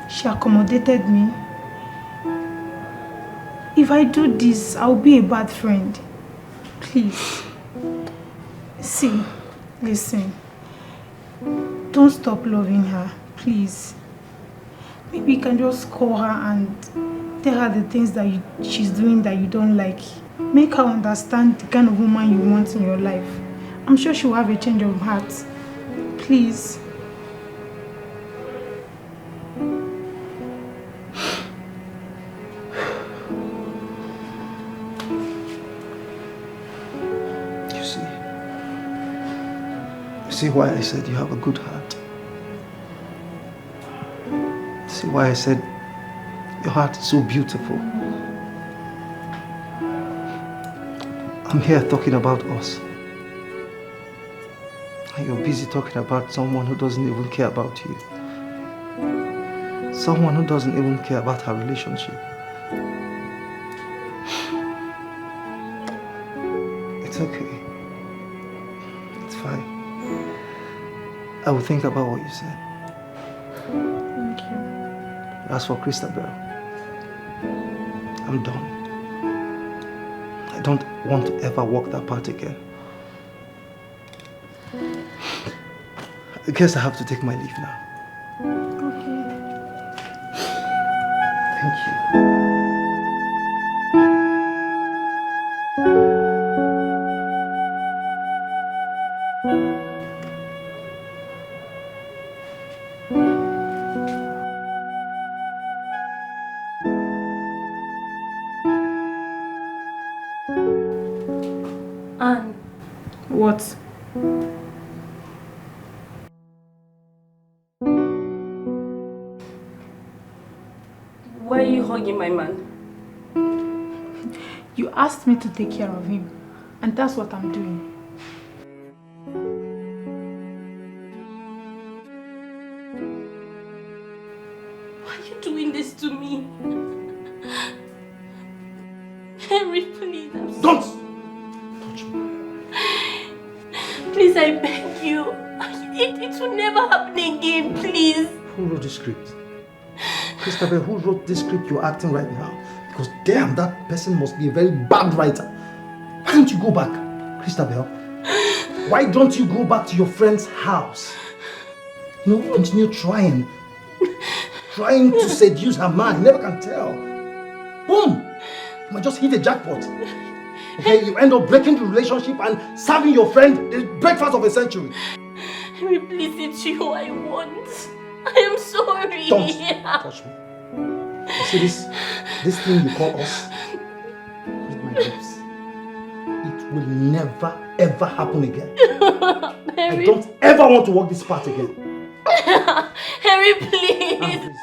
Speaker 5: She accommodated me. If I do this, I'll be a bad friend. Please. See, listen. Don't stop loving her, please. Maybe you can just call her and tell her the things that she's doing that you don't like. Make her understand the kind of woman you want in your life. I'm sure she'll have a change of heart. Please.
Speaker 6: You see why I said you have a good heart? See why I said your heart is so beautiful? I'm here talking about us. And you're busy talking about someone who doesn't even care about you. Someone who doesn't even care about our relationship. It's okay. It's fine. I will think about what you said.
Speaker 5: Thank you.
Speaker 6: As for Christabel, I'm done. I don't want to ever walk that path again. I guess I have to take my leave now.
Speaker 5: Okay.
Speaker 6: Thank you.
Speaker 7: And
Speaker 5: what?
Speaker 7: Why are you hugging my man?
Speaker 5: You asked me to take care of him, and that's what I'm doing.
Speaker 7: Why are you doing this to me? Henry, please,
Speaker 6: Don't!
Speaker 7: Please, I beg you. It will never happen again, please.
Speaker 6: Who wrote the script? Christabel, who wrote this script you're acting right now? Because damn, that person must be a very bad writer. Why don't you go back, Christabel? Why don't you go back to your friend's house? You know, continue trying to seduce her man. You never can tell. Boom! You might just hit a jackpot. Okay, you end up breaking the relationship and serving your friend the breakfast of a century.
Speaker 7: Henry, please, it's you I want. I am sorry.
Speaker 6: Don't touch me. You see this thing you call us? Read my lips. It will never ever happen again. I don't ever want to walk this path again.
Speaker 7: Harry, please.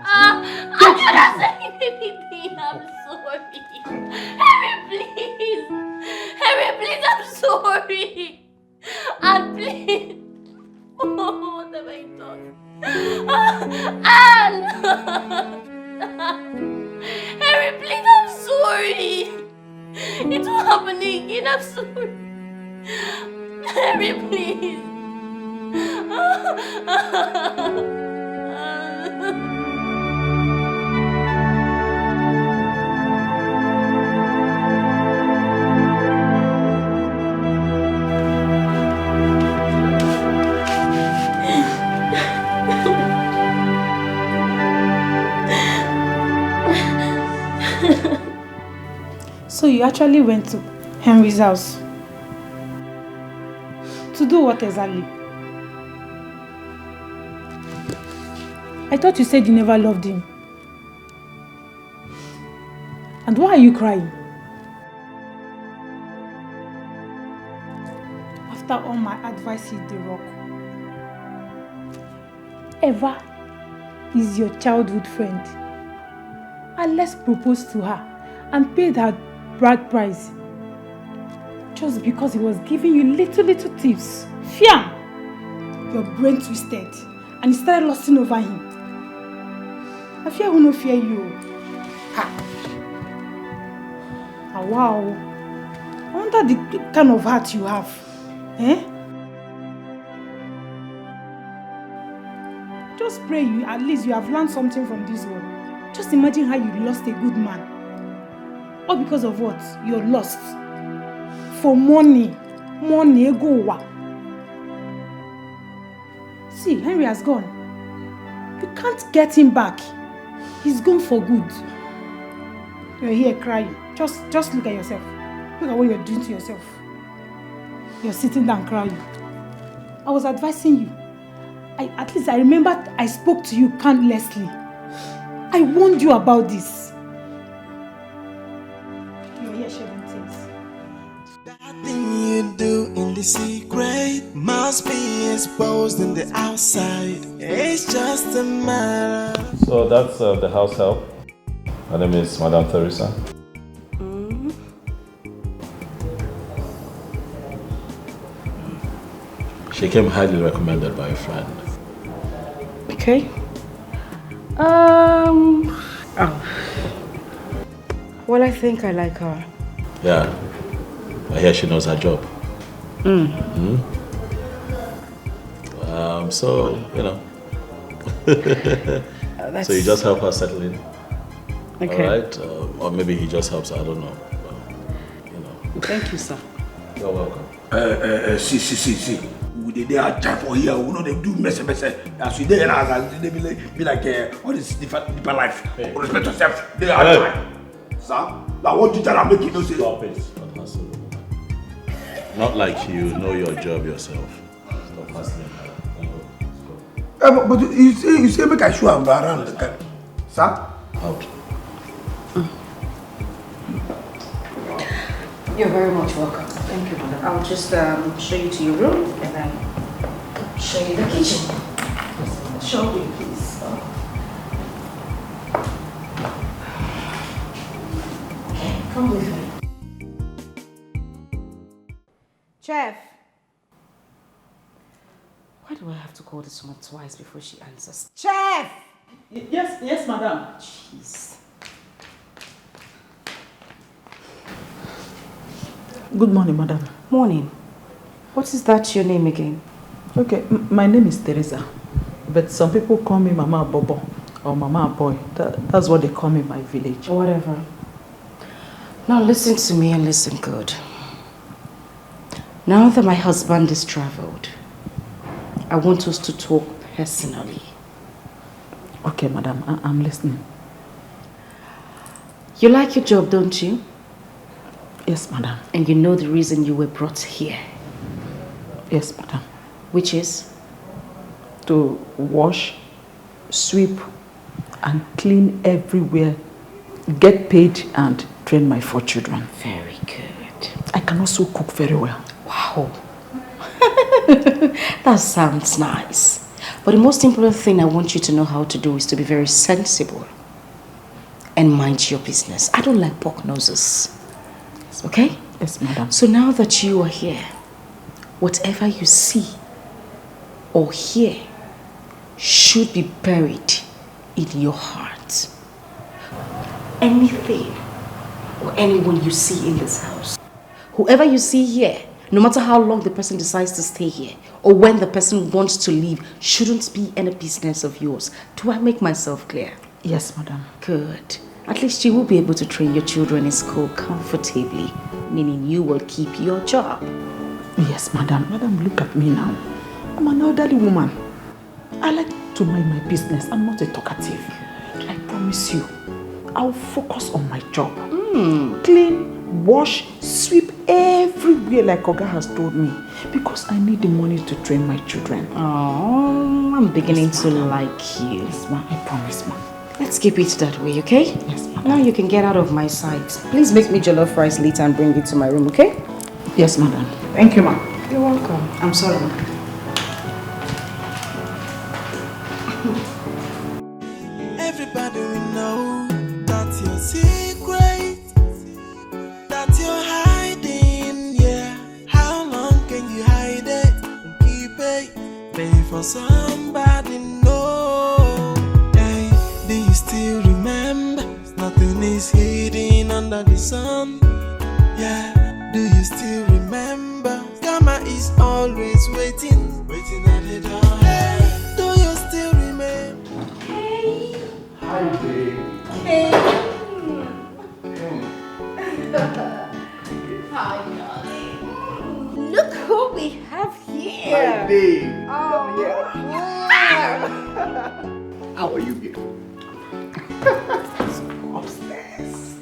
Speaker 7: I cannot say anything. I'm sorry. Harry, please. Harry, please, I'm sorry. And please. Oh, what have I done? Anne! Harry, please, I'm sorry. It will happen again. I'm sorry. Harry, please.
Speaker 5: So you actually went to Henry's house? To do what exactly? I thought you said you never loved him. And why are you crying? After all my advice hit the rock. Eva is your childhood friend. And let's propose to her and pay that bride price. Just because he was giving you little tips. Fiam! Your brain twisted and you started lusting over him. I fear who no fear you. Ah, wow. I wonder the kind of heart you have. Eh? Just pray at least you have learned something from this one. Just imagine how you lost a good man. All because of what? You're lost. For money. Money go. See, Henry has gone. You can't get him back. He's gone for good. You're here crying. Just look at yourself. Look at what you're doing to yourself. You're sitting down crying. I was advising you. At least I remember I spoke to you countlessly. I warned you about this. You're here shedding tears.
Speaker 8: That thing you do in the secret must be exposed in the outside. It's just a matter.
Speaker 2: So that's the house help. Her name is Madame Teresa. She came highly recommended by a friend.
Speaker 1: Okay. Well, I think I like her.
Speaker 2: Yeah. I hear she knows her job. So, you know. So you just help her settle in.
Speaker 1: Okay.
Speaker 2: Alright? Or maybe he just helps her, I don't know. But, you know.
Speaker 1: Thank you, sir.
Speaker 2: You're welcome.
Speaker 4: See. They are time for here. We know they do mess. As we there, they be like all this different life.
Speaker 2: Hey.
Speaker 4: Respect yourself. They are time. Sir, now what you tell them make you know say?
Speaker 2: Stop it. Don't hustle. Not like you know your job yourself. Stop hustling.
Speaker 4: But you say make I show am around. Sir?
Speaker 2: Out.
Speaker 1: You're very much welcome. Thank you, madam. I'll just show you to your room and then show you the kitchen. Show me, please. Okay, come with me. Chef. Why do I have to call this woman twice before she answers? Chef!
Speaker 3: Yes, madam.
Speaker 1: Jeez.
Speaker 3: Good morning, madam.
Speaker 1: Morning. What is that your name again?
Speaker 3: Okay, my name is Teresa, but some people call me Mama Bobo or Mama Boy. That's what they call me in my village.
Speaker 1: Whatever. Now listen to me and listen good. Now that my husband is traveled, I want us to talk personally.
Speaker 3: Okay, madam, I'm listening.
Speaker 1: You like your job, don't you?
Speaker 3: Yes, madam.
Speaker 1: And you know the reason you were brought here?
Speaker 3: Yes, madam.
Speaker 1: Which is?
Speaker 3: To wash, sweep, and clean everywhere, get paid, and train my 4 children.
Speaker 1: Very good.
Speaker 3: I can also cook very well.
Speaker 1: Wow. That sounds nice. But the most important thing I want you to know how to do is to be very sensible and mind your business. I don't like pork noses. Okay?
Speaker 3: Yes, madam.
Speaker 1: So now that you are here, whatever you see or hear should be buried in your heart. Anything or anyone you see in this house, whoever you see here, no matter how long the person decides to stay here or when the person wants to leave, shouldn't be any business of yours. Do I make myself clear?
Speaker 3: Yes, madam.
Speaker 1: Good. At least you will be able to train your children in school comfortably, meaning you will keep your job.
Speaker 3: Yes, madam. Madam, look at me now. I'm an elderly woman. I like to mind my business. I'm not a talkative. I promise you, I'll focus on my job. Clean, wash, sweep everywhere like Oga has told me. Because I need the money to train my children.
Speaker 1: Oh, I'm beginning to like you.
Speaker 3: Yes, ma'am. I promise, ma'am.
Speaker 1: Let's keep it that way, okay?
Speaker 3: Yes, ma'am.
Speaker 1: Now you can get out of my sight. Please make me jollof rice later and bring it to my room, okay?
Speaker 3: Yes, madam. Thank you, ma'am.
Speaker 1: You're welcome. I'm sorry, ma'am.
Speaker 8: Everybody will know that's your secret, that you're hiding, yeah. How long can you hide it and keep it? Pay for somebody, know. Hey, do you still remember? Nothing is hidden under the sun. Yeah, do you still remember? Karma is always waiting at the door. Hey, do you still remember?
Speaker 4: Hi, babe.
Speaker 7: Hey. Hi, darling. Look
Speaker 4: Upstairs.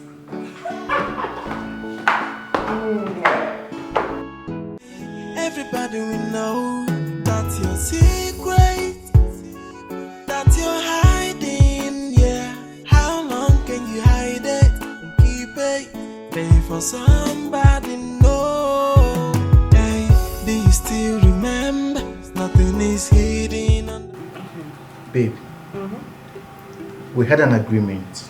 Speaker 8: Everybody will know that's your secret, that you're hiding, yeah. How long can you hide it and keep it? Pay for somebody know. Hey, do you still remember? Nothing is hidden under.
Speaker 10: Babe, we had an agreement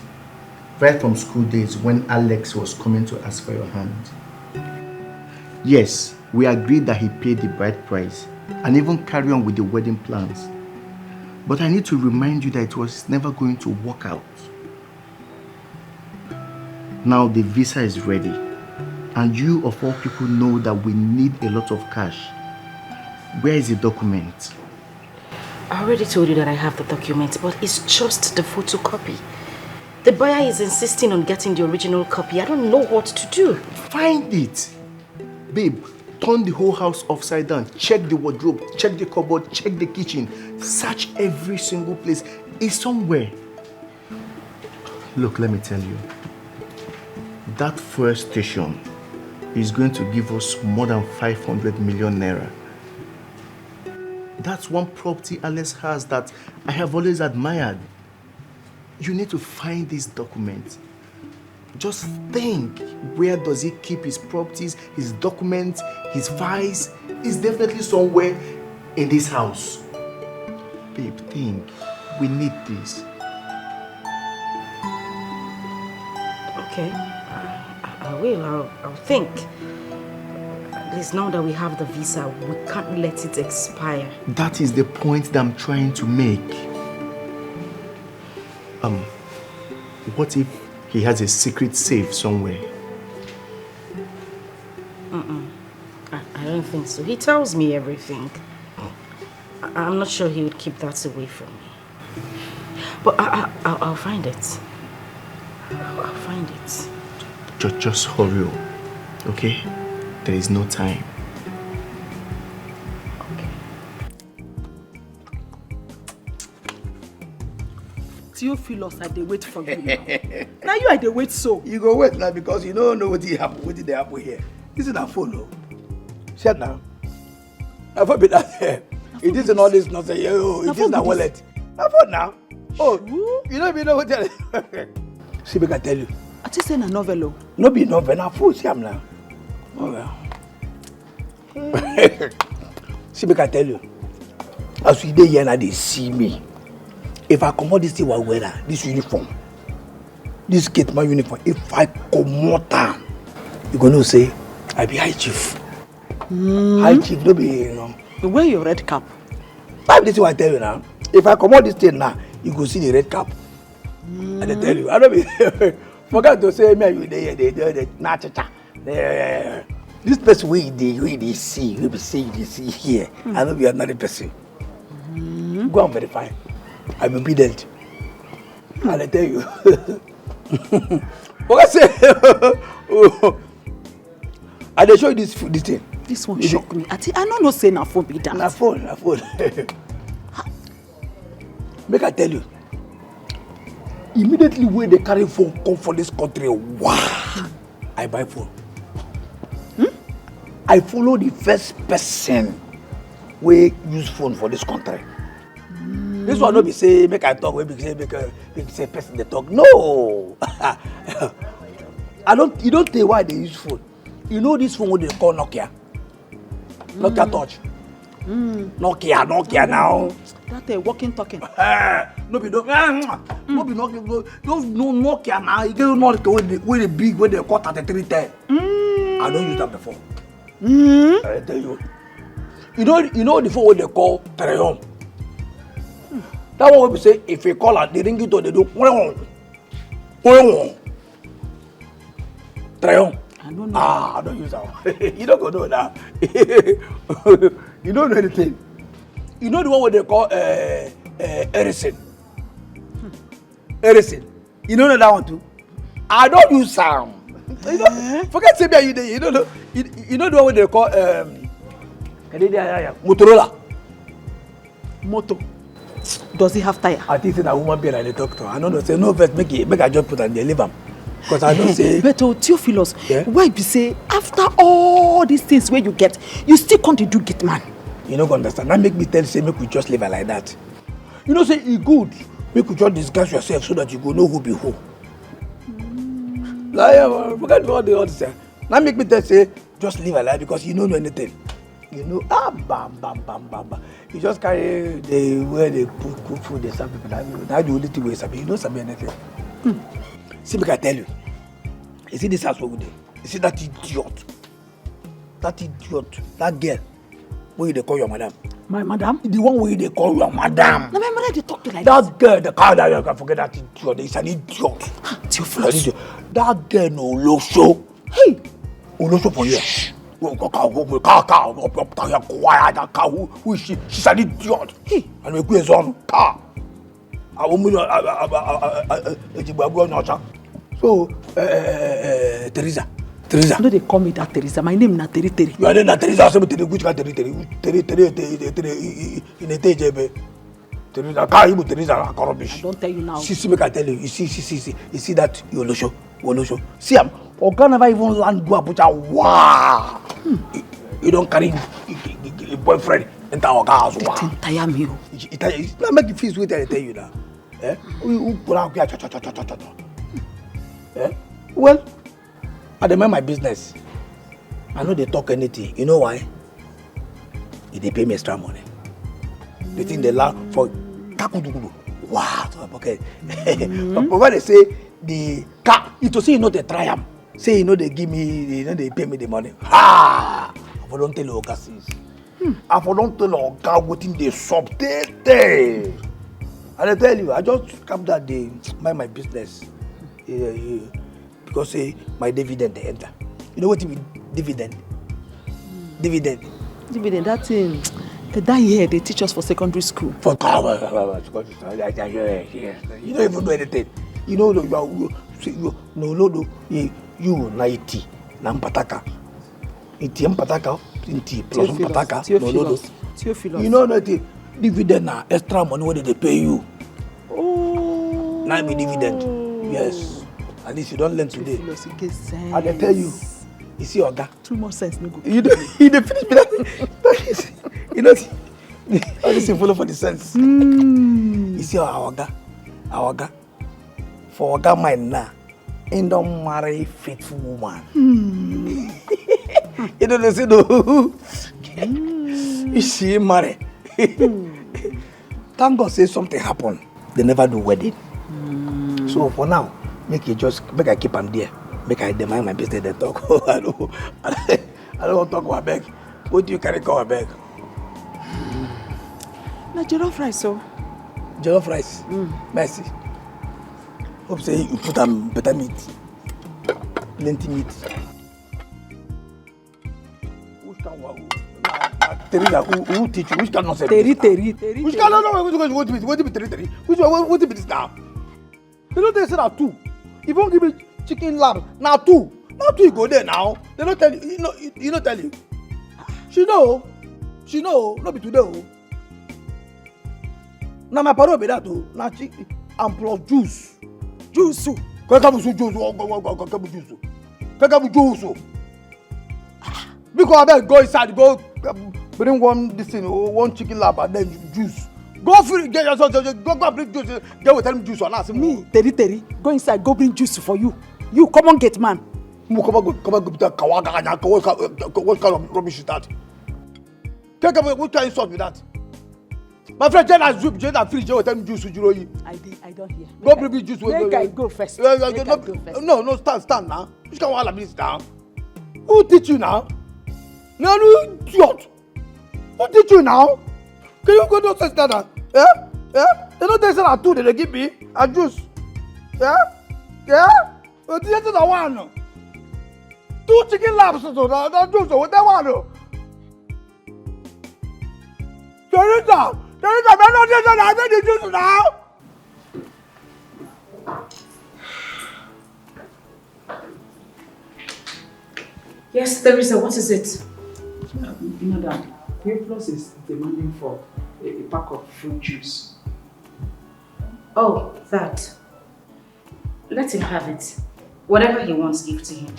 Speaker 10: right from school days when Alex was coming to ask for your hand. Yes, we agreed that he paid the bride price and even carry on with the wedding plans. But I need to remind you that it was never going to work out. Now the visa is ready, and you of all people know that we need a lot of cash. Where is the document?
Speaker 1: I already told you that I have the document, but it's just the photocopy. The buyer is insisting on getting the original copy. I don't know what to do.
Speaker 10: Find it. Babe, turn the whole house upside down. Check the wardrobe, check the cupboard, check the kitchen. Search every single place. It's somewhere. Look, let me tell you. That first station is going to give us more than 500 million naira. That's one property Alex has that I have always admired. You need to find this document. Just think, where does he keep his properties, his documents, his files? It's definitely somewhere in this house. Babe, think. We need this.
Speaker 1: Okay, I will. I'll think. At least now that we have the visa, we can't let it expire.
Speaker 10: That is the point that I'm trying to make. What if he has a secret safe somewhere?
Speaker 1: I don't think so. He tells me everything. I'm not sure he would keep that away from me. But I'll find it. I'll find it.
Speaker 10: Just hurry up, okay? There is no time.
Speaker 3: Theophilus, I dey wait for you now. Now you I dey wait so.
Speaker 4: You go wait now because you don't know what did happen. What did happen here? This is a phone, no? Shut now. I thought be that here. It isn't all this nonsense. It is the wallet. I thought now. Oh, you don't even know what tell. See, I can tell you.
Speaker 3: I just say na novel.
Speaker 4: No be novel. Na phone, see am now. Oh well. See, I can tell you. As we dey here now, they see me. If I come out this thing, this uniform, this Gateman uniform, if I come out, you're going to say, I be high chief. High chief, no be, you know.
Speaker 3: You wear your red cap.
Speaker 4: But this is what I tell you now. If I come out this thing now, you go see the red cap. And I tell you, I don't be, forget to say, me and you, they nah-cha-cha. This person we see, we be saying they see here. I don't be another person. Go and verify. I will be dead. And I tell you. What I say? I dey show you this thing.
Speaker 3: This one shock me. I don't know say na phone be that.
Speaker 4: Na phone. Make I tell you. Immediately when they carry phone come for this country, wow! I buy phone. I follow the first person we use phone for this country. This one no be say make I talk, we be say make say person they talk. No, You don't tell why they use phone. You know this phone what they call Nokia. Nokia touch. Nokia now.
Speaker 3: That walking talking.
Speaker 4: No be Nokia now. You get Nokia with the big when they call 3310. I don't use that before. I tell you. You know the phone what they call Triumph. That one we say if you call her, they ring it or they do Triumph.
Speaker 3: I don't know.
Speaker 4: I don't use that one. You don't go know that. You don't know anything. You know the one what they call Edison. Edison. You don't know that one too? I don't use sound. You know, forget say you don't know. You know the one what they call Motorola.
Speaker 3: Moto. Does he have tire?
Speaker 4: I think say that woman be like the doctor. I don't know. Say no first make I just put and they leave him. Because I don't say.
Speaker 3: But Theophilus, why be say after all these things where you get, you still can't do get man?
Speaker 4: You don't understand. That make me tell say make we just live like that. You know say it good. Make you just disguise yourself so that you go know who be who. Like, forget all the others. Now make me tell say just live a life because you don't know anything. You know, bam. You just carry the where they cook food, they serve people. That's the only thing we serve. You don't serve anything. See, make I tell you. You see this house over there? You see that idiot? That girl. Where they call your madam?
Speaker 3: My madam?
Speaker 4: The one where they call your madam.
Speaker 3: No, my mother they talk to like
Speaker 4: that girl, the car that you can forget that idiot. It's an idiot.
Speaker 3: Theophilus.
Speaker 4: That girl no Olosho.
Speaker 3: Hey.
Speaker 4: Olosho for you. Who is she? She's an idiot.
Speaker 3: Hey.
Speaker 4: And we go on car. So, Teresa.
Speaker 3: No, they call me that Teresa. My name is not Teri.
Speaker 4: You are not Teresa. I said which can Teri. In a TJB. Teresa, can't even Teresa.
Speaker 3: I don't tell you now.
Speaker 4: See, make I tell you. You see that you Olosho. See, or can never even land go Abuja. Wow. You don't carry a boyfriend into our house. Wow.
Speaker 3: Tire me.
Speaker 4: Now make you feel sweet. I tell you now. Eh? Who put out here? Eh? Well. I don't mind my business. I know they talk anything. You know why? If they pay me extra money. They think they laugh for kakudugulu. Wow, so okay. But when they say the car, it will say you know they try them. Say you know they give me, they pay me the money. Ha! I don't tell you overseas. I don't tell you what in the shop day. And I tell you, I just come that day, mind my business. Because my dividend they enter. You know what you mean? Dividend. Dividend,
Speaker 3: that thing. That year they teach us for secondary school.
Speaker 4: You don't even know anything. You know you naiti nampataka. Iti mpataka, inti plus mpataka.
Speaker 3: Theophilus.
Speaker 4: You know that dividend na extra money what they pay you.
Speaker 3: Oh.
Speaker 4: Now be dividend. Yes. At least you don't learn today. I can tell you. You see Oga?
Speaker 3: Too much sense, no good.
Speaker 4: You finish with that. You know, all this is follow for the sense. You see our Oga. For Oga mind now, he don't marry faithful woman. You know, they say no. You see him marry. Thank God say something happen. They never do wedding. So for now, make I keep them there. Make I demand my business. They talk. I don't want to talk about beg. What do you carry call beg?
Speaker 3: Na jollof rice, so.
Speaker 4: Jollof rice. Mercy. Hope say you put them better meat, plenty meat. Teresa, who teach you? Which can not say?
Speaker 3: Teri.
Speaker 4: Which can not? What be Teri? What be this now? They don't say that two. If you don't give me chicken lamb, now two you go there now. They don't tell you. You don't tell you. She know. Not be today. Now my parole be that too. Now chicken and plus juice. Juice. Kakabu juice. Because I better go inside. Go bring one chicken lamb and then juice. Go free, get yourself, go bring juice. Get with them juice or not.
Speaker 3: Me, Teri, go inside, go bring juice for you. You come on, get man.
Speaker 4: Come on, what kind of rubbish is that? What kind of sauce with that? My friend, Jenna fridge, with them juice.
Speaker 3: I don't hear.
Speaker 4: Go bring me juice.
Speaker 3: Make I go first.
Speaker 4: No, stand now. Which kind of one is now? Who teach you now? No, idiot. Who teach you now? Can you go to that? Yeah? They don't say that two they give me a juice. Yeah? But this is the one. 2 chicken laps so that juice with that one. Teresa, man, not just I made the juice now.
Speaker 3: Yes, Teresa, what is it?
Speaker 16: Madam, Theophilus is demanding for a pack of fruit juice.
Speaker 1: Oh, that. Let him have it. Whatever he wants, give to him.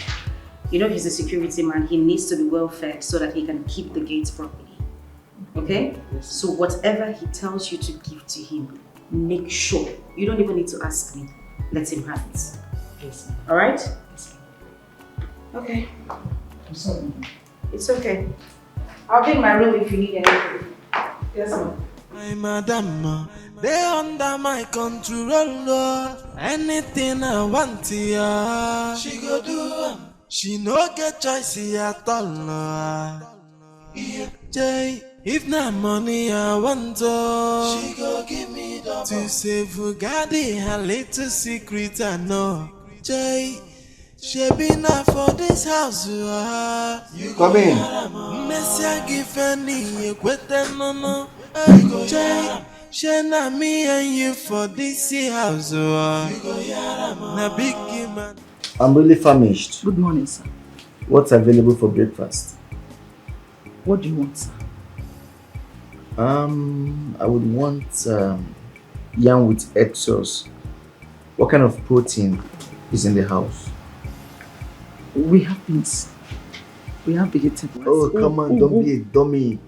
Speaker 1: You know he's a security man. He needs to be well fed so that he can keep the gates properly. Okay? Yes. So whatever he tells you to give to him, make sure. You don't even need to ask me. Let him have it. Yes. Alright? Yes. Okay.
Speaker 14: I'm sorry.
Speaker 1: It's okay. I'll be in my room if you need anything. Yes, ma'am.
Speaker 8: My madam, they under my control. Anything I want, yeah, she go do. She no get choice at all. Jay, if not money I want, she go give me double. To save Ugadi, a little secret I know. Jay, she been out for this house.
Speaker 10: Come in.
Speaker 8: Messia give any you quit no. Jay, she na me and you for this house. Na big man.
Speaker 10: I'm really famished.
Speaker 3: Good morning, sir.
Speaker 10: What's available for breakfast?
Speaker 3: What do you want, sir?
Speaker 10: I would want yam with egg sauce. What kind of protein is in the house?
Speaker 3: We have beans. We have vegetables.
Speaker 10: Oh, come on, don't be a dummy.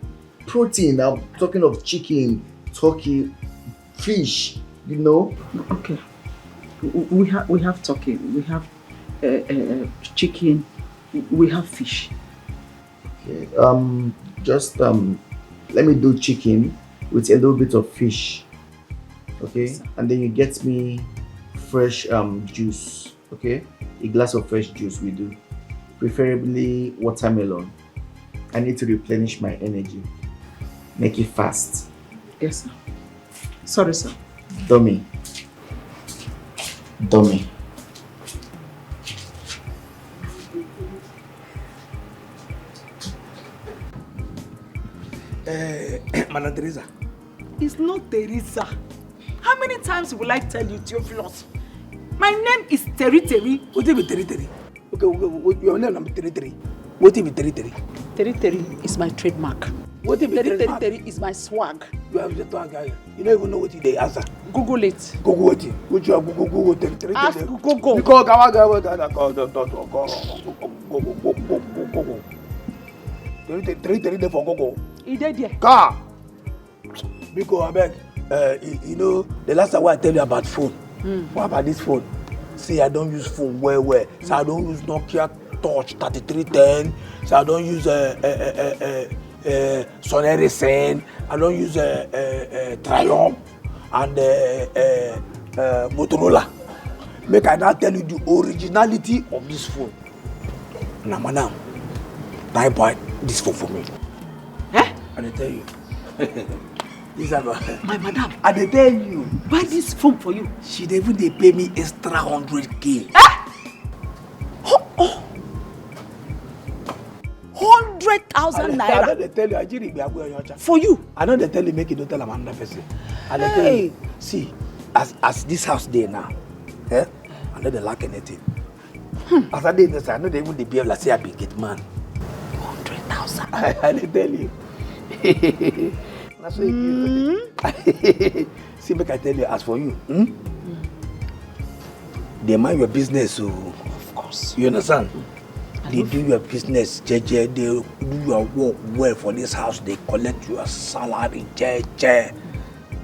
Speaker 10: Protein, I'm talking of chicken, turkey, fish, you know?
Speaker 3: Okay. We have turkey, we have chicken, we have fish.
Speaker 10: Okay. Let me do chicken with a little bit of fish. Okay? And then you get me fresh juice. Okay? A glass of fresh juice we do. Preferably watermelon. I need to replenish my energy. Make it fast.
Speaker 3: Yes, sir. Sorry, sir.
Speaker 10: Dummy.
Speaker 4: Madam Teresa.
Speaker 3: It's not Teresa. How many times will I tell you, Theophilus? My name is Terry.
Speaker 4: What is Terry? Okay, your name is Terry. What is Terry?
Speaker 3: Terry is my trademark.
Speaker 4: What is
Speaker 3: Terry is my swag.
Speaker 4: You have the swag guy. You don't even know what they answer.
Speaker 3: Google it.
Speaker 4: Google what? Which you have Google Terry.
Speaker 3: Ask Google.
Speaker 4: Because Terry for Google.
Speaker 3: He did there.
Speaker 4: Car. Because I beg, you know, the last time I tell you about phone. What about this phone? See, I don't use phone well. So I don't use Nokia Touch 3310. So I don't use Sony Ericsson. I don't use Triumph and Motorola. Make I now tell you the originality of this phone. Now, madam, I buy this phone for me.
Speaker 3: Eh?
Speaker 4: I tell you. This is
Speaker 3: my madam.
Speaker 4: I tell you.
Speaker 3: Buy this phone for you.
Speaker 4: She even they pay me extra 100K.
Speaker 3: Oh. 100,000 naira.
Speaker 4: I know they tell you, I just be your
Speaker 3: for you.
Speaker 4: I know they tell you make you don't tell them another person. And they tell you, see, as this house there now, I know they lack anything. As I did this, I know they even behave like say I be get man.
Speaker 3: 100,000.
Speaker 4: I tell you. That's what see, make I tell you, as for you, they mind your business, so
Speaker 3: of course.
Speaker 4: You understand? They do your business, JJ, they do your work well for this house, they collect your salary, JJ.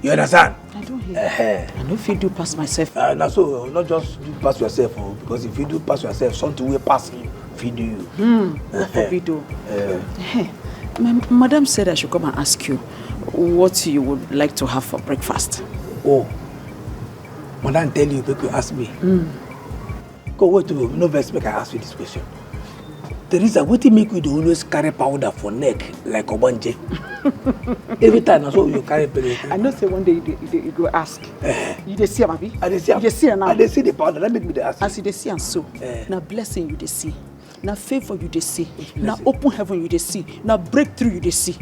Speaker 4: You understand?
Speaker 3: I don't hear. I know if you do pass myself.
Speaker 4: Now so not just do pass yourself, because if you do pass yourself, something will pass you, feed you.
Speaker 3: Madam said I should come and ask you what you would like to have for breakfast.
Speaker 4: Oh, Madam tell you, people ask me. Go wait to no verse make I ask you this question. Teresa, what do you make you always carry powder for neck like Obanje? Every time I saw you carry powder.
Speaker 3: I know say one day you go ask. You dey see am abi?
Speaker 4: I dey see am.
Speaker 3: You dey see am now.
Speaker 4: I dey see the powder. That make me dey ask.
Speaker 3: As you dey see am so, na blessing you dey see. Na favor you dey see. Na open heaven you dey see. Na breakthrough you dey see.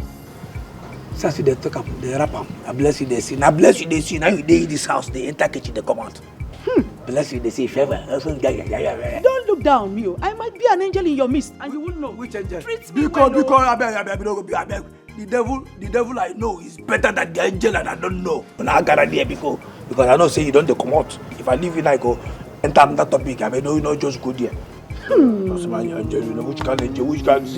Speaker 4: So as you dey talk am, dey rap am. Na bless you dey see. Na bless you dey see. Now you dey in this house, dey enter kitchen, dey come out. Bless you, they say favor.
Speaker 3: Don't look down on me. I might be an angel in your midst, and you won't know.
Speaker 4: Which angel?
Speaker 3: Treat me
Speaker 4: because
Speaker 3: well.
Speaker 4: I beg. The devil I know is better than the angel, and I don't know. And I got there because Because I know say you don't dey comot. If I leave you now, I go enter another topic. I mean, no, just go there. That's my angel, you know, which kind of angel, which kind of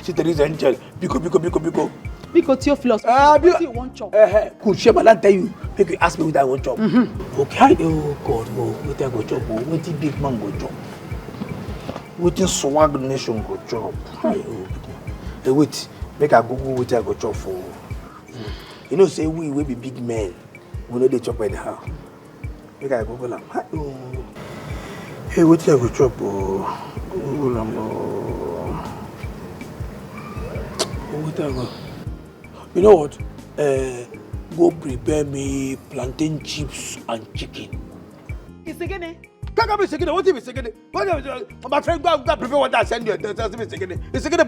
Speaker 4: see there is angel. Biko.
Speaker 3: Biko Theophilus, what you want chop?
Speaker 4: Could Shemalan tell you, make you ask me what I want chop. Okay, oh God, what I go chop, what the big man go chop. What the swag nation go chop. Hey, wait, make I Google what I go chop for. You know, say we will be big men. We know they chop anyhow. Make I Google them. Hey, what I go chop? Google them. What I go? You know what? Go prepare me plantain chips and chicken.
Speaker 3: It's again, eh?
Speaker 4: Kaka be second. What is second? My friend go prepare what I send you. That's second. It's second.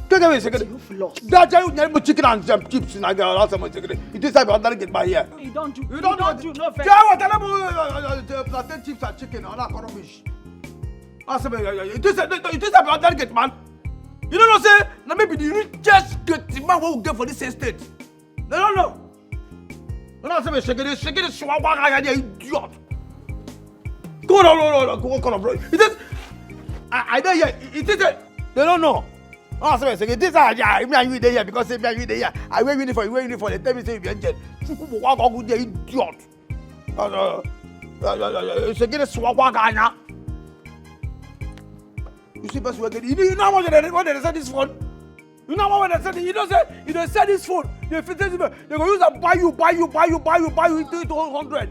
Speaker 4: Kaka be second. That's how you name chicken and chips. And I got lots of second. It is like I get by here.
Speaker 3: You don't do.
Speaker 4: You don't
Speaker 3: do. No offense.
Speaker 4: What plantain chips and chicken. I'm not gonna wish. It is like I get man. You don't know, say, now maybe the richest man will get for this estate. No. No, say, shake it, swag, idiot. Go on, bro. It is, I know, yeah, it is, they don't know. No, say, it is, yeah, me and you there, because me and you there, I wear uniform, they tell me, say, you're angel. Walk on good, idiot. Shake it, swag, you see, best working. You know what they say this phone? You know what they say? You don't say this phone. They go use and buy you into 100.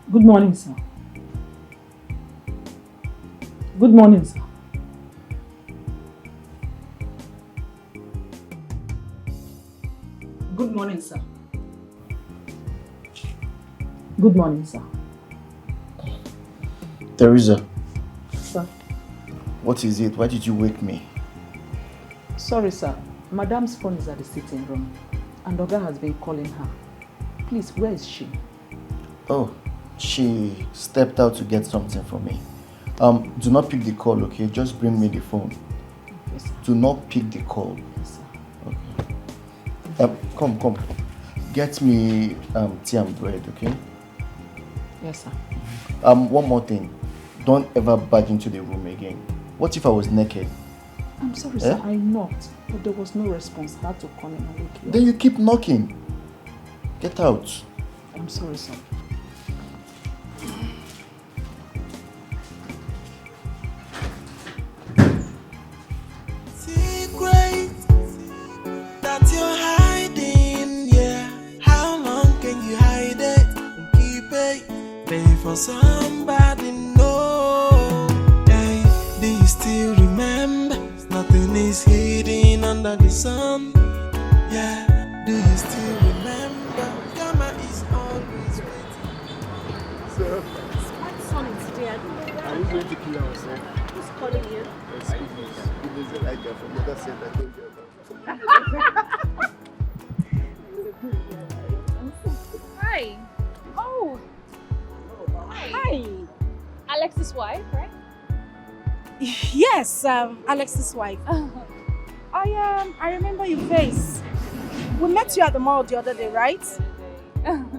Speaker 3: Good morning, sir. Good morning, sir. Good morning, sir. Good morning, sir.
Speaker 10: Teresa.
Speaker 3: Sir.
Speaker 10: What is it? Why did you wake me?
Speaker 3: Sorry, sir. Madam's phone is at the sitting room, and Oga has been calling her. Please, where is she?
Speaker 10: Oh, she stepped out to get something for me. Do not pick the call, okay? Just bring me the phone.
Speaker 3: Yes, sir.
Speaker 10: Do not pick the call.
Speaker 3: Yes, sir.
Speaker 10: Okay. Come. Get me tea and bread, okay?
Speaker 3: Yes, sir.
Speaker 10: One more thing. Don't ever barge into the room again. What if I was naked?
Speaker 3: I'm sorry, sir. I knocked, but there was no response. I had to come in and wake you up.
Speaker 10: Then you keep knocking. Get out.
Speaker 3: I'm sorry, sir.
Speaker 8: That you're hiding, yeah. How long can you hide it and keep it? Pay for somebody, no. Hey, do you still remember? Nothing is hidden under the sun. Yeah, do you still remember? Karma is always waiting.
Speaker 1: So, it's quite sunny today. I don't know why.
Speaker 10: Are we going to kill ourselves?
Speaker 1: Who's calling you?
Speaker 10: It is a lighter from the other side. I told you about.
Speaker 12: Hi. Oh. Hi. Alex's wife, right?
Speaker 1: Yes, Alex's wife. I remember your face. We met you at the mall the other day, right?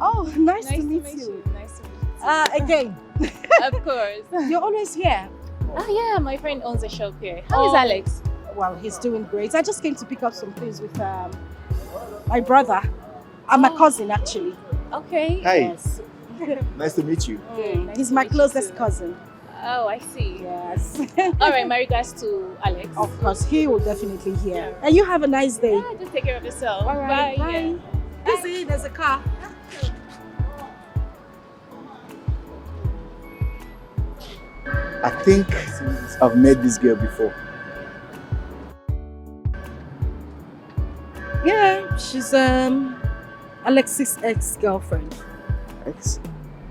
Speaker 1: Oh, nice to meet you.
Speaker 12: Nice to meet you.
Speaker 1: Again.
Speaker 12: Of course.
Speaker 1: You're always here.
Speaker 12: Oh yeah, my friend owns a shop here. How is Alex?
Speaker 1: Well, he's doing great. I just came to pick up some things with my brother and my cousin, actually.
Speaker 12: Okay.
Speaker 10: Hi.
Speaker 1: Yes.
Speaker 10: Nice to meet you.
Speaker 1: He's my closest cousin.
Speaker 12: Oh, I see.
Speaker 1: Yes.
Speaker 12: All right, my regards to Alex.
Speaker 1: Of course, he will definitely hear. And you have a nice day.
Speaker 12: Yeah, just take care of yourself.
Speaker 1: All right, bye.
Speaker 12: Yeah.
Speaker 1: Busy, there's a car.
Speaker 10: I think I've met this girl before.
Speaker 1: Yeah, she's Alexis' ex-girlfriend.
Speaker 10: Ex?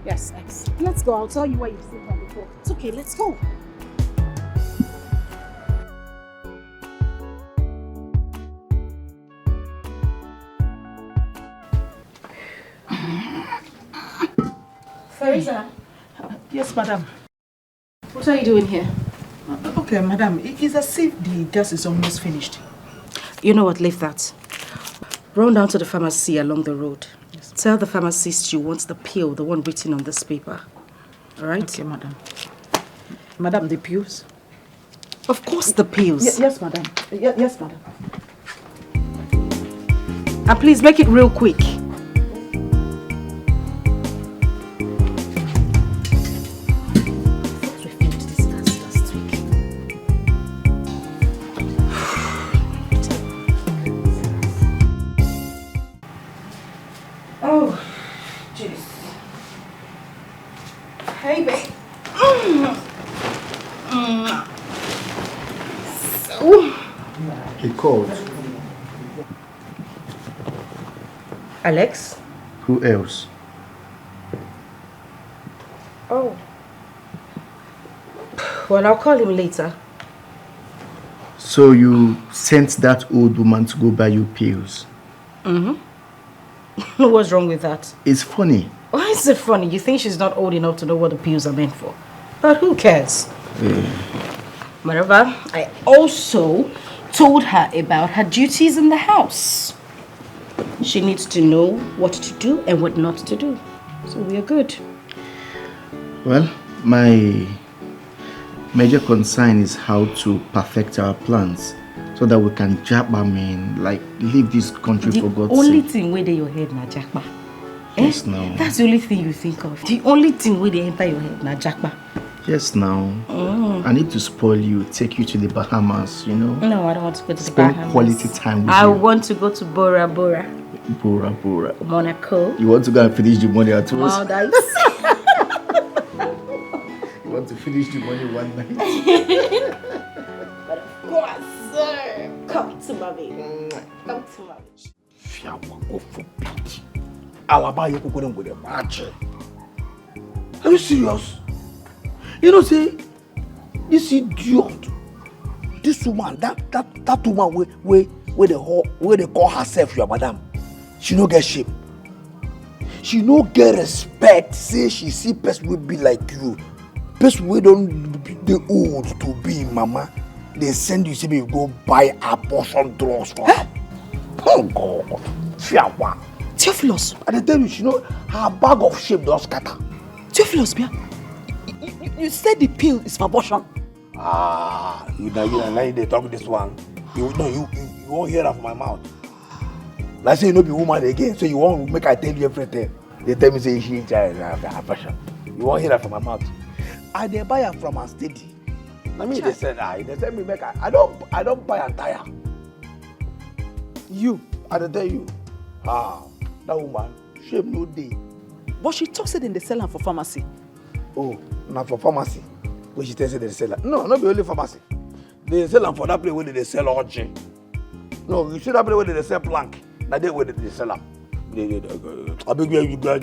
Speaker 3: Yes, X. Let's go. I'll tell you where you've seen her before. It's okay, let's go.
Speaker 1: Fariza.
Speaker 3: Yes, madam.
Speaker 1: What are you doing here?
Speaker 3: Okay, madam. It's as if the gas is almost finished.
Speaker 1: You know what, leave that. Run down to the pharmacy along the road. Yes. Tell the pharmacist you want the pill, the one written on this paper. Alright?
Speaker 3: Okay, madam. Madam, the pills?
Speaker 1: Of course the pills.
Speaker 3: Yes, madam. Yes, madam.
Speaker 1: And please make it real quick. Oh, jeez. Hey, babe. So.
Speaker 10: He called.
Speaker 1: Alex?
Speaker 10: Who else?
Speaker 1: Oh. Well, I'll call him later.
Speaker 10: So you sent that old woman to go buy you pills?
Speaker 1: Mm-hmm. What's wrong with that?
Speaker 10: It's funny.
Speaker 1: Why is it funny? You think she's not old enough to know what the pills are meant for? But who cares? Whatever. I also told her about her duties in the house. She needs to know what to do and what not to do. So we are good.
Speaker 10: Well, my major concern is how to perfect our plans so that we can leave this country for God's sake.
Speaker 1: The only thing where your head na Jackpa.
Speaker 10: Yes, now.
Speaker 1: That's the only thing you think of. The only thing where they enter your head na Jackpa.
Speaker 10: Yes, now. I need to spoil you, take you to the Bahamas, you know?
Speaker 1: No, I don't want to go to the
Speaker 10: Spend
Speaker 1: Bahamas.
Speaker 10: quality time with you.
Speaker 1: I want to go to Bora Bora.
Speaker 10: Bora Bora.
Speaker 1: Monaco.
Speaker 10: You want to go and finish the money at once?
Speaker 1: Maldives.
Speaker 10: You want to finish the money one night?
Speaker 1: But of course, sir. Come to mommy. Come to mommy.
Speaker 4: Are you serious? You know, say, this idiot, this woman, that woman where they call herself your madam, she no get shame. She no get respect. Say she see person will be like you. Person we don't the old to be mama. They send you say you go buy abortion drugs for her. Oh God, Fiawa.
Speaker 3: Theophilus.
Speaker 4: I tell you, she know her bag of shame don't scatter.
Speaker 3: Theophilus, Bia. You said the pill is for abortion.
Speaker 4: Ah, you they talk this one. You won't hear that from my mouth. Like say you know be woman again, so you won't make I tell you everything. They tell me say she abortion. You won't hear that from my mouth. I they buy her from her steady. I mean they said they tell me make I don't buy and tire. You, I tell you, that woman, shame no day.
Speaker 3: But she talks it in the seller for pharmacy.
Speaker 4: Oh, not for pharmacy. When she tells you they sell her. No, not be only pharmacy. They sell them for that place where they sell orgy. No, you see that place where they sell plank. Now they where they sell them. I beg you go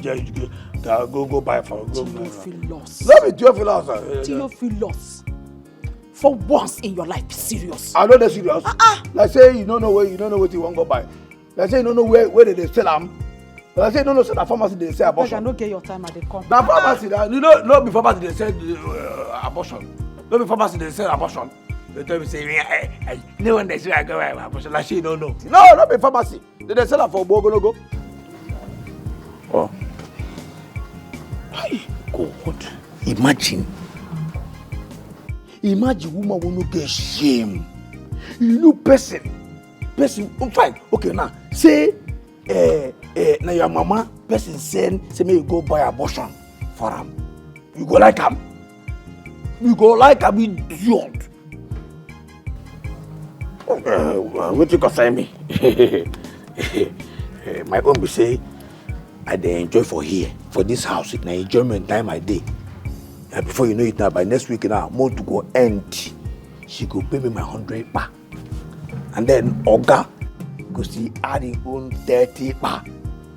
Speaker 4: buy for go.
Speaker 3: Theophilus.
Speaker 4: Let me Theophilus.
Speaker 3: Theophilus. For once in your life, be serious.
Speaker 4: I know they're serious. Like say you don't know what you want to go buy. Like say you don't know where they sell them. But I say no, so the pharmacy they say abortion.
Speaker 3: I don't get your time at the company.
Speaker 4: Now pharmacy, you know, not be pharmacy they say abortion. Not be pharmacy they say abortion. They tell me say, no one they say I go abortion. Like she don't know. No, not be pharmacy. They sell her for Bogonogo. Oh. Hey, God. Imagine woman will not get shame. You know person, fine. Okay, now say. Now your mama person say me you go buy abortion for him. You go like him. You go like him, idiot. What you concern me? My own be say I dey enjoy for here, for this house. It's na enjoyment time I day. And before you know it now, by next week now, month to go end. She go pay me my 100 back. And then Oga go see adding own 30 back.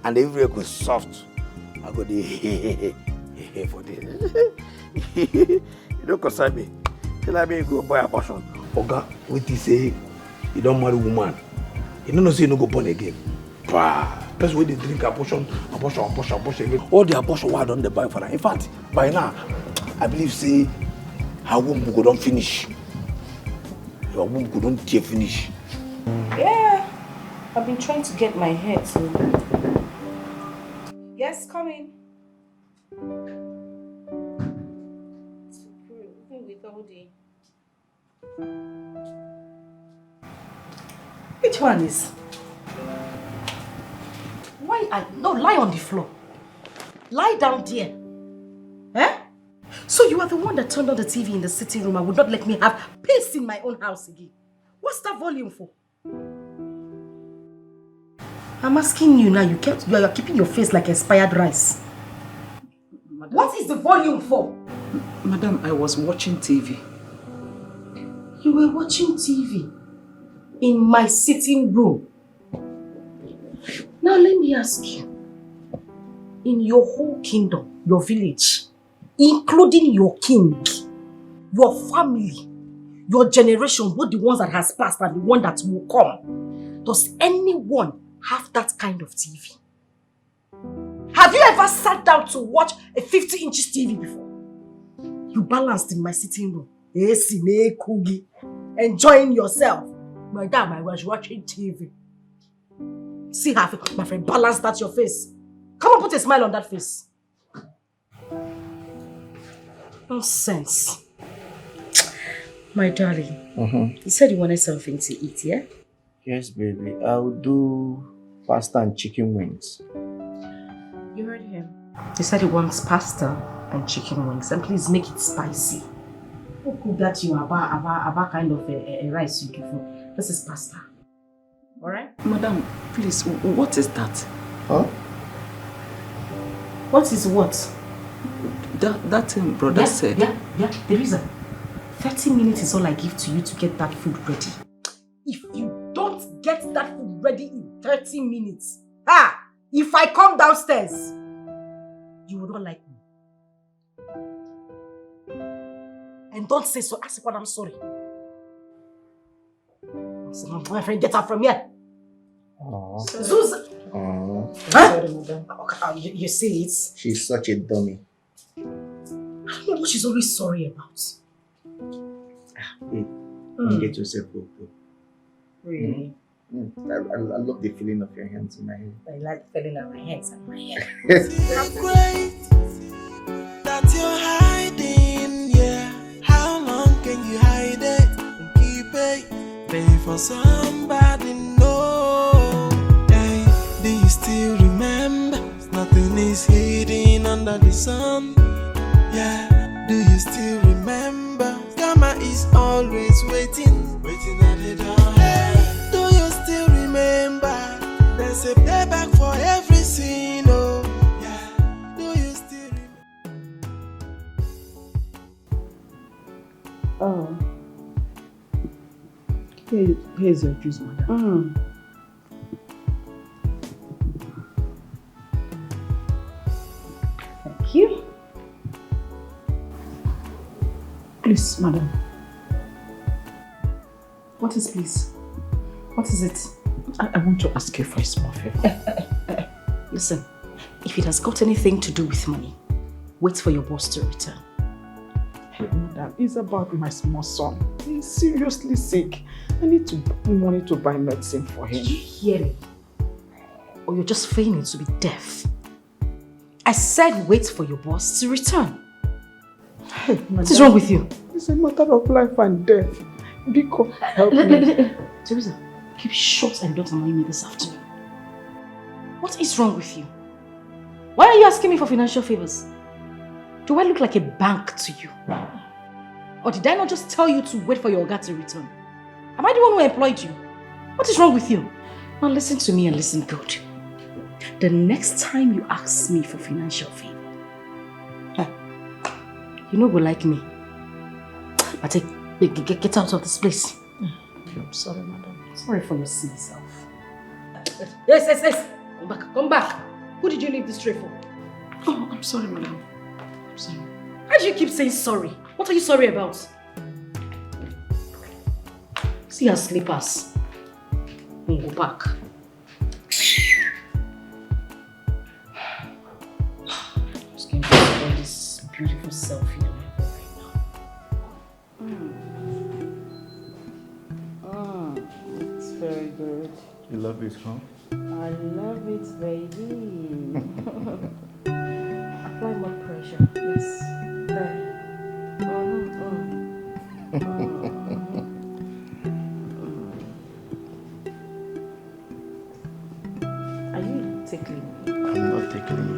Speaker 4: And everywhere goes soft. I go the For this. You don't concern me. Tell me go buy a portion. Oga, what he say? You don't marry woman. You don't say you no go born again. That's why they drink abortion. All the abortion why don't they buy for that? In fact, by now, I believe say her womb go don't finish. Your womb go don't finish.
Speaker 1: Yeah, I've been trying to get my hair to. Yes, come in. With all the. Which one is? No, lie on the floor. Lie down there. Eh? So you are the one that turned on the TV in the sitting room and would not let me have peace in my own house again. What's that volume for? I'm asking you now, you are keeping your face like expired rice. Madam, what is the volume for?
Speaker 3: Madam, I was watching TV.
Speaker 1: You were watching TV in my sitting room. Now let me ask you, in your whole kingdom, your village, including your king, your family, your generation, both the ones that has passed and the one that will come, does anyone have that kind of TV? Have you ever sat down to watch a 50-inch TV before? You balanced in my sitting room, enjoying yourself. Madam, I was watching TV. See how my friend balanced that your face. Come on, put a smile on that face. Nonsense. My darling, you said you wanted something to eat, yeah?
Speaker 10: Yes, baby. I'll do pasta and chicken wings.
Speaker 1: You heard him. He said he wants pasta and chicken wings, and please make it spicy. Who could that you about kind of a rice you give him? This is pasta. Alright?
Speaker 3: Madam, please, what is that?
Speaker 10: Huh?
Speaker 1: What is what?
Speaker 3: That brother said.
Speaker 1: Yeah, there is 30 minutes is all I give to you to get that food ready. If you don't get that food ready in 30 minutes, if I come downstairs, you will not like me. And don't say so, ask what I'm sorry. So, my friend, get out from here. Zuz!
Speaker 10: Sorry, madam.
Speaker 1: You see it?
Speaker 10: She's such a dummy.
Speaker 1: I don't know what she's always sorry about.
Speaker 10: Don't get yourself broke.
Speaker 1: Really?
Speaker 10: I love the feeling of your hands in my hair.
Speaker 1: I like the feeling of my hands and my hair.
Speaker 8: I'm great that you're hiding, yeah. How long can you hide it and keep it? Pay for somebody, no. Hey, do you still remember? Nothing is hidden under the sun. Yeah, do you still remember? Karma is always waiting at the door. Hey, do you still remember? There's a payback for every sin, oh. Yeah, do you still remember?
Speaker 3: Oh. Here's your juice, madam.
Speaker 1: Thank you.
Speaker 3: Please, madam.
Speaker 1: What is please? What is it?
Speaker 3: I want to ask you for a small favor.
Speaker 1: Listen, if it has got anything to do with money, wait for your boss to return.
Speaker 3: Hey, madam, it's about my small son. He's seriously sick. I need money to buy medicine for him.
Speaker 1: Did you hear me? Or you're just feigning to be deaf? I said wait for your boss to return.
Speaker 3: Hey, madam,
Speaker 1: what is wrong with you?
Speaker 3: It's a matter of life and death. Because help me.
Speaker 1: Teresa, keep short and don't annoy me this afternoon. What is wrong with you? Why are you asking me for financial favors? Do I look like a bank to you? Or did I not just tell you to wait for your Oga to return? Am I the one who employed you? What is wrong with you? Now listen to me and listen good. The next time you ask me for financial favor, you know go like me. But get out of this place.
Speaker 3: I'm sorry, madam.
Speaker 1: Sorry for your silly self. Yes. Come back. Who did you leave this tray for?
Speaker 3: Oh, I'm sorry, madam.
Speaker 1: Sorry. Why do you keep saying sorry? What are you sorry about? See her slippers. We'll go back. Just going to enjoy this beautiful selfie that I have right now.
Speaker 3: It's very good.
Speaker 10: You love it, huh?
Speaker 3: I love it, baby. Apply more pressure. Yes. There. Are you tickling me?
Speaker 10: I'm not tickling you.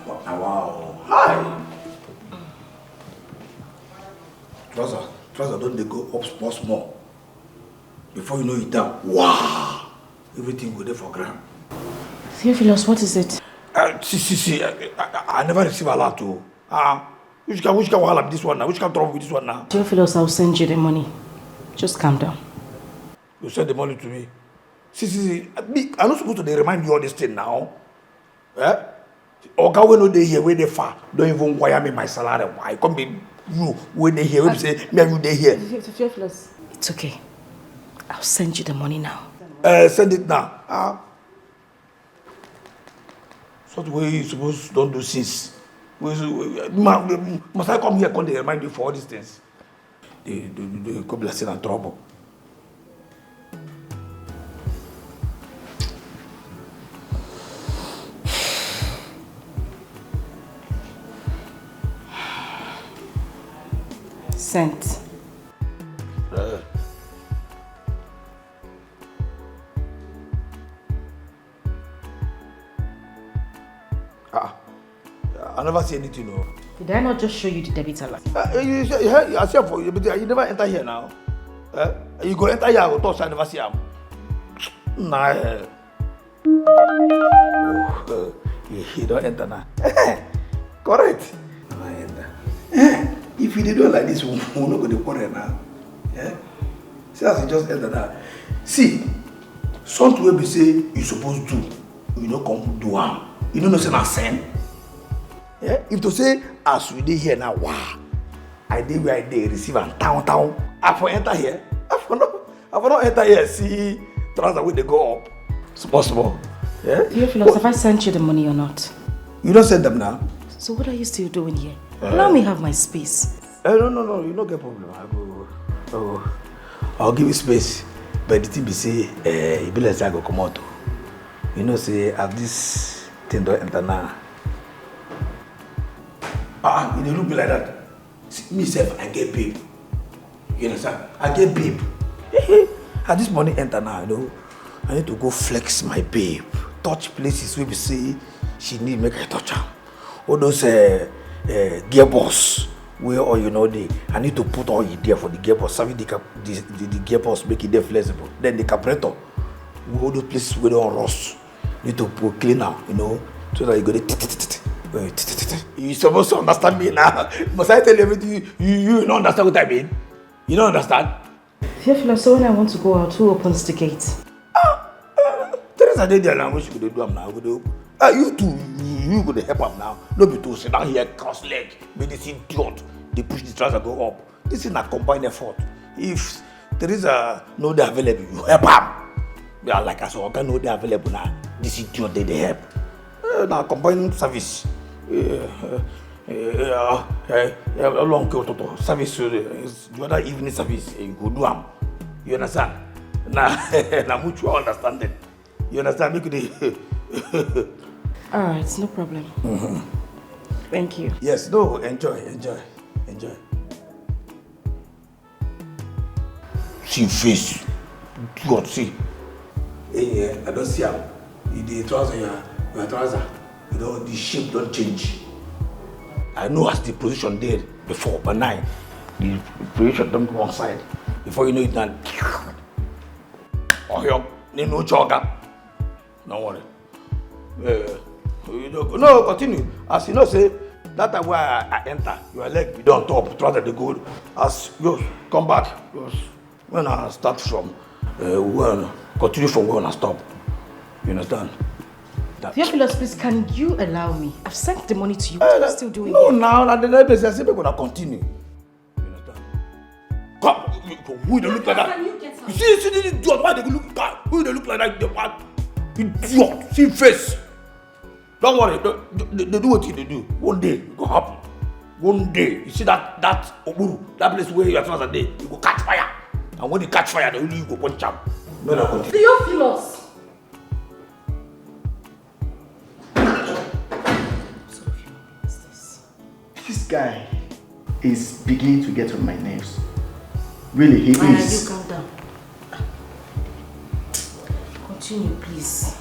Speaker 4: Wow. Hi. Trouser don't they go up small. Before you know it down. Wow. Everything go there for ground.
Speaker 1: Theophilus, what is it?
Speaker 4: See. I never receive a lot too. Which can wahala this one now? Which can trouble with this one now?
Speaker 1: Theophilus, I'll send you the money. Just calm down.
Speaker 4: You send the money to me. See. I'm not supposed to remind you all this thing now. Eh? Oga when no dey here, where they far. Don't even wire me my salary. Why? Come be you when they here. When say me and you dey here.
Speaker 1: Theophilus. It's okay. I'll send you the money now.
Speaker 4: Send it now. Sort of way you supposed don't do since. Must I come here and remind you for all these things? They could be in trouble.
Speaker 1: Sent.
Speaker 4: I never see anything. No.
Speaker 1: Did I not just show you the debit alert?
Speaker 4: I see for you, but you never enter here now. You go enter here, I go touch, I never see him. Nah. He don't enter now. Correct. If you do it like this, we're not going to quarrel now. Yeah? See, as you just enter that. See, something will be say you supposed to do, you don't come do am. You don't know say na sin. Yeah? If to say as we dey here now, wow, I dey where I dey receive and town. I for enter here. I for not enter here. See, transfer where they go up. It's possible. Yeah.
Speaker 1: Theophilus, have I sent you the money or not?
Speaker 4: You don't send them now.
Speaker 1: So what are you still doing here? Allow me have my space.
Speaker 4: No. You don't get problem. I'll give you space. But the thing be say, it be like I go come out. You know, say, as this thing don't enter now. It don't look be like that. See, myself, I get babe. You understand? I get babe. As this money enter now, you know, I need to go flex my babe. Touch places where we say she need make I touch her. All those gearbox where all you know I need to put all in there for the gearbox. Serving the gearbox, make it there flexible. Then the carburetor, all those places where they don't rust. Need to put cleaner, you know, so that you go there. You supposed to understand me now. Must I tell you everything? You don't understand what I mean? You don't understand?
Speaker 1: Theophilus, so when I want to go out, who opens the gate?
Speaker 4: Teresa did there now. What you could do now? You too. You could help them now. No be to sit down here cross leg. Make this idiot. They push the trouser go up. This is a combined effort. If Teresa know they're available, you help them. Yeah, like I said, I know they're available now. This idiot they help. Now combined service. Long to service the other evening service. You go do them. You understand? Now mutual understanding. You understand?
Speaker 1: Alright, no problem. Thank you.
Speaker 4: Yes, no, enjoy. See face. God, see. I don't see how. The trouser, your trouser. You know, the shape don't change. I know as the position did before, but now the position don't go one side. Before you know it, now. Oh, you no jogger. Don't worry. No, continue. As you know, say that time where I enter, your leg be on top, try to go. As you come back, when I start from continue from where I stop. You understand? that.
Speaker 1: Theophilus, please, can you allow me? I've sent the money to you. What are you still doing?
Speaker 4: No, now, and the next place, I say we're gonna continue. You understand? Come, who they look like that? You see this idiot, why they look like who they look like that? The what? Idiot, see face. Don't worry, they do what they do. One day, it will happen. One day, you see that Oburu, that place where you are supposed to day, you go catch fire. And when you catch fire, they only you go punch up. No, no, continue.
Speaker 1: Theophilus!
Speaker 10: This guy is beginning to get on my nerves. Really, he is.
Speaker 1: You calm down. Continue, please.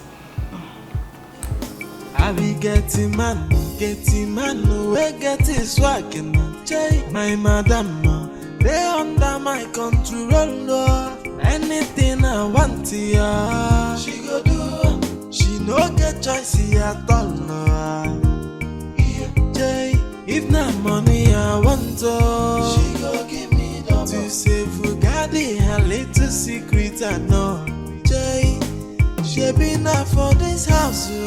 Speaker 8: I be getting man, we getting swag and my madam, they under my control. Anything I want to ya, she go do. She no get choice at all. If not money I want to, she go give me double. To say Fugadi, her little secret I know. She be not for this house. You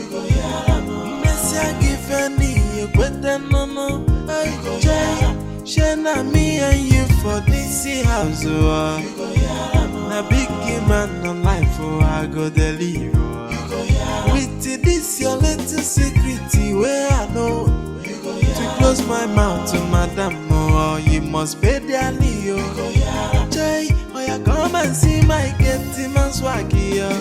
Speaker 8: go hear no. Messi I give any, you better no. She na me and you for this house. You go hear no. Na big man on life, I go deliver. With this your little secret where I know. To close my mouth to madam, oh, you must pay dearly, oh. Jay, oh, yeah, come and see my getty man swaggy, oh.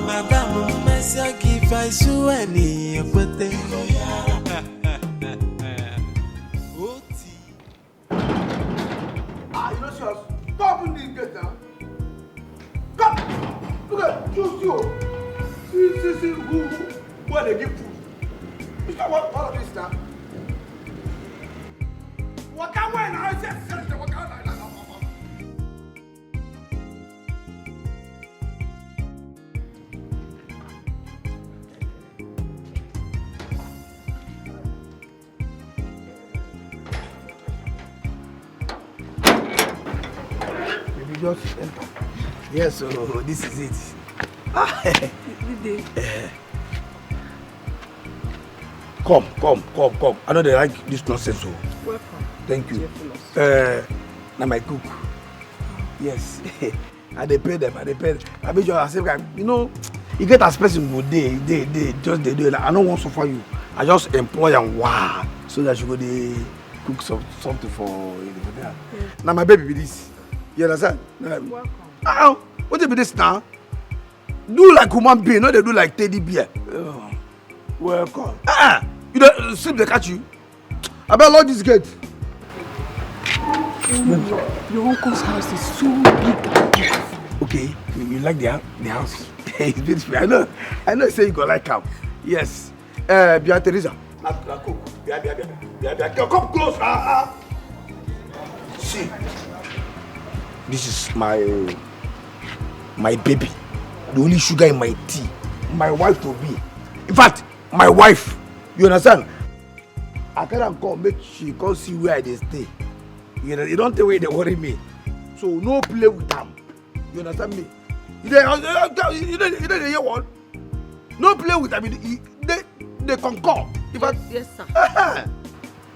Speaker 8: Madam, Messi, I give I so any, but they
Speaker 4: you know, she was stopping this gate now. Come! Look at you. See, who, where they give food. It's not what all of this now. What can we now? I said, what can I? Just enter. Yes, so this is it. Come. I know they like this nonsense. So.
Speaker 3: Welcome.
Speaker 4: Thank you. Now my cook. Yes. And they pay them. I be just you know, you get as person good day, just they do it. Like, I don't want to suffer you. I just employ and wow, so that you go they cook something for you. Yeah. Now my baby be this. You understand? Welcome. What be this now? Do like human being, no they do like teddy bear. Welcome. You don't sleep they catch you. I better lock this gate.
Speaker 3: Your uncle's house is so big and beautiful.
Speaker 4: Okay, you like the house? It's beautiful. I know. Say you go like him. Yes. Bia Teresa. Bia. Come close. See. This is my baby. The only sugar in my tea. My wife to be. In fact, my wife. You understand? I can't come make she come see where I stay. You don't tell where they worry me. So no play with them. You understand me? You don't hear one? No play with them. They concur.
Speaker 1: Yes, sir.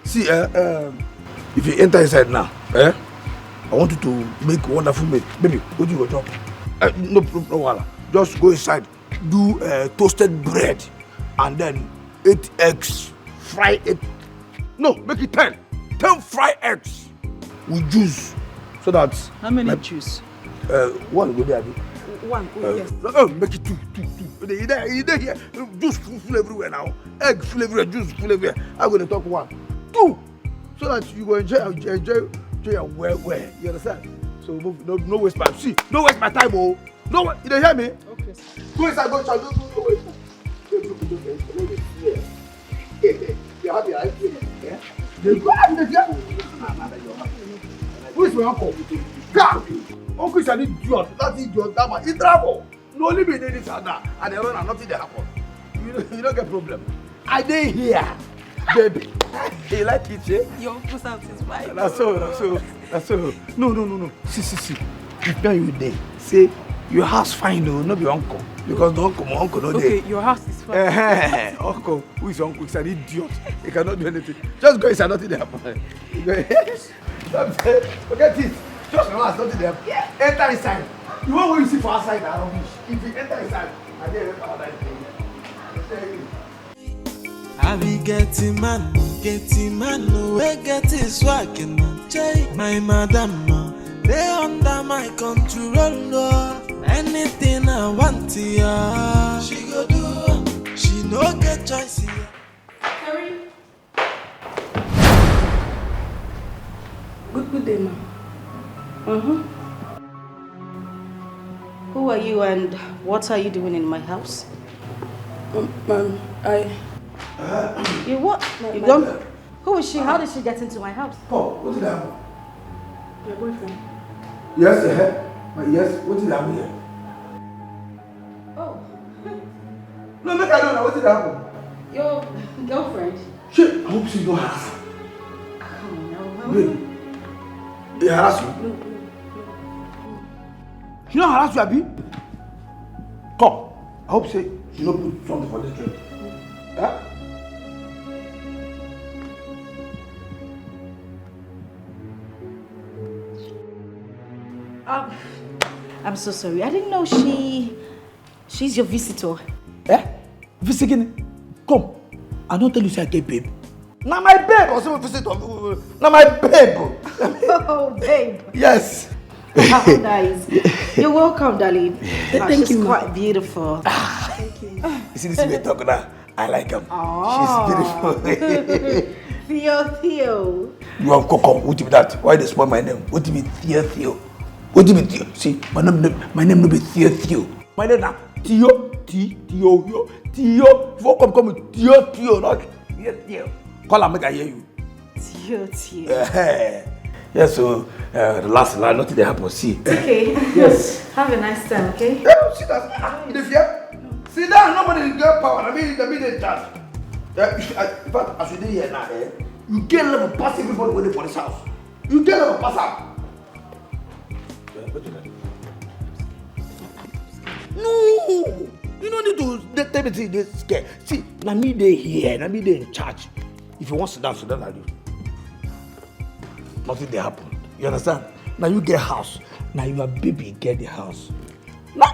Speaker 4: See, if you enter inside now, I want you to make wonderful meal. Baby, go do your job. No problem. Just go inside, do toasted bread, and then 8 eggs, fry it. No, make it 10. 10 fried eggs with juice, so that.
Speaker 3: How many juice?
Speaker 4: One go there.
Speaker 3: One. Yes.
Speaker 4: Make it two. You there here. Juice full everywhere now. Egg full everywhere. Juice full everywhere. I'm gonna talk 1, 2, so that you go enjoy well. You understand? So no waste my time. See, no waste my time, oh. No, you don't hear me?
Speaker 3: Okay.
Speaker 4: Go inside, go inside. No waste. You happy, right? Yeah. Who is my uncle? Come. Uncle is an idiot. That idiot, that man. He travel. No only be this and that, and they run and nothing they happen. You don't get problem. I dey here, baby. You like it, eh?
Speaker 1: Your uncle's house is fine.
Speaker 4: That's so. No. See. If now you dey, say Your house fine though, not your uncle. Because the uncle, my uncle, no
Speaker 3: Okay, your house is fine.
Speaker 4: Uncle, who is uncle? He's an idiot. He cannot do anything. Just go inside, nothing there happen. Forget it. Just relax, nothing there happen. Yeah. Enter inside. You want what you see for outside, I don't wish. If you enter inside, I dare paradise.
Speaker 8: I be getting man, we get his swag and my madam, they under my control. Anything I want to ya, she go do. She no get choice here.
Speaker 7: Harry. Good day, ma'am.
Speaker 1: Who are you and what are you doing in my house?
Speaker 7: Ma'am,
Speaker 1: You what? You don't? Who is she? How did she get into my house?
Speaker 4: Oh, what did happen?
Speaker 7: Your boyfriend.
Speaker 4: Yes, yes, what did happen here?
Speaker 1: Oh.
Speaker 4: No, make I know now, what did happen?
Speaker 1: Your girlfriend?
Speaker 4: Shit, I hope she don't harass her.
Speaker 1: Come on now.
Speaker 4: Wait. They harass you? She don't harass you, Abi? Come. I hope say she don't put something for this trip. Huh?
Speaker 1: I'm so sorry. I didn't know she's your visitor.
Speaker 4: Eh? Visiting? Come. I don't tell you say I get babe. Now my babe also visitor. Now my babe.
Speaker 1: Oh, babe.
Speaker 4: Yes.
Speaker 1: How nice. You're welcome, darling.
Speaker 5: Thank
Speaker 1: she's
Speaker 5: you,
Speaker 1: quite beautiful.
Speaker 5: Thank you.
Speaker 4: You see this way talk now? I like him.
Speaker 1: Oh.
Speaker 4: She's beautiful.
Speaker 1: Theo.
Speaker 4: You have come. What do you that? Why they spoil my name? What do you mean Theo? What do you mean Theo? See, my name no be Theo. My name now Theo. Theo. If you come with Theo, not Theo. Call her, make I hear you.
Speaker 1: Theo.
Speaker 4: Yes, so the last line, nothing that happened. See.
Speaker 1: Okay.
Speaker 4: Yes.
Speaker 1: Have a nice time, okay?
Speaker 4: Yeah, sit down. You fear? Sit down. Nobody get power. I mean they charge. In fact, as you did here now, you get level pass everybody waiting for this house. You get level pass out. No, you don't need to tell me this scared. See, now me they here, now me they in charge. If you want to sit down, I do. Nothing they happen. You understand? Now you get house. Now your baby get the house. Now,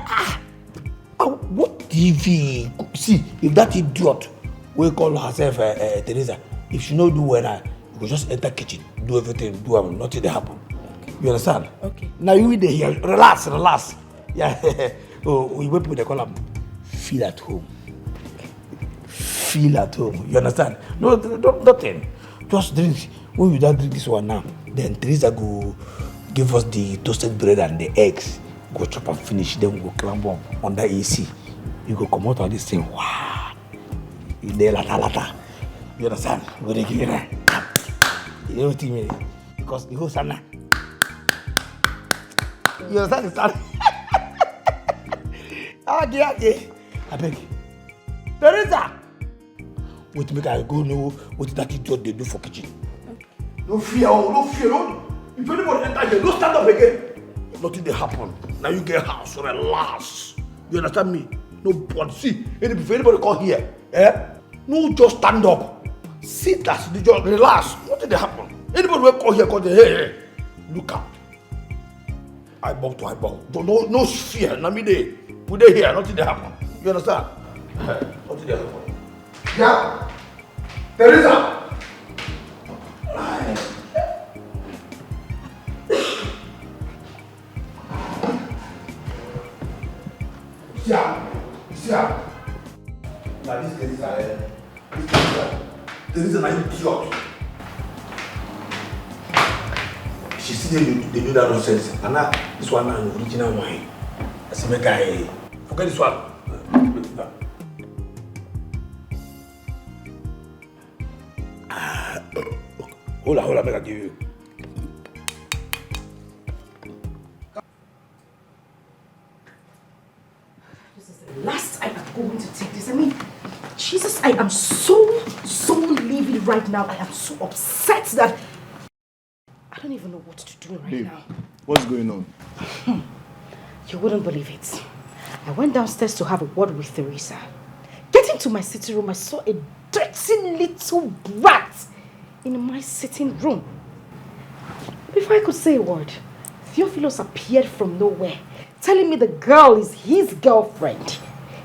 Speaker 4: what TV? See, if that idiot we call herself Teresa, if she no do well, you go just enter kitchen, do everything, do nothing they happen. Okay. You understand? Okay. Now you in here, relax. Yeah. Oh, we wait people they call them feel at home. Feel at home. You understand? No, nothing. Just drink. When you don't drink this one now, then Teresa go give us the toasted bread and the eggs. Go chop and finish. Then we go climb up under AC. You go come out of this thing. Wow. You there lata. You understand? We go give you that. You know what I mean? Because the whole sana. You understand the sana? Okay. I beg. Teresa! Wait, make I go know what that idiot they do for kitchen. No fear. If anybody enter here, don't stand up again. Nothing they happen. Now you get house, relax. You understand me? No body. See, if anybody come here, no just stand up. Sit as the just relax. Nothing they happen. Anybody will come here, come hey, look out. Eyeball to eyeball. No fear. Now me they put they here, nothing they happen. You understand? Nothing they happen. Yeah. Teresa. Yeah. Now this Teresa is an idiot. She see they do that nonsense. And now this one now original wine. I say make I forget this one. Hold on, make I give you.
Speaker 1: This is the last time I'm going to take this. I mean, Jesus, I am so livid right now. I am so upset that I don't even know what to do right now.
Speaker 10: What's going on?
Speaker 1: You wouldn't believe it. I went downstairs to have a word with Teresa. Getting to my sitting room, I saw a dirty little brat in my sitting room. Before I could say a word, Theophilus appeared from nowhere, telling me the girl is his girlfriend.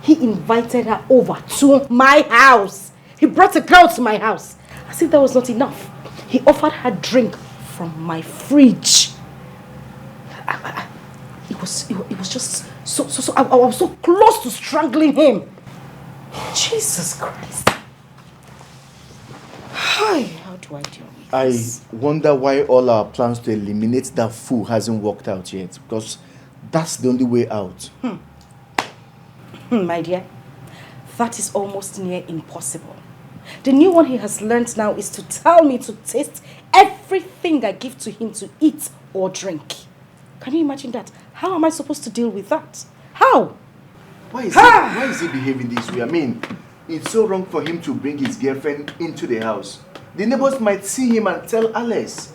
Speaker 1: He invited her over to my house. He brought a girl to my house. As if that was not enough, he offered her drink from my fridge. It was just so I was so close to strangling him. Jesus Christ. Hi, how do I deal with this?
Speaker 10: I wonder why all our plans to eliminate that fool hasn't worked out yet, because that's the only way out.
Speaker 1: My dear, that is almost near impossible. The new one he has learned now is to tell me to taste everything I give to him to eat or drink. Can you imagine that? How am I supposed to deal with that? How?
Speaker 10: Why is he behaving this way? I mean, it's so wrong for him to bring his girlfriend into the house. The neighbors might see him and tell Alice.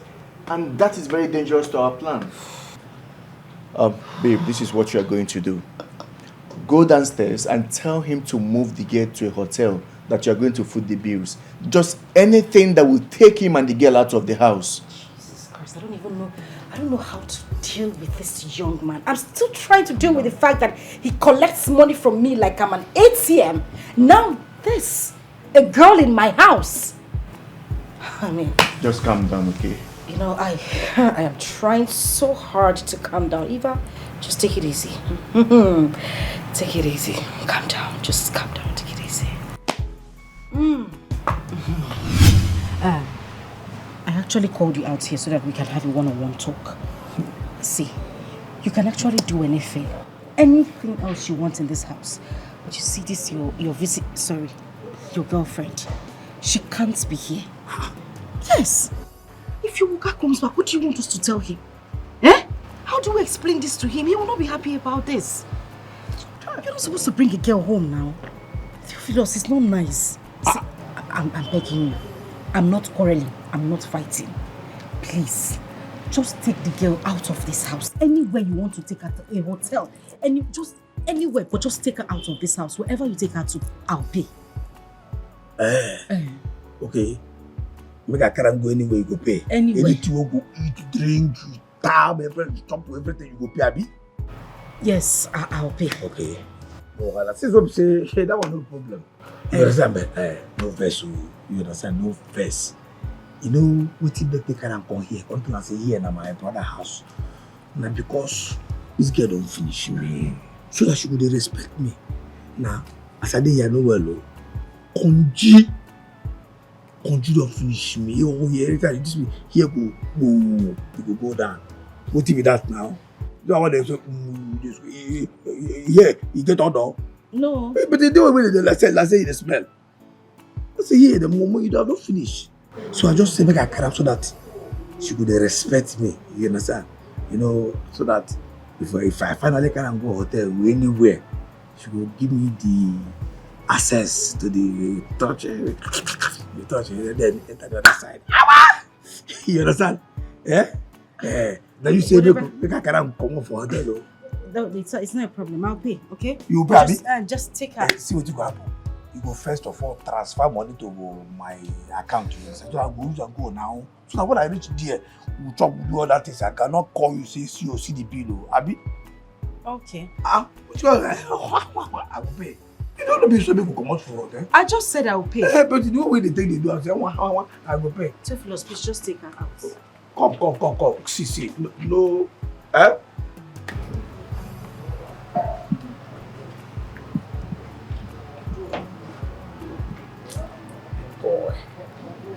Speaker 10: And that is very dangerous to our plan. Babe, this is what you are going to do. Go downstairs and tell him to move the girl to a hotel that you are going to foot the bills. Just anything that will take him and the girl out of the house.
Speaker 1: Jesus Christ, I don't know how to deal with this young man. I'm still trying to deal with the fact that he collects money from me like I'm an ATM. Now this, a girl in my house. I mean...
Speaker 10: Just calm down, okay?
Speaker 1: You know, I am trying so hard to calm down. Eva, just take it easy. Take it easy. Calm down. Just calm down. Take it easy. I actually called you out here so that we can have a one-on-one talk. See, you can actually do anything else you want in this house. But you see this, your girlfriend. She can't be here. Yes. If your Wuka comes back, what do you want us to tell him? Eh? How do we explain this to him? He will not be happy about this. You're not supposed to bring a girl home now. Theophilus, it's not nice. See, I'm begging you. I'm not quarreling. I'm not fighting. Please, just take the girl out of this house. Anywhere you want to take her to, a hotel. Just anywhere, but just take her out of this house. Wherever you take her to, I'll pay.
Speaker 4: Okay. Make a car go anywhere you go pay.
Speaker 1: Anywhere.
Speaker 4: Anything you go eat, drink, tab, everything, chop to everything you go pay, Abi?
Speaker 1: Yes, I'll pay.
Speaker 4: Okay. No, I say that was no problem. You understand, but no verse. You understand, no verse. You know, we take the car and come here. Come to say here na my brother house. Now because this girl don't finish me, so that she would respect me. Now, as I did here, no well, Konji don't finish me. Oh, here, this me here go, you go down. What if that now? You want to say, yeah, you get on down.
Speaker 1: No.
Speaker 4: But they do it with let's say the smell. I say here the moment you don't finish. So I just say make a crap so that she could respect me. You understand? You know, so that if I finally can go hotel anywhere, she will give me the access to the touch. The touch and then enter the other side. You understand? Yeah? Yeah. Now you say make a come for hotel.
Speaker 1: No, it's not a problem. I'll pay, okay?
Speaker 4: You pay,
Speaker 1: just take her.
Speaker 4: See what you go happen. You go first of all transfer money to my account. So I go now. So that when I reach there, we'll talk, we'll do other things. I cannot call you, say see or see the bill. Abi?
Speaker 1: Okay.
Speaker 4: What you I will pay. You don't know be so people come out for it.
Speaker 1: I just said I will pay.
Speaker 4: But you know what they take they do. I say I will pay.
Speaker 1: Theophilus, please just take her out.
Speaker 4: Come. See. No. Eh? Boy,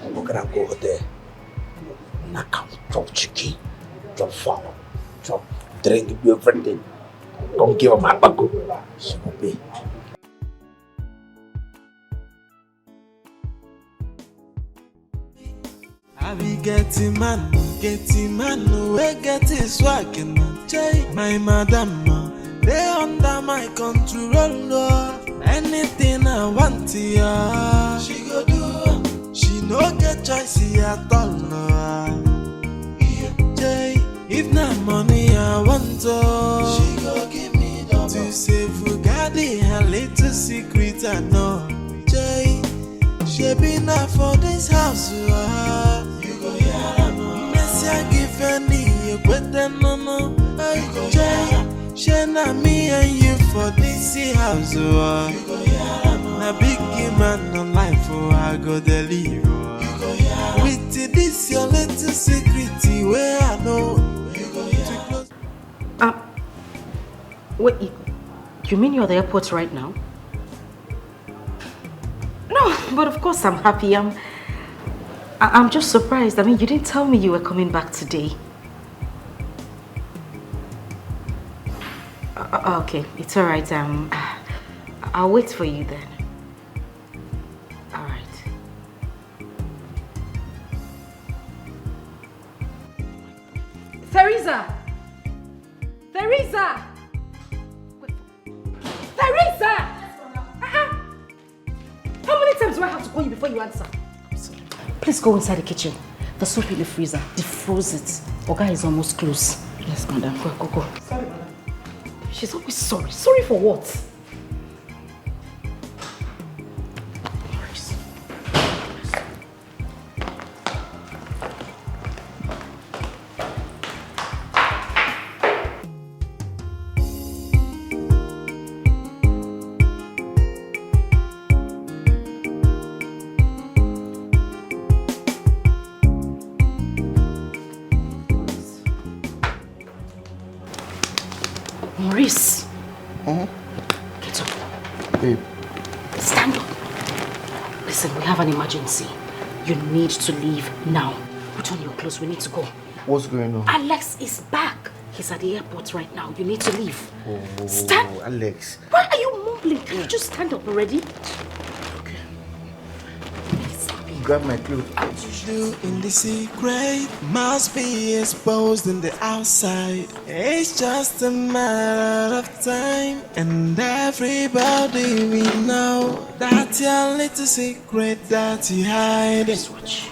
Speaker 4: I'm gonna go there. I can chop chicken, chop fowl, chop drink, do everything. Come give her my bago. She will pay.
Speaker 8: I be getting man, we get his swag and my madam, they under my control. Anything I want to ya, she go do. She no get choice at all. No. If not money I want to, she go give say Fugadi a little secret I know. Jay, she be not for this house. You go here, no. Nessia give any you better no. Jay, she not me and you for this house. You go here, no. Na big man on life, I go deliver. With this your little secret where I know.
Speaker 1: Wait, you mean you're at the airport right now? No, but of course I'm happy. I'm just surprised. I mean, you didn't tell me you were coming back today. Okay, it's all right. I'll wait for you then. All right. Teresa! Teresa! Teresa! How many times do I have to call you before you answer? Please go inside the kitchen. The soup in the freezer. Defroze it. Oga is almost close. Yes, madam. Go. Sorry, madam. She's always sorry. Sorry for what? Maurice. Get up.
Speaker 10: Babe.
Speaker 1: Stand up. Listen, we have an emergency. You need to leave now. Put on your clothes. We need to go.
Speaker 10: What's going on?
Speaker 1: Alex is back. He's at the airport right now. You need to leave. Stand.
Speaker 10: Alex.
Speaker 1: Why are you mumbling? Can you just stand up already?
Speaker 10: Grab my clothes.
Speaker 8: Do in the secret must be exposed in the outside. It's just a matter of time, and everybody we know that your little secret that you hide,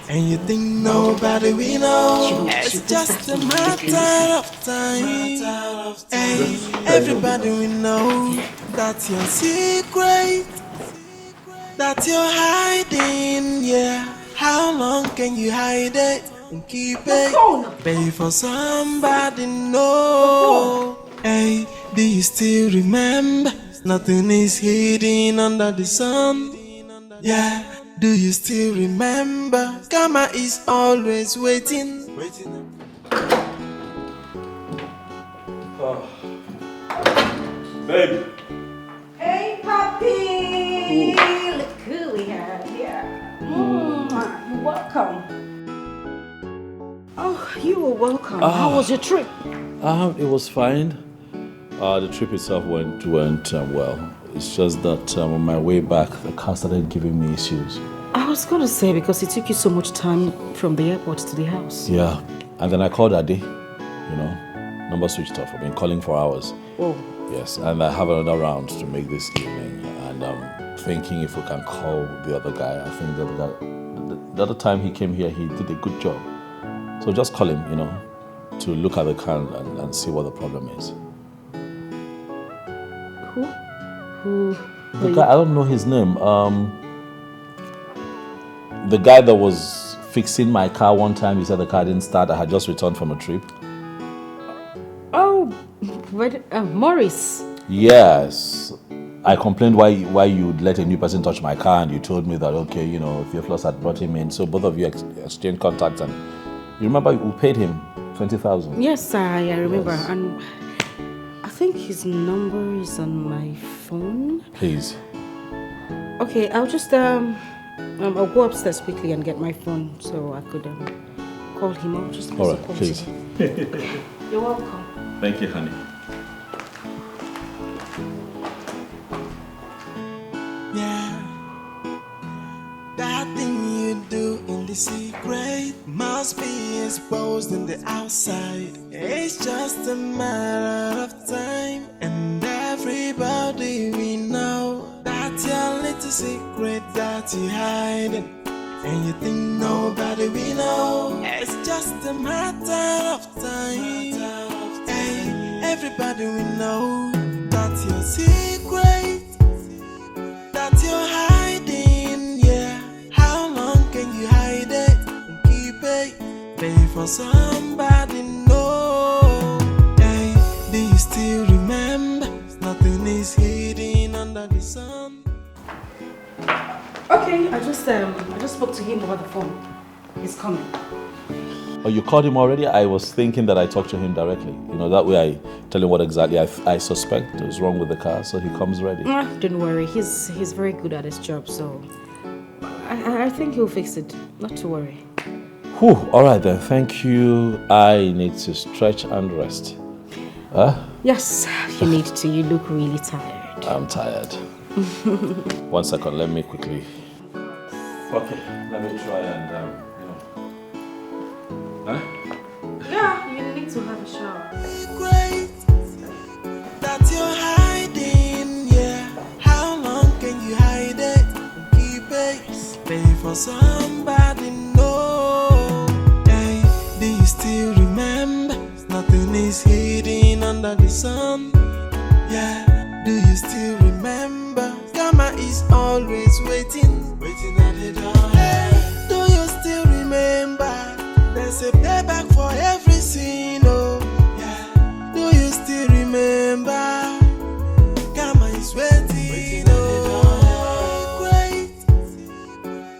Speaker 8: and you think nobody we know. It's just a matter of time. Hey, everybody we know that your secret that you're hiding, yeah. How long can you hide it and keep it? Pay for somebody know. Hey, do you still remember? Nothing is hidden under the sun. Yeah, do you still remember? Karma is always waiting.
Speaker 2: Baby.
Speaker 1: Hey, puppy! Look who we have here. You're welcome. Oh, you were welcome. How was your trip?
Speaker 2: It was fine. The trip itself went well. It's just that on my way back, the car started giving me issues.
Speaker 1: I was going to say, because it took you so much time from the airport to the house.
Speaker 2: Yeah, and then I called Adi, number switched off. I've been calling for hours.
Speaker 1: Oh.
Speaker 2: Yes, and I have another round to make this evening, and I'm thinking if we can call the other guy. I think the other time he came here, he did a good job. So just call him, to look at the car and see what the problem is.
Speaker 1: Who?
Speaker 2: The guy, I don't know his name. The guy that was fixing my car one time, he said the car didn't start. I had just returned from a trip.
Speaker 1: Oh, Morris.
Speaker 2: Yes. I complained why you'd let a new person touch my car, and you told me that, okay, Theophilus had brought him in. So both of you exchanged contacts, and you remember we paid him 20,000.
Speaker 1: Yes, I remember. Yes. And I think his number is on my phone.
Speaker 2: Please.
Speaker 1: Okay, I'll just I'll go upstairs quickly and get my phone so I could call him. I'll just
Speaker 2: all right, please.
Speaker 1: You're welcome.
Speaker 2: Thank you, honey.
Speaker 8: Yeah, that thing you do in the secret must be exposed in the outside. It's just a matter of time, and everybody we know that your little secret that you hiding, and you think nobody we know. It's just a matter of time. Hey, everybody we know that your secret that you're hiding, yeah. How long can you hide it and keep it? Pay for somebody, no. Hey, do you still remember? Nothing is hidden under the sun.
Speaker 1: Okay, I just spoke to him over the phone. He's coming.
Speaker 2: Oh, you called him already? I was thinking that I talked to him directly. You know, that way I tell him what exactly I suspect is wrong with the car, so he comes ready.
Speaker 1: Don't worry, he's very good at his job, so I think he'll fix it. Not to worry.
Speaker 2: Whew, all right then, thank you. I need to stretch and rest. Huh?
Speaker 1: Yes, you need to. You look really tired.
Speaker 2: I'm tired. 1 second, let me quickly. Okay, let me try and, Huh?
Speaker 1: Yeah, you need to have a shower.
Speaker 8: Great that you're hiding, yeah. How long can you hide it and keep it? Pay for somebody, no. Hey, do you still remember? Nothing is hidden under the sun. Yeah, do you still remember? Karma is always waiting, waiting at the door. Hey, do you still remember? There's a payback for every sin, oh yeah. Do you still remember? Karma is waiting, oh. Great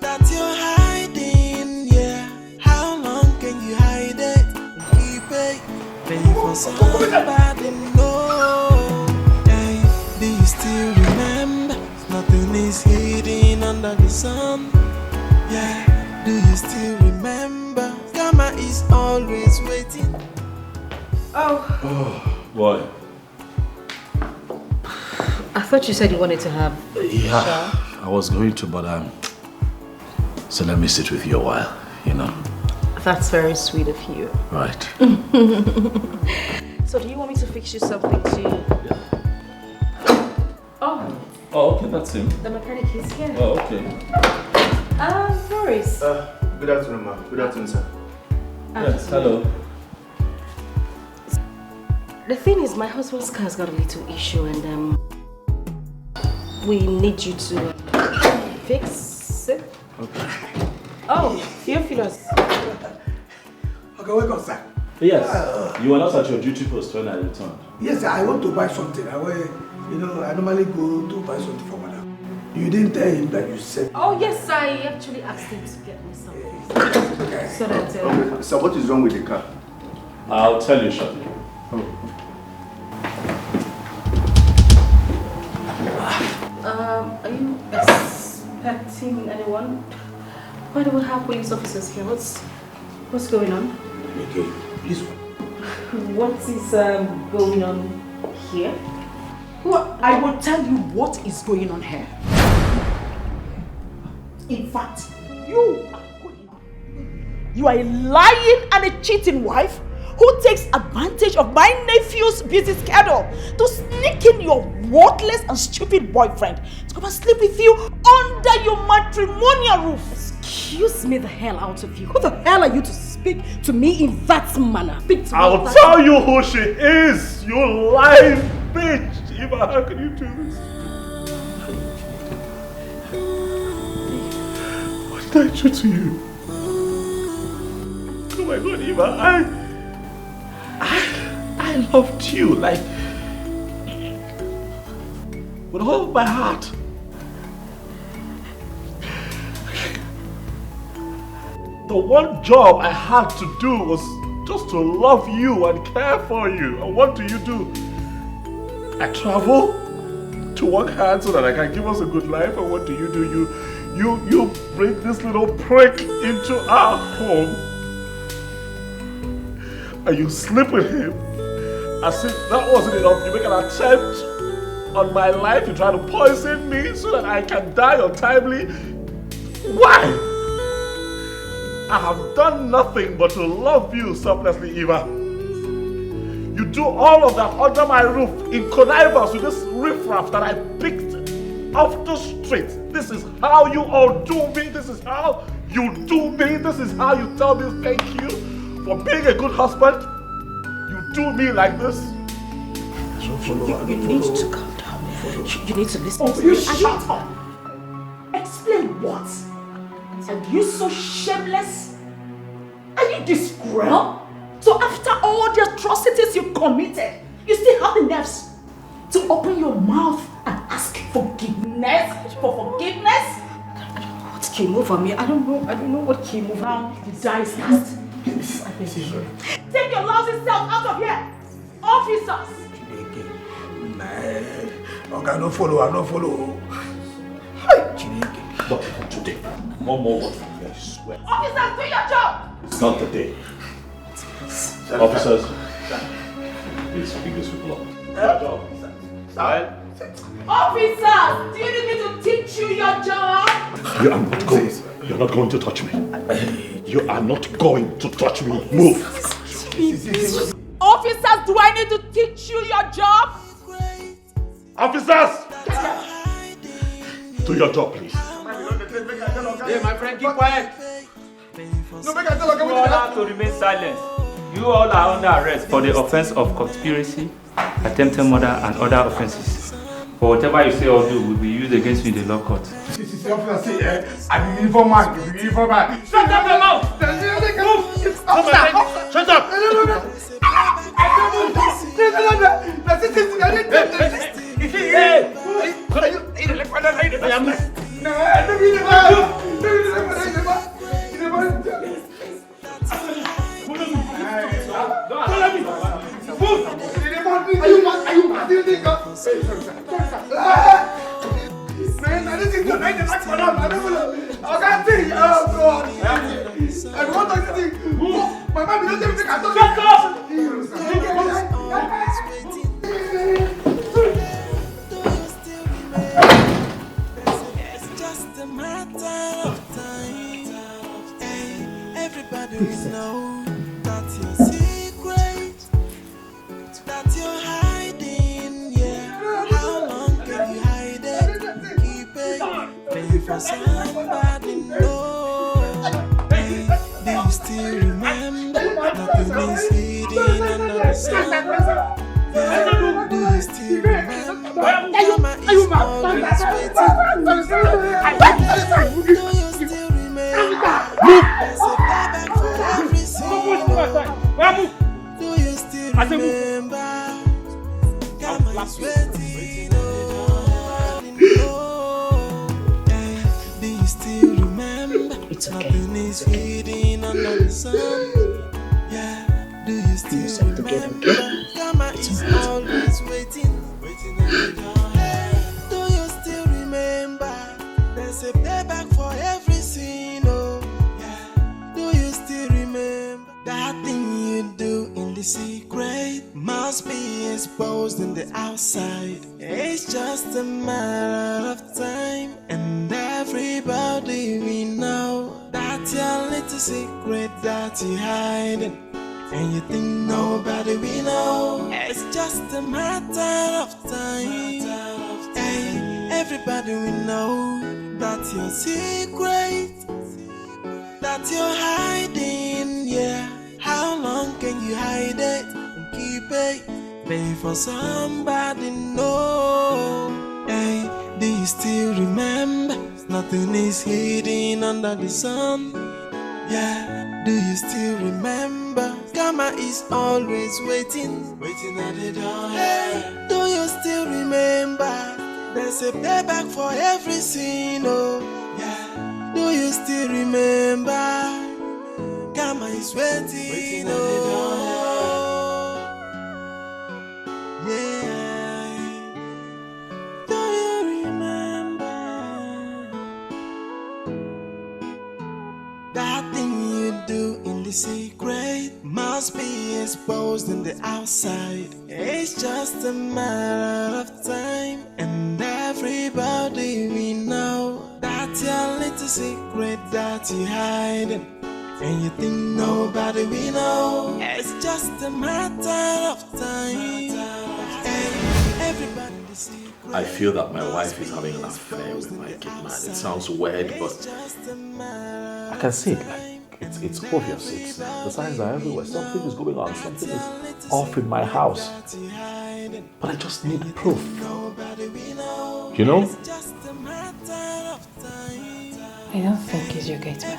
Speaker 8: that you're hiding, yeah. How long can you hide it and keep it? Pay for somebody, no. Hey, do you still remember? Nothing is hidden under the sun, yeah. Do you still remember? Karma is always waiting.
Speaker 1: Oh,
Speaker 2: What?
Speaker 1: I thought you said you wanted to have
Speaker 2: Yeah,
Speaker 1: shower.
Speaker 2: I was going to, but so let me sit with you a while, you know.
Speaker 1: That's very sweet of you.
Speaker 2: Right.
Speaker 1: So do you want me to fix you something too? Oh,
Speaker 2: Oh, okay, that's him.
Speaker 1: the mechanic is here.
Speaker 2: Oh, okay.
Speaker 1: Boris.
Speaker 10: Good afternoon, ma'am. Good afternoon, sir.
Speaker 2: Yes, hello.
Speaker 1: The thing is, my husband's car's got a little issue and we need you to fix it.
Speaker 2: Okay.
Speaker 1: Oh, Theophilus.
Speaker 4: Okay, welcome, sir.
Speaker 2: Yes, you were not at your duty post when I returned.
Speaker 4: Yes, sir, I want to buy something. I normally go to buy something for madam. You didn't tell him that you said.
Speaker 1: Oh yes, I actually asked him to get me something. So that
Speaker 10: So what is wrong with the car?
Speaker 2: I'll tell you shortly.
Speaker 1: are you expecting anyone? Why do we have police officers here? What's going on?
Speaker 4: Okay, please.
Speaker 1: What is going on here?
Speaker 3: Well, I will tell you what is going on here. In fact, you are a lying and a cheating wife who takes advantage of my nephew's busy schedule to sneak in your worthless and stupid boyfriend to come and sleep with you under your matrimonial roof.
Speaker 1: Excuse me the hell out of you. Who the hell are you to speak to me in that manner? Speak to me
Speaker 2: I'll tell you who she is, you lying bitch. Eva, how can you do this? What did I do to you? Oh my God, Eva, I loved you, like, with all of my heart. The one job I had to do was just to love you and care for you. And what do? I travel to work hard so that I can give us a good life. And what do? You bring this little prick into our home and you sleep with him. As if that wasn't enough, you make an attempt on my life. You try to poison me so that I can die untimely. Why? I have done nothing but to love you selflessly, Eva. You do all of that under my roof in connivance with this riffraff that I picked off the street. This is how you all do me. This is how you do me. This is how you tell me thank you for being a good husband. You do me like this.
Speaker 1: You need to calm down.
Speaker 3: You need to listen to me.
Speaker 4: You shut up!
Speaker 3: Explain what? Are you so shameless? Are you this cruel? So after all the atrocities you committed, you still have the nerves to open your mouth and ask forgiveness? For forgiveness?
Speaker 1: What came over me? I don't know what came over me.
Speaker 3: Now the die is cast. Take your lousy self out of here! Officers!
Speaker 4: Okay, no follow, I no follow.
Speaker 2: Not even today. One more word from me, I swear.
Speaker 3: Officers, do your job!
Speaker 2: It's not the day. Officers, please pick these people up. Your job.
Speaker 3: Officers, do you need me to teach you your job?
Speaker 2: You're not going to touch me. You are not going to touch me. Move.
Speaker 3: Officers, do I need to teach you your job?
Speaker 2: Officers! Do your job, please.
Speaker 16: Hey, my friend, keep quiet.
Speaker 4: No, make I tell you.
Speaker 16: You all have to remain silent. You all are under arrest for the offense of conspiracy, attempted murder, and other offenses. For whatever you say or do will be used against you in the law court.
Speaker 4: I'm an informant.
Speaker 16: Shut up your mouth!
Speaker 2: Shut up!
Speaker 8: Everybody will know that your secret that you're hiding, yeah. How long can you hide it? Keep it, maybe for somebody know. Hey, do you still remember nothing is hidden under the sun? Yeah, do you still remember? Mama is always waiting. Do you still remember? There's a payback for every sin. Do you still remember? Mama is waiting. Hey, do you still remember? Nothing is hidden under the sun. Yeah, do you still remember? Mama is always waiting at the door. Hey, do you still remember? There's a payback for every sin. Oh, yeah. Do you still remember that thing you do in the secret must be exposed in the outside? It's just a matter of time, and everybody we know that your little secret that you hiding. And you think nobody we know. It's just a matter of time. Hey, everybody we know that your secret that you're hiding, yeah. How long can you hide it and keep it? Pay for somebody know. Hey, do you still remember? Nothing is hidden under the sun. Yeah, do you still remember? Karma is always waiting at the door. Hey, do you still remember? There's a payback for every sin. Oh, yeah. Do you still remember? Karma is waiting at the door. Yeah. Do you remember that thing you do in the secret must be exposed in the outside? It's just a matter of time, and everybody we know that your little secret that you hiding. And you think nobody we know. It's just a matter of time. Hey, everybody the secret.
Speaker 2: I feel that my wife is having an affair with my kid man. It sounds weird, but I can see it. Like it's obvious. The signs are everywhere. Something is going on. Something is off in my house. But I just need proof. You know?
Speaker 9: I don't think he's your gate man.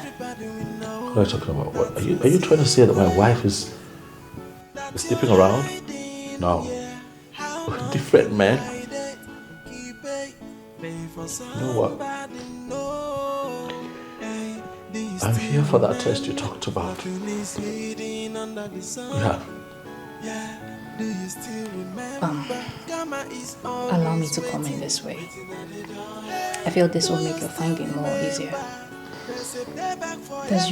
Speaker 2: What are you talking about? What? Are you trying to say that my wife is sleeping around? No. Different man. You know what? I'm here for that test you talked about. Yeah.
Speaker 9: Allow me to come in this way. I feel this will make your finding more easier. Does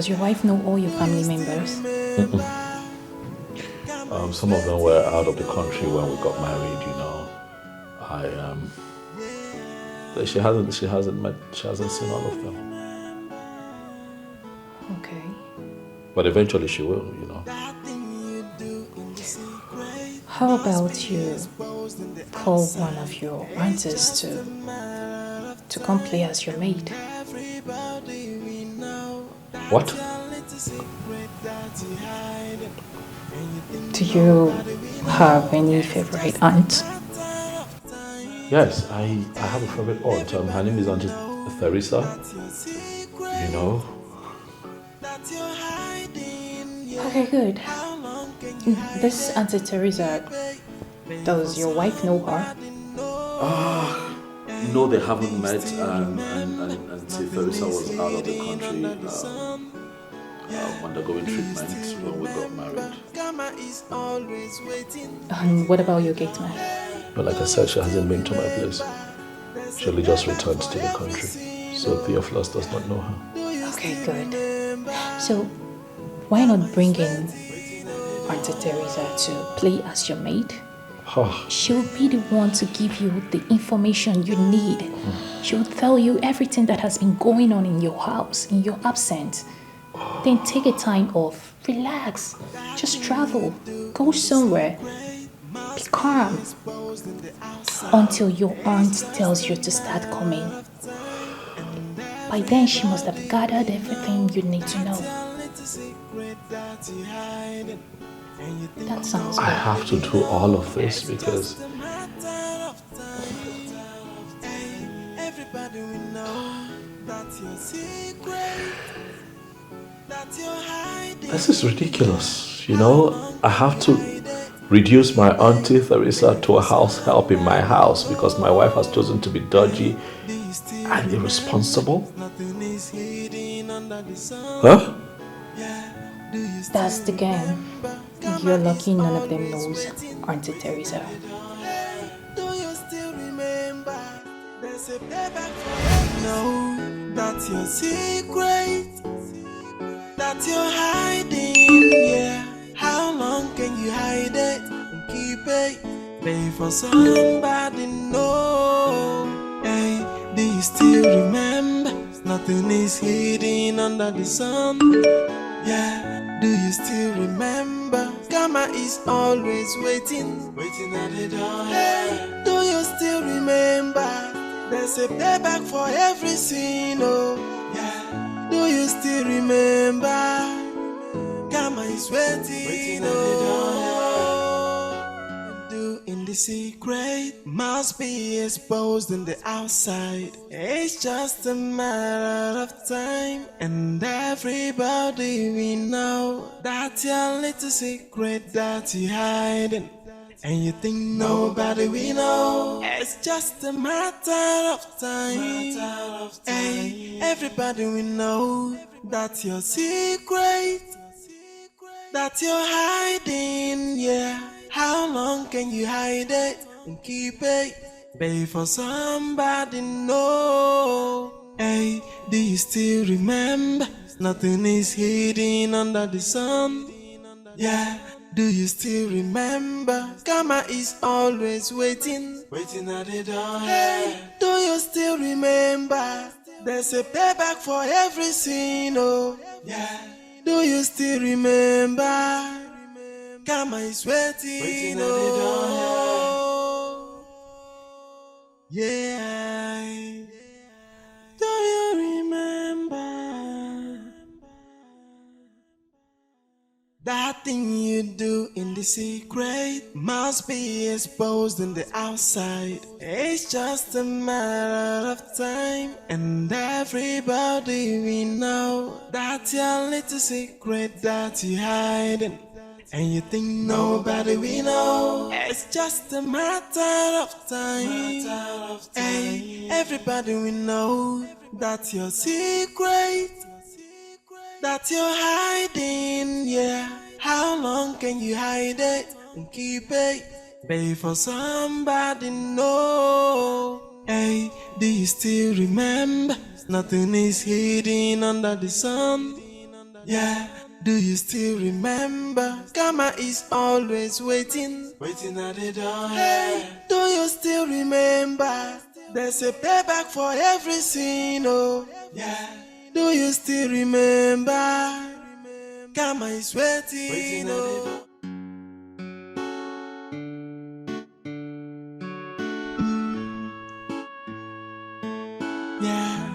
Speaker 9: your wife know all your family members?
Speaker 2: Some of them were out of the country when we got married, you know. She hasn't seen all of them.
Speaker 9: Okay.
Speaker 2: But eventually she will, you know.
Speaker 9: How about you call one of your aunts to come play as your maid?
Speaker 2: What?
Speaker 9: Do you have any favorite aunt?
Speaker 2: Yes, I have a favorite aunt. Her name is Auntie Theresa. You know.
Speaker 9: Okay, good. This Auntie Teresa, does your wife know her?
Speaker 2: No, they haven't met, and Auntie Theresa was out of the country undergoing treatment when we got married.
Speaker 9: And what about your gate man?
Speaker 2: But like I said, she hasn't been to my place. She only just returned to the country. So Theophilus does not know her.
Speaker 9: Okay, good. So, why not bring in Auntie Teresa to play as your maid? She will be the one to give you the information you need. She will tell you everything that has been going on in your house, in your absence. Then take a time off, relax, just travel, go somewhere, be calm, until your aunt tells you to start coming. By then she must have gathered everything you need to know. That sounds good.
Speaker 2: I have to do all of this because this is ridiculous, you know. I have to reduce my Auntie Theresa to a house help in my house because my wife has chosen to be dodgy and irresponsible. Huh?
Speaker 9: That's the game. You're lucky none of them knows Auntie Teresa.
Speaker 8: No, that's your secret that you're hiding, yeah. How long can you hide it and keep it? Pay for somebody, no. Hey, do you still remember? Nothing is hidden under the sun. Yeah, do you still remember? Karma is always waiting at the door. Hey, do you still remember? There's a payback for every sin, oh. Yeah, do you still remember? Karma is waiting oh. Do in the secret must be exposed in the outside. It's just a matter of time, and everybody we know that your little secret that you hiding, and you think nobody we know. It's just a matter of time. Hey, everybody we know that your secret that you're hiding, yeah. How long can you hide it and keep it? Pay for somebody, no. Hey, do you still remember? Nothing is hidden under the sun. Yeah, do you still remember? Karma is always waiting at the door. Hey, do you still remember? There's a payback for every sin, oh. Yeah. Do you still remember? Karma is waiting oh. Yeah. Do you remember? That thing you do in the secret must be exposed in the outside. It's just a matter of time, and everybody we know that's your little secret that you hiding. And you think nobody we know. It's just a matter of time. Hey, everybody we know that's your secret that you're hiding, yeah. How long can you hide it and keep it? Babe, for somebody know. Hey, do you still remember? Nothing is hidden under the sun. Yeah, do you still remember? Karma is always waiting at the door. Hey, do you still remember? There's a payback for every sin, oh, yeah. Do you still remember? Karma is waiting, oh. Yeah.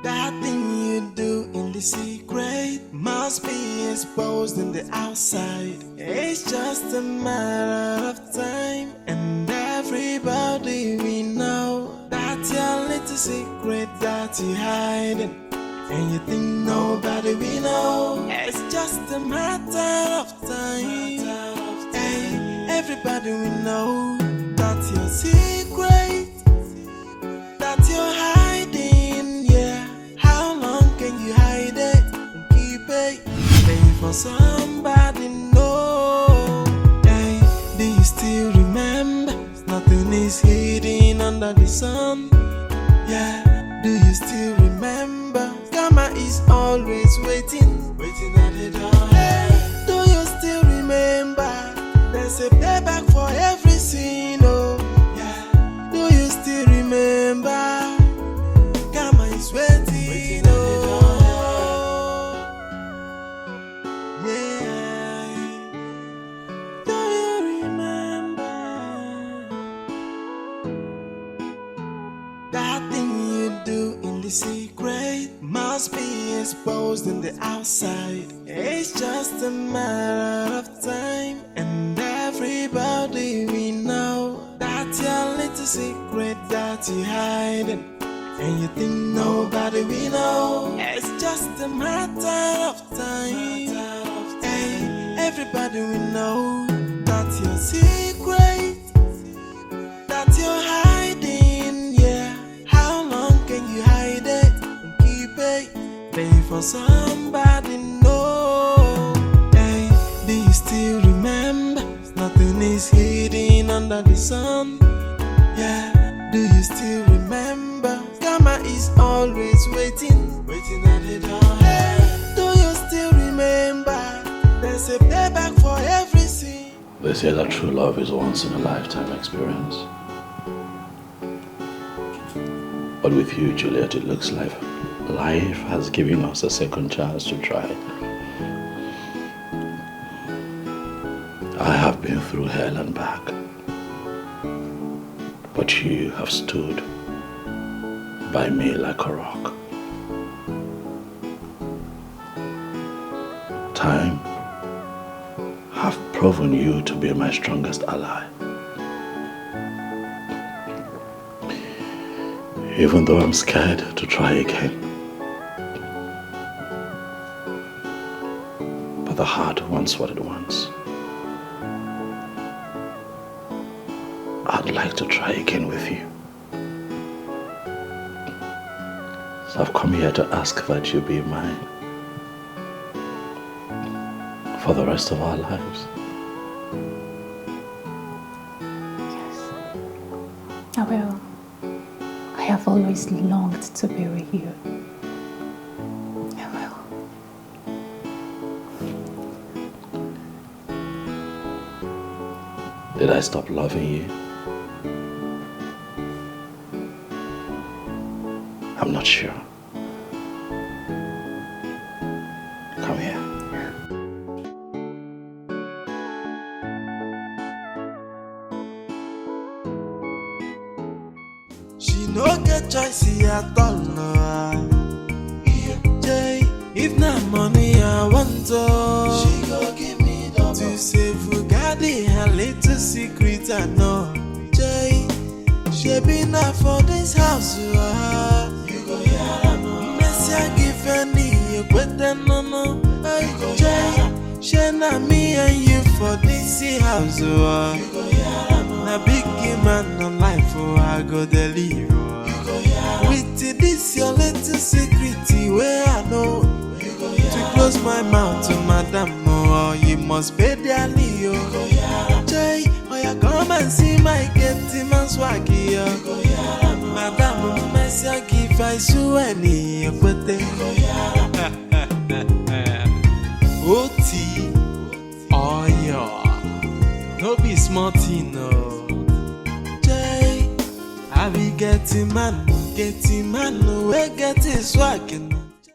Speaker 8: That thing you do in the secret must be exposed in the outside. It's just a matter of time, and everybody we know that's your little secret that you hiding. And you think nobody we know. It's just a matter of time. Hey, everybody we know that's your secret that you're hiding. Yeah, how long can you hide it and keep it? Wait for somebody know. Hey, do you still remember? Nothing is hidden under the sun. Yeah, do you still remember? Karma is always waiting at the door. Hey, do you still remember? There's a payback for every sin, oh, yeah. Do you still remember? Karma is waiting, oh, yeah. Do you remember? That thing you do in the secret must be exposed in the outside. It's just a matter of time, and everybody we know that's your little secret that you hiding. And you think nobody we know. It's just a matter of time. Hey, everybody we know that's your secret that you're hiding. Yeah, how long can you hide it and keep it? Wait for somebody know. Hey, do you still remember? Nothing is hidden under the sun. Yeah, do you still remember? Karma is always waiting at the door. Hey, do you still remember? There's a payback for every sin.
Speaker 2: They say that true love is a once in a lifetime experience. But with you, Juliet, it looks like life has given us a second chance to try. I have been through hell and back, but you have stood by me like a rock. Time have proven you to be my strongest ally. Even though I'm scared to try again. But the heart wants what it wants. I'd like to try again with you. So I've come here to ask that you be mine for the rest of our lives.
Speaker 11: I will. I have always longed to be with you. I will.
Speaker 2: Did I stop loving you? I'm not sure. Come here.
Speaker 8: She no get choice at all, no. Jay, if not money, I want to. She go give me double. To say Fugadi, her little secret I know. Jay, she been up for this house. You go hear no. Messi, I give any, you better no. Jay, she na me and you for this house. You go hear no. Na big man no life, I go deliver. With this your little secret where I know to close my mouth to madam, oh, you must pay dearly, oh. Jay, oh, you come and see my getty man swaggy, oh. Madam, Messi, I give I so any, but they Oti, oh, yeah, no be smarty, no. Jay, I be getting man, we get his swag.